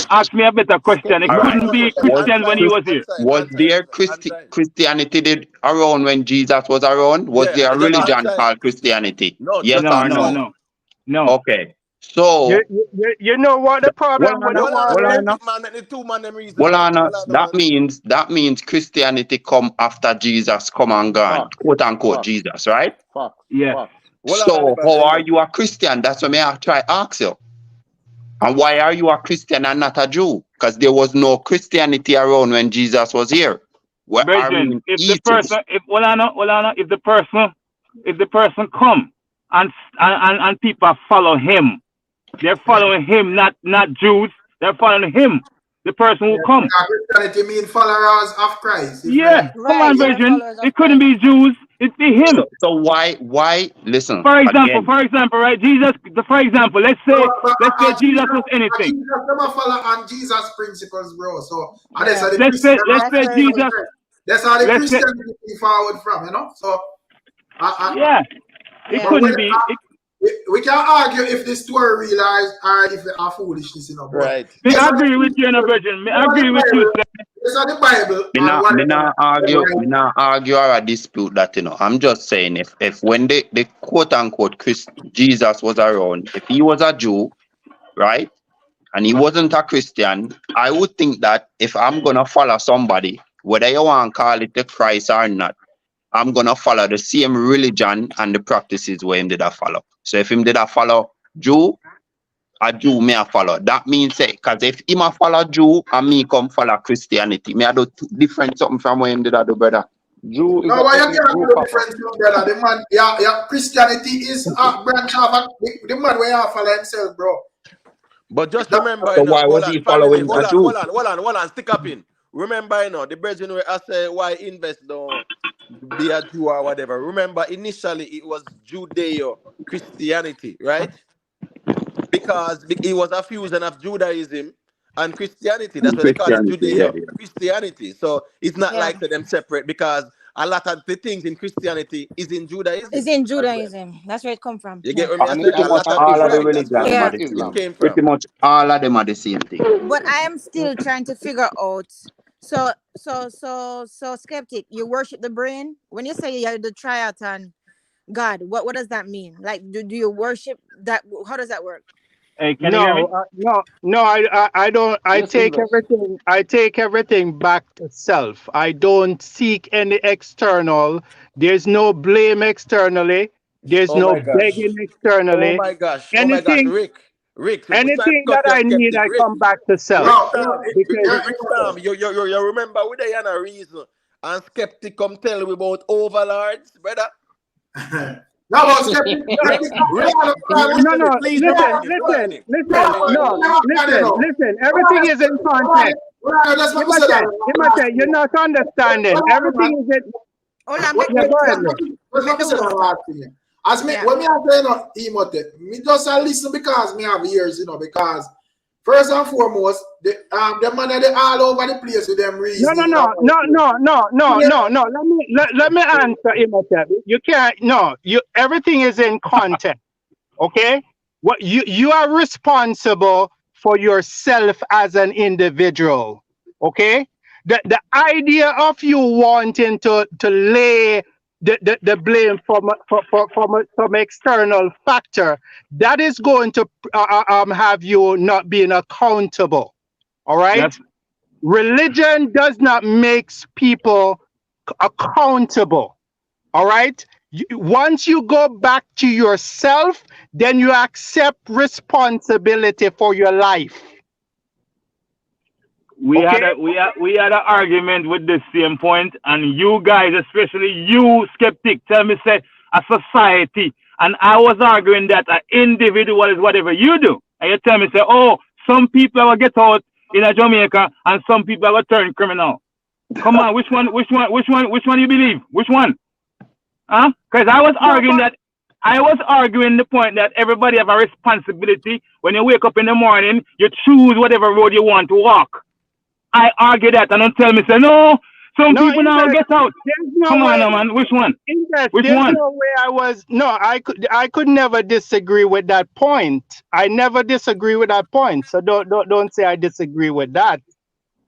Ask me a better question. It All right. couldn't be Christian when he was here. Was there Christianity around when Jesus was around? Was there a Just religion answer. called Christianity? No, Yes just or answer. No. Okay. So You know what the problem with the Hold on, world is? man. The two man them reason. well, Man. that means Christianity come after Jesus come and gone, Fuck. quote unquote Fuck. Jesus, right? Fuck. Yeah. Fuck. So how are you a Christian? That's what I try to ask you. And why are you a Christian and not a Jew? Because there was no Christianity around when Jesus was here. Virgin, if the person come and people follow him, they're following him, not Jews. They're following him. The person who come. Christianity mean followers of Christ. Yeah, come on, Virgin. It couldn't be Jews. It'd be him. So why? Listen. For example, right? Jesus. For example, let's say Jesus was anything. Jesus never follow on Jesus' principles, bro. So let's say Jesus. That's how the Christianity forward from, So it couldn't be. We can argue if the story real or if they are foolishness, Right. I agree with you, Virgin. I agree with you. It's on the Bible. Me not argue or dispute that, I'm just saying if when the quote unquote Jesus was around, if he was a Jew, right, and he wasn't a Christian, I would think that if I'm gonna follow somebody, whether you want to call it the Christ or not, I'm gonna follow the same religion and the practices where him did I follow. So if him did I follow Jew, a Jew may I follow. That means because if him a follow Jew and me come follow Christianity, me I do different something from where him did I do, brother. Jew is No, a but you ethnic can't do group, the Papa. difference, brother. The man, yeah, Christianity is a branch of the man where you follow himself, bro. But just That, remember, So you know, why hold was on, he family, following a Jew? hold on, stick up in. Remember, you know, the brethren where I say why invest don't be a Jew or whatever. Remember, initially it was Judeo Christianity, right? Because it was a fusion of Judaism and Christianity. That's And why they call it Christianity, yeah, Judeo yeah. Christianity. So it's not Yeah. like them separate because a lot of the things in Christianity is in It's Judaism in as well. Judaism. That's where it come from. You get Yeah. what me I And say? it Pretty A came much lot from of things, all of the right? Islam. That's religion, where Came them are from the it same. Islam. came Pretty from. much all of them are the same thing. But I am still trying to figure out. So skeptic. You worship the brain when you say you're the triaton God. What does that mean? Like, do you worship that? How does that work? Hey, can you hear me? No. I don't. I Yes, take invest. everything. I take everything back to self. I don't seek any external. There's no blame externally. There's Oh no my gosh. begging Oh externally. my gosh. Oh my gosh. Anything, Rick. Sorry to anything cut that your I need, skeptic. I come back to self. Rick bro, Sam. Because Rick Sam. You remember with the other reason. And skeptic come tell we about overlords, brother. no, but skeptic, Rick, Rick, no, please listen, remind him. Remind him. listen. Everything is in context. That's what we said. Imate, you're not understanding. Everything is in. Hold on, Yeah, go ahead, bro. make the host talk. As me, Yeah. when me I say no, me just listen because me have ears, because first and foremost, the man are they all over the place with them reasoning. No. Let me answer Imate. You can't. No, everything is in context. Okay, what you are responsible for yourself as an individual. Okay, the idea of you wanting to lay the blame from some external factor, that is going to have you not being accountable. All right. That's Religion does not make people accountable. All right. Once you go back to yourself, then you accept responsibility for your life. we Okay. had an argument with this same point, and you guys, especially you skeptic, tell me say a society, and I was arguing that an individual is whatever you do, and you tell me say, oh, some people will get out in a Jamaica, and some people will turn criminal. Come on, which one you believe? Which one? Huh? Because I was arguing the point that everybody have a responsibility. When you wake up in the morning, you choose whatever road you want to walk. I argue that, and don't tell me, say, no, some people now get out. Come on, now, man. Which one? Which There's one? no way I could never disagree with that point. I never disagree with that point. So don't say I disagree with that.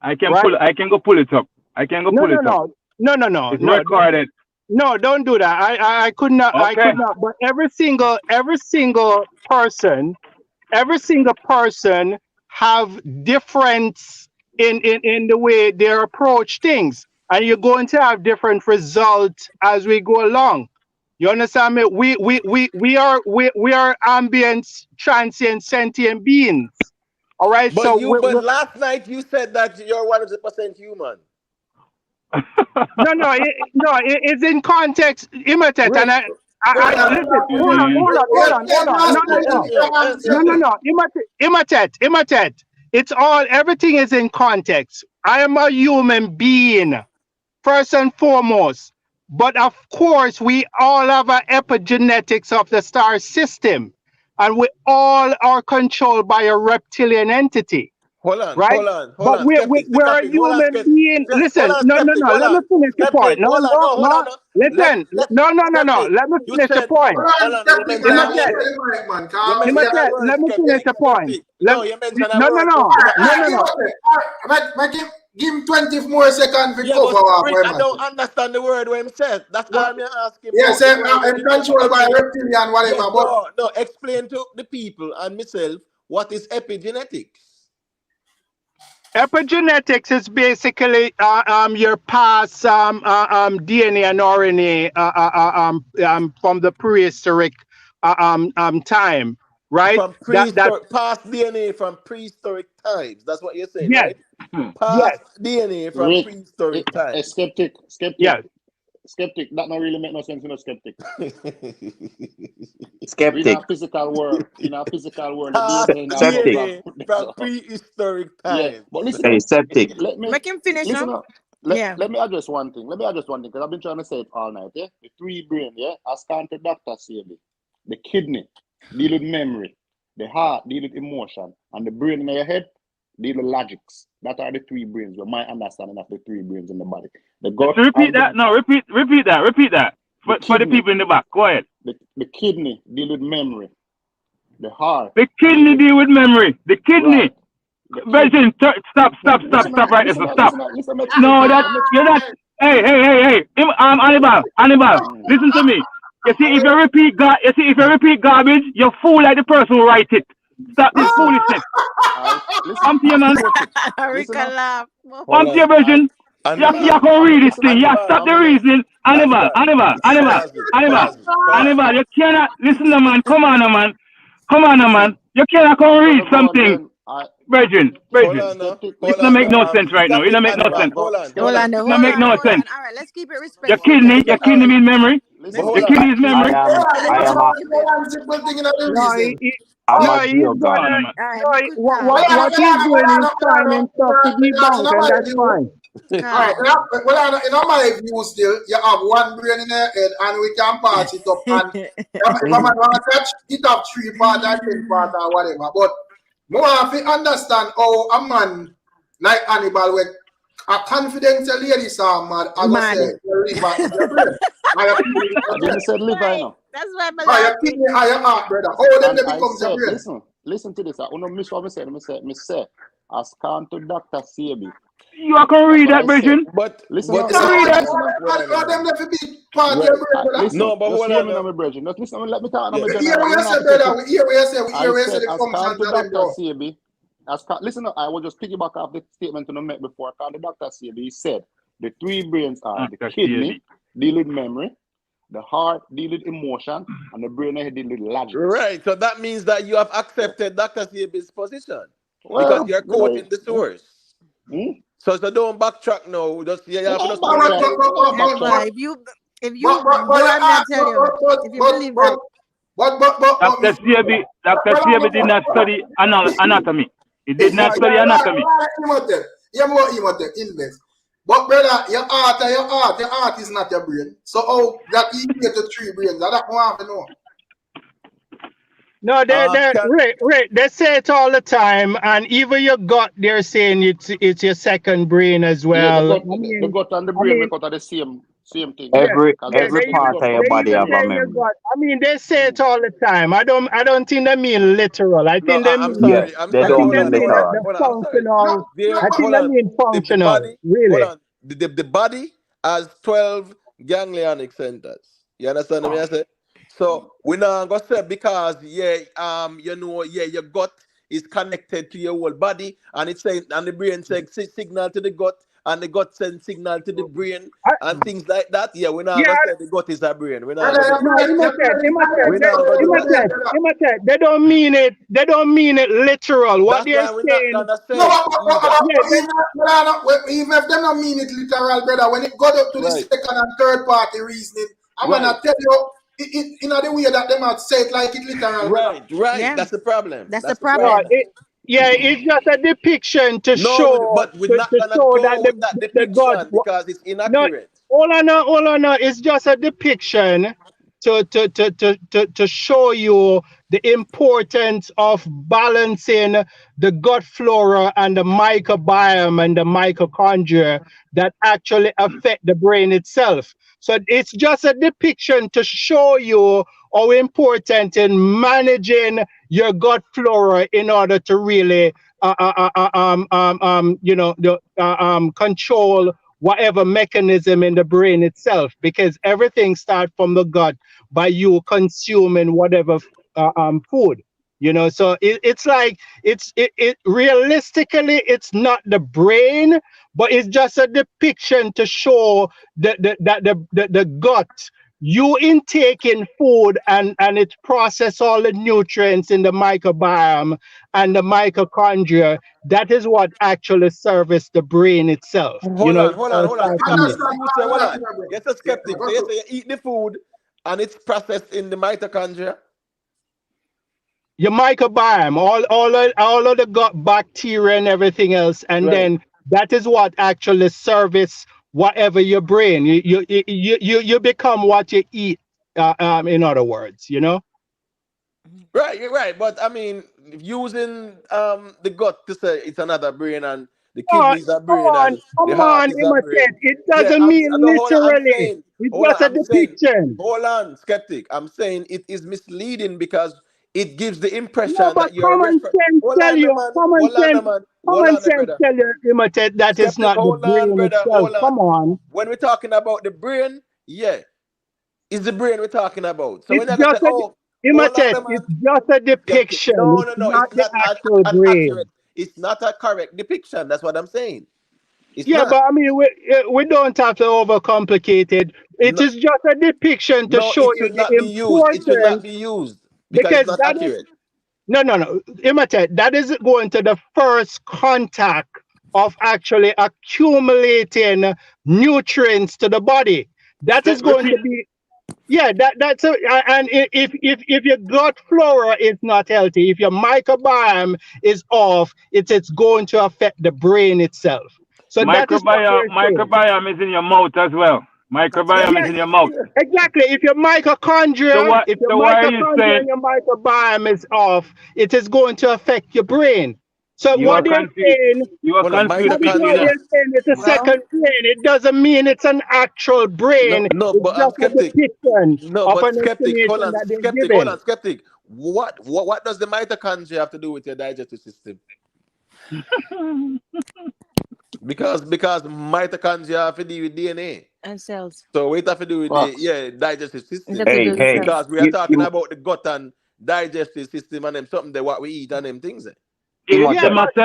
I can Right? I can go pull it up. I can go pull it up. No. It's recorded. No, don't do that. I could not. I Okay. could not. But every single person have difference in the way they approach things, and you're going to have different results as we go along. You understand me? We are ambient, transient, sentient beings. All right. So But last night you said that you're 100% human. it's in context, imitate, and Rick, I listen. Hold on. No. Imitate. It's all. Everything is in context. I am a human being, first and foremost. But of course, we all have an epigenetics of the star system, and we all are controlled by a reptilian entity. Hold on, Right? hold on, hold But on. Skeptic, stick we're up a in. Hold on, human skeptic. being. Hold Listen, on, no. skeptic. Hold Let me on. finish the point. Skeptic, hold on, no, hold on. No. Listen, no. Skeptic. Let me You finish the said, point. hold on, you mentioned a Imitate, word. You mentioned a word, let me finish the point. skeptic. No, you mentioned a word. Give him 20 more seconds to Yeah, cover but up. Rick, I don't understand the word when he says. That's all I'm asking Yes, about. The word when I'm he says controlled by epigenetic. reptilian, whatever. Yes, But no. Explain to the people and myself what is epigenetics. Epigenetics is basically your past DNA and RNA from the prehistoric time, right? From prehistoric, past DNA from prehistoric times. That's what you're saying, Yes, right? yes, Past DNA from Rick, prehistoric times. skeptic. yes. skeptic. That don't really make no sense, skeptic. We in Skeptic. a physical world. In a physical world, the Ah, DNA in our Septic. blood. DNA from prehistoric Yeah, times. but listen Hey, up. septic. Let me Make him finish, listen huh? up. Yeah. Let me address one thing. Because I've been trying to say it all night. Yeah, the three brain. Yeah, as the doctor say me. The kidney deal with memory, the heart deal with emotion, and the brain in your head deal with logics. That are the three brains. With my understanding of the three brains in the body. The gut Repeat and that. No, repeat that. the For the kidney. people in the back. Go ahead. The kidney deal with memory. The heart. The kidney deal with memory. The kidney. Right. The Virgin, stop Listen right there. listen Stop. listen, I'm No, explaining. that you're not. Hey. Hannibal. Listen to me. You see, if you repeat garbage, you fool like the person who write it. Stop this Listen. foolishness. Listen, Come to your I man. quote it. Listen Rica up. laugh. Hold Come to your on. version. You Hannibal. can read this Listen thing. up. You Hannibal. stop the I'm gonna reasoning. Hannibal. Pause it. You cannot listen, no, man. Come on, no, man. Listen. You cannot come I'm read gonna go something. again. Virgin. Hold on now. Skeptic, It Hold don't listen. on make no now. sense right now. Stop It it, don't make no Hannibal. sense. Hold on. Hold on, It hold don't make on, no hold sense. on. All right, let's keep it Your respectful, kidney guys. mean memory. But Listen. hold Your on. kidney is memory. I am a one simple thing in the No, reason. I'm no, a he's geoguard. gonna. Man. All right, No, make good what talk. what he's doing is finding stuff to debunk, and that's fine. Alright, Calm. in my view still, you have one brain in your head and we can pass it up and if I'm going to touch it up 3 part or 10 part or whatever. But more have to understand how a man like Hannibal with a confidential lady saw mad, I go say Mad. your liver is your brain. And your kidney is I your didn't chest. say liver, Why? you know. That's why I'm Or your laughing. kidney or your heart, brother. How them And they I becomes your said, brain? listen to this. I don't miss what I said. I say, as come to Dr. Sebi. You can That's read what that I said. version. Listen But up. Can read that. How them they be part of your right. brain, brother? Listen, No, but just hold hear on me now, now. my brethren. Just listen, let me talk now, Yeah. my We hear general. what We you don't have say, to take it. brother. We hear what you say. We hear I what you say said, the as come functions to of them, Dr. though. Sebi. Listen, I will just piggyback off the statement you made before. Call the Dr. Sebi. He said the three brains are the That's kidney, deal with memory, the heart, deal with emotion, and the brain head deal with logic. Right. So that means that you have accepted Dr. Sebi's position because Well, you're quoting the source. So don't backtrack now. Just you have to stay with the Hannibal, if you boy, I'm gonna tell you, if you believe that. Dr. Sebi did not study anatomy. He did not study anatomy. But brother, your heart is not your brain. So how that equate to 3 brains? That's what I want to know. No, Can they say it all the time, and even your gut, they're saying it's your second brain as Yeah, well. the gut and the brain record are the same thing. Yeah, Every Because they part of your body even have a say you memory. got. They say it all the time. I don't think they mean literal. I no, think they I'm mean. Yeah, sorry. I'm they I sorry. think don't Hold they mean on, mean hold on, the literal. hold on. I'm sorry. functional. I think Hold they on. mean The functional. body, hold Really. on. The body has 12 ganglionic centers. You understand what I say? So we now go say because your gut is connected to your whole body, and it's saying, and the brain sends signal to the gut, and the gut sends signal to the brain, I, and things like that. Yeah, we're not yeah. gonna say the gut is a brain. We're not Brother, gonna do No, that. We're not gonna do that. Ima said, they don't mean it. They don't mean it literal. What That's they're why we're not saying. gonna No, say it either. Yeah, even if they don't mean it literal, brother, when it got up to the Right. second and third party reasoning, I'm Right. gonna tell you in the way that they might say it like it literal, brother. Right. Yeah, That's the problem. that's the That's the no, problem. problem. it's just a depiction to No, show but we're not gonna that go with that the God. depiction because it's No, inaccurate. all I know. It's just a depiction to show you the importance of balancing the gut flora and the microbiome and the mitochondria that actually affect the brain itself. So it's just a depiction to show you how important in managing your gut flora in order to really control whatever mechanism in the brain itself, because everything starts from the gut by you consuming whatever food. So it's like it realistically it's not the brain, but it's just a depiction to show that the gut you intaking food and it process all the nutrients in the microbiome and the mitochondria. That is what actually service the brain itself. You know, Hold on. aside from Skeptic. this. You say, hold on. Yes, a Yeah, skeptic. So go you to. say you eat the food and it's processed in the mitochondria. Your microbiome, all of the gut bacteria and everything else, and Right. then that is what actually service whatever your brain. You become what you eat. In other words, you know. Right, you're right. But I mean, using the gut to say it's another brain and the on, kidneys are brain and the come heart on, is a brain. imitate. It Yeah, doesn't mean no, hold on, I'm literally. saying, It's just a I'm saying, depiction. hold on, skeptic. I'm saying it is misleading because it gives the No, impression but that you're hold on, the man, hold on, the man, hold common on, the sense brother. tell you, imitate, that is Skeptic, not the hold on, brain brother, itself. hold on. Come on. When we're talking about the brain, yeah, it's the brain we're talking about. So we're It's not gonna say, just a, oh, hold on, imitate, the man. it's just a Skeptic. depiction. No, It's it's not the not actual an accurate. brain. It's not a correct depiction. That's what I'm saying. It's Yeah, not. but I mean, we don't have to overcomplicate it. It No, is just a depiction to no, show it you should the not be used. It should not importance, be used because it's because not that is, accurate. no. Imitate, that is going to the first contact of actually accumulating nutrients to the body. That is going Repeat. to be, yeah, that's a, and if your gut flora is not healthy, if your microbiome is off, it's going to affect the brain itself. So that is what we're saying. Microbiome is in your mouth as well. Yeah. Microbiome Yeah, is in your mouth. exactly. If your mitochondria, if your So why are you mitochondria saying and your microbiome is off, it is going to affect your brain. So you are what they're confused? saying, You are Hold on, confused, that is speaking, why you know. mitochondria. they're saying it's a Well, second brain. It doesn't mean it's an actual No, brain. no, It's but I'm just a skeptic. depiction No, of but an skeptic. Hold estimation on, that they're skeptic. Hold giving. on, skeptic. What does the mitochondria have to do with your digestive system? Because mitochondria have to do with DNA. and cells. So it have to do with Facts. the digestive It system. have to Hey, do with hey. cells. Because we are talking about the gut and digestive system and them something that what we eat and them things. Yeah, It Imhotep. must say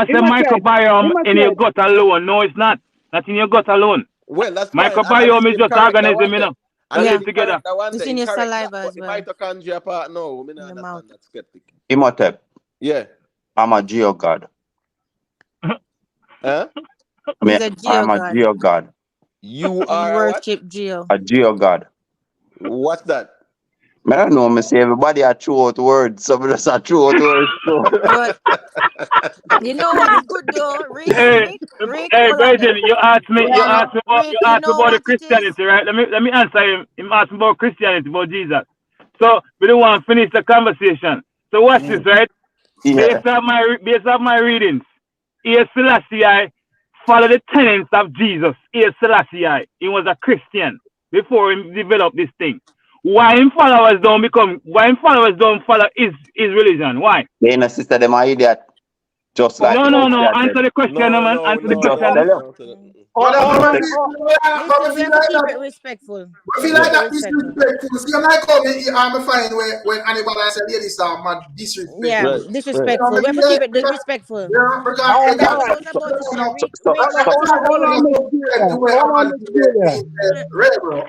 imitate, microbiome in your imitate. gut alone. No, it's not. Not in your gut alone. Well, that's fine. And Microbiome it's is just incorrect that organism, one you day. know, that And it's live Yeah, together. incorrect that one it's day. in your Incorrect that. saliva But as the well, mitochondria part, no, me in not the mouth. understand that skeptic. Imhotep. Yeah. I'm a geogod. Huh? I He's mean, a I'm a geogod. geogod. You He are a what? worship Geo. A geogod. What's that? I don't know, me say everybody a throw out words. Some of us a throw out words too. But you know what's good though, Rick? Hey, Hold on there. Brethren, you asked me, Rick, you you asked me know about the what it is? Christianity, right? Let me answer him. Him asked me about Christianity, about Jesus. So we don't want to finish the conversation. So watch this, right? Yeah. Based on my readings, here Selassie followed the tenets of Jesus. Here Selassie, he was a Christian before he developed this thing. Why him followers don't follow his religion? Why? The inner sister, them are idiot. Just like the No. Christian Answer them. the question, No, man. no, Answer the no, Just question. no, tell you. no. All, But all, Take- Listen, we have to keep it respectful. I feel Keep like it that respectful. disrespectful. See, I'm like, I'm fine when anybody say ladies are mad Yeah, disrespectful. Right, right. disrespectful. We have to keep it respectful. Yeah, because all That's right. all. exactly. I was about to say, So, Rick. so, Rick, so, answer the Hold on, brother. Miss Julia. The way Hold a on, man Miss Julia. real, bro.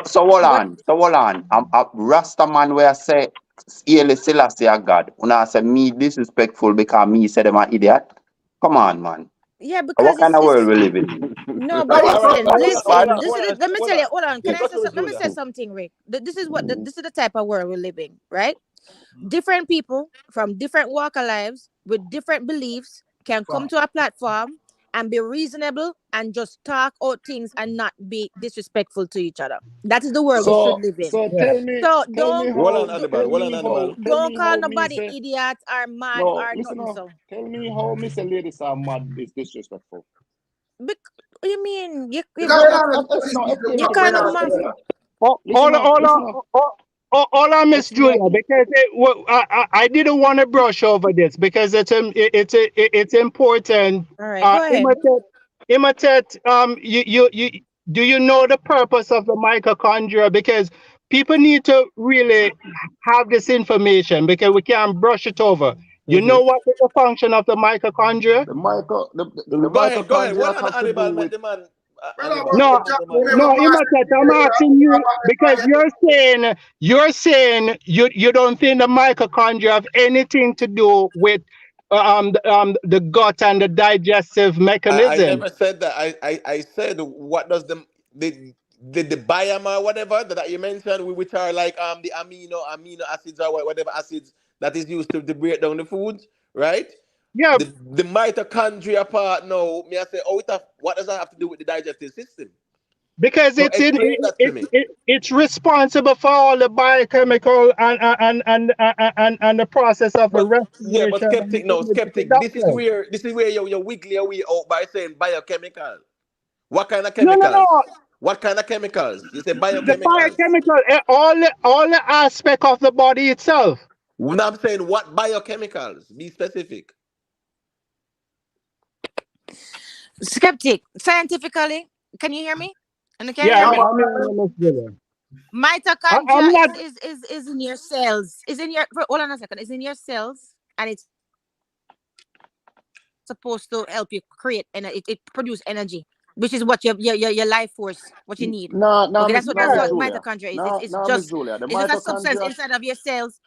so hold What? on. So hold on. A Rasta man where I say, Haile Selassie a God. When I say me disrespectful because me say them an idiot. Come on, man. Yeah, because What kind it's of world it's we live in? no, but That was All right, listen, hold on, hold listen. on, hold on, Let me hold tell you. on. Hold on. Can Yeah, I go say through something? Let me Julia. say something, Rick. This is the type of world we live in, right? Different people from different walk of lives with different beliefs can come to a platform and be reasonable and just talk out things and not be disrespectful to each other. That is the world we should So live in. so Yeah. So Hold on, animal. Hold on, animal. don't call me nobody say idiot or mad no. or Listen nothing. now. So, Tell me how me say ladies are mad is disrespectful. you mean because No, no, explain you it to me. kind of No, mad? listen now. Hold Listen now. Listen now. on, Miss Explain it Julia, to me. because I didn't want to brush over this because it's important. All right, go ahead. Imitate. You do you know the purpose of the mitochondria? Because people need to really have this information because we can't brush it over. You know what is the function of the mitochondria? The Go ahead. mitochondria Hold on, has to do animal. Let with the man Brother, Hannibal. No, What about the we man? never no, pass Imhotep, the I'm year, asking you because you're saying you don't think the mitochondria have anything to do with the gut and the digestive I mechanism. never said that. I said what does the biome or whatever that you mentioned, which are like the amino acids or whatever acids that is used to break down the foods, right? Yeah, The mitochondria part now, me I say, what does that have to do with the digestive system? because So explain that to me. it's responsible for all the biochemical and the process of the But respiration and skeptic, the no, energy skeptic. production. This is where you're wiggly away out by saying biochemical. What kind of No. chemicals? What kind of chemicals? You say The biochemicals. biochemical, all the aspect of the body itself. When I'm saying what biochemicals, be specific. Skeptic, scientifically, can you hear me? And can you Yeah, hear I'm, Yeah, me? I'm in the middle. Mitochondria I'm not. is in your cells. Is in your hold on a second. It's in your cells, and it's supposed to help you create and it produce energy, which is what your life force, what you need. Nah, Okay, that's what Miss Yeah. Julia. mitochondria is. Nah, Miss Julia. The It's just a substance mitochondria inside of your cells.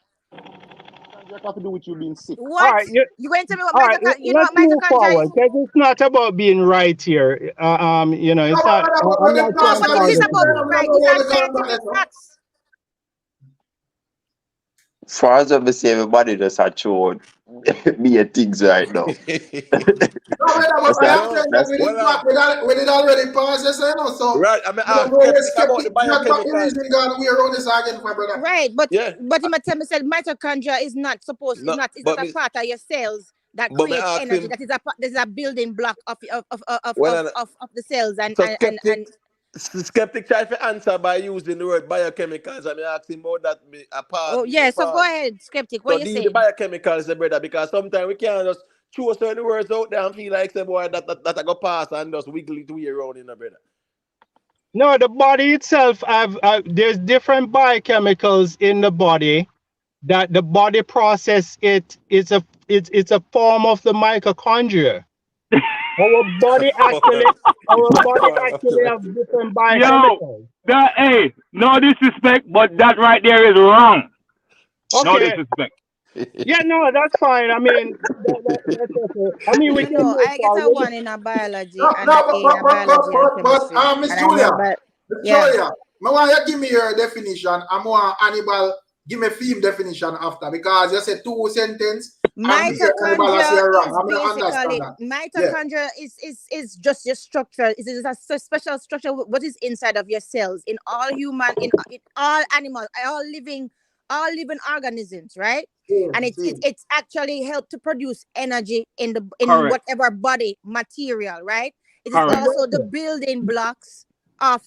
have to do with you being sick. All What right. you going to tell me what All right. mitochondria? You know Let's what move mitochondria forward is? because it's not about being right here. no, It's not. but when I'm they not No, pass trying but to that if it's argue system, about today. being we don't right, know these all are the scientific government. facts. Far as I say, everybody just a chewed me a things right now. No, but That's I a, am No, saying that that's well, we did already pass this, so right. I mean, we don't know where skeptic about skeptic the not got the biochemicals. reason gone we around this again, my brother. Right, Yeah, but Imatemi said mitochondria is not supposed no, is not a part of your cells that but me creates ask energy. him. That is a building block Well, of the cells so and skeptic try to answer by using the word biochemicals. I mean, ask him about that. I pause. oh Me a yeah. So go pause. ahead, skeptic. What So are you these the saying? biochemicals, brother, because sometimes we can't just throw certain words out there and feel like say boy that I go pass and just wiggle it way around in a brother. No, the body itself. There's different biochemicals in the body that the body process. It's a form of the mitochondria. Our body actually, our body actually have different Yo, biochemicals. that hey, no disrespect, but that right there is wrong. No Okay. disrespect. Yeah, no, that's fine. I mean, that's okay. I mean, we You can know, move I get a forward. one in a biology No, and no, a A in a biology and chemistry, Miss and I know, Julia, but Miss yeah. Julia, I want you to give me your definition. I want Hannibal give me film definition after because you said two sentence and me Hannibal I say Mitochondria wrong. is I'm gonna understand basically that. Yeah. mitochondria is just your structure. It is a special structure. What is inside of your cells in all human in all animals, all living organisms, right? And Same. it's actually help to produce energy in Correct. whatever body material, right? It is Correct. also the building blocks of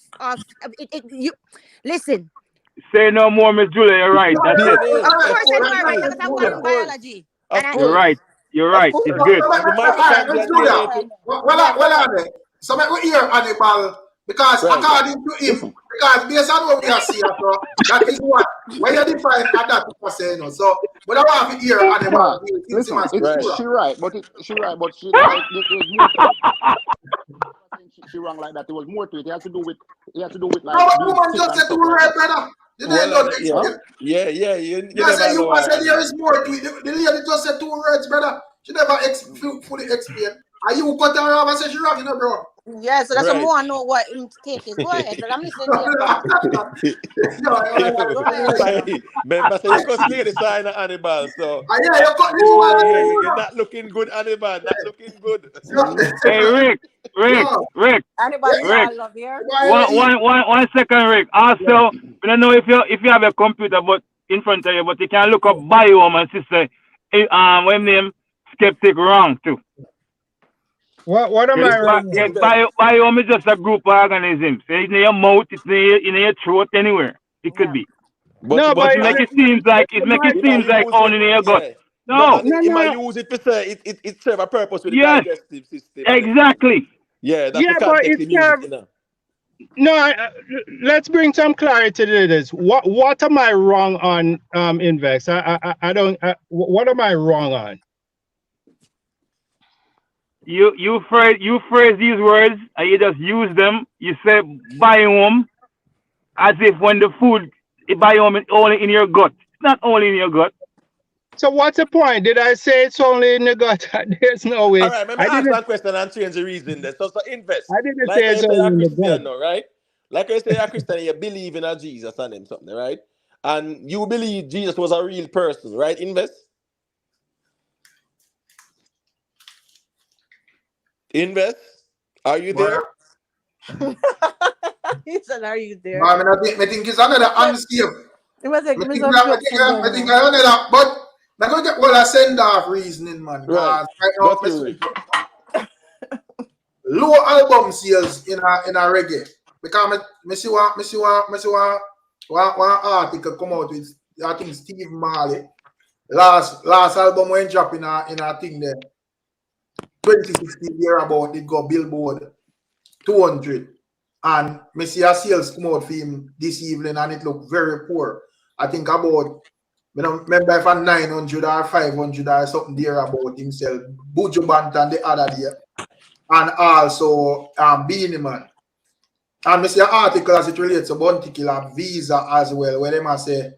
you. Listen, Say no more, Miss Julia. You're right. That's it. DNA, of of course I course know it I right is. because I Of won in course. biology, and Of I You're course. right. You're Of right. course. It's good. And the All right, mitochondria Miss and Julia. DNA too. yeah, go ahead. So make we hear Hannibal because Right. according to him, because based on what we are seeing, so that is what when you define at that percent, so but I want to hear Nah, Hannibal since him listen, has Right. she right, but she like there's more to it. She wrong like that. There was more to it. It has to do with no, like but being woman sick just and said two stuff like right, that. brother. You Well, don't yeah, Huh? explain. yeah. You You say never you know must say there animal. is more to it. The lady just said two words, brother. She never fully explain. Are you cut her off and say she wrong, bro? Yeah, so that's what Right. more I know what him take is. Go ahead, but I'm listening to you, brother. Go ahead, brother. Hey, remember, say you could slay the sign of Hannibal. So, Yeah, you cut this yeah, one. you're not looking good, Hannibal. Not looking good. Hey, Rick. Rick. Yo, Rick. Anybody know Rick. I love here? One second, Rick. Also, I don't know if you have a computer but in front of you, but you can look up biome and sister. What name? Skeptic wrong too. What am Yes, I wrong It's with? biome is just a group of organisms. It's in your mouth, it's in your throat, anywhere. It could Yeah. be. No, but but But it make it my, he might seems like use it. only in your gut. Yeah. No, No. and no, he might no. use it to say it serve a purpose with the Yes. digestive system and everything. Exactly. Yeah, that's the Yeah, but context he it's use it, no. Let's bring some clarity to this. What am I wrong on? Invex. I don't. What am I wrong on? you phrase these words and you just use them. You say biome as if when the food biome is only in your gut. It's not only in your gut. So what's the point? Did I say it's only in the gut? There's no All way. right, let me ask one question and change the reason there. So invest. I didn't Like say I it's say only a in the gut. Christian now, right? Like I say a Christian, you believe in a Jesus and him something, right? And you believe Jesus was a real person, right? Invest. Invest. Are you Man, there? He said, "Are you there?" man, I think it's another unsafe. He must say, I "Give me think some jokes again I think now." another, but I'm going to get well a send off reasoning, man. Right. Because right now, Got I you, see Rick. low album sales in a reggae. Because I see one article come out with, I think Steve Marley last album when drop in a thing there 2016 year about it got Billboard 200, and me see a sales come out for him this evening and it look very poor. I think about, I don't remember if I'm 900 or 500 or something there about himself. Buju Banton the other day, and also Beanie Man. And me see an article as it relates to Bounty Killer visa as well, where they must say,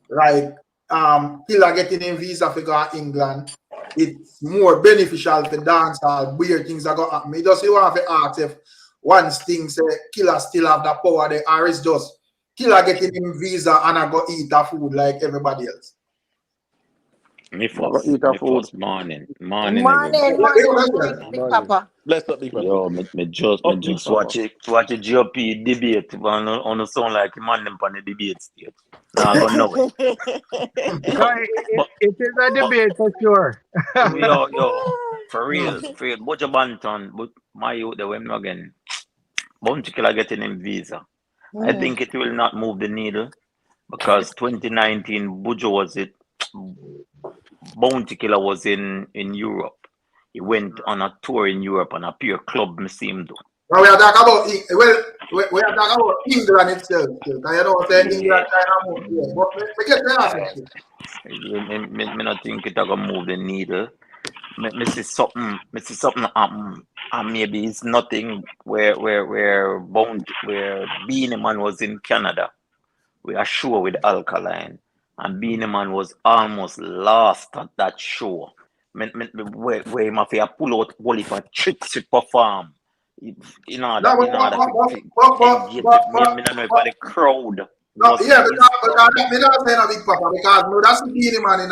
right, Killer getting in visa for go to England, it's more beneficial for dancehall, weird things that go happen. Me just want to ask if once things say Killer still have the power there, or it's just Killer getting in visa and I go eat the food like everybody else. Me first morning Morning, everybody. morning, Big Morning. Papa. Bless up, big papa. Yo, me just Up, big papa. watch a GOP debate on the sound like a man them on the debate stage. Nah, I go nowhere. No, But it is a debate for sure. yo, for real, Buju Banton, but my youth the women again. Bounty Killer getting him visa. I think it will not move the needle because 2019 Buju was it. Bounty Killer was in Europe. He went on a tour in Europe and a pure club me see him do. Now we are talking about we are talking about England itself. Because you know say England China move here. But we get the answer. Me not think it gonna move the needle. Me see something happen, and maybe it's nothing where Beanie Man was in Canada. We are sure with Alkaline, and Beanie Man was almost lost at that show. Where him have to pull out all of a tricks to perform in order No, to engage me don't know if the crowd no, was yeah, his because crowd. me not saying a big papa because no, that's the Beanie Man in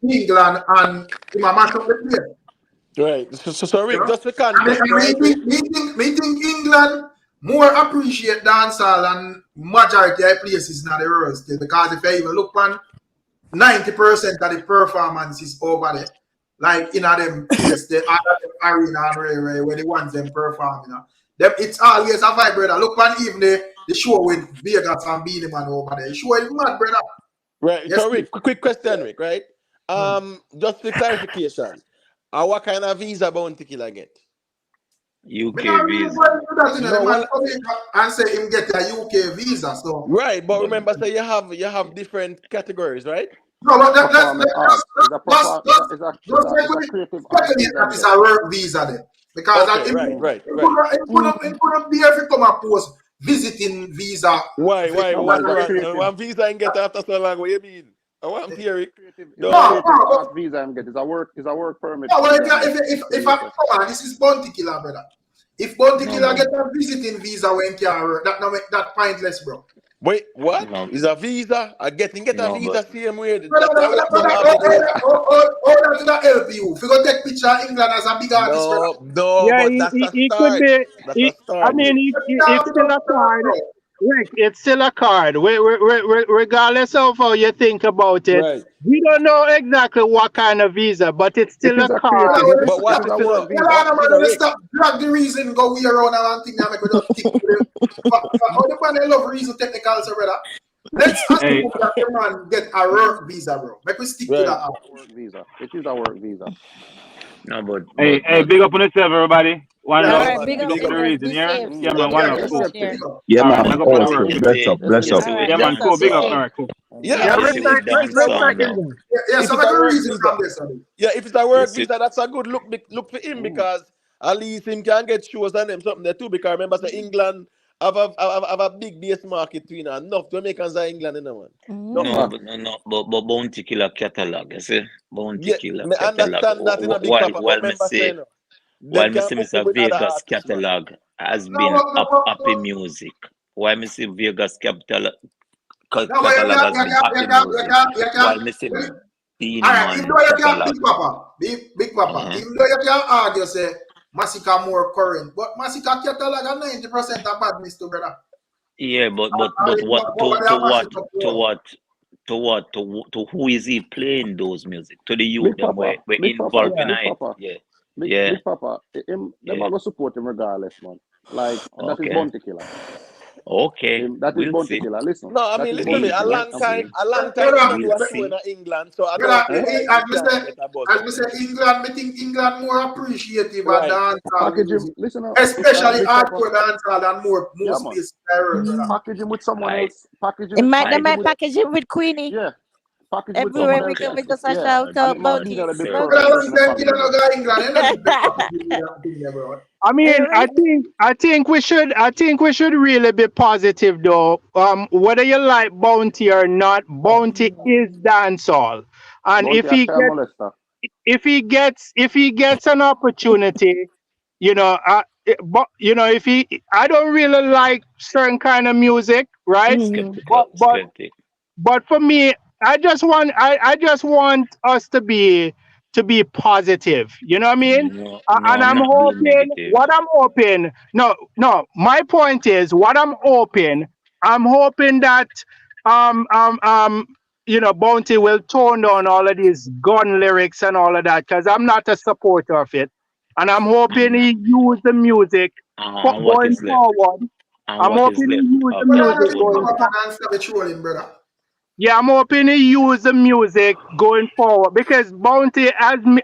England and he might mash up the place. Right. So You Rick, know? just for context, right, Rick? Me think England more appreciate dancehall than majority of places in the world still, because if you even look on 90% of the performances over there, like in them place, the arena and railway where the ones them perform, you know. Them, it's always a vibe, brother. Look on even the show with Vegas and Beanie Man over there. The show is mad, brother. Right. Yes, So Rick, quick question, Rick, right? Just for clarification. What kind of visa Bounty Killer get? Me UK not really visa. going to that, you know. No, The man well, come in and say him get a UK visa, so. right, but remember, say you have different categories, right? No, but Performing art is a let's creative art speculate visa that him it's get. a work visa then. Because Okay, right. it couldn't be every come a post visiting visa. Why? No, What's but it's a wrong? creative. One visa and get after so long. What you mean? I want to hear it. It's a No. creative art visa him get. It's a work permit. No, well, visa him get. if I come on, this is Bounty Killer, brother. If Bounty No, Killer man. get a visiting visa when he can work, that no make that pointless, bro. Wait, what? No, Is a visa? I get a no, visa but same way. Brother, That's how we have to navigate. that did that help you? If you go take picture of England as a big artist, brother. No, Yeah, but that's a he could start. be. That's a I start, mean, Rick. it's still a card. Rick, it's still a card. Regardless of how you think about it, Right. we don't know exactly what kind of visa, but it's It still is a a card. creative. It But what is if a you work know? visa. What if you know, Let's Rick? stop drag the reason go we around and think that make we just stick to them. All the man love reason technical, so brother. Let's Hey, assume that the man get a work visa, bro. Make we stick to Right. that. Work visa. It is a work visa. no, but big up on yourself, everybody. One Yeah, All love. right, big up Look for the yourself. reason, Be yeah? safe. Yeah, man, yeah, one Be love. yeah, safe Cool. there. Yeah, All right, man. back up Yes, on the yes, work. Also, yes, bless up, bless yes, up. All we right, Yeah, man, bless dance cool. up. Be Big up, on. safe. Eric. Cool. Yeah, yeah, I Yes, mean, we dance on now. if some it's of a the work reasons visa, from this. yeah, if it's a work Yes, it. visa, that's a good look for him because at least him can get shows and them something there too. Because remember, say England have a big base market between enough Jamaicans are England, you know, man. Enough No, Mm-hmm. man. but but Bounty Killer catalog, you see? Bounty Yeah, Killer me catalog. understand that in a big papa, but remember saying them can book him Mr. with other Vegas artists, man. catalog has No, been happy music. Why Mr. Vegas no, but catalog has been happy music. you While can. Mr. All Beanie right, even Man though you can't, catalog. Big Papa, Uh-huh. even though you can argue, say, Massacre more current, but Massacre catalog are 90% of badness to brother. Yeah, but what But they are mash it up to more. what to who is he playing those music? To the youth Big them Papa, we're Big Papa, involved in Big it. Papa, Yeah. Yeah. Big Papa. Him, them Yeah. are gonna support him regardless, man. Like that is Okay. Bounty Killer. Okay. That is We'll Bounty see. Killer. Listen, No, I that mean, is listen to me. Bounty We Killer. we'll see. A long time him not Brother, do We'll a show in see. England, so I don't brother, see Eh? why as he me can't say, get a buzz up there. England, me think England more appreciative of Right. dancehall Package him. music, Listen up, especially Big Papa. hardcore dancehall and more Yeah, man. space I heard, brother. Mm-hmm. Package him with someone I else. Package They him. might, they I Package him might with package him with Queenie. yeah. Package him with someone Everywhere we else. go, God, we just a Yeah, shout and out it might about be it. that a bit Love Brother, it. progress in long the time killer family, no man. go England, you know the Big Papa give me that thing there, bro. I mean, Eric? I think we should really be positive though. Whether you like Bounty or not, Bounty is dancehall. And Bounty a child molester. if he gets an opportunity, you know, but you know, if he, I don't really like certain kind of music, right? Mm-hmm. But skeptical, but skeptic. but for me, I just want us to be positive. You know what I mean? No, no, And I'm I'm not being hoping negative. what I'm hoping. No. My point is what I'm hoping. I'm hoping that um um um you know Bounty will tone down all of these gun lyrics and all of that because I'm not a supporter of it. And I'm hoping And he use the music and what going is left? forward. And I'm what is hoping he left use the of But that I music don't going come atonement? up and stop the trolling, brother. yeah, I'm hoping he use the music going forward because Bounty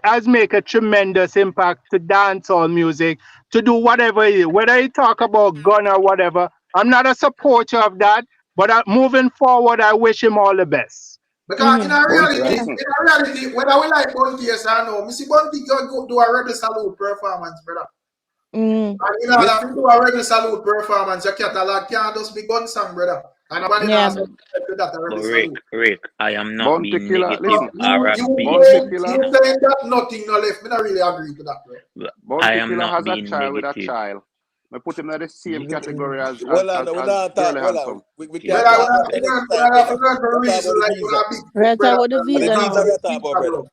has make a tremendous impact to dancehall music, to do whatever it is, whether he talk about gun or whatever. I'm not a supporter of that, but moving forward, I wish him all the best. Because Mm-hmm. Bounty, Yeah. whether we like Bunty, yes or no, Missy Bunty go do a rebel salute performance, brother. Mm-hmm. And you know, Miss, that if you do a rebel salute performance, your catalog can't just be gun song, brother. And nobody Yeah. knows No, that a but rebel salute. Rick, I am not Bounty being Killer. negative Listen, So or Bounty appeasing, Killer. you know. saying that nothing no left, me not really agree to that, bro. I Bounty am Killer not has a being child with a negative. child. I put him in the same category well, we're as not talk. Girly Well, Handsome. we Okay, can't Brother, talk about okay. the next we time, have to brother. learn for a We're talking reason, about the like when visa. a big Right, brother, about the The visa visa now. we talk about, brother. bro. The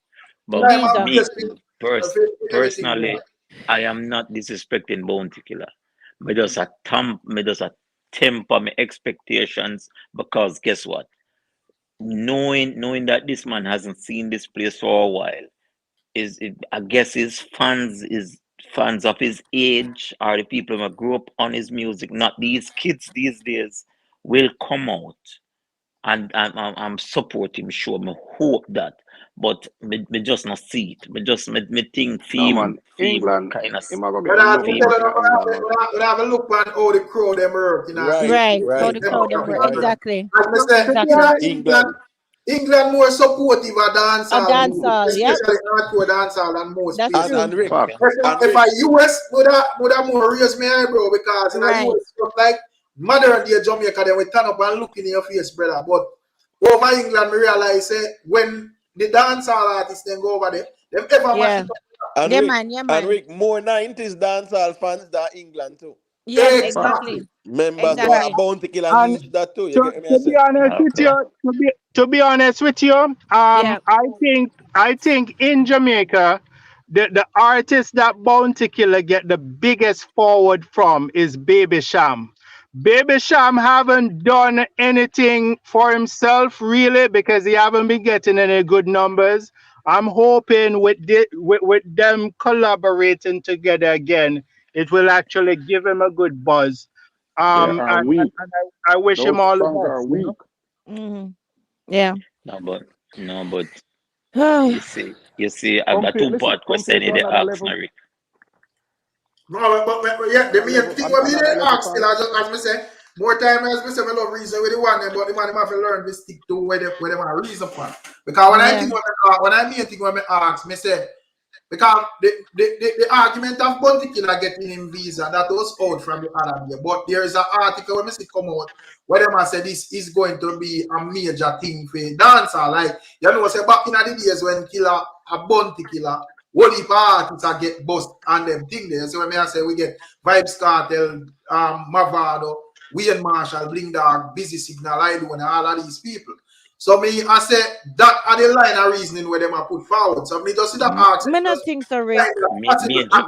But Time I'm visa. me testing pers anything, brother. personally, I am not disrespecting Bounty Killer. Me just a temper my expectations because guess what? Knowing that this man hasn't seen this place for a while, I guess his fans of his age are the people who grew up on his music, not these kids these days, will come out and I'm supporting sure me hope that. But me just not see it. Me think No man, feel England, kind of him a go get Brother, enough I feel tell work you, in England, man. we have a look on how the crowd them work in a Right, Right. How right, the crowd them work. right. Exactly. As I say, To be in Exactly. honest, England. England more supportive of A dancehall music, dancehall. Yep. especially hardcore dancehall and most That's places. And true. Rick, Fuck. and If Rick. I US would have more raise me eyebrow because in a Right. US stuff like modern day Jamaica, they will turn up and look in your face, brother. But over England, we realize when the dancehall artists then go over there, them ever mash Yeah. it up. And Yeah, Rick, man. Yeah, man. more 90s dancehall fans than England too. Yes, Exactly. exactly. Members so yeah, a Exactly. bounty killer and niche that too. You to, get me I to be say? honest with okay. you, to be honest with you, Yeah. I think in Jamaica, the artist that Bounty Killer get the biggest forward from is Baby Sham. Baby Sham haven't done anything for himself really because he haven't been getting any good numbers. I'm hoping with them collaborating together again, it will actually give him a good buzz. They are weak. And I wish him Those all the songs are best, you weak. know. Mm-hmm. Yeah. No, but you see, a Compete, listen, two-part question compete to in the another ask, level. Rick. No, but yeah, the main thing what we another didn't lesson ask for still, as me say, more time as me say, I love reason with the one, but the man have to learn to stick to where they want to reason for. Because when I Yeah. think when I mean thing when I ask, me say, because the argument of Bounty Killer getting him visa, that was out from the other day. But there is an article when I see come out where them say this is going to be a major thing for dancer. Like, you know, say back in the days when Killer, a Bounty Killer, what if artists are get bust and them thing there. So when I say we get Vibes Cartel, Mavado, Wayne Marshall, Bling Dog, Busy Signal, I do, and all of these people. So me, I say that are the line of reasoning where them are put forward. So me just see that ask. Me not think so, Rick.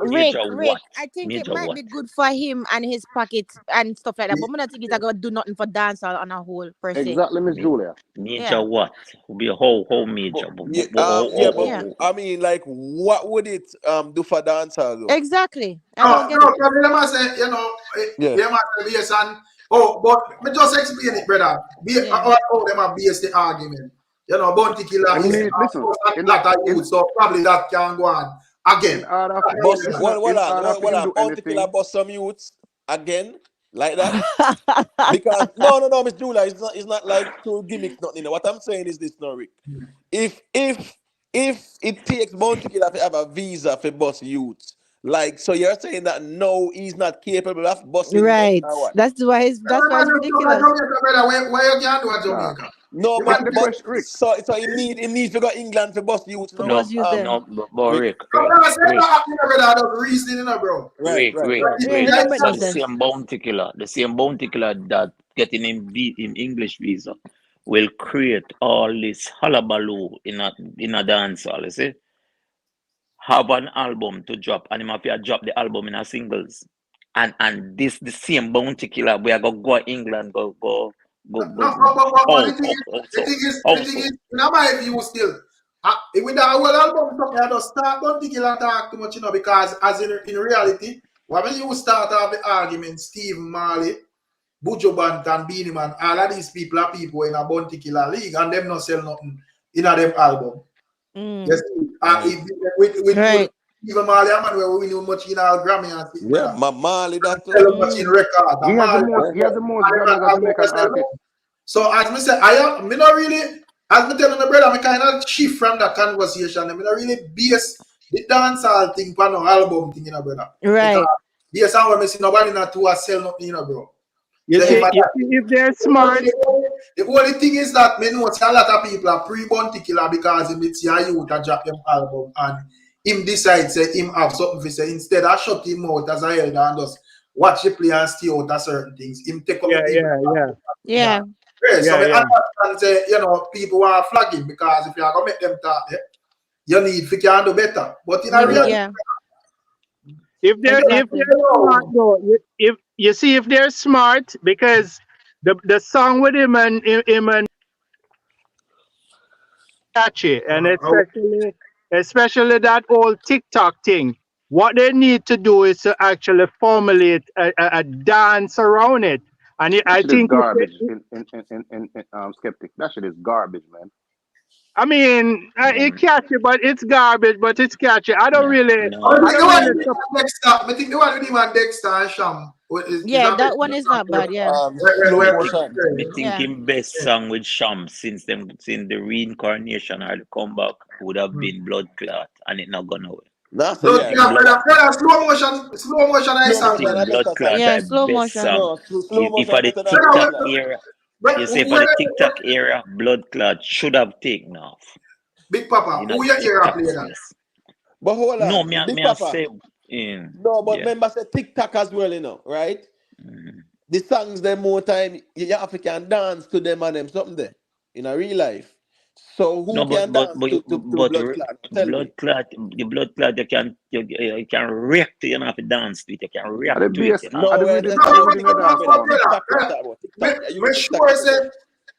Major Rick, what? I think it Major might what? be good for him and his pocket and stuff like that. But me not think it's gonna do nothing for dancehall on a whole per se. Exactly, Miss Julia. Major Yeah. what? Will be a whole major. Yeah. I mean, like, what would it do for dancehall though? Exactly. I don't get it. No, them I say, you know, Yeah. them I say yes and but me just explain it, brother. How them are base the argument. You know, Bounty Killer is Listen, that I youth, so probably that can go on again. in order for him, Boss, listen, what in order for him on? do Bounty Killer anything, bust some youths again like that? Because no, Miss Julia, it's not like two gimmicks, nothing. What I'm saying is this, no, Rick. If it takes Bounty Killer to have a visa for bus youths, like, so you're saying that no, he's not capable of busing youth Right. or what? That's why it's ridiculous. Where you can do at nah. Jamaica? No, The question, Rick. so he need to go England for bus youths For now. both use them. But Rick. Reasoning, bro. Right. Yeah, it don't make So no the sense. same bounty killer that getting in English visa will create all this hullabaloo in a dance hall, you see? Have an album to drop, and him have to drop the album in a singles. And this the same bounty killer we are go England go. But the thing is, in my view still, with that whole album talking, I just start don't think you'll talk too much, you know, because as in reality, when you start off the argument, Stephen Marley, Bujo Bant and Beanie Man, all of these people are people in a Bounty Killer league and them not sell nothing in a them album. Yes, with even Marley man where we know much in our Grammy and things. Yeah, Marley that sell much in record. He has the most Grammy as Jamaican artist. So as me say, me not really, as me telling the brother, me kind of shift from that conversation. Me not really base the dancehall thing for no album thing, you know, brother. Right. Based on what me see, nobody not to sell nothing, you know, bro. You So see, if they're smart, the only thing is that me know a lot of people are pre-Bounty Killer because him it's a youth to drop them album and him decide say him have something to say instead I shut him out as a elder and just watch the play and stay out of certain things. Him take up yeah. So I understand say, you know, people want to flag him because if you are gonna make them talk, you need to can do better. But in a reality, if they're smart though, if you see if they're smart, because the song with him and catchy, and especially that old TikTok thing. What they need to do is to actually formulate a dance around it. And I think garbage in Skeptic. That shit is garbage, man. I mean, it's catchy, but it's garbage, but it's catchy. I don't really. I think the one with him and Dexter and Sham. That one is not bad. Yeah. I think him best song with Sham since the reincarnation or the comeback would have been Blood Clot, and it not gone away. That's slow motion. I saw Blood Clot. Yeah, slow motion. If for the TikTok era, you say for the TikTok era, Blood Clot should have taken off. Big Papa, who your era play that? But hold on. No, Big me Papa. say, no, but remember say TikTok as well, you know, right? The songs them more time you have to can dance to them and them something there in a real life. So who can dance to Blood Clot? Blood Clot, the Blood Clot you can react to, you don't have to dance to it, you can react to it.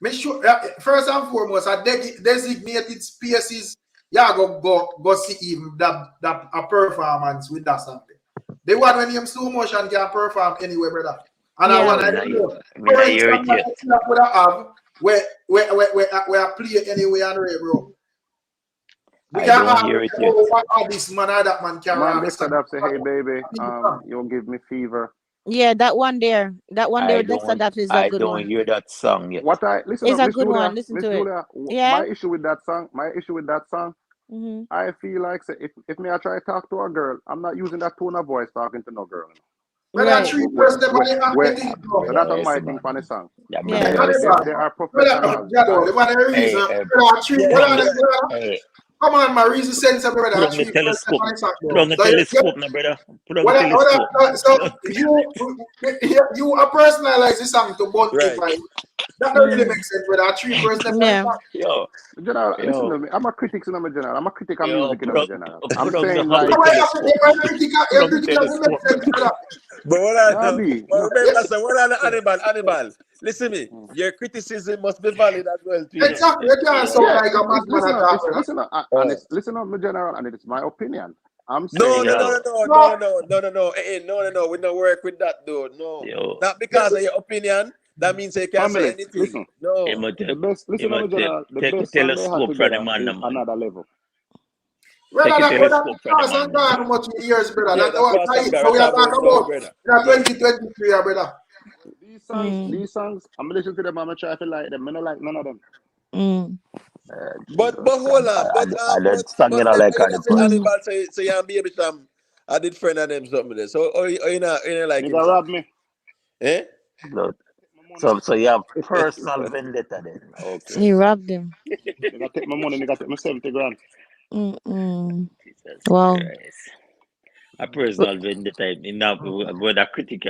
Make sure first and foremost, I designated spaces. Yeah, go see even that a performance with that something. The one when him slow motion can perform anywhere, brother. And I want to know. Where I play anywhere and bro. We I can't don't hear it yet. how this man or that man carry Man, on they the said song. up say, hey baby, you'll give me fever. Yeah, that one there. That one there I with Dexter don't Daps is a I good don't one. hear that song yet. What I listen It's up, a good one. Listen Miss to it. Julia, Yeah. my issue with that song, Mm-hmm. I feel like say, if me I try to talk to a girl, I'm not using that tone of voice talking to no girl. But that Right. three person them on the acting So that's bro. on my Yes, thing man. for the song. Yeah, So Yeah. brother, they, listen. they are Brother, professional. Jado, the man the reason. Hey, Brother, three, put on brother, the brother. hey, Come on, my reason sense of brother. put on the Three person telescope. on the song, Put bro. on the So telescope now, brother. Put on the telescope. so you are personalize the song to both Right. vibe. That don't really make sense, brother. Three person on the Yeah. song. Yo, General, listen to yo, me. I'm a critic in my general. I'm a critic of yo, music in my general. I'm put on the saying Hubble So like, why telescope. you're Put on the critical to make telescope. sense, brother. But what nah, B, but no. remember, so what are the animal? Listen me. Your criticism must be valid as well too, you know. Exactly, you can't sound Yeah, like a madman at all, brother. listen up, my general, and it's my opinion. I'm No, saying no, that. no, no, no, no, no, no, no, no. We don't work with that, though. No, Yo, not because of your opinion. That means you can't say Family, anything. listen. No. Listen to me, general. The take a best song they had telescope from the together man, is man. Another Level. Take Brother, a that telescope from the pass and man, man. gone much years, brother. Yeah, That's that what pass and we are talk talking about now, about. brother. In Yeah. 2023, brother. These songs, I'm listening to them. I'm try to like them. I don't like none of them. But hold on, I don't song but it all them like you the know say person. Hannibal say you baby Sam. I did friend of them something there. So you know like him, Nigga Sam? rob me. Eh? Look, My money. so you have personal vendetta then. Okay. He robbed him. Nigga take my money. Nigga take my 70 grand. Mm-mm. Jesus Wow. Christ. A personal vendetta. Enough. But the critic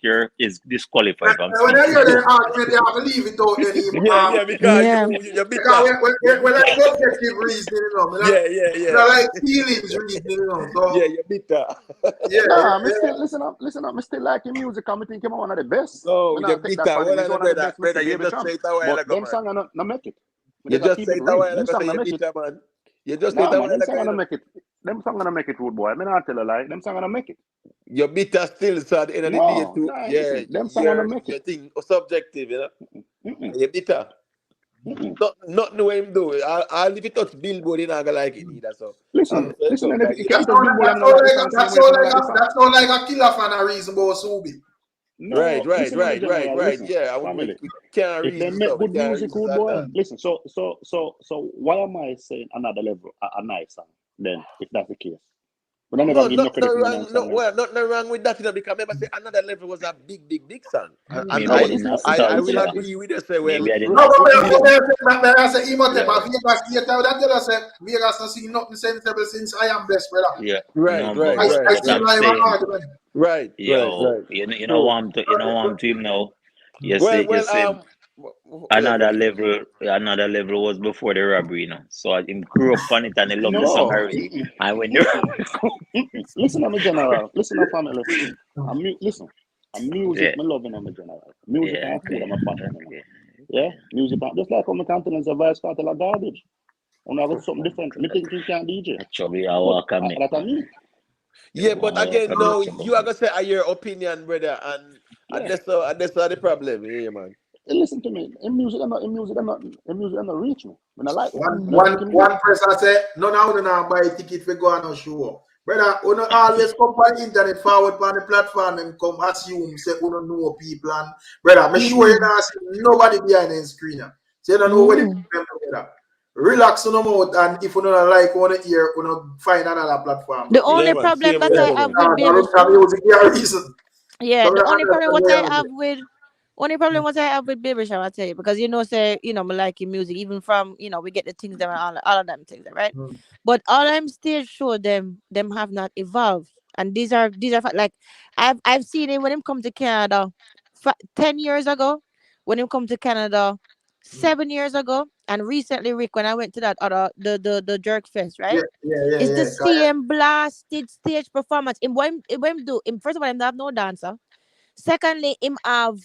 here is disqualified from When I hear speaking. the argument, they have to leave it out then. Yeah, because Yeah. you beat Because that. when I subjective reasoning, you know, Yeah. I like feelings reasoning, you know. So, Yeah, you beat that. Nah, me still listen up. Me still like him music. I'm think him one of the best. No, Me you not take beat that that. for him. Well, He's on the one of the brother, best. Me see you Baby just Champ. say it a while But ago, them man. song I not make it. Me You just just keep say it it a real. while New ago, song say I you make beat it. that, man. You just say it Nah, a man, while them ago, song I you not know. make it. Them song I not make it, rude boy. Me not tell a lie. Them song I not make it. You bitter still, so at the end of the day, No, too. nah, Yeah, listen. Them song I not make your it. thing subjective, you know. Mm-mm. You bitter. Mm-mm. Not the way him do it. I'll if it touch Billboard, you not gonna like it neither. So I'm Listen, saying listen. so And if because you you can't that's touch bitter. Billboard, I'm not like the song. Same way if I don't like the song. like a killer fan of reason about Subi. Right. No, listen to me, general. Listen, Yeah, family. we can't If they reason make so we good can't music, reason good that boy. now. Listen, so why am I saying Another Level a nice song? Then, if that's the case, but I never No, give no credit to the man song. nothing wrong with that, you know, because remember say Another Level was a big song. And No, Maybe I but did listen, not listen, I study, will listen, you know. agree with you say, well, Maybe I did No, not but study, you know. I say him tell Yeah. my Vegas theater that tell us that Vegas not seen nothing sensible since I am blessed, brother. Yeah. right, No, right, but I but still I'm right, like my saying, argument. right, yo, right. you know So, what I'm to him now. You well, see, yeah, go ahead. another level was before the robbery, you know. So him grew up on it and he loved the song no. already. And when the Mm-mm. Mm-mm. Listen to me, general. Listen to family. Listen. And music, yeah, me loving on my general. Music yeah, and food, okay, I'm a passion, you know. okay, Yeah, okay. music and just like on my continents, a vice cartel of garbage. When I got something different, me think you can't DJ. That trouble I Good, walk and make, that I man. mean. Yeah, Trouble but I walk again, and make, no, trouble. you are gonna say your opinion, brother, and Yeah. that's the problem, yeah, man. And listen to me. In music, I'm not reach me. When I like him, One when I one think him good. one person say, no now we don't buy a ticket for go on a show. Brother, we don't always come on the internet forward on the platform and come assume say we don't know people and brother, me sure you not see nobody behind the screen. So you don't know where the problem is, brother. Relax on the mouth and if you don't like one ear, you don't find another platform, The brother. Yeah, only man. problem Same that way, I so, have man. with Baby Music is a reason. Yeah, So the only problem what I we have with what I have with Baby Shower, I tell you, because me like your music, even from we get the things them and all of them things, right? But all I'm still sure them have not evolved, and these are like I've seen him when him come to Canada, 10 years ago, when him come to Canada, 7 years ago, and recently Rick when I went to that other the Jerk Fest, right? It's the yeah. same blasted stage performance. In do him first of all, him have no dancer. Secondly, him have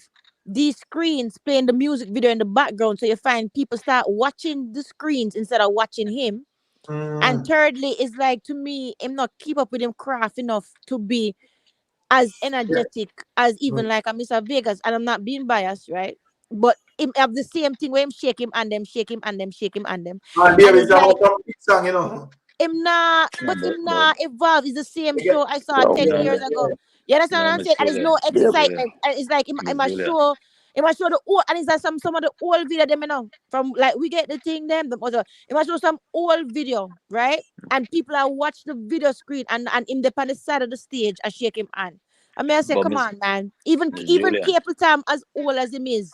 these screens playing the music video in the background, so you find people start watching the screens instead of watching him. And thirdly, it's like to me, him not keep up with him craft enough to be as energetic as even like a Mr. Vegas. And I'm not being biased, right? But him have the same thing where him shake him and them, shake him and them, shake him and them. And And there is it's about like some song, you know. Him not, but him not evolve. It's the same show I saw 10 years ago. You understand what I'm saying? And there's no excitement. And it's like him must show the old, and it's like some of the old video them, you know, from like we get the thing them. It must show some old video, right? And people are watch the video screen and him dep on the side of the stage and shake him hand. I mean, I say, But come Miss on, man. Even Julia, Capleton Time as old as him is,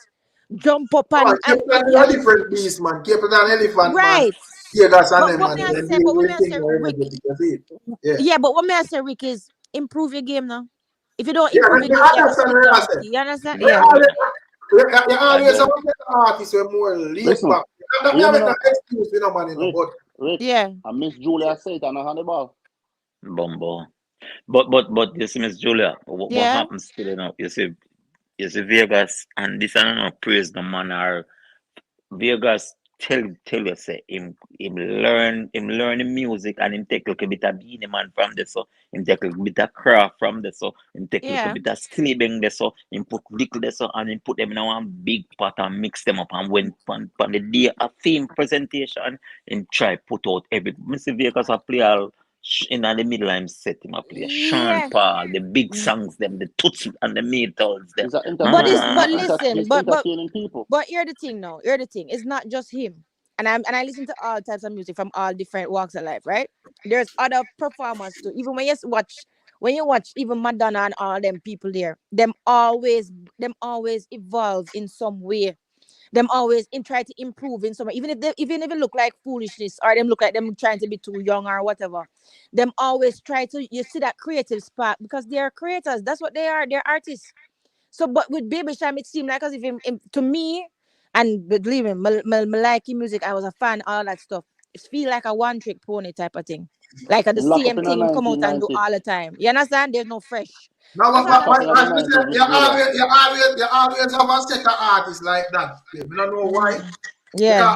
jump up Oh, and Cape Town is a different beast, man. Cape Town elephant, man. right. Vegas and But them, what man. may I Them say? do But what may I everything say, more Rick? energetic, you see? Yeah. Yeah, but what may I say, Rick, is improve your game now. If you don't Yeah, improve and your you game, you have to understand sit what I down. say. You understand? You Yeah. always, you I always have don't. to get artists who are more laid Listen, back. That me hear have me no now. excuse, you know, man, you know, Rick, but Rick, Yeah. I miss Julia say it on the handball. Bumbo. But you see, Miss Julia, what Yeah. happens still, you know, you see Vegas, and this I don't know, praise the man or Vegas tell you say him learn the music and him take a little bit of Beanie Man from this, so him take a little bit of craft from this, so him take a little Yeah. bit of skilly bang this, so him put little this, so and him put them in one big pot and mix them up, and when on the day of theme presentation him try put out every Mr. Vegas a play all in the middle I'm set him a play Sean Yeah. Paul, the big songs them, the toots and the metals them. He's an But Ah, listen, he's but entertaining people. here's the thing now. Here's the thing. It's not just him. And I listen to all types of music from all different walks of life, right? There's other performers too. Even when you watch even Madonna and all them people there, them always evolve in some way. Them always try to improve in some way. Even if it look like foolishness or them look like them trying to be too young or whatever. Them always try to, you see that creative spark because they are creators. That's what they are. They're artists. So, but with Baby Sham, it seemed like as if to me, and believe me, me like his music. I was a fan, all that stuff. It feel like a one trick pony type of thing. Like the Lock up same in the thing him come out and do 1990s. all the time. You understand? There's no fresh. now That's all I'm Lock up in saying. the as we said, 90s, Miss Julia. you always have a set of artists like that. I don't know why. Yeah.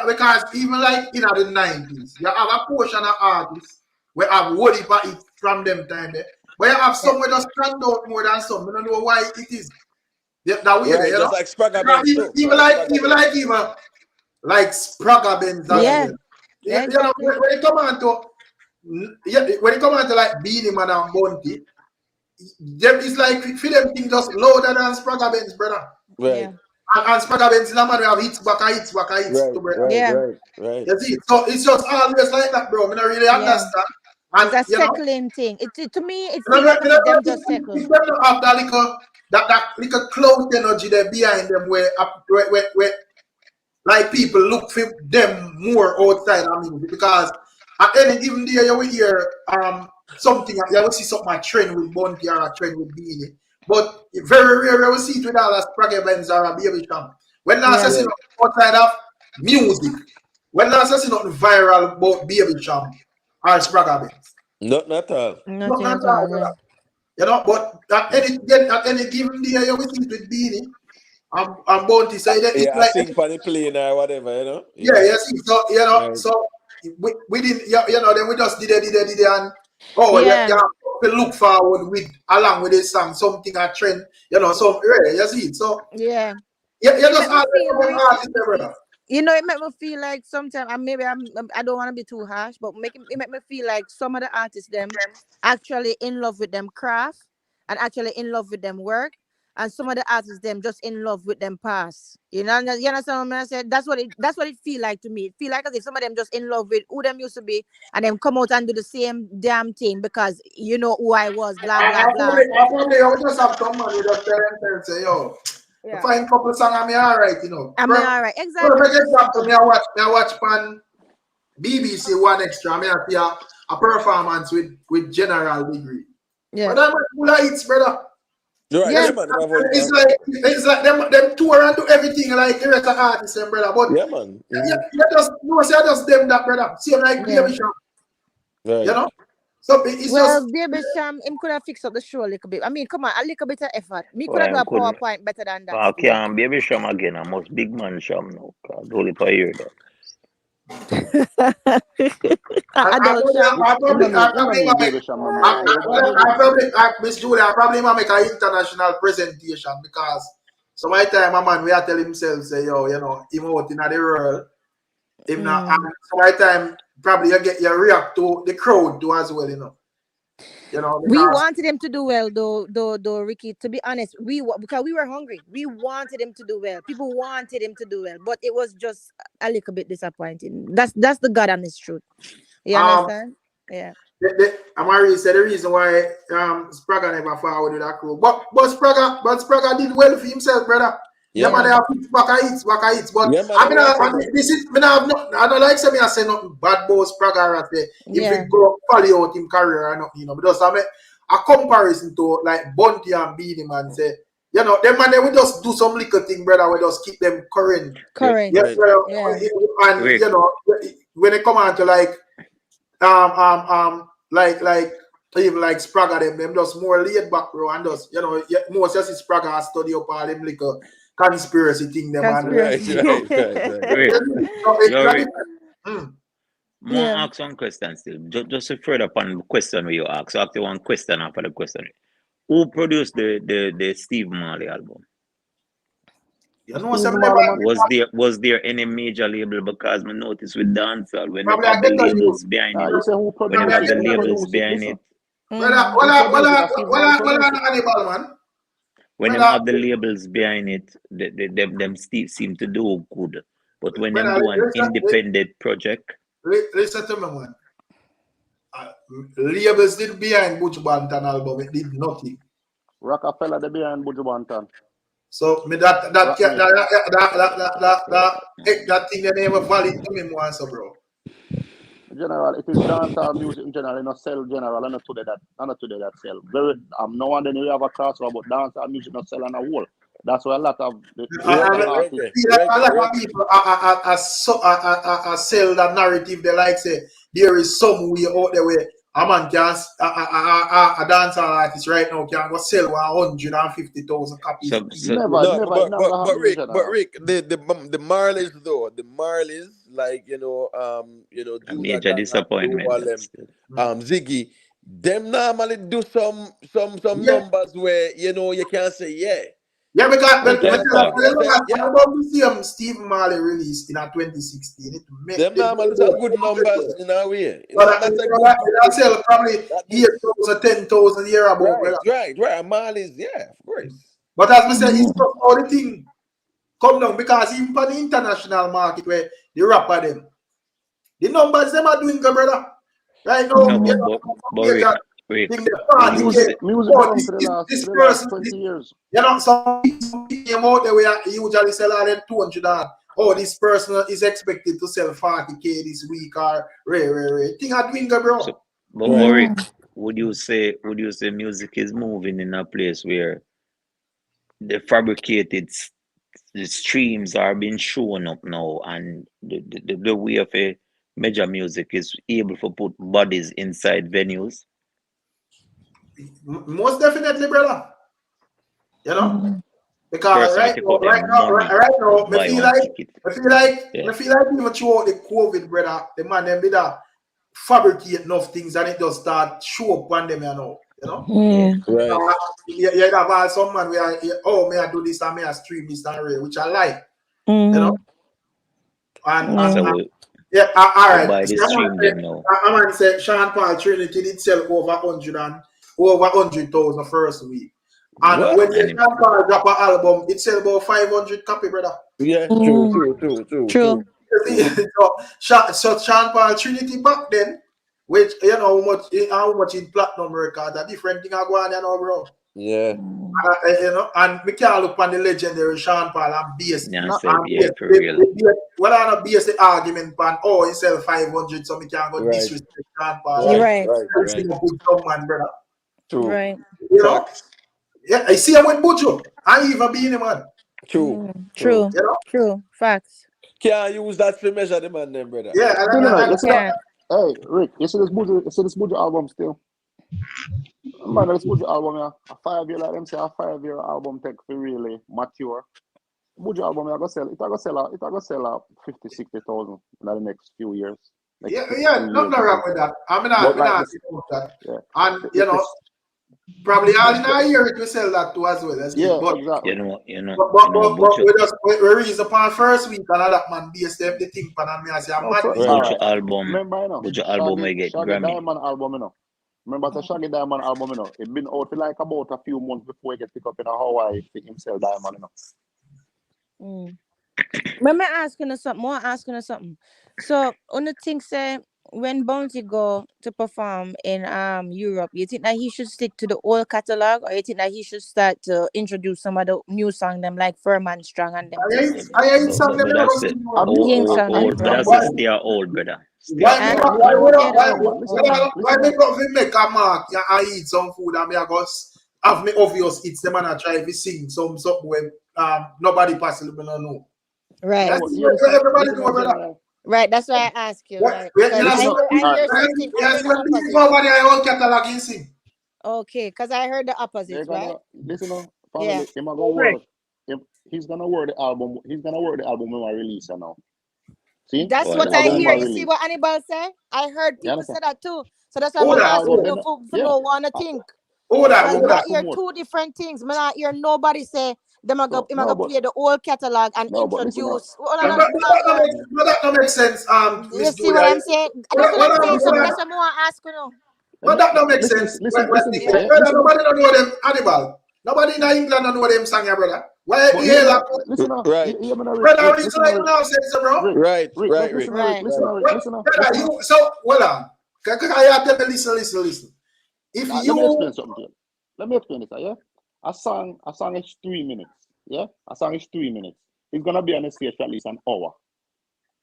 Because even like in the 90s, you have a portion of artists where have whole heap of it from them time there. But you have some where just stand out more than some. I don't know why it is that way there, Right, you know. just like Spragga Because Benz too. even like Spragga Benz as Yeah. well. Yeah, You know, exactly. when it come on to like Beanie Man and Bunty, them is like for them thing just louder than Spragga Benz, brother. Right, And Spragga Benz is a man who have hits back and hits right, to brother. right, Yeah. right. You see, so it's just always like that, bro. I don't really understand. And It's a you know, settling thing. To me, it I feels like as if them just if settle. them don't have that little cloud energy there behind them where like people look for them more outside of music because at any given day you will hear something, you will see something a trend with Bunty or a trend with Beanie. But very rare you will see it with all a Spragga Benz or a Baby Sham. When last I see Right. nothing outside of music, when last I see nothing viral about Baby Sham or Spragga Benz. Not at all. Not Nothing at at all, all. brother. You know, but at any given day you will see it with Beanie and Bunty. So it's Yeah, I like sing for the plane or whatever, you know. yeah, yes. So you know, Right. so we didn't, you know, then we just did it, and Yeah. we look forward with along with this song, something a trend, you know, some you see. So Yeah. you It just make me feel, always Rick, artist, brother. you know, it make me feel like sometimes, and maybe I don't want to be too harsh, but it make me feel like some of the artists them actually in love with them craft and actually in love with them work, and some of the artists them just in love with them past. You know, you understand what I said? That's what it feel like to me. It feel like as if some of them just in love with who them used to be, and then come out and do the same damn thing because you know who I was, blah blah blah. I probably just have some man with just and say, yo, Yeah. find a couple songs, I'm alright, you know. I mean, all right, exactly. Perfect example, me I watch pan BBC One Extra, I see a performance with General Degree. Yeah. But I'm full of hits, brother. Right, Yeah. yeah, man. It's like them tour and do everything like the rest of artists, brother. But Yeah, man. you just them that, brother. Same like Yeah. Baby Sham, Right. you know. So it's Well, just Baby Sham, him could have fixed up the show a little bit. I mean, come on, a little bit of effort. Me could Why have do I a couldn't? PowerPoint better than that. I Still. can't Baby Sham again. I must big man Sham now. Cause only for hear that. Adult Sham. I probably Baby Sham no more. Miss Julia, I probably might make an international presentation because so my time a man we are tell himself say yo, you know, him out in the world If not, and sometimes probably you react to the crowd too as well, you know. You know, We because wanted him to do well, though, Ricky. To be honest, because we were hungry. We wanted him to do well. People wanted him to do well, but it was just a little bit disappointing. That's the God honest truth. You understand? Yeah. Amari said the reason why Spraga never forward with that crew. But Spraga did well for himself, brother. Yeah, man, they have back hits. But Yeah, man, I mean, I'm right. this is me not have no, I don't like say me I say nothing bad about Spraga right there. If Yeah. it go follow out him career or nothing, you know, because I mean a comparison to like Bunty and Beanie Man say, you know, them man they will just do some little thing, brother. We just keep them current. Correct. Yes, well, Yeah. and Rick. you know when they come on to like like even like Spraga them just more laid back, bro, and just you know most just Spraga study up all them like conspiracy thing them and Right. Rick. so Yo, Rick. More Yeah. ask one question still. Just to further upon the question where you ask. So ask you one question after the question. Who produced the Steve Marley album? you know Steve some Marley, man. Was there any major label? Because I noticed with dancehall when them probably I have the can tell you labels behind it. You say who When them produced have it? the Who labels produced it? behind Listen. it. brother, Who produced it? Steve Marley produced it. Hannibal, man. When them Brother, have the labels behind it, them Steve seem to do good. But when them brother, do an independent project, listen to me, man. Labels did behind Butch Bantan album, it did nothing. Rockefeller the behind Buju Banton. So me that thing the name of valid to me once, bro. General, it is dancehall music in general, not sell general, and not today that sell. Very no one then you have a crossover, but dancehall music not sell on a whole. That's why a lot of the local artists. A lot of people sell that narrative. They like say there is some way out there where a man can a dancehall artist right now can go sell 150,000 copies. Never but Rick, the Marleys though, like a major disappointment. Ziggy, them normally do some numbers where you can't say Yeah, because yeah. Steve Marley released in 2016. It made them normally some good numbers in a way. But That's a that sell probably 8,000, 10,000 a year about. Right. Marley's, yeah, of course. But as we say, it's just how the thing come down because even for the international market where the rapper them, the numbers them are doing good, brother. Right now, music belongs to the last 20 years. You know, some people out there where usually sell all them 200 and this person is expected to sell 40K this week or rare. Thing are doing good, bro. But Rick, would you say music is moving in a place where the fabricated the streams are being shown up now, and the way of a major music is able to put bodies inside venues? Most definitely, brother. You know, because right now, I feel like even throughout the COVID, brother, the man them did fabricate enough things and it just start show up on them, you know. Right. You have some man where may I do this and may I stream this and real, which I like. You know, and all right. By the stream them now. I might say Sean Paul Trinity did sell over 100,000 first week. And when the Sean Paul drop an album, it sell about 500 copy, brother. Yeah, true. So Sean Paul Trinity back then, which you know how much in platinum record, a different thing I go on, you know, bro. Yeah. You know, and we can't look on the legendary Sean Paul and base. For real. Well, I don't base the argument on he sell 500, so we can't go disrespect Sean Paul. Right. Man, brother. True. Right. You know? Yeah, I see him with Buju. I even being him, man. True. You know? True. Facts. Can't use that to measure the man, then, brother. Yeah, hey, Rick, you see this Buju album still? Man, this Buju album, a 5 year, like them say, a 5 year album take to really mature. Buju album, it gonna sell 50, 60,000 in the next few years. Nothing wrong with that. I'm not that. And you know, Probably all in a year it will sell that too as well. Yeah, But exactly. we just we release upon first week and that man base them the thing and me I say I'm No, mad. for, Right. all But your right. album, Remember, you know, but your album may get Shaggy Grammy. Diamond album, you know. Remember the Shaggy Diamond album, you know. It been out for like about a few months before it get picked up in Hawaii for himself Diamond, you know. Remember asking us something. So on the thing say when Bounty go to perform in Europe, you think that he should stick to the old catalog, or you think that he should start to introduce some of the new song them like Firm and Strong and them things? I ain't something But that's it. King song and Old, but Firm. that's it. They are old, brother. Why And Listen, me go fi make a mark I eat some food and me I go have me obvious it's the man I try to sing something when nobody possibly don't know. right. That's what everybody know, brother. Right, that's why I ask you, right? You Because I hear something. I heard the opposite. Nobody I own catalog in sing. Okay, because I heard the opposite, They're gonna right? listen, Yeah. family. Him a gonna work. He's gonna work the album. He's gonna work the album when I release it now. See, That's Well, what the I album hear. when I You see release. what Hannibal say? I heard You people say understand? that too. So that's why Who I'm The that? asking album, you then, for yeah. no one to think. Who that? Because Who I that? hear promote. two different things. I hear nobody say them a go So, no, but play the old catalog and no, but listen up. introduce. That don't make sense. You Miss see what Julia. I'm saying? That's what I'm saying. Something that's what I ask you now. But that don't make sense. Listen. Yeah. Brother, nobody don't know them Hannibal. Nobody in England don't know them song, yeah, brother. Why But you hear that? listen up. Right. Hear me now, Rick. Brother, Rick, it's listen like now, Rick. nonsense, bro. Rick. Right. Listen, Right. Rick. Listen, Rick. Brother, Listen. so hold on. I tell you, listen. If Now, you let me explain something to you. Let me explain this, yeah? A song is 3 minutes. Yeah? A song is 3 minutes. It's gonna be on the stage for at least an hour.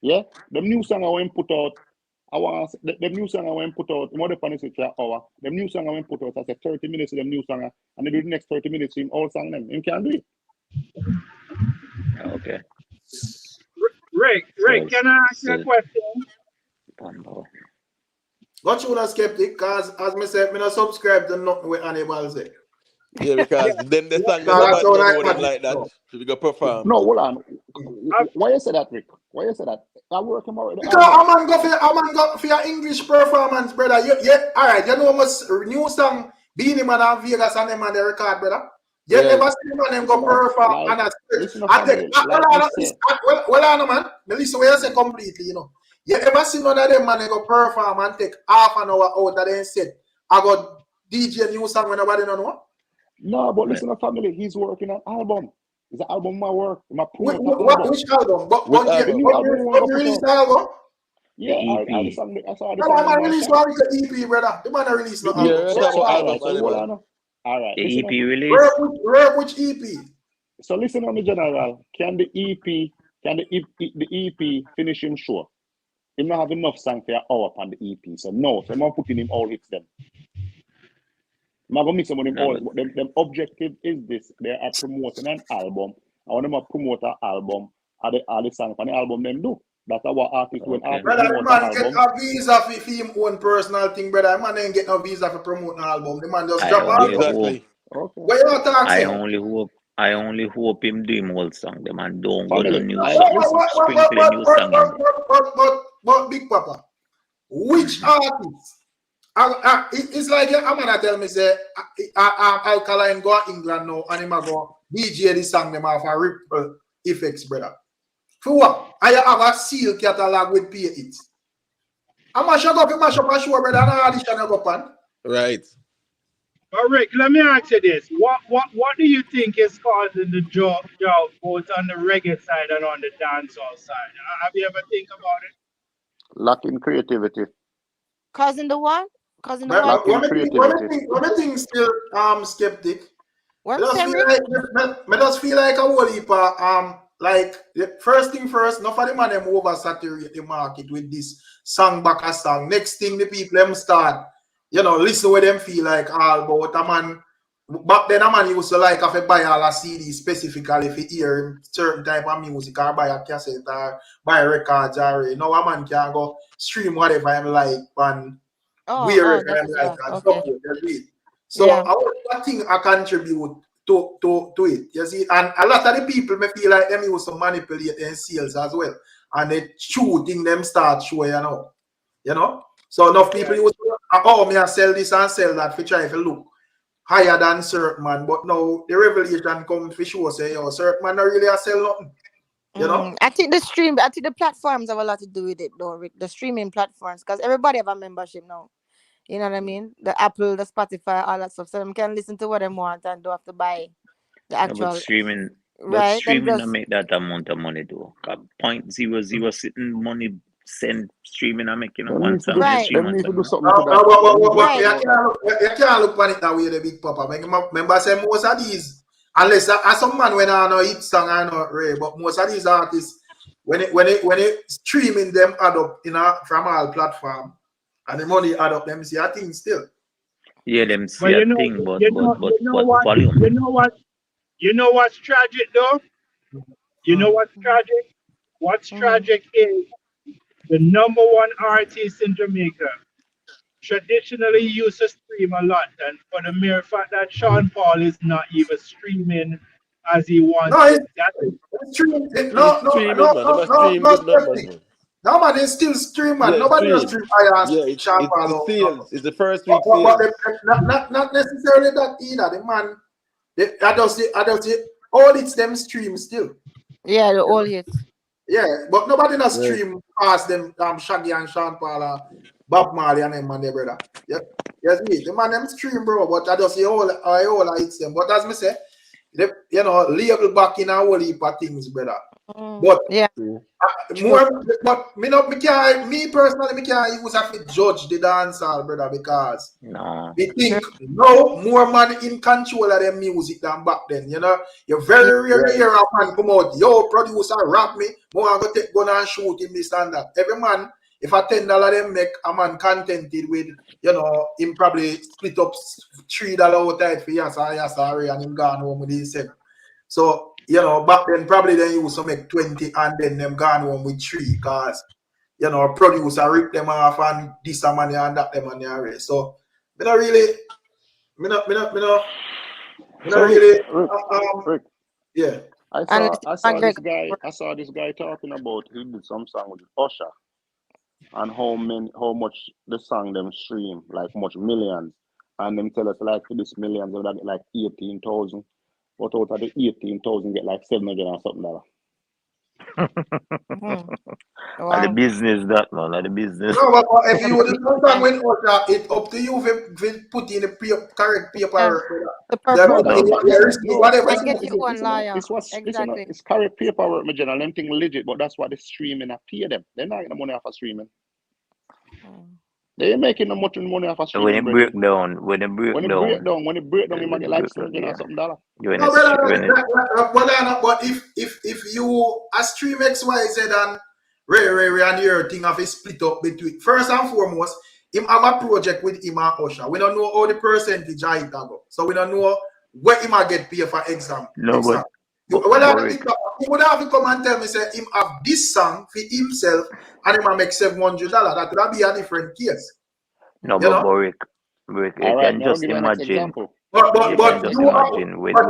Yeah? The new song I want to put out, the new song I want to put out, more than the stage for an hour. The new song I want to put out, I say 30 minutes of the new song, and they do the next 30 minutes in all song them. You can do it. Okay. Rick, can I ask you a question? Got you a skeptic, cause as me said, me not subscribe to nothing with Hannibal say. Yeah, because then the song Nah, that's nobody all don't I know them want. like that. So we go perform. No, hold on. Why you say that, Rick? Why you say that? I work him already. Because I'm gonna go for your English performance, brother. Yeah, all right. You know what's new song Beanie Man and Vegas and them on the record, brother. You never see them and them go perform and well, man. Listen, what you say completely, you know. You ever see none of them man go perform and take half an hour out that they said I got DJ new song when nobody don't know? No, but listen to family. He's working on album. It's an album my work. My Which album? The new album When you release the album? Yeah, I saw the song. I'm release one with the EP, brother. The man release no album. Yeah, that's what album. All right. The EP release. Work which EP? So listen on the general. Can the EP finish him show? He not have enough song for an hour on the EP. So no, so I'm not putting him all hits them. I'm gonna mix them with them all. Them objective is this. They are promoting an album. I want them to promote an album. Are the songs on the album them do? That's what artists when artists brother, promote man an get album. a visa for him own personal thing, brother. Man ain't get no visa for promote an album. The man just drop out. Exactly. Okay. What you talking? I only hope him do him old song. The man don't go Family, to new song. Sprinkle new song. But Big Papa, which artist? It's like I'm gonna tell me say Alkaline go to England now and him a go DJ this song them have a ripple effects, brother. For what? I have a seal catalog with pay it. I'm a shut up, I'm a shut up, sure, brother. I audition go pan. Right. But Rick, let me ask you this: what do you think is causing the job both on the reggae side and on the dancehall side? Have you ever think about it? Lacking creativity. Causing the what? Causing the what? what? What I think still skeptic. What I just feel like a whole heap of like first thing first, not for the man them oversaturate the market with this song back a song. Next thing the people them start, listen what them feel like all about a man. Back then a man used to like if buy all a CD specifically if you hear certain type of music or buy a cassette or buy records or now a man can go stream whatever him like and weird and like and stuff with it. So I think I contribute to it. You see, and a lot of the people may feel like them used to manipulate their sales as well. And they shooting them start showing, you know. So enough people used to me I sell this and sell that for try to look higher than certain man, but now the revelation comes for sure say, yo, certain man not really a sell nothing. You know? I think the platforms have a lot to do with it, though, Rick. The streaming platforms, because everybody have a membership now. You know what I mean? The Apple, the Spotify, all that stuff. So them can listen to what they want and don't have to buy the Yeah, but actual right. Them streaming I just make that amount of money though. 'Cause 0.00 sitting money send streaming I make Them one need to do song in right. three them need months. to do You know? something to that. Them need to But Right. think you about that. can't look on it that way, the big papa. Remember, say most of these, unless some man when I know hit song I know Ray, but most of these artists when it streaming them add up from all platform and the money add up, them see a thing still. Yeah, them But see a thing, but what volume? you know what's tragic though? You know what's tragic? What's Mm-hmm. tragic is the number one artist in Jamaica traditionally used to stream a lot, and for the mere fact that Sean Paul is not even streaming as he No, wants to, that is it's streaming. He's streaming, man. They must stream good numbers, Skeptic. man. No, man, they still stream, man. Yeah, it's Nobody else stream. stream higher as Yeah, Sean it's the Paul. sales. It's the first But, week but, but sales. not necessarily that either. The man, I don't see all it's them stream still. Yeah, the old hits. Yeah, but nobody not Right. stream past them Shaggy and Sean Paul, Bob Marley and them man, their brother. Yeah, yes, me. The man them stream, bro. But I just see all hits them. But as me say, label back in a whole heap of things, brother. But Yeah. more, but me personally, me can't use have to judge the dancehall, brother, because No. we think now more man in control of their music than back then. You know, you very rarely hear a man come out, yo, producer, rap me, more I'm gonna take gun and shoot him this and that. Every man, if a $10 them make a man contented with, him probably split up $3 out tight for yasa, and him gone home with his 7. So, back then probably they used to make 20 and then them gone home with 3 because, producer rip them off and this money and that money already. So, me not really, Rick, yeah. I saw this guy talking about he did some song with Usher and how much the song them stream, like much millions. And them tell us like for this millions they would get like 18,000. But out of the 18,000 get like 700 or something dollar. At the business that man, at the business. No, but if you would have with Usher, it's up to you if put in the correct paperwork. It's correct paperwork, my general. Them thing legit, but that's why the streaming I pay them. They're not getting money off of streaming. They ain't making no much money off of streaming. When it break down, when it break down, you might get like $700 or something dollar. But if you a stream XYZ and Ray and your thing have a split up between first and foremost, him have a project with him and Usher. We don't know how the percentage I go. So we don't know where he might get paid for exam. No, but he would have to come and tell me say him have this song for himself and he might make $700. That would be a different case. No, but Rick, you can just imagine. But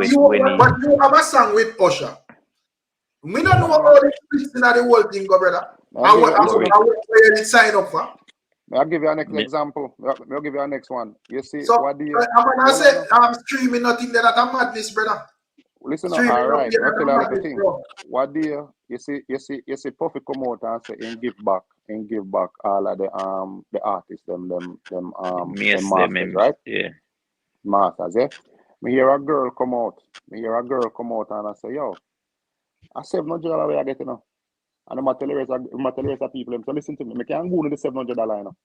you have a song with Usher. We don't know how the splits in the whole thing go, brother. I will sign up for. I'll give you a next example. I'll give you a next one. You see, so I'm streaming nothing that a madness, brother. Listen up, all right. I'll tell you a little thing. What do you see Puffy come out and say and give back all of the artists, them masters, right? Yeah. Masters, yeah. Me hear a girl come out and I say, yo, I $700 way I get now. And I'm tell the rest of people, so listen to me, I can't go to the $700 now.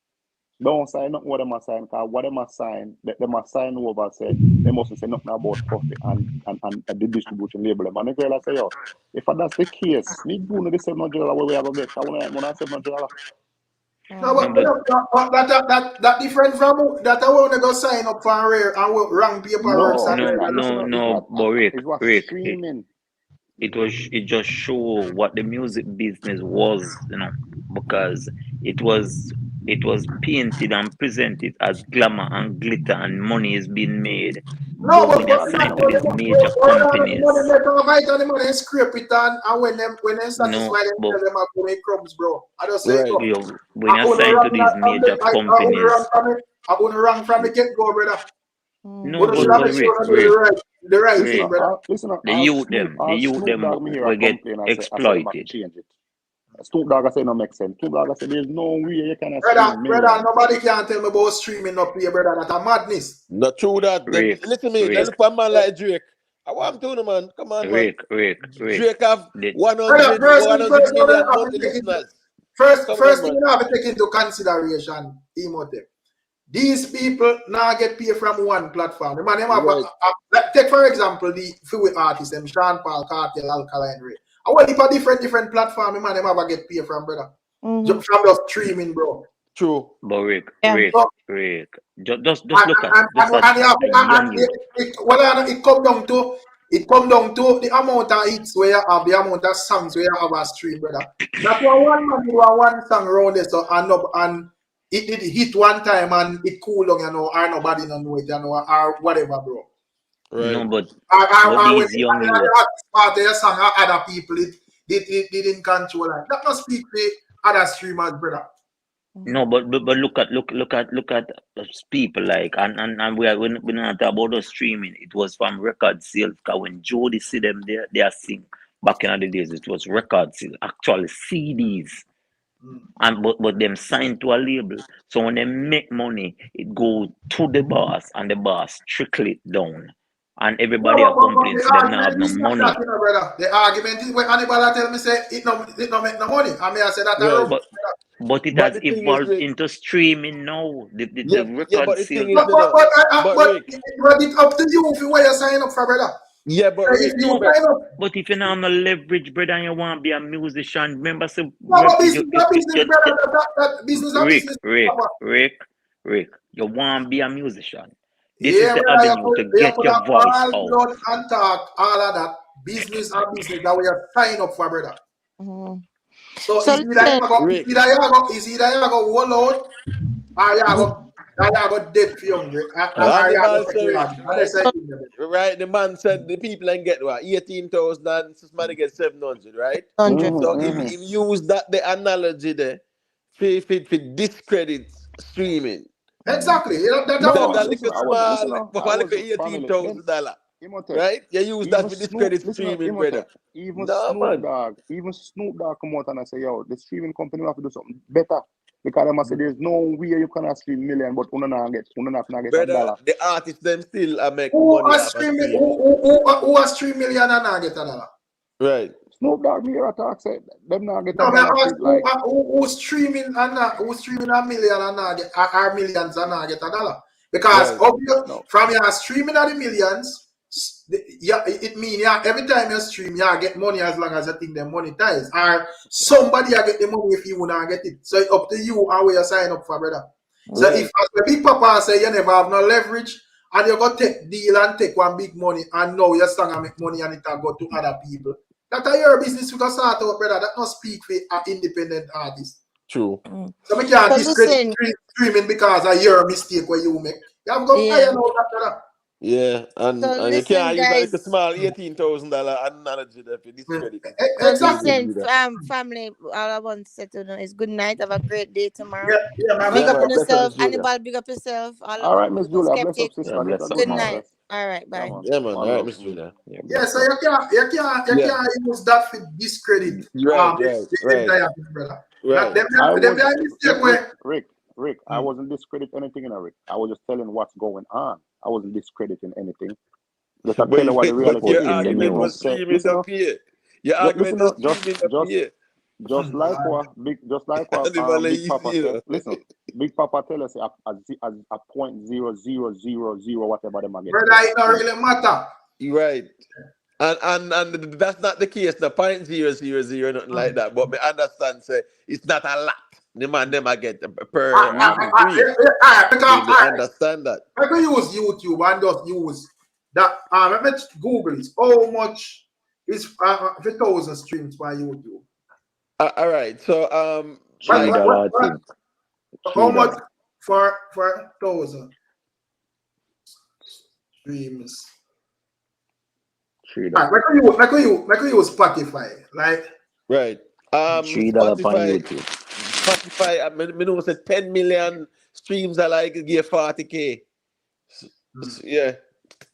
Don't sign nothing what them are sign, because what them are sign, them are sign over say they mustn't say nothing about Puffy and the distribution label them. And the girl I say, yo, if that's the case, me go to the $700 where we have a get, I want $700. No, but that different from that I want to go sign up for rare and wrong paperwork. No, but Rick, it just show what the music business was, because it was painted and presented as glamour and glitter and money is being made. No, but when you sign to these major companies, crumbs, bro. I just say when you sign to these major companies, I'm gonna run from the get-go, brother. No, But you should make sure you do the right Listen, thing, brother. listen, the all youth Snoop, them, the youth them Dogg me hear will a get complain. I say back exploited. change it. Snoop Dogg I say no make sense. Snoop Dogg I say there's no way you can Brother, stream brother, millions. nobody can tell me about streaming up here, brother. That's a madness. Not true that. Them, Rick, listen to me. They Rick, look for a man like Drake. I want to know, man. Come on, man. Rick. Drake have The, Brother, 100 first, you million have to monthly take into, listeners. first Come on, thing man. you have to take into consideration, Imhotep. These people now get paid from one platform. The man, them have Right. like, take for example the few artists, them Sean Paul, Cartel, Alkaline, Ray. I want a different platform, the man, them have to get paid from, brother. Just from the streaming, bro. True. but Rick, So, just look at the young youth. It come down to the amount of hits where you have, the amount of songs where you have a stream, brother. That's why one man do one song around this and it hit one time and it cool down, you know, or nobody don't know it, you know, or whatever, bro. Right. No, but Or when these young youth. the part of your song, other people, it didn't control that. That must speak to other streamers, brother. No, but look at those people like and we're not talking about the streaming. It was from record sales. Because when Jody see them there, they are sing back in the days. It was record sales, actually CDs, and but them signed to a label. So when they make money, it goes to the boss, and the boss trickle it down, and everybody are complaining. So them not have no money. That, you know, brother. The argument is when anybody tell me say it no make no money. I mean I say that Right. But it But has the thing is, evolved Rick, into streaming now. The yeah, record but the sales. thing is, you know, but Rick, it's up to you if you want to sign up for, brother. yeah, but If Rick, you No, sign up, but if you not have no leverage, brother, and you want to be a musician, remember, so no, but business, brother. That business, Rick, you want to be a musician. This is Yeah, the brother, avenue to you get put your up voice all out. blood and talk, all of that. Business and business that we are sign up for, brother. So So it's either Rick, you go hold out or you go dead for hungry. Hannibal said it, right? Say, Right, the man said the people ain't get what 18,000 and somebody get 700, right? 100. So if use that the analogy there, for discredit streaming. exactly. That's No, how That it little I was small, listen. like I was family. Then $18,000, Imhotep, right? You use that even for Snoop. discredit Listen, streaming, brother. Imhotep. Even No, man. Snoop Dogg come out and I say, yo, the streaming company have to do something better because they must say there's no way you can stream million, but you not get a Brother, dollar. the artists them still make who money are off of streaming streaming. who are stream million and not get a dollar. Right. Snoop Dogg me here attack say them not get a No, man, dollar ask for like. who's streaming and who's streaming a million and not get or millions and not get a dollar. Because Right. obviously, No. from your streaming of the millions, it means every time you stream, you get money as long as you think they monetize. Or somebody you get the money if you wanna get it. So it's up to you and where you sign up for, brother. So Right. if as the big papa say you never have no leverage and you go take deal and take one big money and now you're starting to make money and it will go to other people. That's your business you can start out, brother. That not speak for an independent artist. True. So we can't So discredit listen, streaming because of your mistake where you make. You have to go higher yeah. now, brother. Yeah, So and you listen, can't use that little guys. small $18,000 analogy there for discredit So Exactly. streaming, listen, brother. family. All I want to say to know is good night. Have a great day tomorrow. Yeah, man. Big Yeah, up man. on Bless up, Miss yourself. Julia. Anybody big up yourself. All All right, Miss Julia, bless up, skeptic. sister. Yeah, Get bless a up, Good good man. night. rest. All right, Yeah, bye. man. Yeah, man. One All right, love. Miss Julia. Yeah, Yeah, bless so up. you can't use that for discredit Right. the entire thing, brother. Not Right. I them was mistake where Rick. I wasn't discrediting anything, Rick. I was just telling what's going on. I wasn't discrediting anything. Just to tell you what the But reality your is. Supporting the Then you argument can was news. say, streaming listen, up here. Your argument listen, was streaming up here. just like what Animal Big easy, Papa you said. know. Listen, Big Papa tell us a .0000 whatever them again. brother it don't really matter. Right. And that's not the case. The .000 nothing like that. But me understand say it's not a lot. The man them I get per stream. Me understand that. I can use YouTube and just use that. Let me Google it. How much is for 1,000 streams by YouTube? All right. So $3, I think. How much $3. for 1,000 streams? $3. Like we use Spotify, like right. $3 on Spotify. YouTube. Spotify. I mean, know say 10 million streams are like give 40K. Yeah.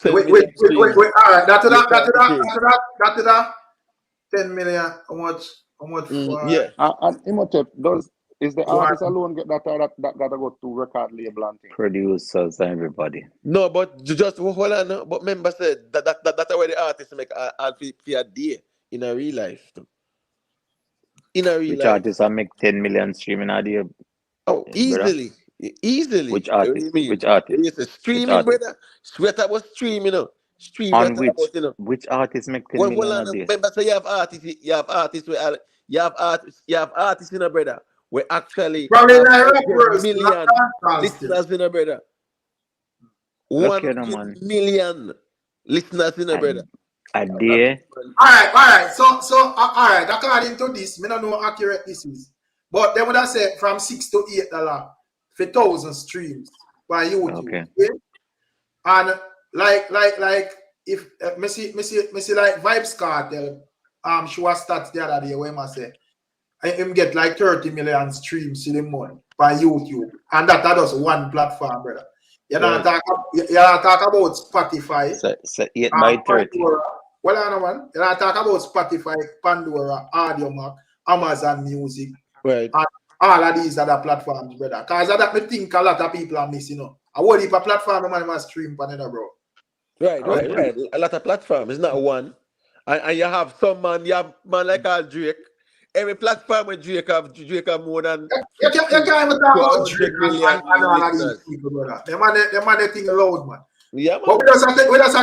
10 Wait, million streams. all right. That to Yeah, that to that 10 million. How much for yeah. And Imhotep, is the one? artist alone get that or that gotta go to record label and thing? Producers and everybody. No, but just hold on. No. But remember, said that's where the artists make a day in a real life. Too. In a real Which life. artists are make 10 million streaming a day, Oh, brother? easily. Which What do artist? you mean? Which artist? It's a Which streaming, artist? brother. Sweat about streaming, Streams are On talk about, which artist make 10 Well, hold million on. a day? Remember, so you have artists where you have artists in a brother. We actually Probably have like 100 rappers, million not still. listeners in a brother. Look here, 100 man. million listeners in a brother. A day. All right. So all right. According to this, me don't know how accurate this is, but they would have said from $6 to $8 for 1,000 streams by YouTube. Okay. And like if me see like Vibes Cartel, she was stats the other day where I say him get like 30 million streams in the month by YouTube, and that is one platform, brother. You know, talk about Spotify. So 8 by 30. Pandora. Well, I know, man. You know, talk about Spotify, Pandora, Audiomack, Amazon Music, Right. and all of these other platforms, brother. Because that me think a lot of people are missing out. I want if a platform man must stream for another, bro. Right. A lot of platforms. It's not one. And you have some man, you have man like Drake. Every platform with Drake have more than You can't even talk about Drake million and all of these listeners. people, brother. Them man they think loud, man. Yeah, But man. we just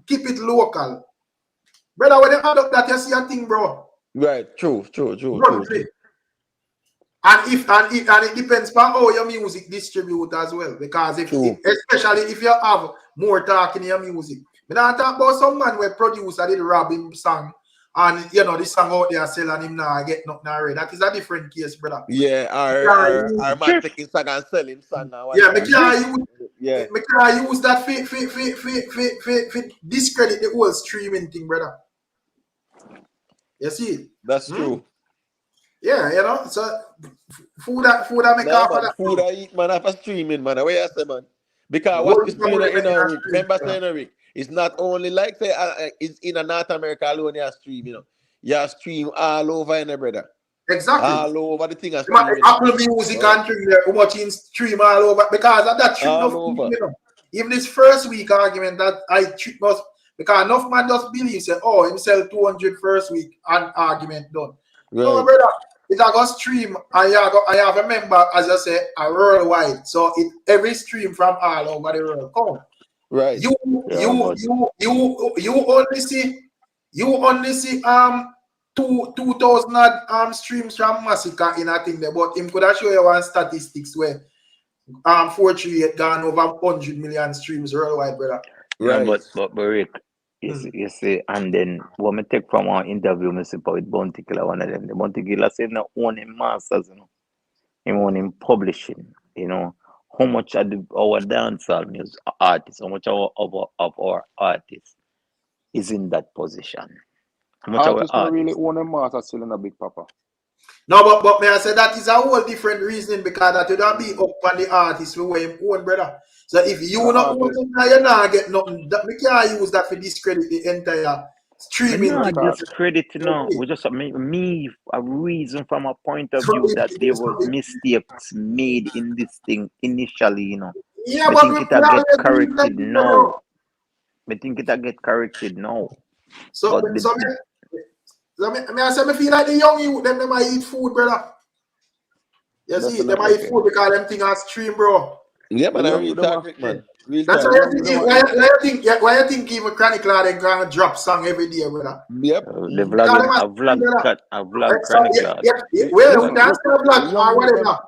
keep it local. Brother, when they add up that, you see a thing, bro. Right. True. And it depends on how your music distribute as well. Because especially if you have more talk in your music. We not talk about some man where producer did rob him song and the song out there selling him now get nothing already. That is a different case, brother. Yeah, our man taking song and selling song now. Yeah, me can't use that for discredit the whole streaming thing, brother. You see? That's true. Yeah, so food that make half of that. Food I eat, man, after streaming, man. Where you say, man? Because what is doing in Rick? Remember saying, Rick, it's not only like say it's in North America alone you stream, You stream all over in brother. Exactly. All over the thing. Apple Music and stream there, how much in stream all over because of that stream all over. Even this first week argument that I treat was because enough man just believe say, oh, him sell 200 first week and argument done. Right. No, brother. It I go stream I have a member, as I say, a worldwide. So every stream from all over the world. Come. Right. You only see 2,000 streams from Massacre in a thing there, but him could have show you one statistics where 438 gone over 100 million streams worldwide, brother. Right. Yeah, but Rick, you see, and then when we take from our interview, we see with Bounty Killer, one of them. The Bounty Killer said not own him masters, He own him publishing, How much of our dancehall music artists, how much of our artists is in that position? How much artists don't really own a master selling a big papa. No, but may I say that is a whole different reasoning because that you don't be up on the artist who him own, brother. So if you not own it, you not get nothing. That we can't use that for discredit the entire streaming. No, discredit, we just me a reason from a point of view that there was mistakes made in this thing initially, Yeah, I think it'll get corrected now. I think it'll get corrected now. So I say me feel like the young youth, them might eat food, brother. You see, they might eat food because them thing are stream, bro. Yeah, man, I real talk, man. That's why you think even Chronic Lad they gonna drop song every day, brother. Yep. The vlog Chronic Lad. Well, that's the vlog or whatever.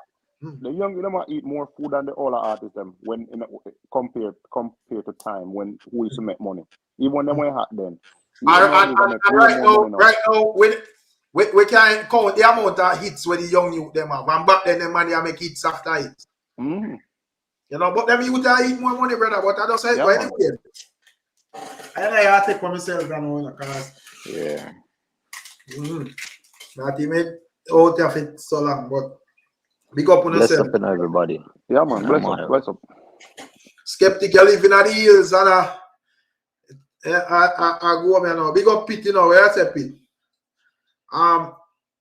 The young them eat more food than the older artists them when compared to time when who used to make money. Even when them were hot then. Right now, we can't count the amount of hits where the young youth them have. And back then, them man they make hits after hits. But them youth eat more money, brother. But I don't say anyway. I take for myself, because Not even out of it so long, but big up on yourself. Bless up in everybody. Yeah, man. Bless up. Skeptic, you live in the hills and I go home, you know. Big up Pete, you know, where I say Pete.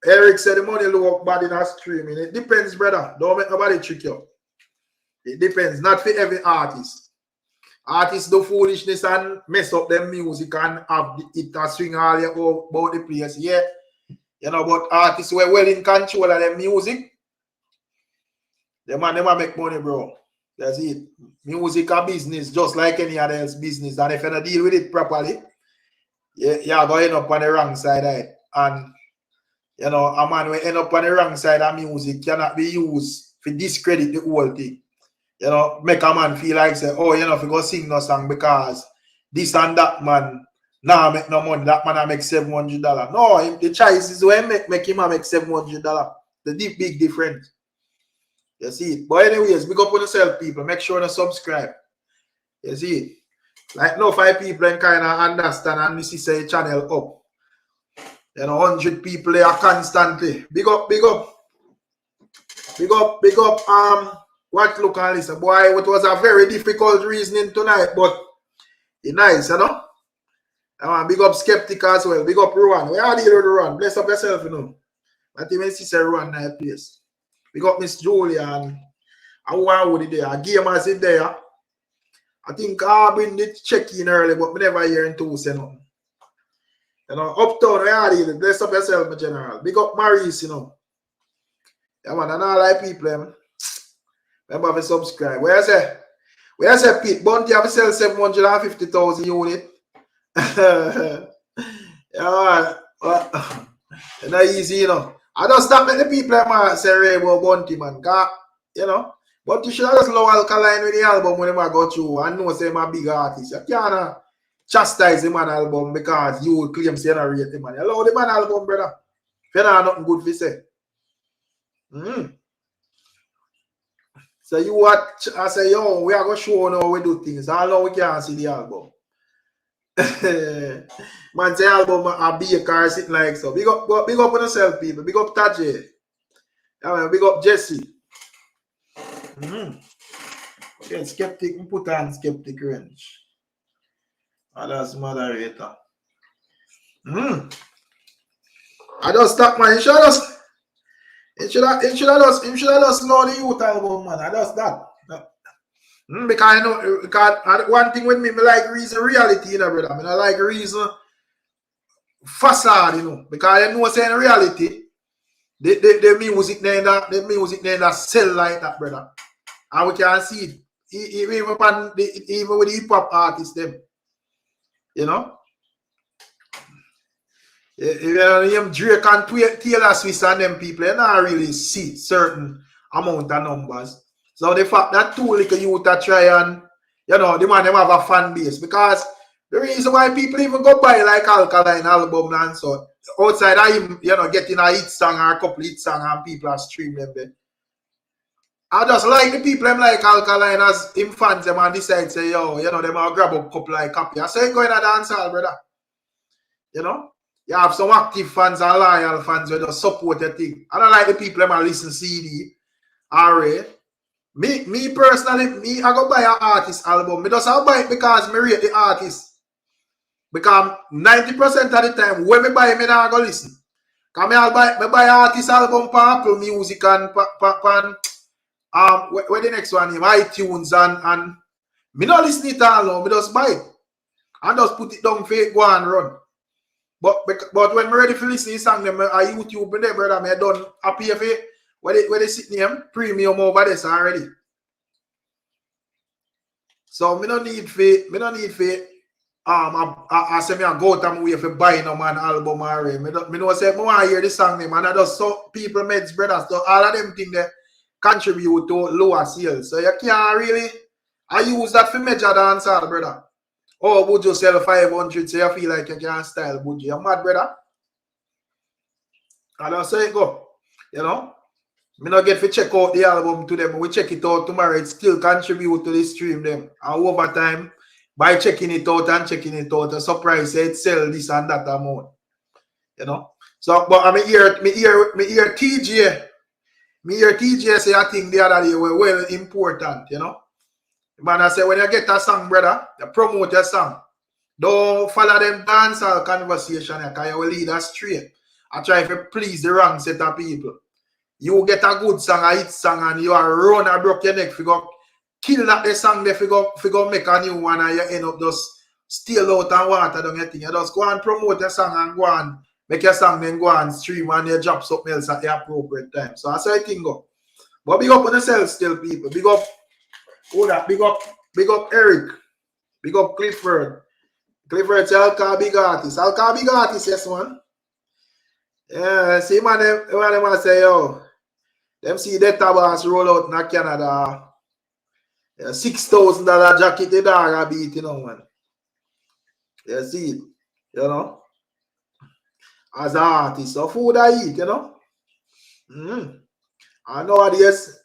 Eric said the money low up bad in a streaming. It depends, brother. Don't make nobody trick you. It depends. Not for every artist. Artists do foolishness and mess up their music and have it and swing all about the place. Yeah. You know, but artists who are well in control of their music, they man never make money, bro. That's it. Music a business, just like any other else business. And if you don't deal with it properly, you're going to end up on the wrong side of it. And you know, a man will end up on the wrong side of music cannot be used to discredit the whole thing. You know, make a man feel like say, oh, you know, if you go sing no song because this and that man nah make no money, that man I make $700. No, the choice is when make him make $700. The big difference. You see it. But anyways, big up on yourself, people. Make sure to subscribe. You see it. Like no 5 people and kind of understand and this is a channel up. You know, 100 people there constantly. Big up. What look and listen. Boy, it was a very difficult reasoning tonight, but it's nice, you know. Big up Skeptic as well. Big up Ruan. We are dealing with Ruan. Bless up yourself, you know. But even sister Ruan in that place. Big up Miss Juliet and I would there. A gamers in there. I think Arbin did check in early, but we never hear him to say nothing. You know, uptown, we are dealing. Bless up yourself, my general. Big up Maurice, you know. Yeah, man, and all like people, remember to subscribe. Where I say Pete, Bunty have to sell 750,000 units. Yeah, man. It's not easy, you know. I don't stop many people say Ray about Bunty, man. You know, Bunty should have just low Alkaline with the album when I go through. I know say I'm a big artist. You can't chastise the man album because you claim say you don't rate the man. You love the man album, brother. If you don't have nothing good to say. So you watch, I say, yo, we are going to show now we do things. How long we can't see the album? Man, say album a be a car sitting like so. Big up on yourself, people. Big up Taji. Yeah, big up Jesse. Okay, Skeptic, put on Skeptic range. That's moderator. I just stop, man. It should have just know the youth album, man. I just that. Because I know, because one thing with me, I like reason reality, you know, brother. I like reason facade, you know. Because I know saying reality, the music that sell like that, brother. And we can see it. Even with the hip hop artists, them. You know? Drake and Taylor Swift and them people, you not really see certain amount of numbers. So the fact that 2 little youth are try and, you know, the man them have a fan base. Because the reason why people even go buy like Alkaline album and so, outside of him, you know, getting a hit song or a couple hit song and people are stream them there. I just like the people them like Alkaline as him fans them and decide say, yo, you know, them will grab up a couple like copy. I say go in a dance hall, brother. You know? You have some active fans and loyal fans who just support the thing. I don't like the people that listen CD. Alright. Me personally, I go buy an artist album. I just buy it because I rate the artist. Because 90% of the time, when I buy it, I don't go listen. Because I buy artist album for Apple Music and where the next one is, iTunes and I don't listen to it all, I just buy it. And just put it down for it, go and run. But when I'm ready to listen to song, them on YouTube and there, brother, I done happy for it. Where they sit near premium over this already. So I don't need for I say me I go to my way for buying a man album already. Me know say I want to hear the song name and I just saw people meds brothers. So all of them things they contribute to lower sales. So you can't really use that for measure dance all, brother. Oh, would you sell 500 so you feel like you can't style, would you? You're mad, brother. I don't say it go. You know? Me not get to check out the album to them. We check it out tomorrow. It still contribute to the stream them. And over time, by checking it out, a surprise it sell this and that amount. You know? So, but I hear TJ. Me hear TJ say I think the other day were well important, you know. Man, I say when you get a song, brother, you promote your song. Don't follow them dancehall conversation because you will lead us straight. I try to please the wrong set of people. You get a good song, a hit song, and you are run and broke your neck. You go kill that the song there, you go make a new one, and you end up just steal out and water down your thing. You just go and promote your song and go and make your song, then go and stream and you drop something else at the appropriate time. So that's how I think go. But big up on yourself still, people. Big up, who that? Big up Eric. Big up Clifford. Clifford's Alka big artist. Alka big artist, yes, man. Yeah, see, man, them say, yo, them see that tabas roll out in Canada. Yeah, $6,000 jacket, the dog a beat, you know, man. You see it, you know, as an artist. So food I eat, you know. And nowadays,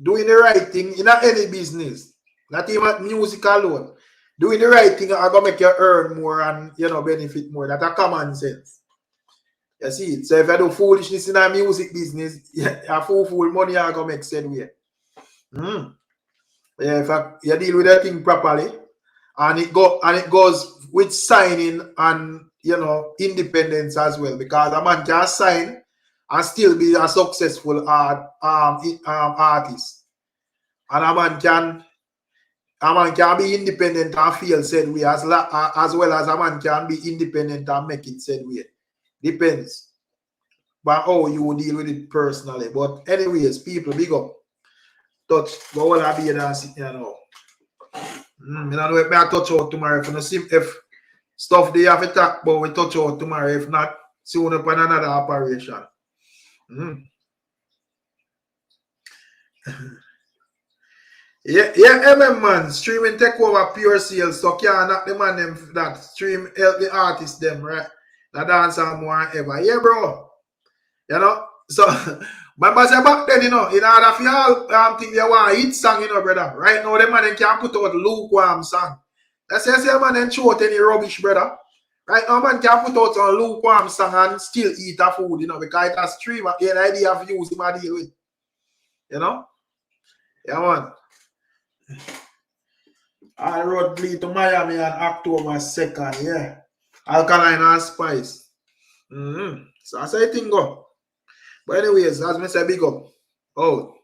doing the right thing in any business, not even music alone. Doing the right thing are gonna make you earn more and, you know, benefit more. That's a common sense. You see it. So if you do foolishness in a music business, a fool money are gonna make sense way. Yeah, if you deal with that thing properly, and it goes with signing and, you know, independence as well, because a man can sign and still be a successful artist, and a man can be independent and feel said way as well as a man can be independent and make it said way. Depends but how you deal with it personally. But anyways, people, big up. Touch, but what I be there and sit here now. I don't know if I touch out tomorrow. If stuff they have to talk about, we touch out tomorrow. If not, soon upon another operation. Yeah, man. Streaming take over pure sales. So can't knock the man them that stream help the artists them, right? The dancer more than ever. Yeah, bro. You know? So remember say back then, you know, in order for y'all think they want a hit song, you know, brother. Right now, the man them can't put out lukewarm song. Let's say man them throw out any rubbish, brother. Right now, man can put out a lukewarm song and still eat a food, you know, because it's a stream and the idea of views him a deal with. You know? Yeah, man. I road lead to Miami on October 2nd, yeah. Alkaline and Spice. So that's how I think go. But anyways, as I say, big up. Oh.